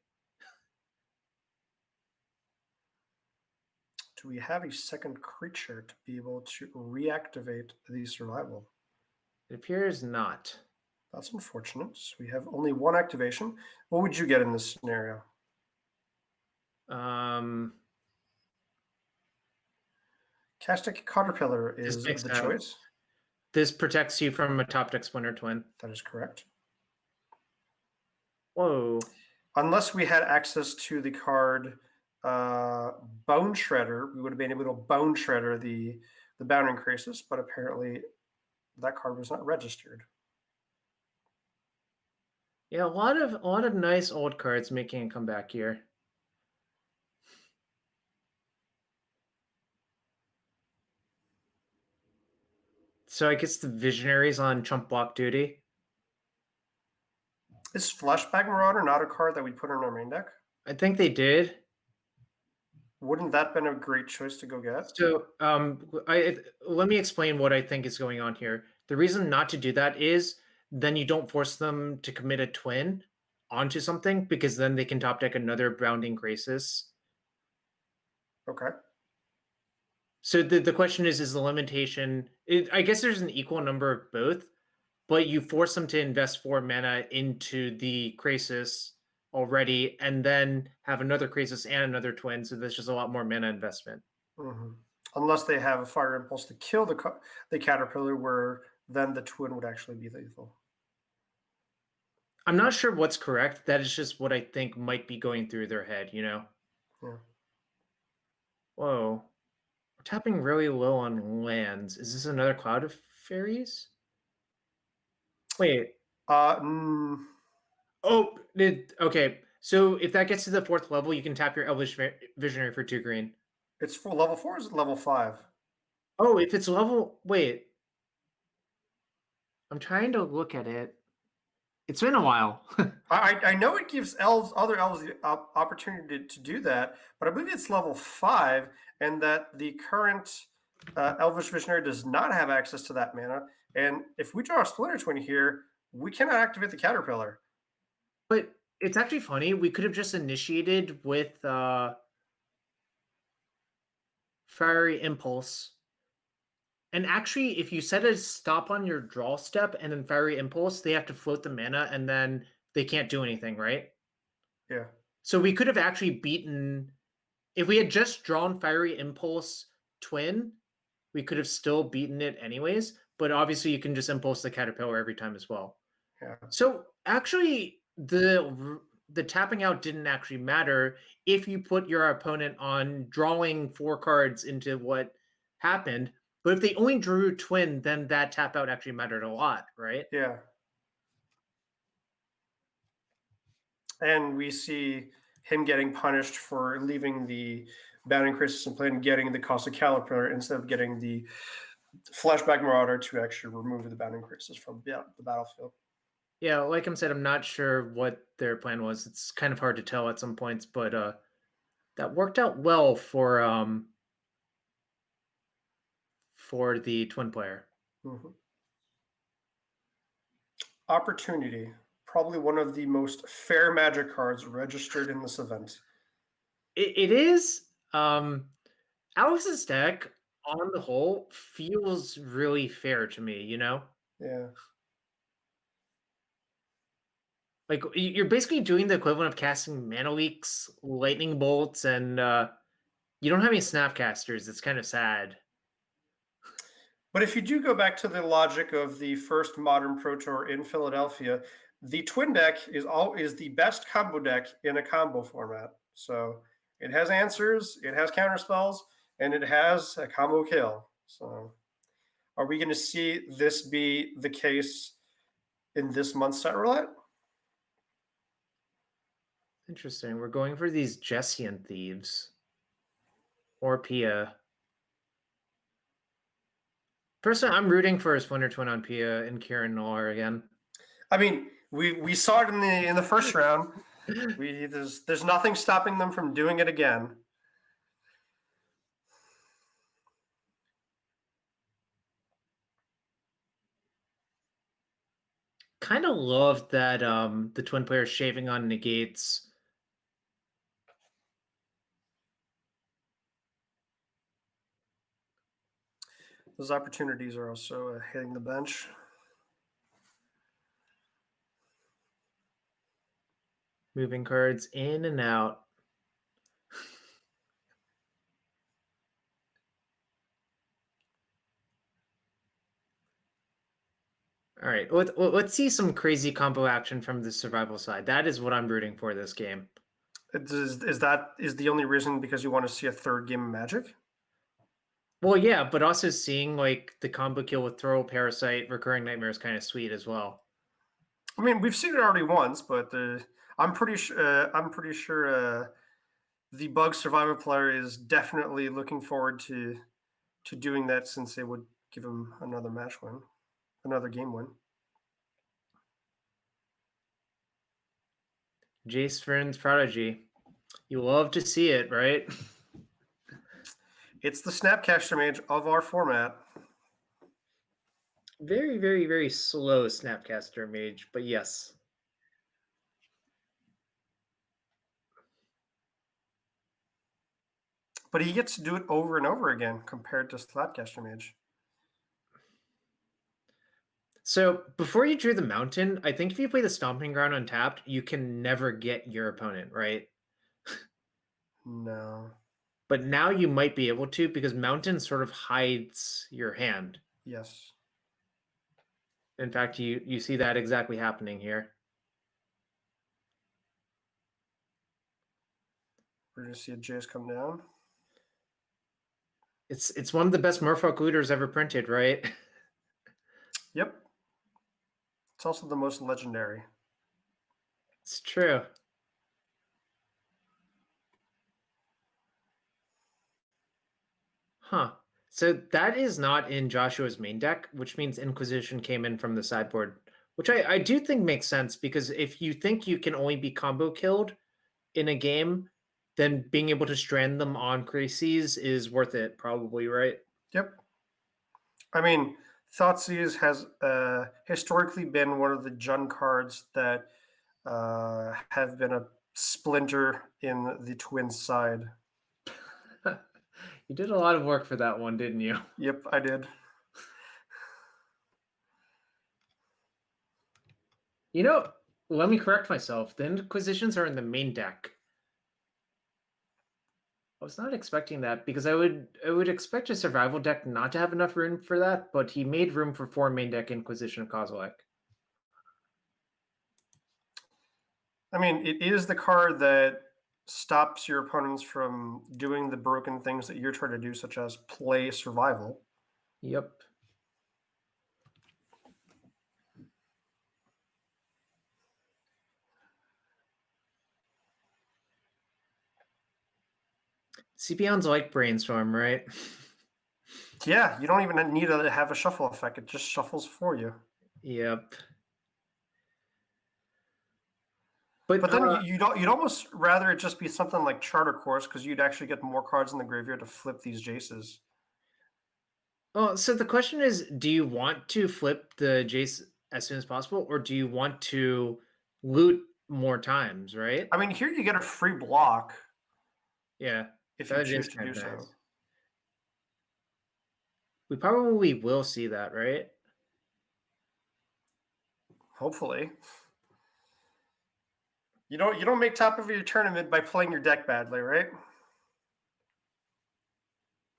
Do we have a second creature to be able to reactivate the survival? It appears not. That's unfortunate. So we have only 1 activation. What would you get in this scenario? Castic Caterpillar is makes the sense. choice. This protects you from a top deck Splinter Twin. That is correct. Whoa. Unless we had access to the card Bone Shredder, we would have been able to Bone Shredder the bound increases, but apparently that card was not registered. Yeah, a lot of nice old cards making a comeback here. So I guess the Visionaries on chump block duty. Is Flashback Marauder not a card that we put in our main deck? I think they did. Wouldn't that been a great choice to go get? So let me explain what I think is going on here. The reason not to do that is then you don't force them to commit a twin onto something because then they can top deck another Bounding Graces. Okay. So the question is the limitation... I guess there's an equal number of both, but you force them to invest 4 mana into the Krasis already, and then have another Krasis and another Twin, so there's just a lot more mana investment. Mm-hmm. Unless they have a Fire Impulse to kill the Caterpillar, where then the Twin would actually be lethal. I'm not sure what's correct. That is just what I think might be going through their head, you know? Yeah. Whoa. We're tapping really low on lands. Is this another Cloud of Fairies? Wait. Oh, okay. So if that gets to the 4th level, you can tap your Elvish Visionary for 2 green. It's for level 4 or is it level 5? Oh, if it's level... Wait. I'm trying to look at it. It's been a while. I know it gives other elves the opportunity to do that, but I believe it's level 5, and that the current Elvish Visionary does not have access to that mana. And if we draw a Splinter Twin here, we cannot activate the Caterpillar. But it's actually funny. We could have just initiated with Fiery Impulse. And actually, if you set a stop on your draw step and then Fiery Impulse, they have to float the mana and then they can't do anything, right? Yeah. So we could have actually beaten... If we had just drawn Fiery Impulse Twin, we could have still beaten it anyways. But obviously, you can just Impulse the Caterpillar every time as well. Yeah. So actually, the tapping out didn't actually matter if you put your opponent on drawing 4 cards into what happened. But if they only drew Twin, then that tap out actually mattered a lot, right? Yeah. And we see him getting punished for leaving the Bounding Crisis in play and getting the Cossack Caterpillar instead of getting the Flashback Marauder to actually remove the Bounding Crisis from the battlefield. Yeah, like I said, I'm not sure what their plan was. It's kind of hard to tell at some points, but that worked out well for the Twin player. Mm-hmm. Opportunity, probably one of the most fair Magic cards registered in this event. It is. Alex's deck, on the whole, feels really fair to me, you know? Yeah. Like, you're basically doing the equivalent of casting Mana Leaks, Lightning Bolts, and you don't have any Snapcasters. It's kind of sad. But if you do go back to the logic of the first modern Pro Tour in Philadelphia, the Twin deck is the best combo deck in a combo format. So it has answers, it has counter spells, and it has a combo kill. So are we going to see this be the case in this month's set roulette? Interesting. We're going for these Jessian Thieves. Or Pia. Personally, I'm rooting for a Splinter Twin on Pia and Kieran Noir again. I mean, we saw it in the first round. There's nothing stopping them from doing it again. Kind of love that the Twin player shaving on negates. Those opportunities are also hitting the bench. Moving cards in and out. All right, let's see some crazy combo action from the survival side. That is what I'm rooting for this game. Is the only reason because you want to see a third game of Magic? Well, yeah, but also seeing like the combo kill with Throw Parasite, Recurring Nightmare is kind of sweet as well. I mean, we've seen it already once, but I'm pretty sure the Bug Survivor player is definitely looking forward to doing that, since it would give him another match win, another game win. Jace Vryn's Prodigy. You love to see it, right? It's the Snapcaster Mage of our format. Very, very, very slow Snapcaster Mage, but yes. But he gets to do it over and over again compared to Snapcaster Mage. So before you drew the mountain, I think if you play the Stomping Ground untapped, you can never get your opponent, right? No. But now you might be able to because mountain sort of hides your hand. Yes. In fact, you see that exactly happening here. We're gonna see a Jace come down. It's one of the best Merfolk looters ever printed, right? Yep. It's also the most legendary. It's true. Huh. So that is not in Joshua's main deck, which means Inquisition came in from the sideboard, which I do think makes sense because if you think you can only be combo killed in a game, then being able to strand them on crises is worth it, probably, right? Yep. I mean, Thoughtseize has historically been one of the Jund cards that have been a splinter in the Twins side. You did a lot of work for that one, didn't you? Yep, I did. You know, let me correct myself. The Inquisitions are in the main deck. I was not expecting that because I would expect a survival deck not to have enough room for that, but he made room for 4 main deck Inquisition of Kozilek. I mean, it is the card that stops your opponents from doing the broken things that you're trying to do, such as play survival. Yep. Sepions like Brainstorm, right? Yeah, you don't even need to have a shuffle effect. It just shuffles for you. Yep. But then you'd almost rather it just be something like Charter Course because you'd actually get more cards in the graveyard to flip these Jaces. Oh, so the question is, do you want to flip the Jace as soon as possible, or do you want to loot more times, right? I mean, here you get a free block Yeah, if you that choose is to do kinda so. nice. We probably will see that, right? Hopefully. You don't make top of your tournament by playing your deck badly, right?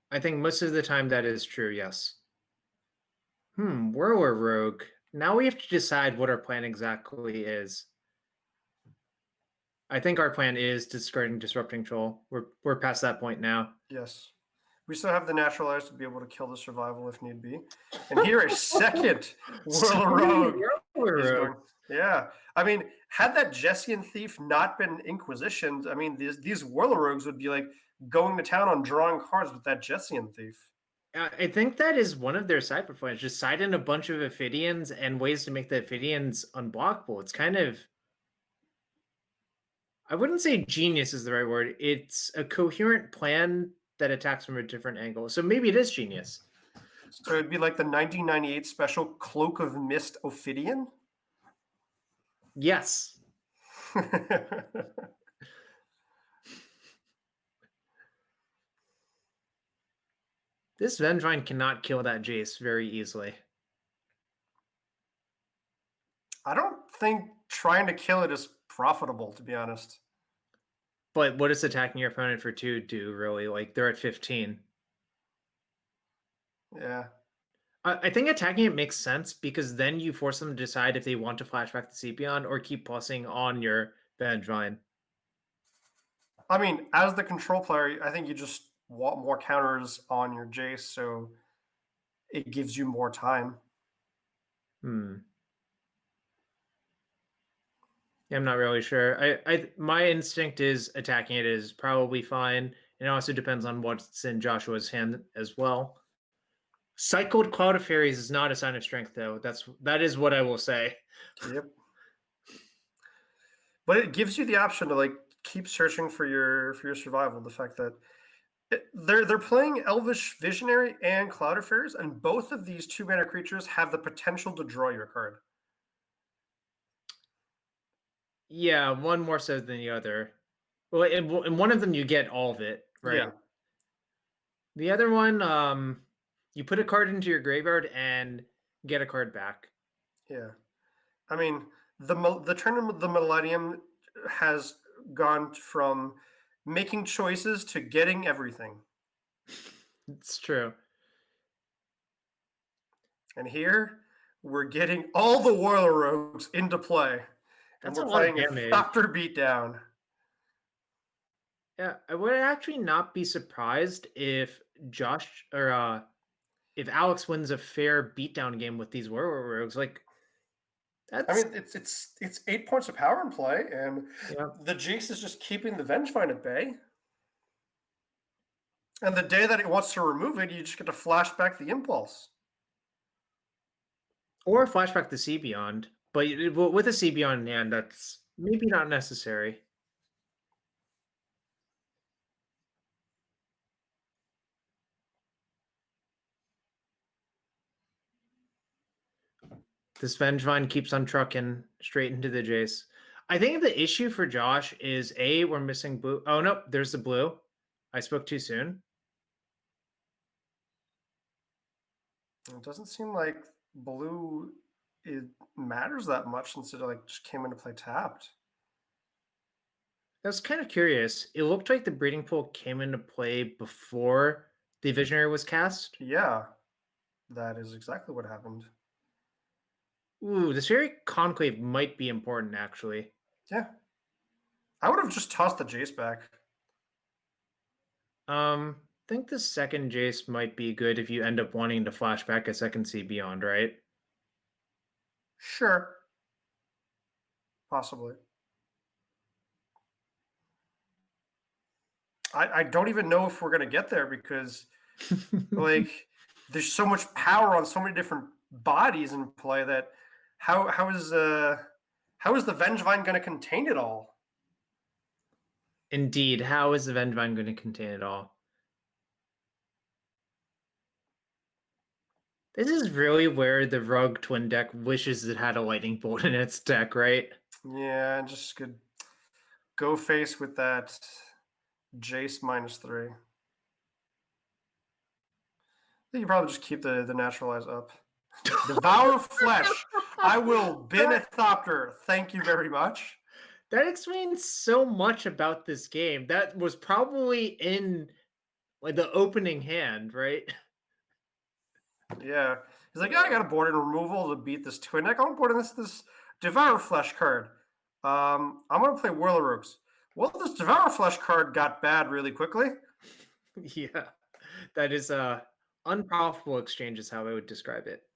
I think most of the time that is true, yes. Whirler Rogue. Now we have to decide what our plan exactly is. I think our plan is discarding Disrupting Troll. We're past that point now. Yes. We still have the Naturalize to be able to kill the survival if need be. And here a second Whirler Rogue is going. Yeah. I mean, had that Jessian Thief not been Inquisitioned, I mean, these Whirler Rogues would be like going to town on drawing cards with that Jessian Thief. I think that is one of their cyber plans. Just side in a bunch of Ophidians and ways to make the Ophidians unblockable. It's kind of, I wouldn't say genius is the right word. It's a coherent plan that attacks from a different angle. So maybe it is genius. So it'd be like the 1998 special Cloak of Mist Ophidian? Yes. This Vengevine cannot kill that Jace very easily. I don't think trying to kill it is profitable, to be honest. But what does attacking your opponent for 2 do, really? Like, they're at 15. Yeah. I think attacking it makes sense because then you force them to decide if they want to flashback the Sepion or keep plussing on your Vengevine. I mean, as the control player, I think you just want more counters on your Jace, so it gives you more time. Yeah, I'm not really sure. My instinct is attacking it is probably fine. It also depends on what's in Joshua's hand as well. Cycled Cloud of Fairies is not a sign of strength, though. That is what I will say. Yep. But it gives you the option to like keep searching for your survival. The fact that they're playing Elvish Visionary and Cloud of Fairies, and both of these 2-mana creatures have the potential to draw your card. Yeah, one more so than the other. Well, in one of them you get all of it, right? Yeah. The other one, you put a card into your graveyard and get a card back. Yeah. I mean, the Tournament of the Millennium has gone from making choices to getting everything. It's true. And here we're getting all the Warrior Rogues into play. And That's a we're lot of playing a damage. Thopter beatdown. Yeah, I would actually not be surprised if Josh or if Alex wins a fair beatdown game with these Warrior Rogues. Like I that's mean, it's 8 points of power in play, and yeah. the Jace is just keeping the Vengevine at bay. And the day that it wants to remove it, you just get to flash back the impulse. Or flashback to See Beyond. But with a See Beyond in hand, that's maybe not necessary. This Vengevine keeps on trucking straight into the Jace. I think the issue for Josh is we're missing blue. Oh no, there's the blue. I spoke too soon. It doesn't seem like blue it matters that much since it like just came into play tapped. I was kind of curious. It looked like the breeding pool came into play before the Visionary was cast. Yeah, that is exactly what happened. Ooh, this very conclave might be important, actually. Yeah. I would have just tossed the Jace back. I think the second Jace might be good if you end up wanting to flash back a second See Beyond, right? Sure. Possibly. I don't even know if we're gonna get there because like there's so much power on so many different bodies in play that how is the Vengevine gonna contain it all? Indeed. How is the Vengevine going to contain it all? This is really where the Rug Twin deck wishes it had a Lightning Bolt in its deck, right? Yeah, just could go face with that Jace -3. I think you probably just keep the naturalize up. Devour flesh. I will bin a Thopter. Thank you very much. That explains so much about this game. That was probably in like the opening hand, right? Yeah. He's like, yeah, I got a board in removal to beat this twin deck. I'm boarding this Devour Flesh card. I'm gonna play Whirler Rogues. Well, this Devour Flesh card got bad really quickly. Yeah. That is a unprofitable exchange is how I would describe it.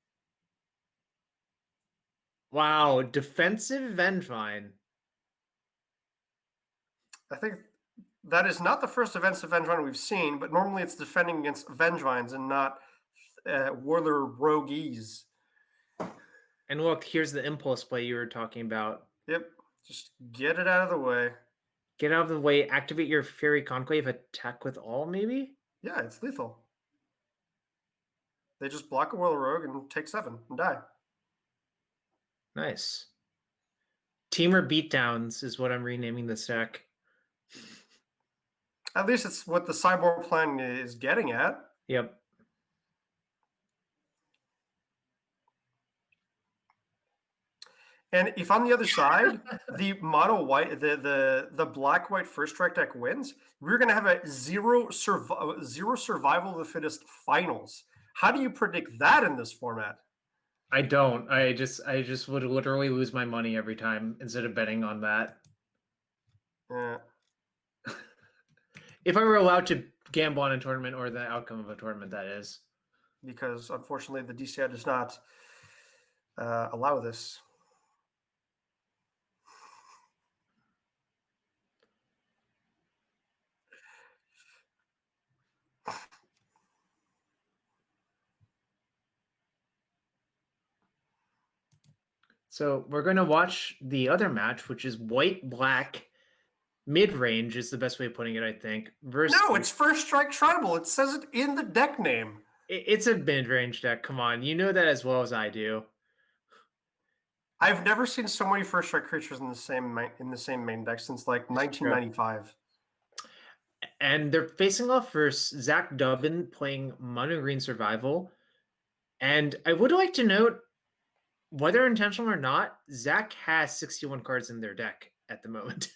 Wow, defensive Vengevine. I think that is not the first defensive Vengevine we've seen, but normally it's defending against Vengevines and not Whirler Rogues. And look, here's the impulse play you were talking about. Yep. Just get it out of the way. Get out of the way, activate your Fairy Conclave, attack with all, maybe? Yeah, it's lethal. They just block a Whirler Rogue and take 7 and die. Nice. Teamer Beatdowns is what I'm renaming this deck. At least it's what the Cyborg plan is getting at. Yep. And if on the other side, the mono white, the black white first strike deck wins, we're gonna have a zero survival of the fittest finals. How do you predict that in this format? I don't. I just would literally lose my money every time instead of betting on that. Yeah. If I were allowed to gamble on a tournament or the outcome of a tournament, that is. Because unfortunately the DCI does not allow this. So we're going to watch the other match, which is white-black mid-range is the best way of putting it, I think. Versus No, it's first strike tribal. It says it in the deck name. it's a mid-range deck. Come on, you know that as well as I do. I've never seen so many first strike creatures in the same main deck since like 1995. And they're facing off versus Zach Dubbin playing Mono Green Survival. And I would like to note whether intentional or not, Zach has 61 cards in their deck at the moment.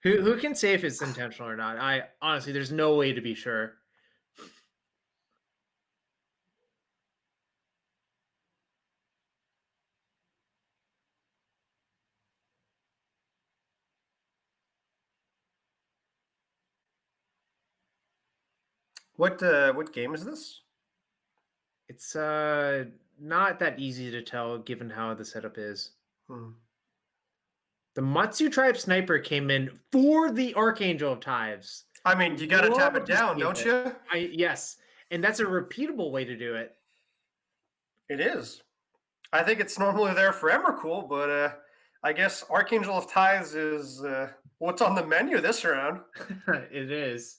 Who can say if it's intentional or not? I honestly, there's no way to be sure. What game is this? It's not that easy to tell given how the setup is. The Matsu Tribe Sniper came in for the Archangel of Tithes. I mean, you got to tap it Love to down, see don't it. you? Yes, and that's a repeatable way to do it. It is. I think it's normally there for Emrakul, but I guess Archangel of Tithes is what's on the menu this round. It is.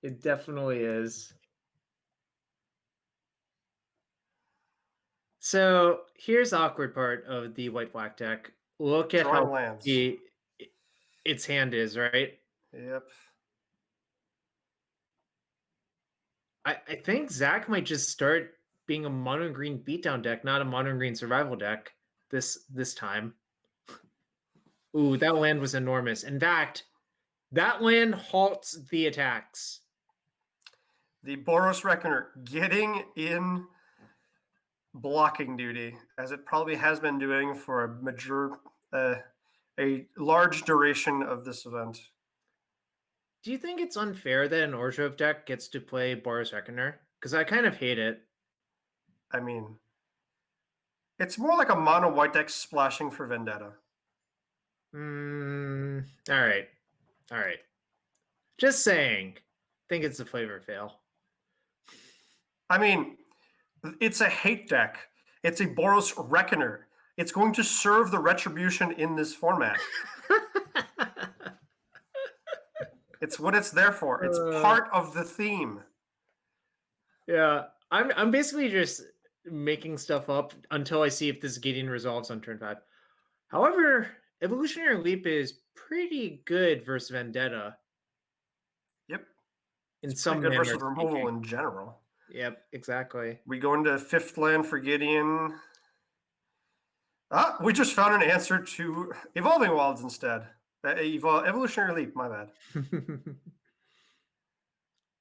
It definitely is. So here's the awkward part of the white-black deck. Look at Drawing how lands. its hand is, right? Yep. I think Zach might just start being a mono and green beatdown deck, not a mono and green survival deck this time. Ooh, that land was enormous. In fact, that land halts the attacks. The Boros Reckoner getting in blocking duty, as it probably has been doing for a large duration of this event. Do you think it's unfair that an Orzhov deck gets to play Boros Reckoner? Because I kind of hate it. I mean, it's more like a mono white deck splashing for Vendetta. All right. Just saying. Think it's a flavor fail. I mean, it's a hate deck. It's a Boros Reckoner. It's going to serve the retribution in this format. It's what it's there for. It's part of the theme. Yeah, I'm basically just making stuff up until I see if this Gideon resolves on turn 5. However, Evolutionary Leap is pretty good versus Vendetta. Yep. In some good manner versus removal speaking. in general. Yep, exactly. We go into 5th land for Gideon. We just found an answer to Evolving Wilds instead. Evolutionary Leap, my bad.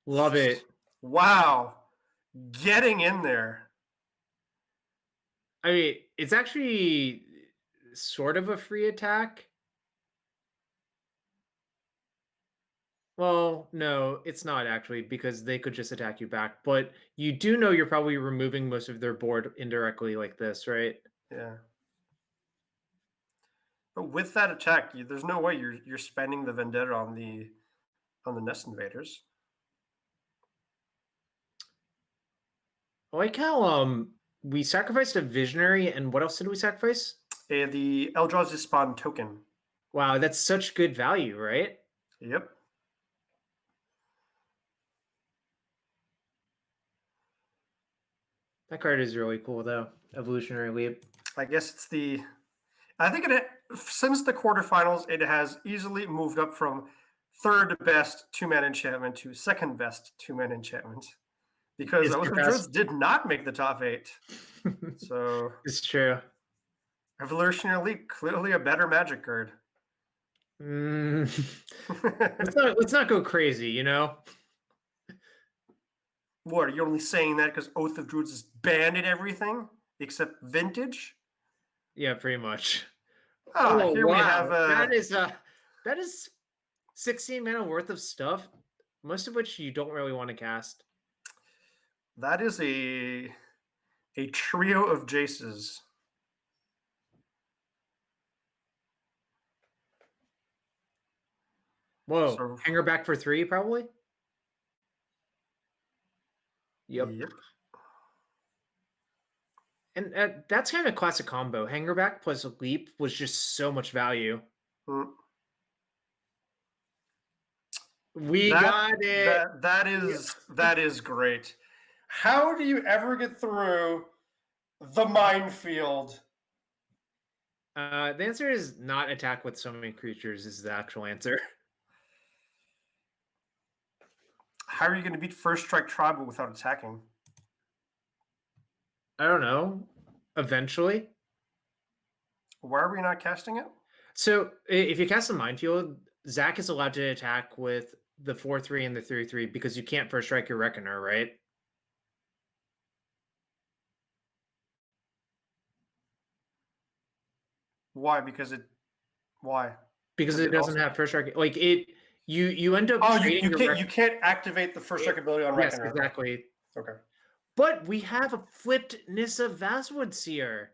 Love it. Wow. Getting in there. I mean, it's actually sort of a free attack. Well, no, it's not actually, because they could just attack you back. But you do know you're probably removing most of their board indirectly like this, right? Yeah. But with that attack, there's no way you're spending the Vendetta on the Nest Invaders. I like how we sacrificed a Visionary, and what else did we sacrifice? And the Eldrazi Spawn token. Wow, that's such good value, right? Yep. That card is really cool, though. Evolutionary Leap. I guess it's I think since the quarterfinals, it has easily moved up from 3rd best 2-man enchantment to 2nd best 2-man enchantment. Because Oath of Druids did not make the top 8. So it's true. Evolutionary Leap, clearly a better Magic card. Let's not go crazy, you know? What, are you only saying that because Oath of Druids is banned in everything except Vintage? Yeah, pretty much. Here wow. we have that is 16 mana worth of stuff, most of which you don't really want to cast. That is a trio of Jaces. Whoa, So, hanger back for 3, probably? Yep. And that's kind of a classic combo. Hanger back plus Leap was just so much value. We got it. That is great. How do you ever get through the minefield? The answer is not attack with so many creatures is the actual answer. How are you going to beat First Strike Tribal without attacking? I don't know. Eventually. Why are we not casting it? So if you cast a minefield, Zach is allowed to attack with the 4/3 and the 3/3 because you can't first strike your Reckoner, right? Why? Because it. Why? Because Does it it doesn't also- have first strike. Like it, you end up. Oh, trading you your can't Rec- you can't activate the first strike ability on Yes, Reckoner. exactly. Okay. But we have a flipped Nissa Vastwood Seer.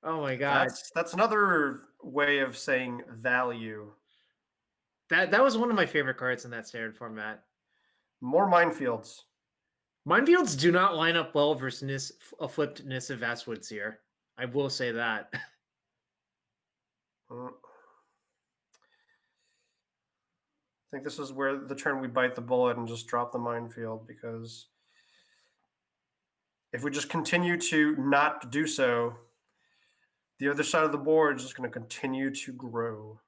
Oh my god, That's another way of saying value. that was one of my favorite cards in that standard format. More minefields. Minefields do not line up well versus a flipped Nissa Vastwood Seer. I will say that. Mm. I think this is where the turn we bite the bullet and just drop the minefield, because if we just continue to not do so, the other side of the board is just going to continue to grow.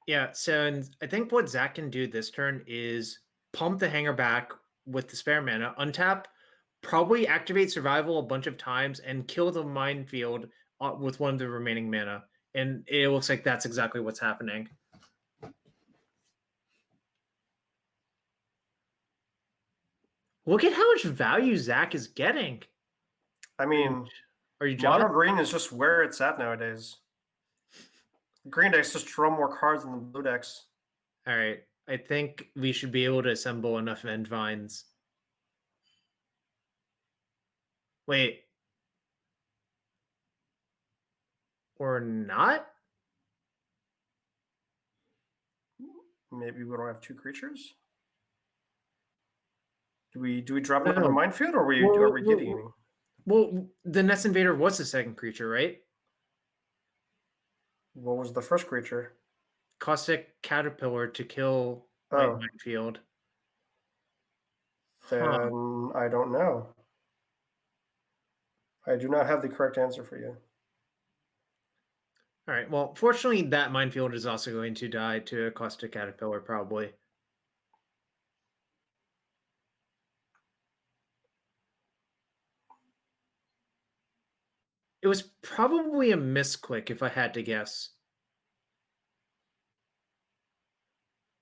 Yeah, so and I think what Zach can do this turn is pump the hanger back with the spare mana, untap, probably activate survival a bunch of times, and kill the minefield with one of the remaining mana. And it looks like that's exactly what's happening. Look at how much value Zach is getting. I mean, Are you jealous? mono green is just where it's at nowadays. Green decks just draw more cards than the blue decks. All right. I think we should be able to assemble enough Vengevines. Wait. Or not? Maybe we don't have two creatures. Do we drop another No. minefield, or Well, are we well, getting? Well, the Nest Invader was the second creature, right? What was the first creature? Caustic Caterpillar to kill my Oh, minefield. then I don't know. I do not have the correct answer for you. All right. Well, fortunately, that minefield is also going to die to a Caustic Caterpillar, probably. It was probably a misclick, if I had to guess.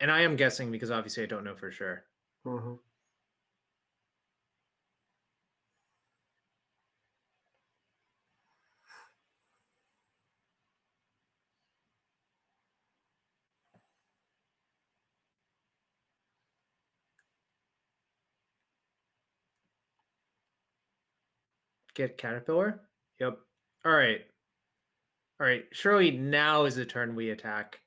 And I am guessing because obviously I don't know for sure. Mm-hmm. Get Caterpillar? Yep. All right. All right. Surely now is the turn we attack.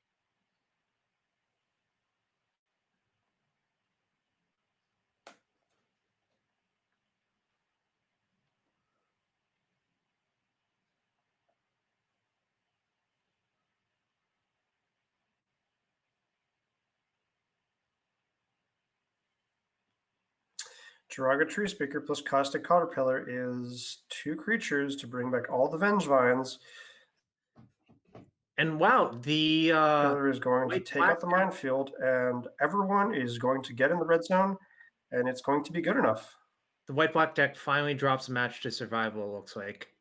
Derogatory Speaker plus Caustic Caterpillar is two creatures to bring back all the Vengevines. And wow, the Caterpillar is going to white take out the black- minefield, and everyone is going to get in the red zone, and it's going to be good enough. the white-black deck finally drops a match to survival, it looks like.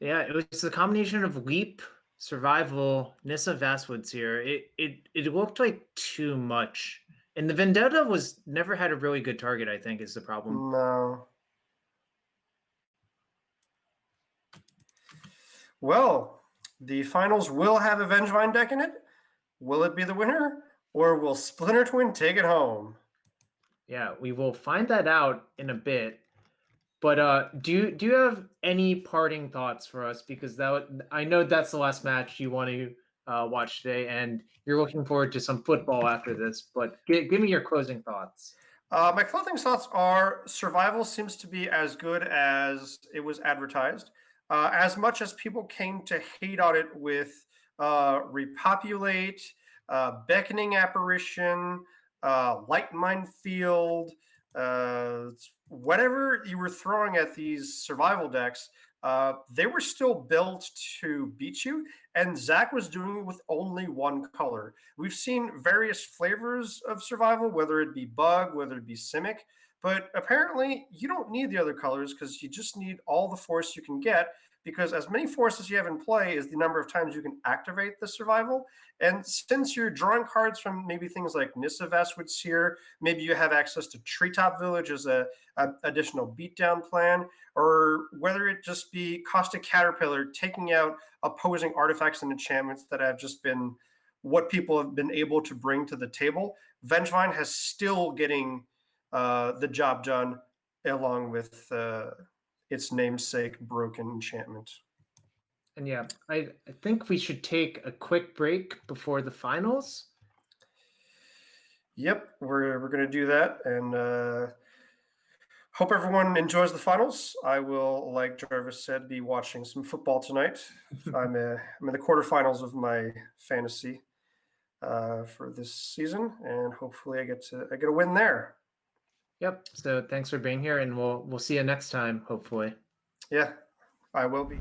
Yeah, it was the combination of Leap, Survival, Nissa Vastwoods here. It looked like too much. And the Vendetta was never had a really good target, I think, is the problem. No. Well, the finals will have a Vengevine deck in it. Will it be the winner, or will Splinter Twin take it home? Yeah, we will find that out in a bit. But do you have any parting thoughts for us? Because I know that's the last match you want to watch today, and you're looking forward to some football after this. But give me your closing thoughts. My closing thoughts are survival seems to be as good as it was advertised. As much as people came to hate on it with repopulate, beckoning apparition, light minefield, whatever you were throwing at these survival decks, they were still built to beat you, and Zach was doing it with only one color. We've seen various flavors of survival, whether it be bug, whether it be simic, but apparently you don't need the other colors because you just need all the force you can get. Because as many forces you have in play is the number of times you can activate the survival. And since you're drawing cards from maybe things like Nisavas would Seer, maybe you have access to Treetop Village as a additional beatdown plan, or whether it just be Caustic Caterpillar taking out opposing artifacts and enchantments that have just been what people have been able to bring to the table. Vengevine has still getting the job done along with its namesake broken enchantment. And yeah, I think we should take a quick break before the finals. Yep, we're going to do that, and hope everyone enjoys the finals. I will, like Jarvis said, be watching some football tonight. I'm in the quarterfinals of my fantasy for this season, and hopefully I get a win there. Yep. So thanks for being here, and we'll see you next time, hopefully. Yeah, I will be.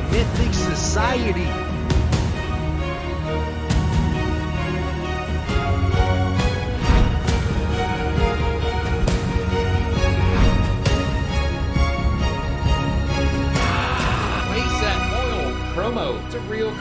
Mythic Society. Playset Oil promo. It's a real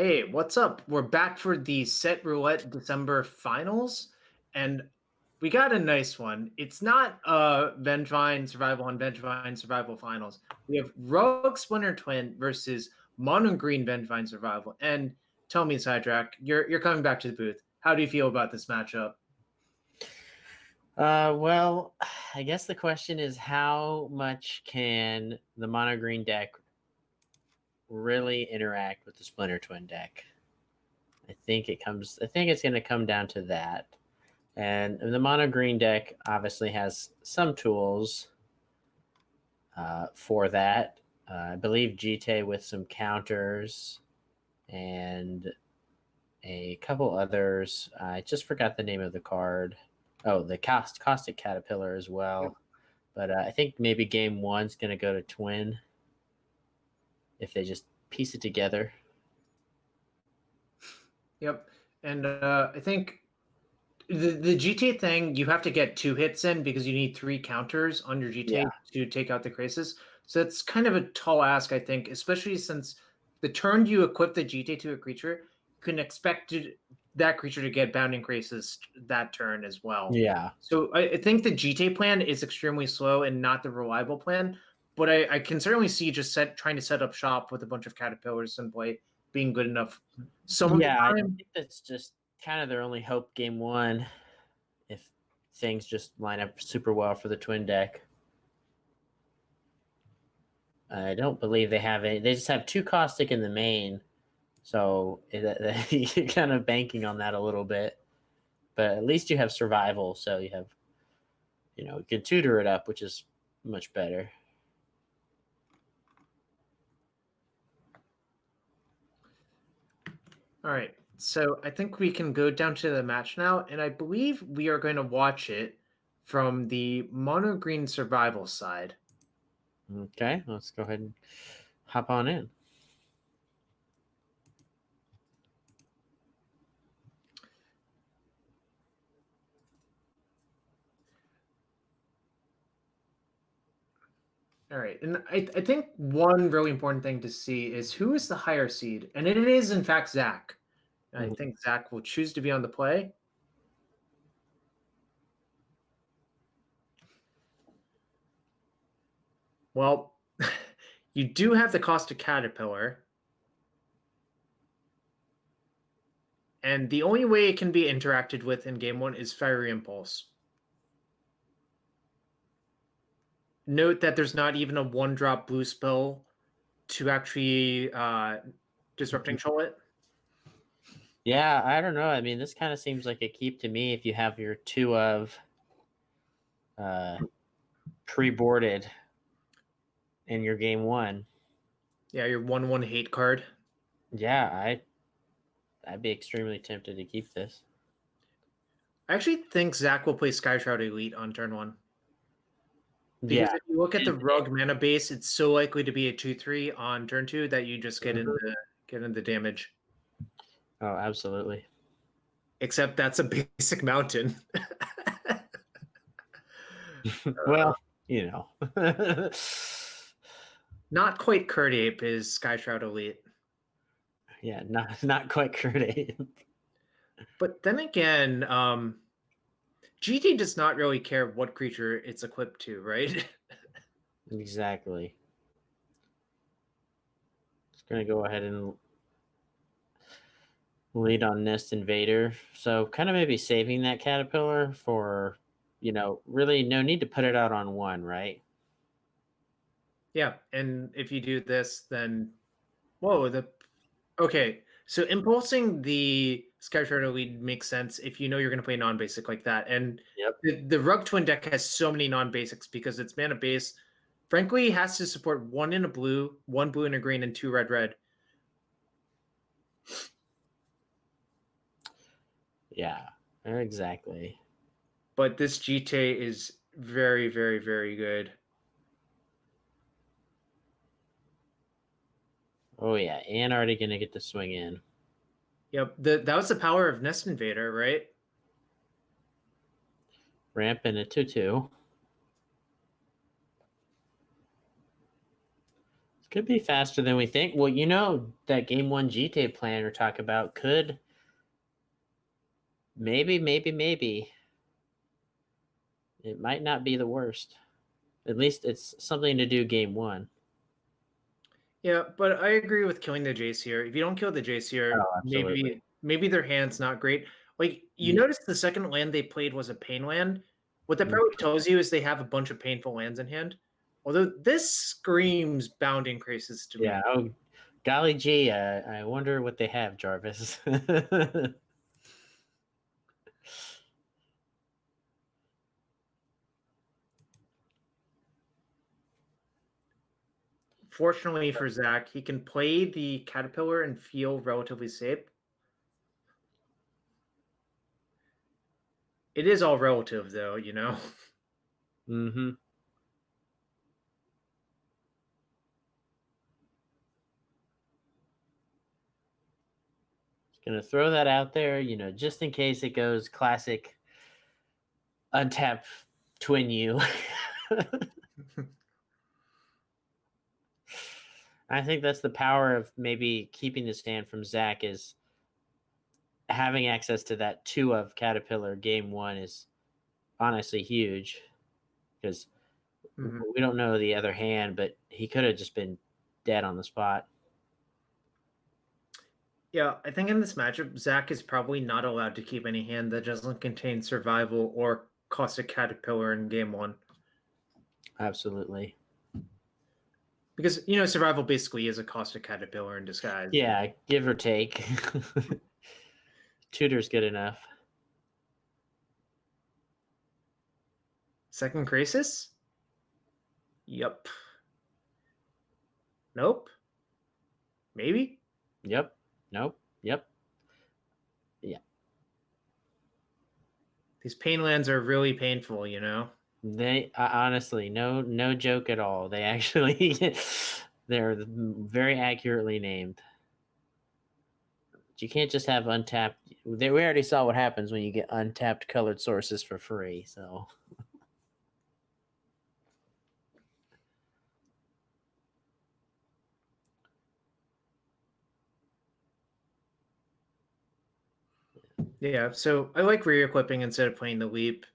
Hey, what's up? We're back for the Set Roulette December finals, and we got a nice one. It's not Vengevine Survival and Vengevine Survival finals. We have Rogue Splinter Twin versus Mono Green Vengevine Survival. And tell me, Sidetrack, you're coming back to the booth. How do you feel about this matchup? Well, I guess the question is how much can the mono green deck really interact with the Splinter Twin deck? I think it's going to come down to that. And the mono green deck obviously has some tools for that. I believe GT with some counters and a couple others. I just forgot the name of the card. Oh, the Caustic Caterpillar as well. But I think maybe game one's going to go to Twin if they just piece it together. Yep. And I think the GTA thing, you have to get 2 hits in because you need 3 counters on your GTA to take out the crisis. So it's kind of a tall ask, I think, especially since the turn you equip the GTA to a creature, you can expect that creature to get bounding crisis that turn as well. Yeah. So I think the GTA plan is extremely slow and not the reliable plan, but I can certainly see just trying to set up shop with a bunch of caterpillars and play being good enough. I think that's just kind of their only hope game one if things just line up super well for the Twin deck. I don't believe they have any. They just have 2 caustic in the main, so you're kind of banking on that a little bit. But at least you have survival, so you have, you can tutor it up, which is much better. All right, so I think we can go down to the match now, and I believe we are going to watch it from the mono green survival side. Okay, let's go ahead and hop on in. All right, and I think one really important thing to see is who is the higher seed, and it is in fact Zach. I think Zach will choose to be on the play. Well, you do have the Caustic Caterpillar. And the only way it can be interacted with in game one is Fiery Impulse. Note that there's not even a 1-drop blue spell to actually Disrupting Shoal it. Yeah, I don't know. I mean, this kind of seems like a keep to me if you have your 2 of pre-boarded in your game one. Yeah, your 1/1 hate card. Yeah, I'd be extremely tempted to keep this. I actually think Zach will play Skyshroud Elite on turn 1. Because if you look at the Rogue mana base, it's so likely to be a 2/3 on turn 2 that you just get into damage. Oh, absolutely. Except that's a basic mountain. Well, Not quite Curd Ape is Skyshroud Elite. Yeah, not quite Curd. But then again, GT does not really care what creature it's equipped to, right? Exactly. It's going to go ahead and lead on Nest Invader. So kind of maybe saving that Caterpillar for, really no need to put it out on 1, right? Yeah, and if you do this, then okay. So impulsing the Skyshroud lead makes sense if you know you're going to play non-basic like that. And the Rug Twin deck has so many non-basics because its mana base, frankly, has to support 1 in a blue, 1 blue and a green, and 2 red. Yeah, exactly. But this GTA is very, very, very good. Oh, yeah. And already going to get the swing in. Yep. That was the power of Nest Invader, right? Ramp in a 2/2. It's Could be faster than we think. Well, that game one GTA plan we're talking about could maybe it might not be the worst. At least it's something to do game one. Yeah, but I agree with killing the Jace here. If you don't kill the Jace here, Oh, absolutely. maybe their hand's not great. Like you Yeah. notice the second land they played was a pain land. What that probably tells you is they have a bunch of painful lands in hand. Although this screams bound increases to me. Yeah. Oh, golly gee, I wonder what they have, Jarvis. Fortunately for Zach, he can play the Caterpillar and feel relatively safe. It is all relative, though, Mm-hmm. Gonna throw that out there, just in case it goes classic untap twin you. I think that's the power of maybe keeping the stand from Zach is having access to that 2 of Caterpillar game one is honestly huge because we don't know the other hand, but he could have just been dead on the spot. Yeah, I think in this matchup, Zach is probably not allowed to keep any hand that doesn't contain survival or cost a Caterpillar in game one. Absolutely. Because, survival basically is a cost a Caterpillar in disguise. Yeah, give or take. Tutor's good enough. Second Crisis? Yep. Nope. Maybe? Yep. Nope. Yep. Yeah. These pain lands are really painful, They honestly, no joke at all. They actually, they're very accurately named. You can't just have untapped. We already saw what happens when you get untapped colored sources for free. So. Yeah, so I like re-equipping instead of playing the leap.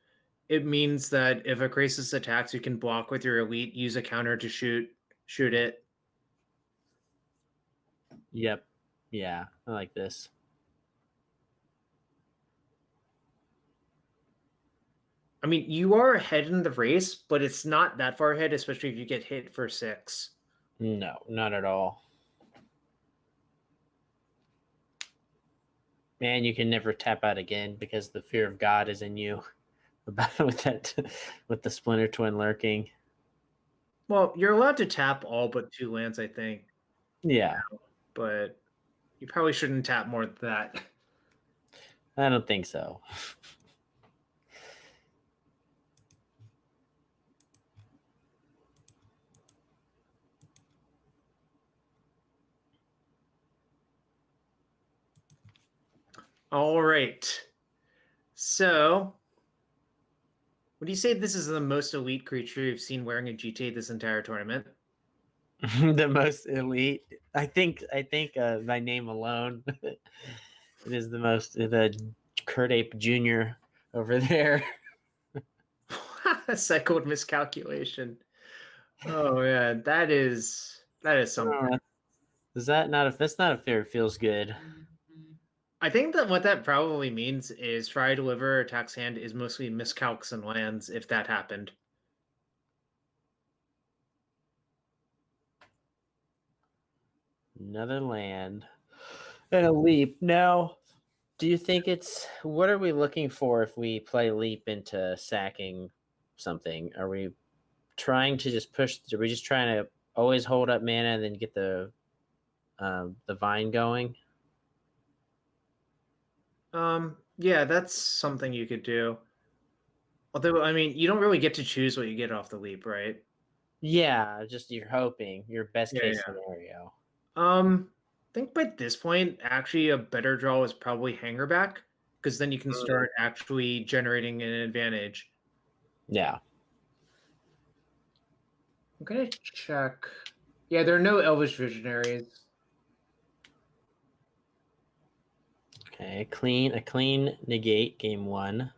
It means that if a crisis attacks, you can block with your elite, use a counter to shoot it. Yep. Yeah, I like this. I mean, you are ahead in the race, but it's not that far ahead, especially if you get hit for 6. No, not at all. Man, you can never tap out again because the fear of God is in you. With the Splinter Twin lurking. Well, you're allowed to tap all but 2 lands, I think. Yeah. But you probably shouldn't tap more than that. I don't think so. All right. So, would you say this is the most elite creature you've seen wearing a GTA this entire tournament? The most elite. I think by name alone, it is the Kurt Ape Jr. over there. Cycled miscalculation. Oh yeah, that is something. That's not a fair. It feels good. I think that what that probably means is Fry Deliver attacks hand is mostly miscalcs and lands if that happened. Another land and a leap. Now, do you think what are we looking for if we play leap into sacking something? Are we trying to just push? Are we just trying to always hold up mana and then get the vine going? Yeah, that's something you could do. Although, I mean, you don't really get to choose what you get off the leap, right? Yeah, just you're hoping your best case scenario. I think by this point, actually, a better draw is probably Hangerback, because then you can start actually generating an advantage. Yeah. I'm gonna check Yeah, there are no Elvish Visionaries. Okay, a clean negate game 1.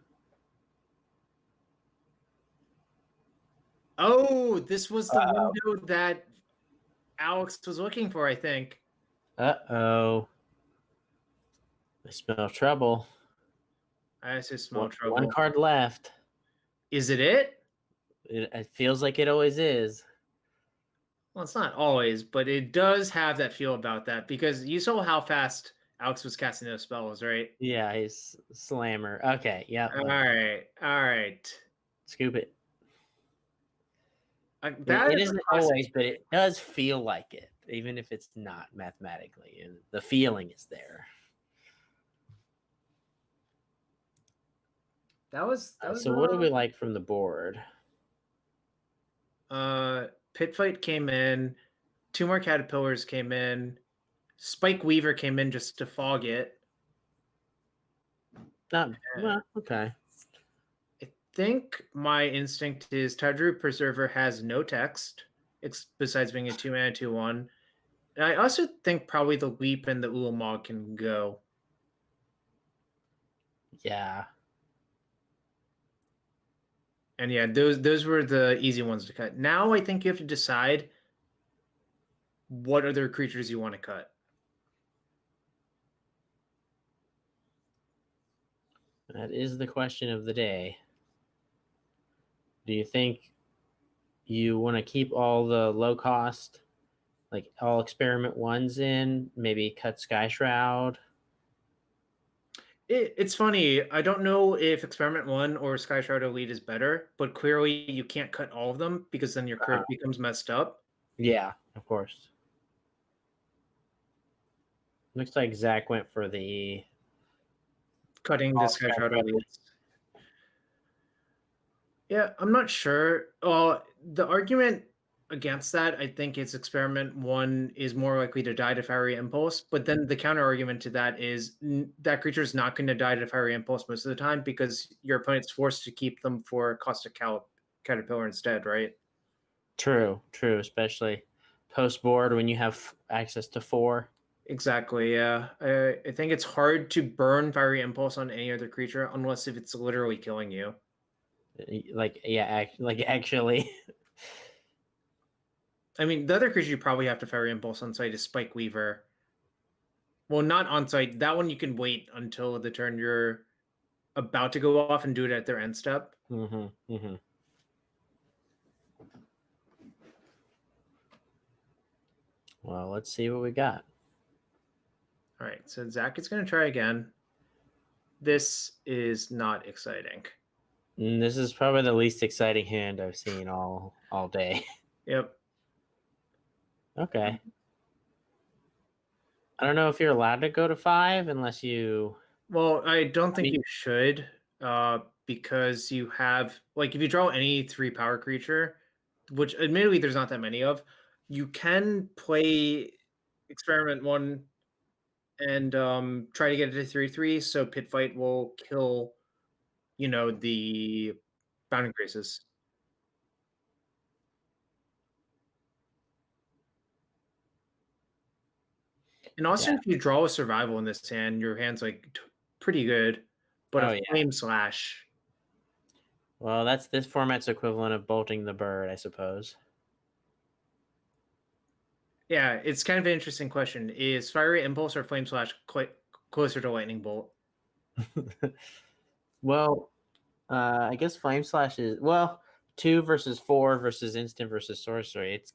Oh, this was the window that Alex was looking for, I think. Uh-oh. I smell trouble. I also smell One trouble. card left. Is it? It feels like it always is. Well, it's not always, but it does have that feel about that because you saw how fast Alex was casting those spells, right? Yeah, he's slammer. Okay, yeah. All right. Scoop it. That It is a isn't classic. always, but it does feel like it, even if it's not mathematically. And the feeling is there. That was So what do we like from the board? Pit Fight came in, 2 more Caterpillars came in, Spike Weaver came in just to fog it. Well, okay. I think my instinct is Tadru Preserver has no text besides being a 2-mana 2/1. And I also think probably the Leap and the Ulamog can go. Yeah. And yeah, those were the easy ones to cut. Now I think you have to decide what other creatures you want to cut. That is the question of the day. Do you think you want to keep all the low cost, like all experiment 1s in, maybe cut Sky Shroud? It's funny. I don't know if Experiment 1 or Sky Shroud Elite is better, but clearly you can't cut all of them because then your curve becomes messed up. Yeah, of course. Looks like Zach went for the Cutting the Sky Shroud Elite. Yeah, I'm not sure. The argument against that, I think, is Experiment 1 is more likely to die to Fiery Impulse, but then the counter argument to that is that creature is not going to die to Fiery Impulse most of the time because your opponent's forced to keep them for Caustic Caterpillar instead, right? True, especially post board when you have access to 4. Exactly, yeah. I think it's hard to burn Fiery Impulse on any other creature unless if it's literally killing you. Actually. I mean, the other creature you probably have to Fiery Impulse on site is Spike Weaver. Well, not on site. That one you can wait until the turn you're about to go off and do it at their end step. Mm-hmm. Well, let's see what we got. All right, so Zach is going to try again. This is not exciting. This is probably the least exciting hand I've seen all day. Yep. Okay. I don't know if you're allowed to go to 5 unless you... Well, I don't think you should, because you have, like, if you draw any 3 power creature, which admittedly there's not that many of, you can play Experiment 1 and try to get it to 3/3, so Pit Fight will kill, the Bounding Graces. And also, if you draw a survival in this hand, your hand's like pretty good. But a Flame Slash. Well, that's this format's equivalent of bolting the bird, I suppose. Yeah, it's kind of an interesting question. Is Fiery Impulse or Flame Slash closer to Lightning Bolt? Well, I guess Flame Slash is 2 versus 4 versus instant versus sorcery. It's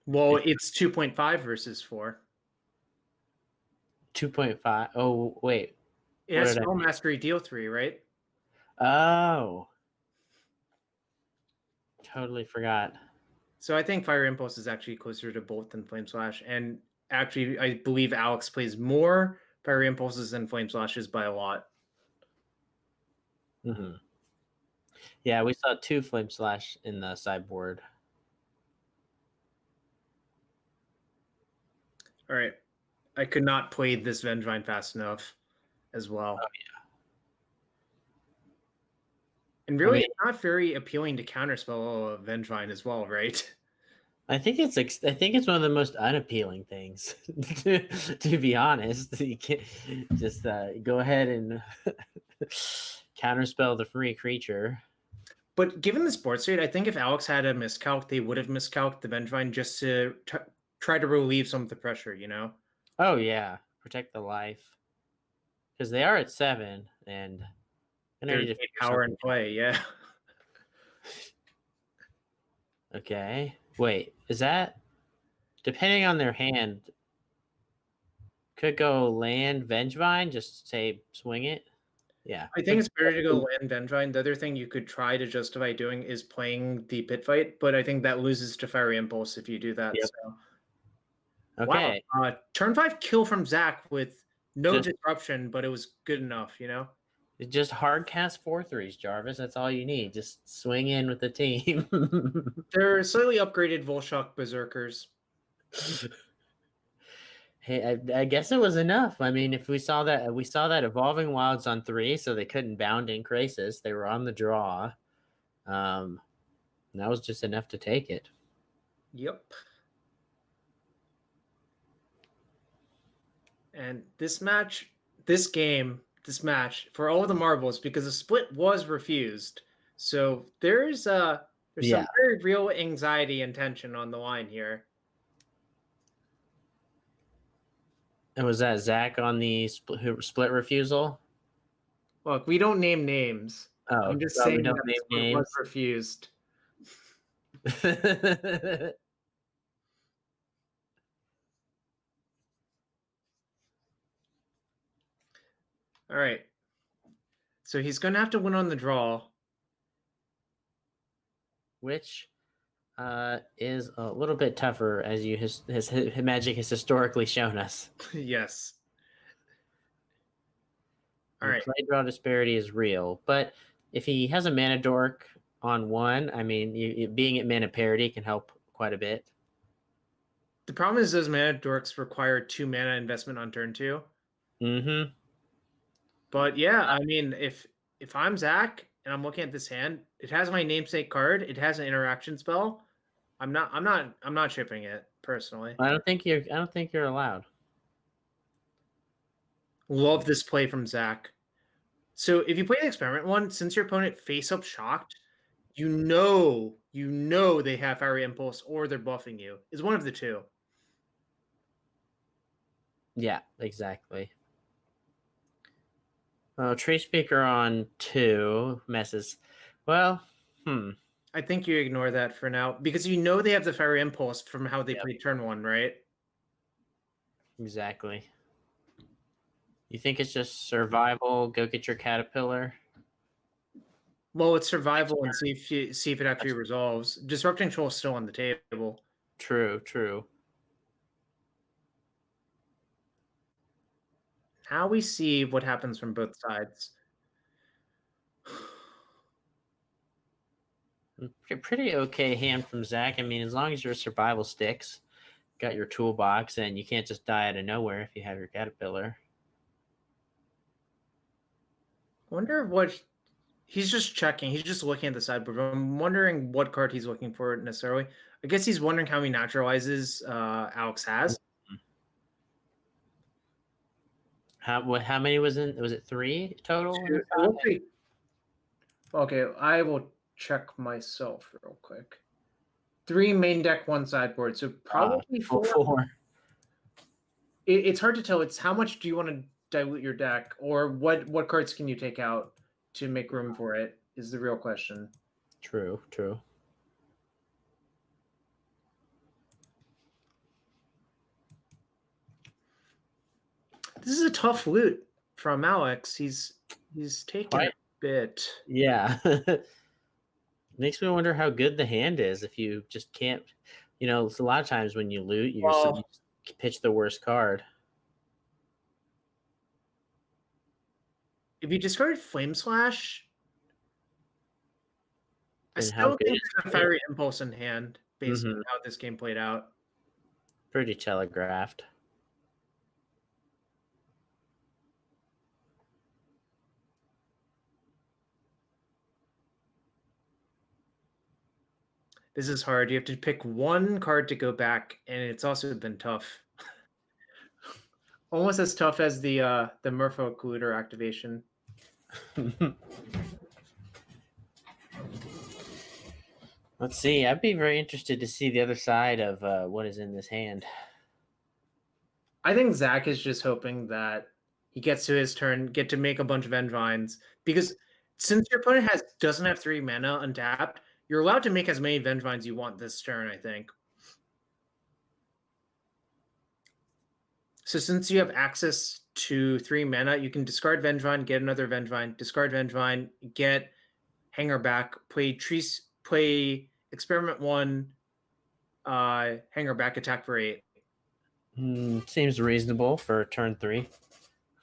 2.5 versus 4. 2.5. Oh, wait. It has Spell Mastery deal 3, right? Oh. Totally forgot. So I think Fire Impulse is actually closer to Bolt than Flame Slash. And actually, I believe Alex plays more Fire Impulses than Flame Slashes by a lot. Mm-hmm. Yeah, we saw 2 Flame Slash in the sideboard. All right. I could not play this Vengevine fast enough as well. Oh, yeah. And really, it's not very appealing to counterspell a Vengevine as well, right? I think it's one of the most unappealing things, to be honest. You can't just go ahead and counterspell the free creature. But given the sports rate, I think if Alex had a miscalc, they would have miscalced the Vengevine just to try to relieve some of the pressure, you know? Oh yeah, protect the life because they are at 7, and I There's need to eight figure power in something play, yeah. out. Okay, wait, is that depending on their hand? Could go land Vengevine, just say swing it. Yeah, I think it's better to go land Vengevine. The other thing you could try to justify doing is playing the pit fight, but I think that loses to Fiery Impulse if you do that. Yep. So. okay. Wow. Turn 5 kill from Zach with no Just- disruption, but it was good enough, you know? Just hard cast 4/3s, Jarvis. That's all you need. Just swing in with the team. They're slightly upgraded Volshock Berserkers. Hey, I guess it was enough. I mean, if we saw that evolving wilds on 3, so they couldn't bound in Crisis. They were on the draw. That was just enough to take it. Yep. And this match, for all the marbles, because the split was refused. So there's some very real anxiety and tension on the line here. And was that Zach on the split refusal? Look, we don't name names. Oh, I'm just we saying don't that name the split names. was refused. All right. So he's going to have to win on the draw. Which is a little bit tougher, as his Magic has historically shown us. Yes. All The right. play draw disparity is real, but if he has a mana dork on 1, I mean, being at mana parity can help quite a bit. The problem is those mana dorks require 2 mana investment on turn 2. Mm-hmm. But yeah, I mean, if I'm Zach and I'm looking at this hand, it has my namesake card. It has an interaction spell. I'm not shipping it personally. I don't think you're allowed. Love this play from Zach. So if you play the experiment one, since your opponent face up shocked, you know they have Fiery Impulse or they're buffing you. It's one of the two. Yeah, exactly. Tree Speaker on 2 messes. Well, I think you ignore that for now because you know they have the Fiery Impulse from how they play turn 1, right? Exactly. You think it's just survival? Go get your caterpillar. Well, it's survival and see if it actually resolves. Disrupting Troll is still on the table. True. Now we see what happens from both sides. Pretty okay hand from Zach. I mean, as long as your survival sticks, got your toolbox, and you can't just die out of nowhere if you have your caterpillar. Wonder what he's just checking. He's just looking at the sideboard. I'm wondering what card he's looking for necessarily. I guess he's wondering how many naturalizes Alex has. How many was in? Was it 3 total? Okay, I will check myself real quick. 3 main deck, 1 sideboard, so probably 4. It's hard to tell. It's how much do you want to dilute your deck, or what cards can you take out to make room for it is the real question. True. This is a tough loot from Alex. He's taking a bit. Yeah. Makes me wonder how good the hand is if you just can't, it's a lot of times when you loot, you just pitch the worst card. If you discard Flame Slash, I And still how think good there's a Fiery Impulse in hand based on how this game played out. Pretty telegraphed. This is hard. You have to pick one card to go back, and it's also been tough. Almost as tough as the Merfolk Looter activation. Let's see. I'd be very interested to see the other side of what is in this hand. I think Zach is just hoping that he gets to his turn, get to make a bunch of Vengevines, because since your opponent doesn't have 3 mana untapped, you're allowed to make as many Vengevines you want this turn, I think. So since you have access to 3 mana, you can discard Vengevine, get another Vengevine, discard Vengevine, get Hanger back, play Experiment 1, Hanger back, attack for 8. Seems reasonable for turn 3.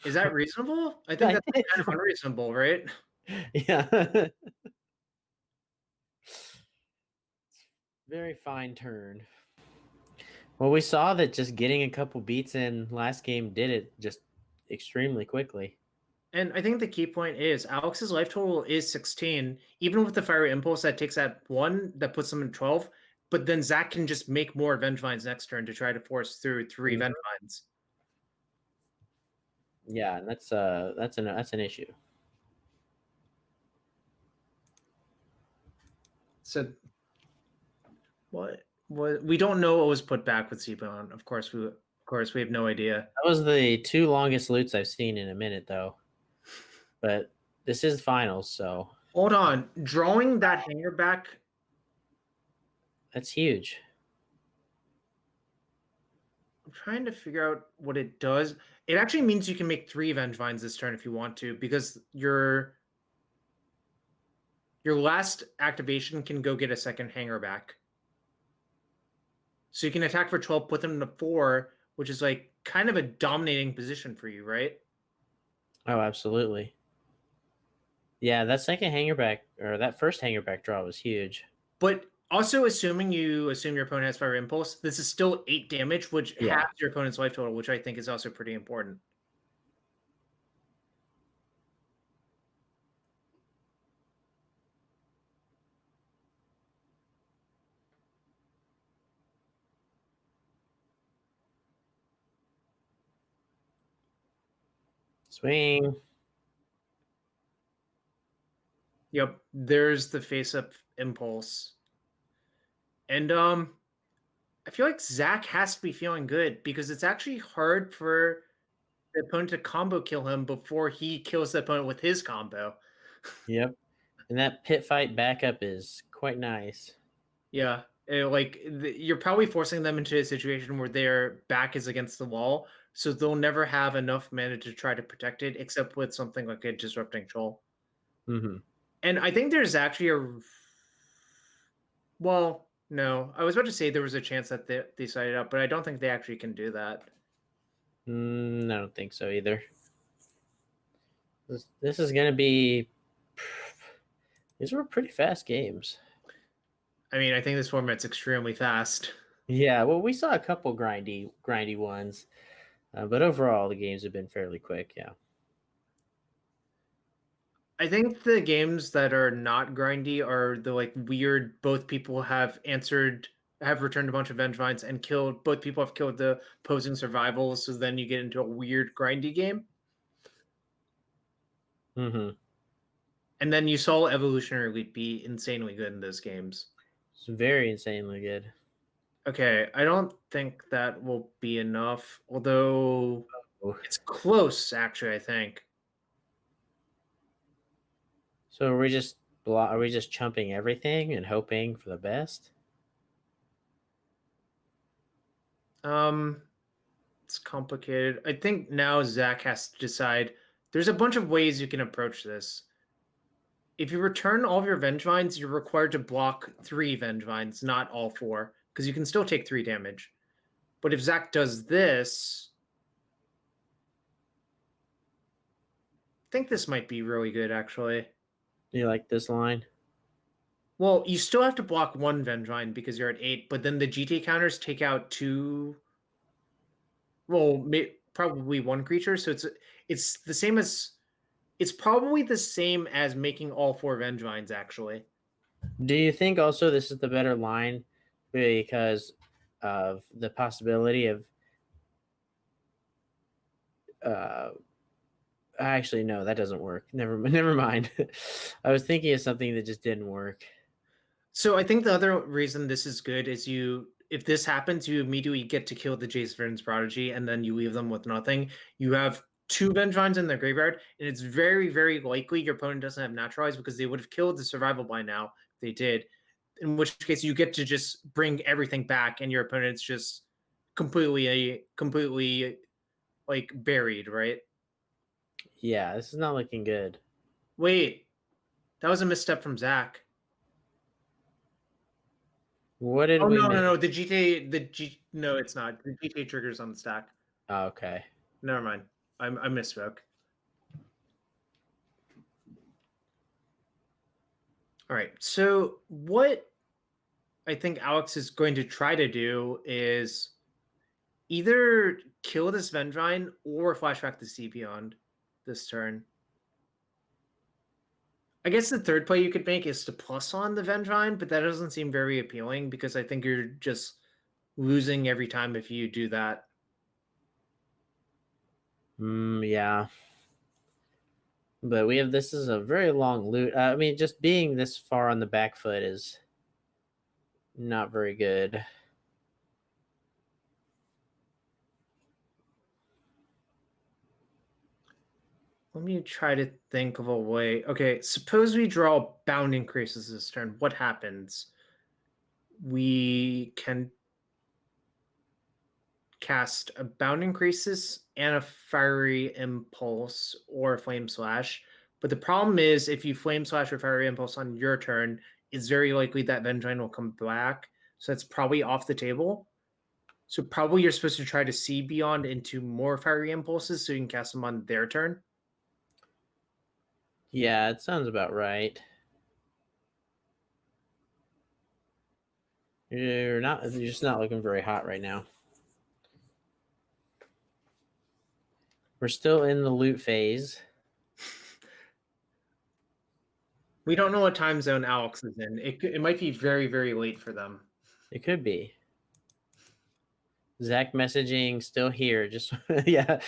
Is that reasonable? I think that's kind of unreasonable, right? Yeah. Very fine turn. Well, we saw that just getting a couple beats in last game did it just extremely quickly. And I think the key point is Alex's life total is 16. Even with the Fiery Impulse, that takes that 1, that puts them in 12. But then Zach can just make more Vengevines next turn to try to force through 3 Vengevines. Yeah, and that's an issue. So what we don't know what was put back with Seabone. Of course we have no idea. That was the 2 longest loots I've seen in a minute, though. But this is finals, so Hold on. Drawing that Hanger back, that's huge. I'm trying to figure out what it does. It actually means you can make 3 Vengevines this turn if you want to, because your last activation can go get a second Hanger back. So you can attack for 12, put them to 4, which is like kind of a dominating position for you, right? Oh, absolutely. Yeah, that second hanger back, or that first hanger back draw was huge. But also assuming your opponent has Fire Impulse, this is still 8 damage, which halves your opponent's life total, which I think is also pretty important. Swing. Yep, there's the face-up impulse. And I feel like Zach has to be feeling good because it's actually hard for the opponent to combo kill him before he kills the opponent with his combo. Yep. And that pit fight backup is quite nice. Yeah, you're probably forcing them into a situation where their back is against the wall, so they'll never have enough mana to try to protect it, except with something like a Disrupting Troll. Mm-hmm. And I think there's actually well, no, I was about to say there was a chance that they side it up, but I don't think they actually can do that. I don't think so either. This is going to be... These were pretty fast games. I mean, I think this format's extremely fast. Yeah, well, we saw a couple grindy ones, but overall the games have been fairly quick. Yeah. I think the games that are not grindy are the weird. Both people have returned a bunch of Vengevines and killed. Both people have killed the opposing survivals, so then you get into a weird grindy game. Mm-hmm. And then you saw Evolutionary Elite be insanely good in those games. It's very insanely good. Okay, I don't think that will be enough, although it's close, actually, I think. So are we just chumping everything and hoping for the best? It's complicated. I think now Zach has to decide. There's a bunch of ways you can approach this. If you return all of your Vengevines, you're required to block 3 Vengevines, not all 4, because you can still take 3 damage. But if Zach does this, I think this might be really good, actually. You like this line? Well, you still have to block 1 Vengevine because you're at 8, but then the GT counters take out 2. Well, probably 1 creature, so it's the same as. It's probably the same as making all 4 Vengevines, actually. Do you think also this is the better line because of the possibility of uh actually no, that doesn't work. Never mind. I was thinking of something that just didn't work. So I think the other reason this is good is if this happens, you immediately get to kill the Jace Vryn's prodigy, and then you leave them with nothing. You have two Vengevines in their graveyard, and it's very, very likely your opponent doesn't have Naturalize because they would have killed the survival by now if they did. In which case you get to just bring everything back, and your opponent's just completely like buried, right? Yeah, this is not looking good. Wait, that was a misstep from Zach. What did Oh we no, miss? no, it's not. The GTA triggers on the stack. Oh, okay. Never mind. I misspoke. All right. So what I think Alex is going to try to do is either kill this Vendrine or flashback the Sea Beyond this turn. I guess the third play you could make is to plus on the Vendrine, but that doesn't seem very appealing because I think you're just losing every time if you do that. Yeah. But this is a very long loot. I mean, just being this far on the back foot is not very good. Let me try to think of a way. Okay, suppose we draw bound increases this turn. What happens? We can cast a bound increases and a fiery impulse or a flame slash. But the problem is if you flame slash or fiery impulse on your turn, it's very likely that Vengine will come back. So that's probably off the table. So probably you're supposed to try to see beyond into more fiery impulses so you can cast them on their turn. Yeah, it sounds about right. You're just not looking very hot right now. We're still in the loot phase. We don't know what time zone Alex is in. It might be very, very late for them. It could be. Zach messaging still here. Just yeah.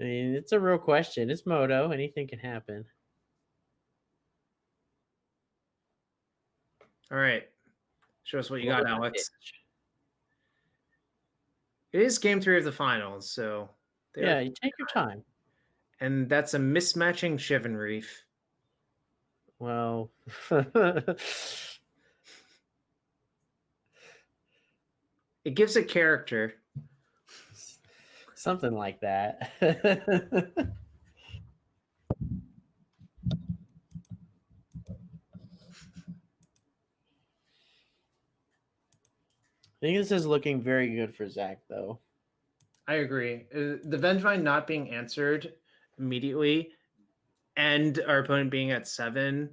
I mean, it's a real question. It's Moto. Anything can happen. All right. Show us what you got, Alex. Pitch? It is game 3 of the finals, so Yeah, you take your time. And that's a mismatching Shivan Reef. Well, it gives it character. Something like that. I think this is looking very good for Zach, though. I agree. The Vengevine not being answered immediately and our opponent being at 7,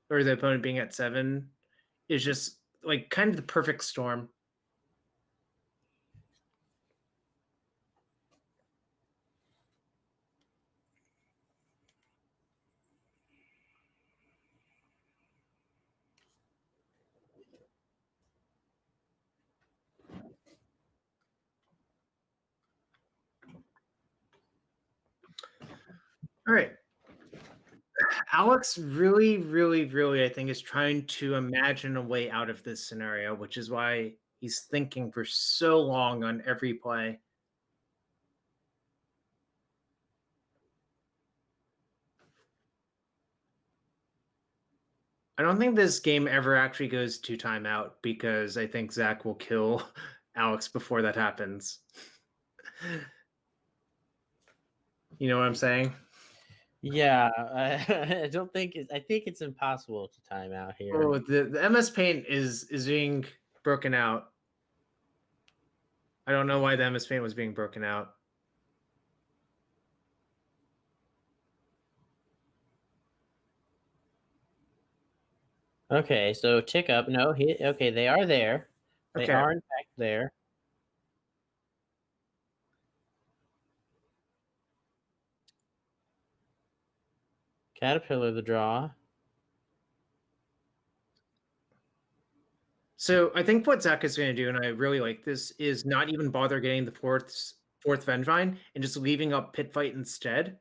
or the opponent being at 7, is just like kind of the perfect storm. All right. Alex really, I think, is trying to imagine a way out of this scenario, which is why he's thinking for so long on every play. I don't think this game ever actually goes to timeout because I think Zach will kill Alex before that happens. You know what I'm saying? Yeah, I don't think I think it's impossible to time out here. Oh, the MS Paint is being broken out. I don't know why the MS Paint was being broken out. Okay, so tick up. No, okay, they are there. They Okay. are in fact there. Caterpillar the draw. So I think what Zach is going to do, and I really like this, is not even bother getting the fourth Vengevine and just leaving up Pit Fight instead.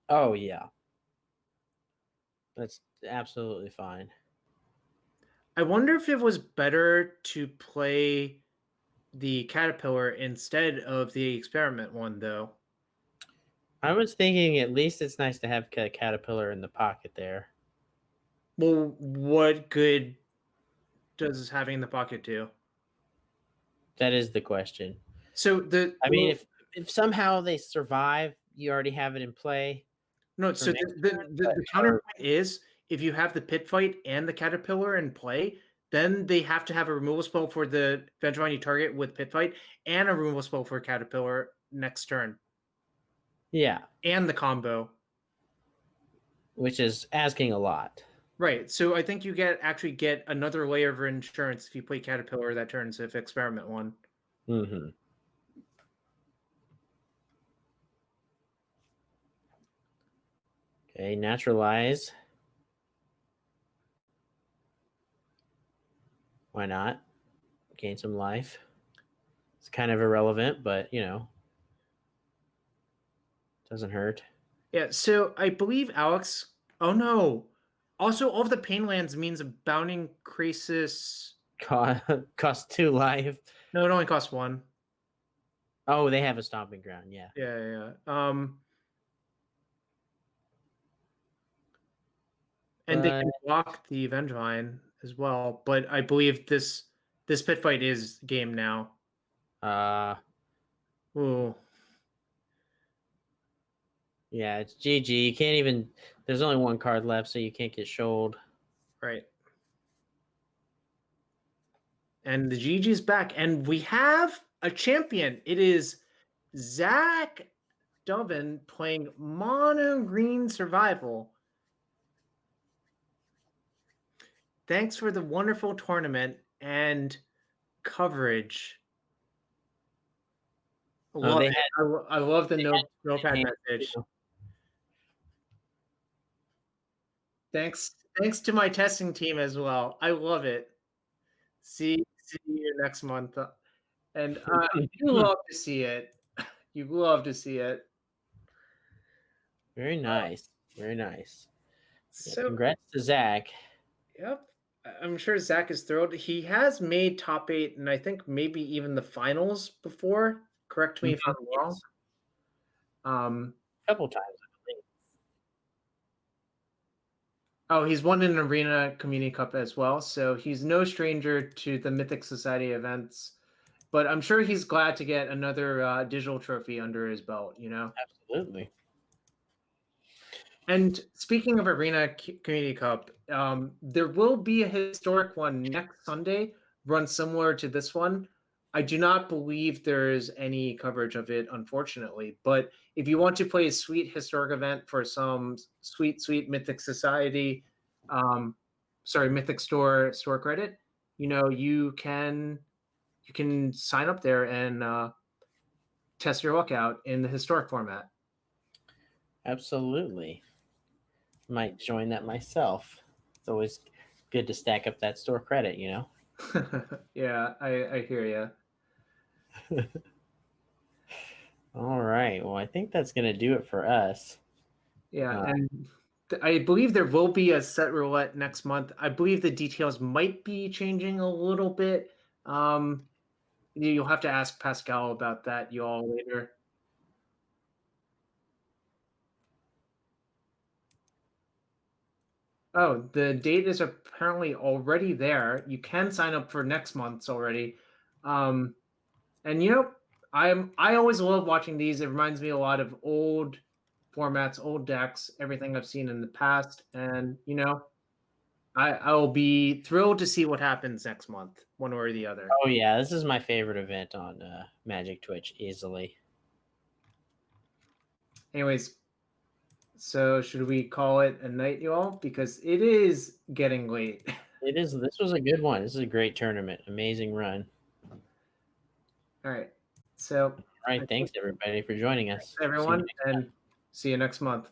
Oh yeah, that's absolutely fine. I wonder if it was better to play the Caterpillar instead of the Experiment one, though. I was thinking at least it's nice to have a Caterpillar in the pocket there. Well, what good does having in the pocket do? That is the question. So I mean, if somehow they survive, you already have it in play. No, so the counterpoint is if you have the Pit Fight and the Caterpillar in play, then they have to have a removal spell for the Vengevine you target with Pit Fight and a removal spell for Caterpillar next turn. Yeah. And the combo. Which is asking a lot. Right. So I think you actually get another layer of insurance if you play Caterpillar that turn, so if Experiment one. Mm-hmm. Okay, Naturalize. Why not? Gain some life. It's kind of irrelevant, but doesn't hurt. Yeah, so I believe Alex. Oh no. Also, all of the pain lands means a Bounding Crisis. Cost 2 life. No, it only costs 1. Oh, they have a Stomping Ground, yeah. Yeah. And they can block the Vengevine as well, but I believe this Pit Fight is game now. Ooh. Yeah, it's GG. You can't even. There's only one card left, so you can't get shoaled. Right. And the GG's back, and we have a champion. It is Zach Dovin playing Mono Green Survival. Thanks for the wonderful tournament and coverage. I love the notepad message. Thanks to my testing team as well. I love it. See you next month. And you love to see it. You love to see it. Very nice. Very nice. So congrats to Zach. Yep. I'm sure Zach is thrilled. He has made top 8 and I think maybe even the finals before. Correct me if I'm wrong. A couple times, I believe. Oh, he's won an Arena Community Cup as well, so he's no stranger to the Mythic Society events. But I'm sure he's glad to get another digital trophy under his belt, Absolutely. And speaking of Arena Community Cup, there will be a historic one next Sunday, run similar to this one. I do not believe there's any coverage of it, unfortunately. But if you want to play a sweet historic event for some sweet Mythic Society, Mythic Store credit, you can sign up there and test your luck out in the historic format. Absolutely. Might join that myself. It's always good to stack up that store credit, Yeah, I hear you. All right. Well, I think that's going to do it for us. Yeah, and I believe there will be a set roulette next month. I believe the details might be changing a little bit. You'll have to ask Pascal about that, you all, later. Oh, the date is apparently already there. You can sign up for next month's already. And I always love watching these. It reminds me a lot of old formats, old decks, everything I've seen in the past. And I'll be thrilled to see what happens next month, one or the other. Oh yeah, this is my favorite event on Magic Twitch, easily. Anyways, so should we call it a night, you all? Because it is getting late. It is. This was a good one. This is a great tournament. Amazing run. All right. So. All right. Thanks everybody for joining us. Thanks, everyone, and see you next month.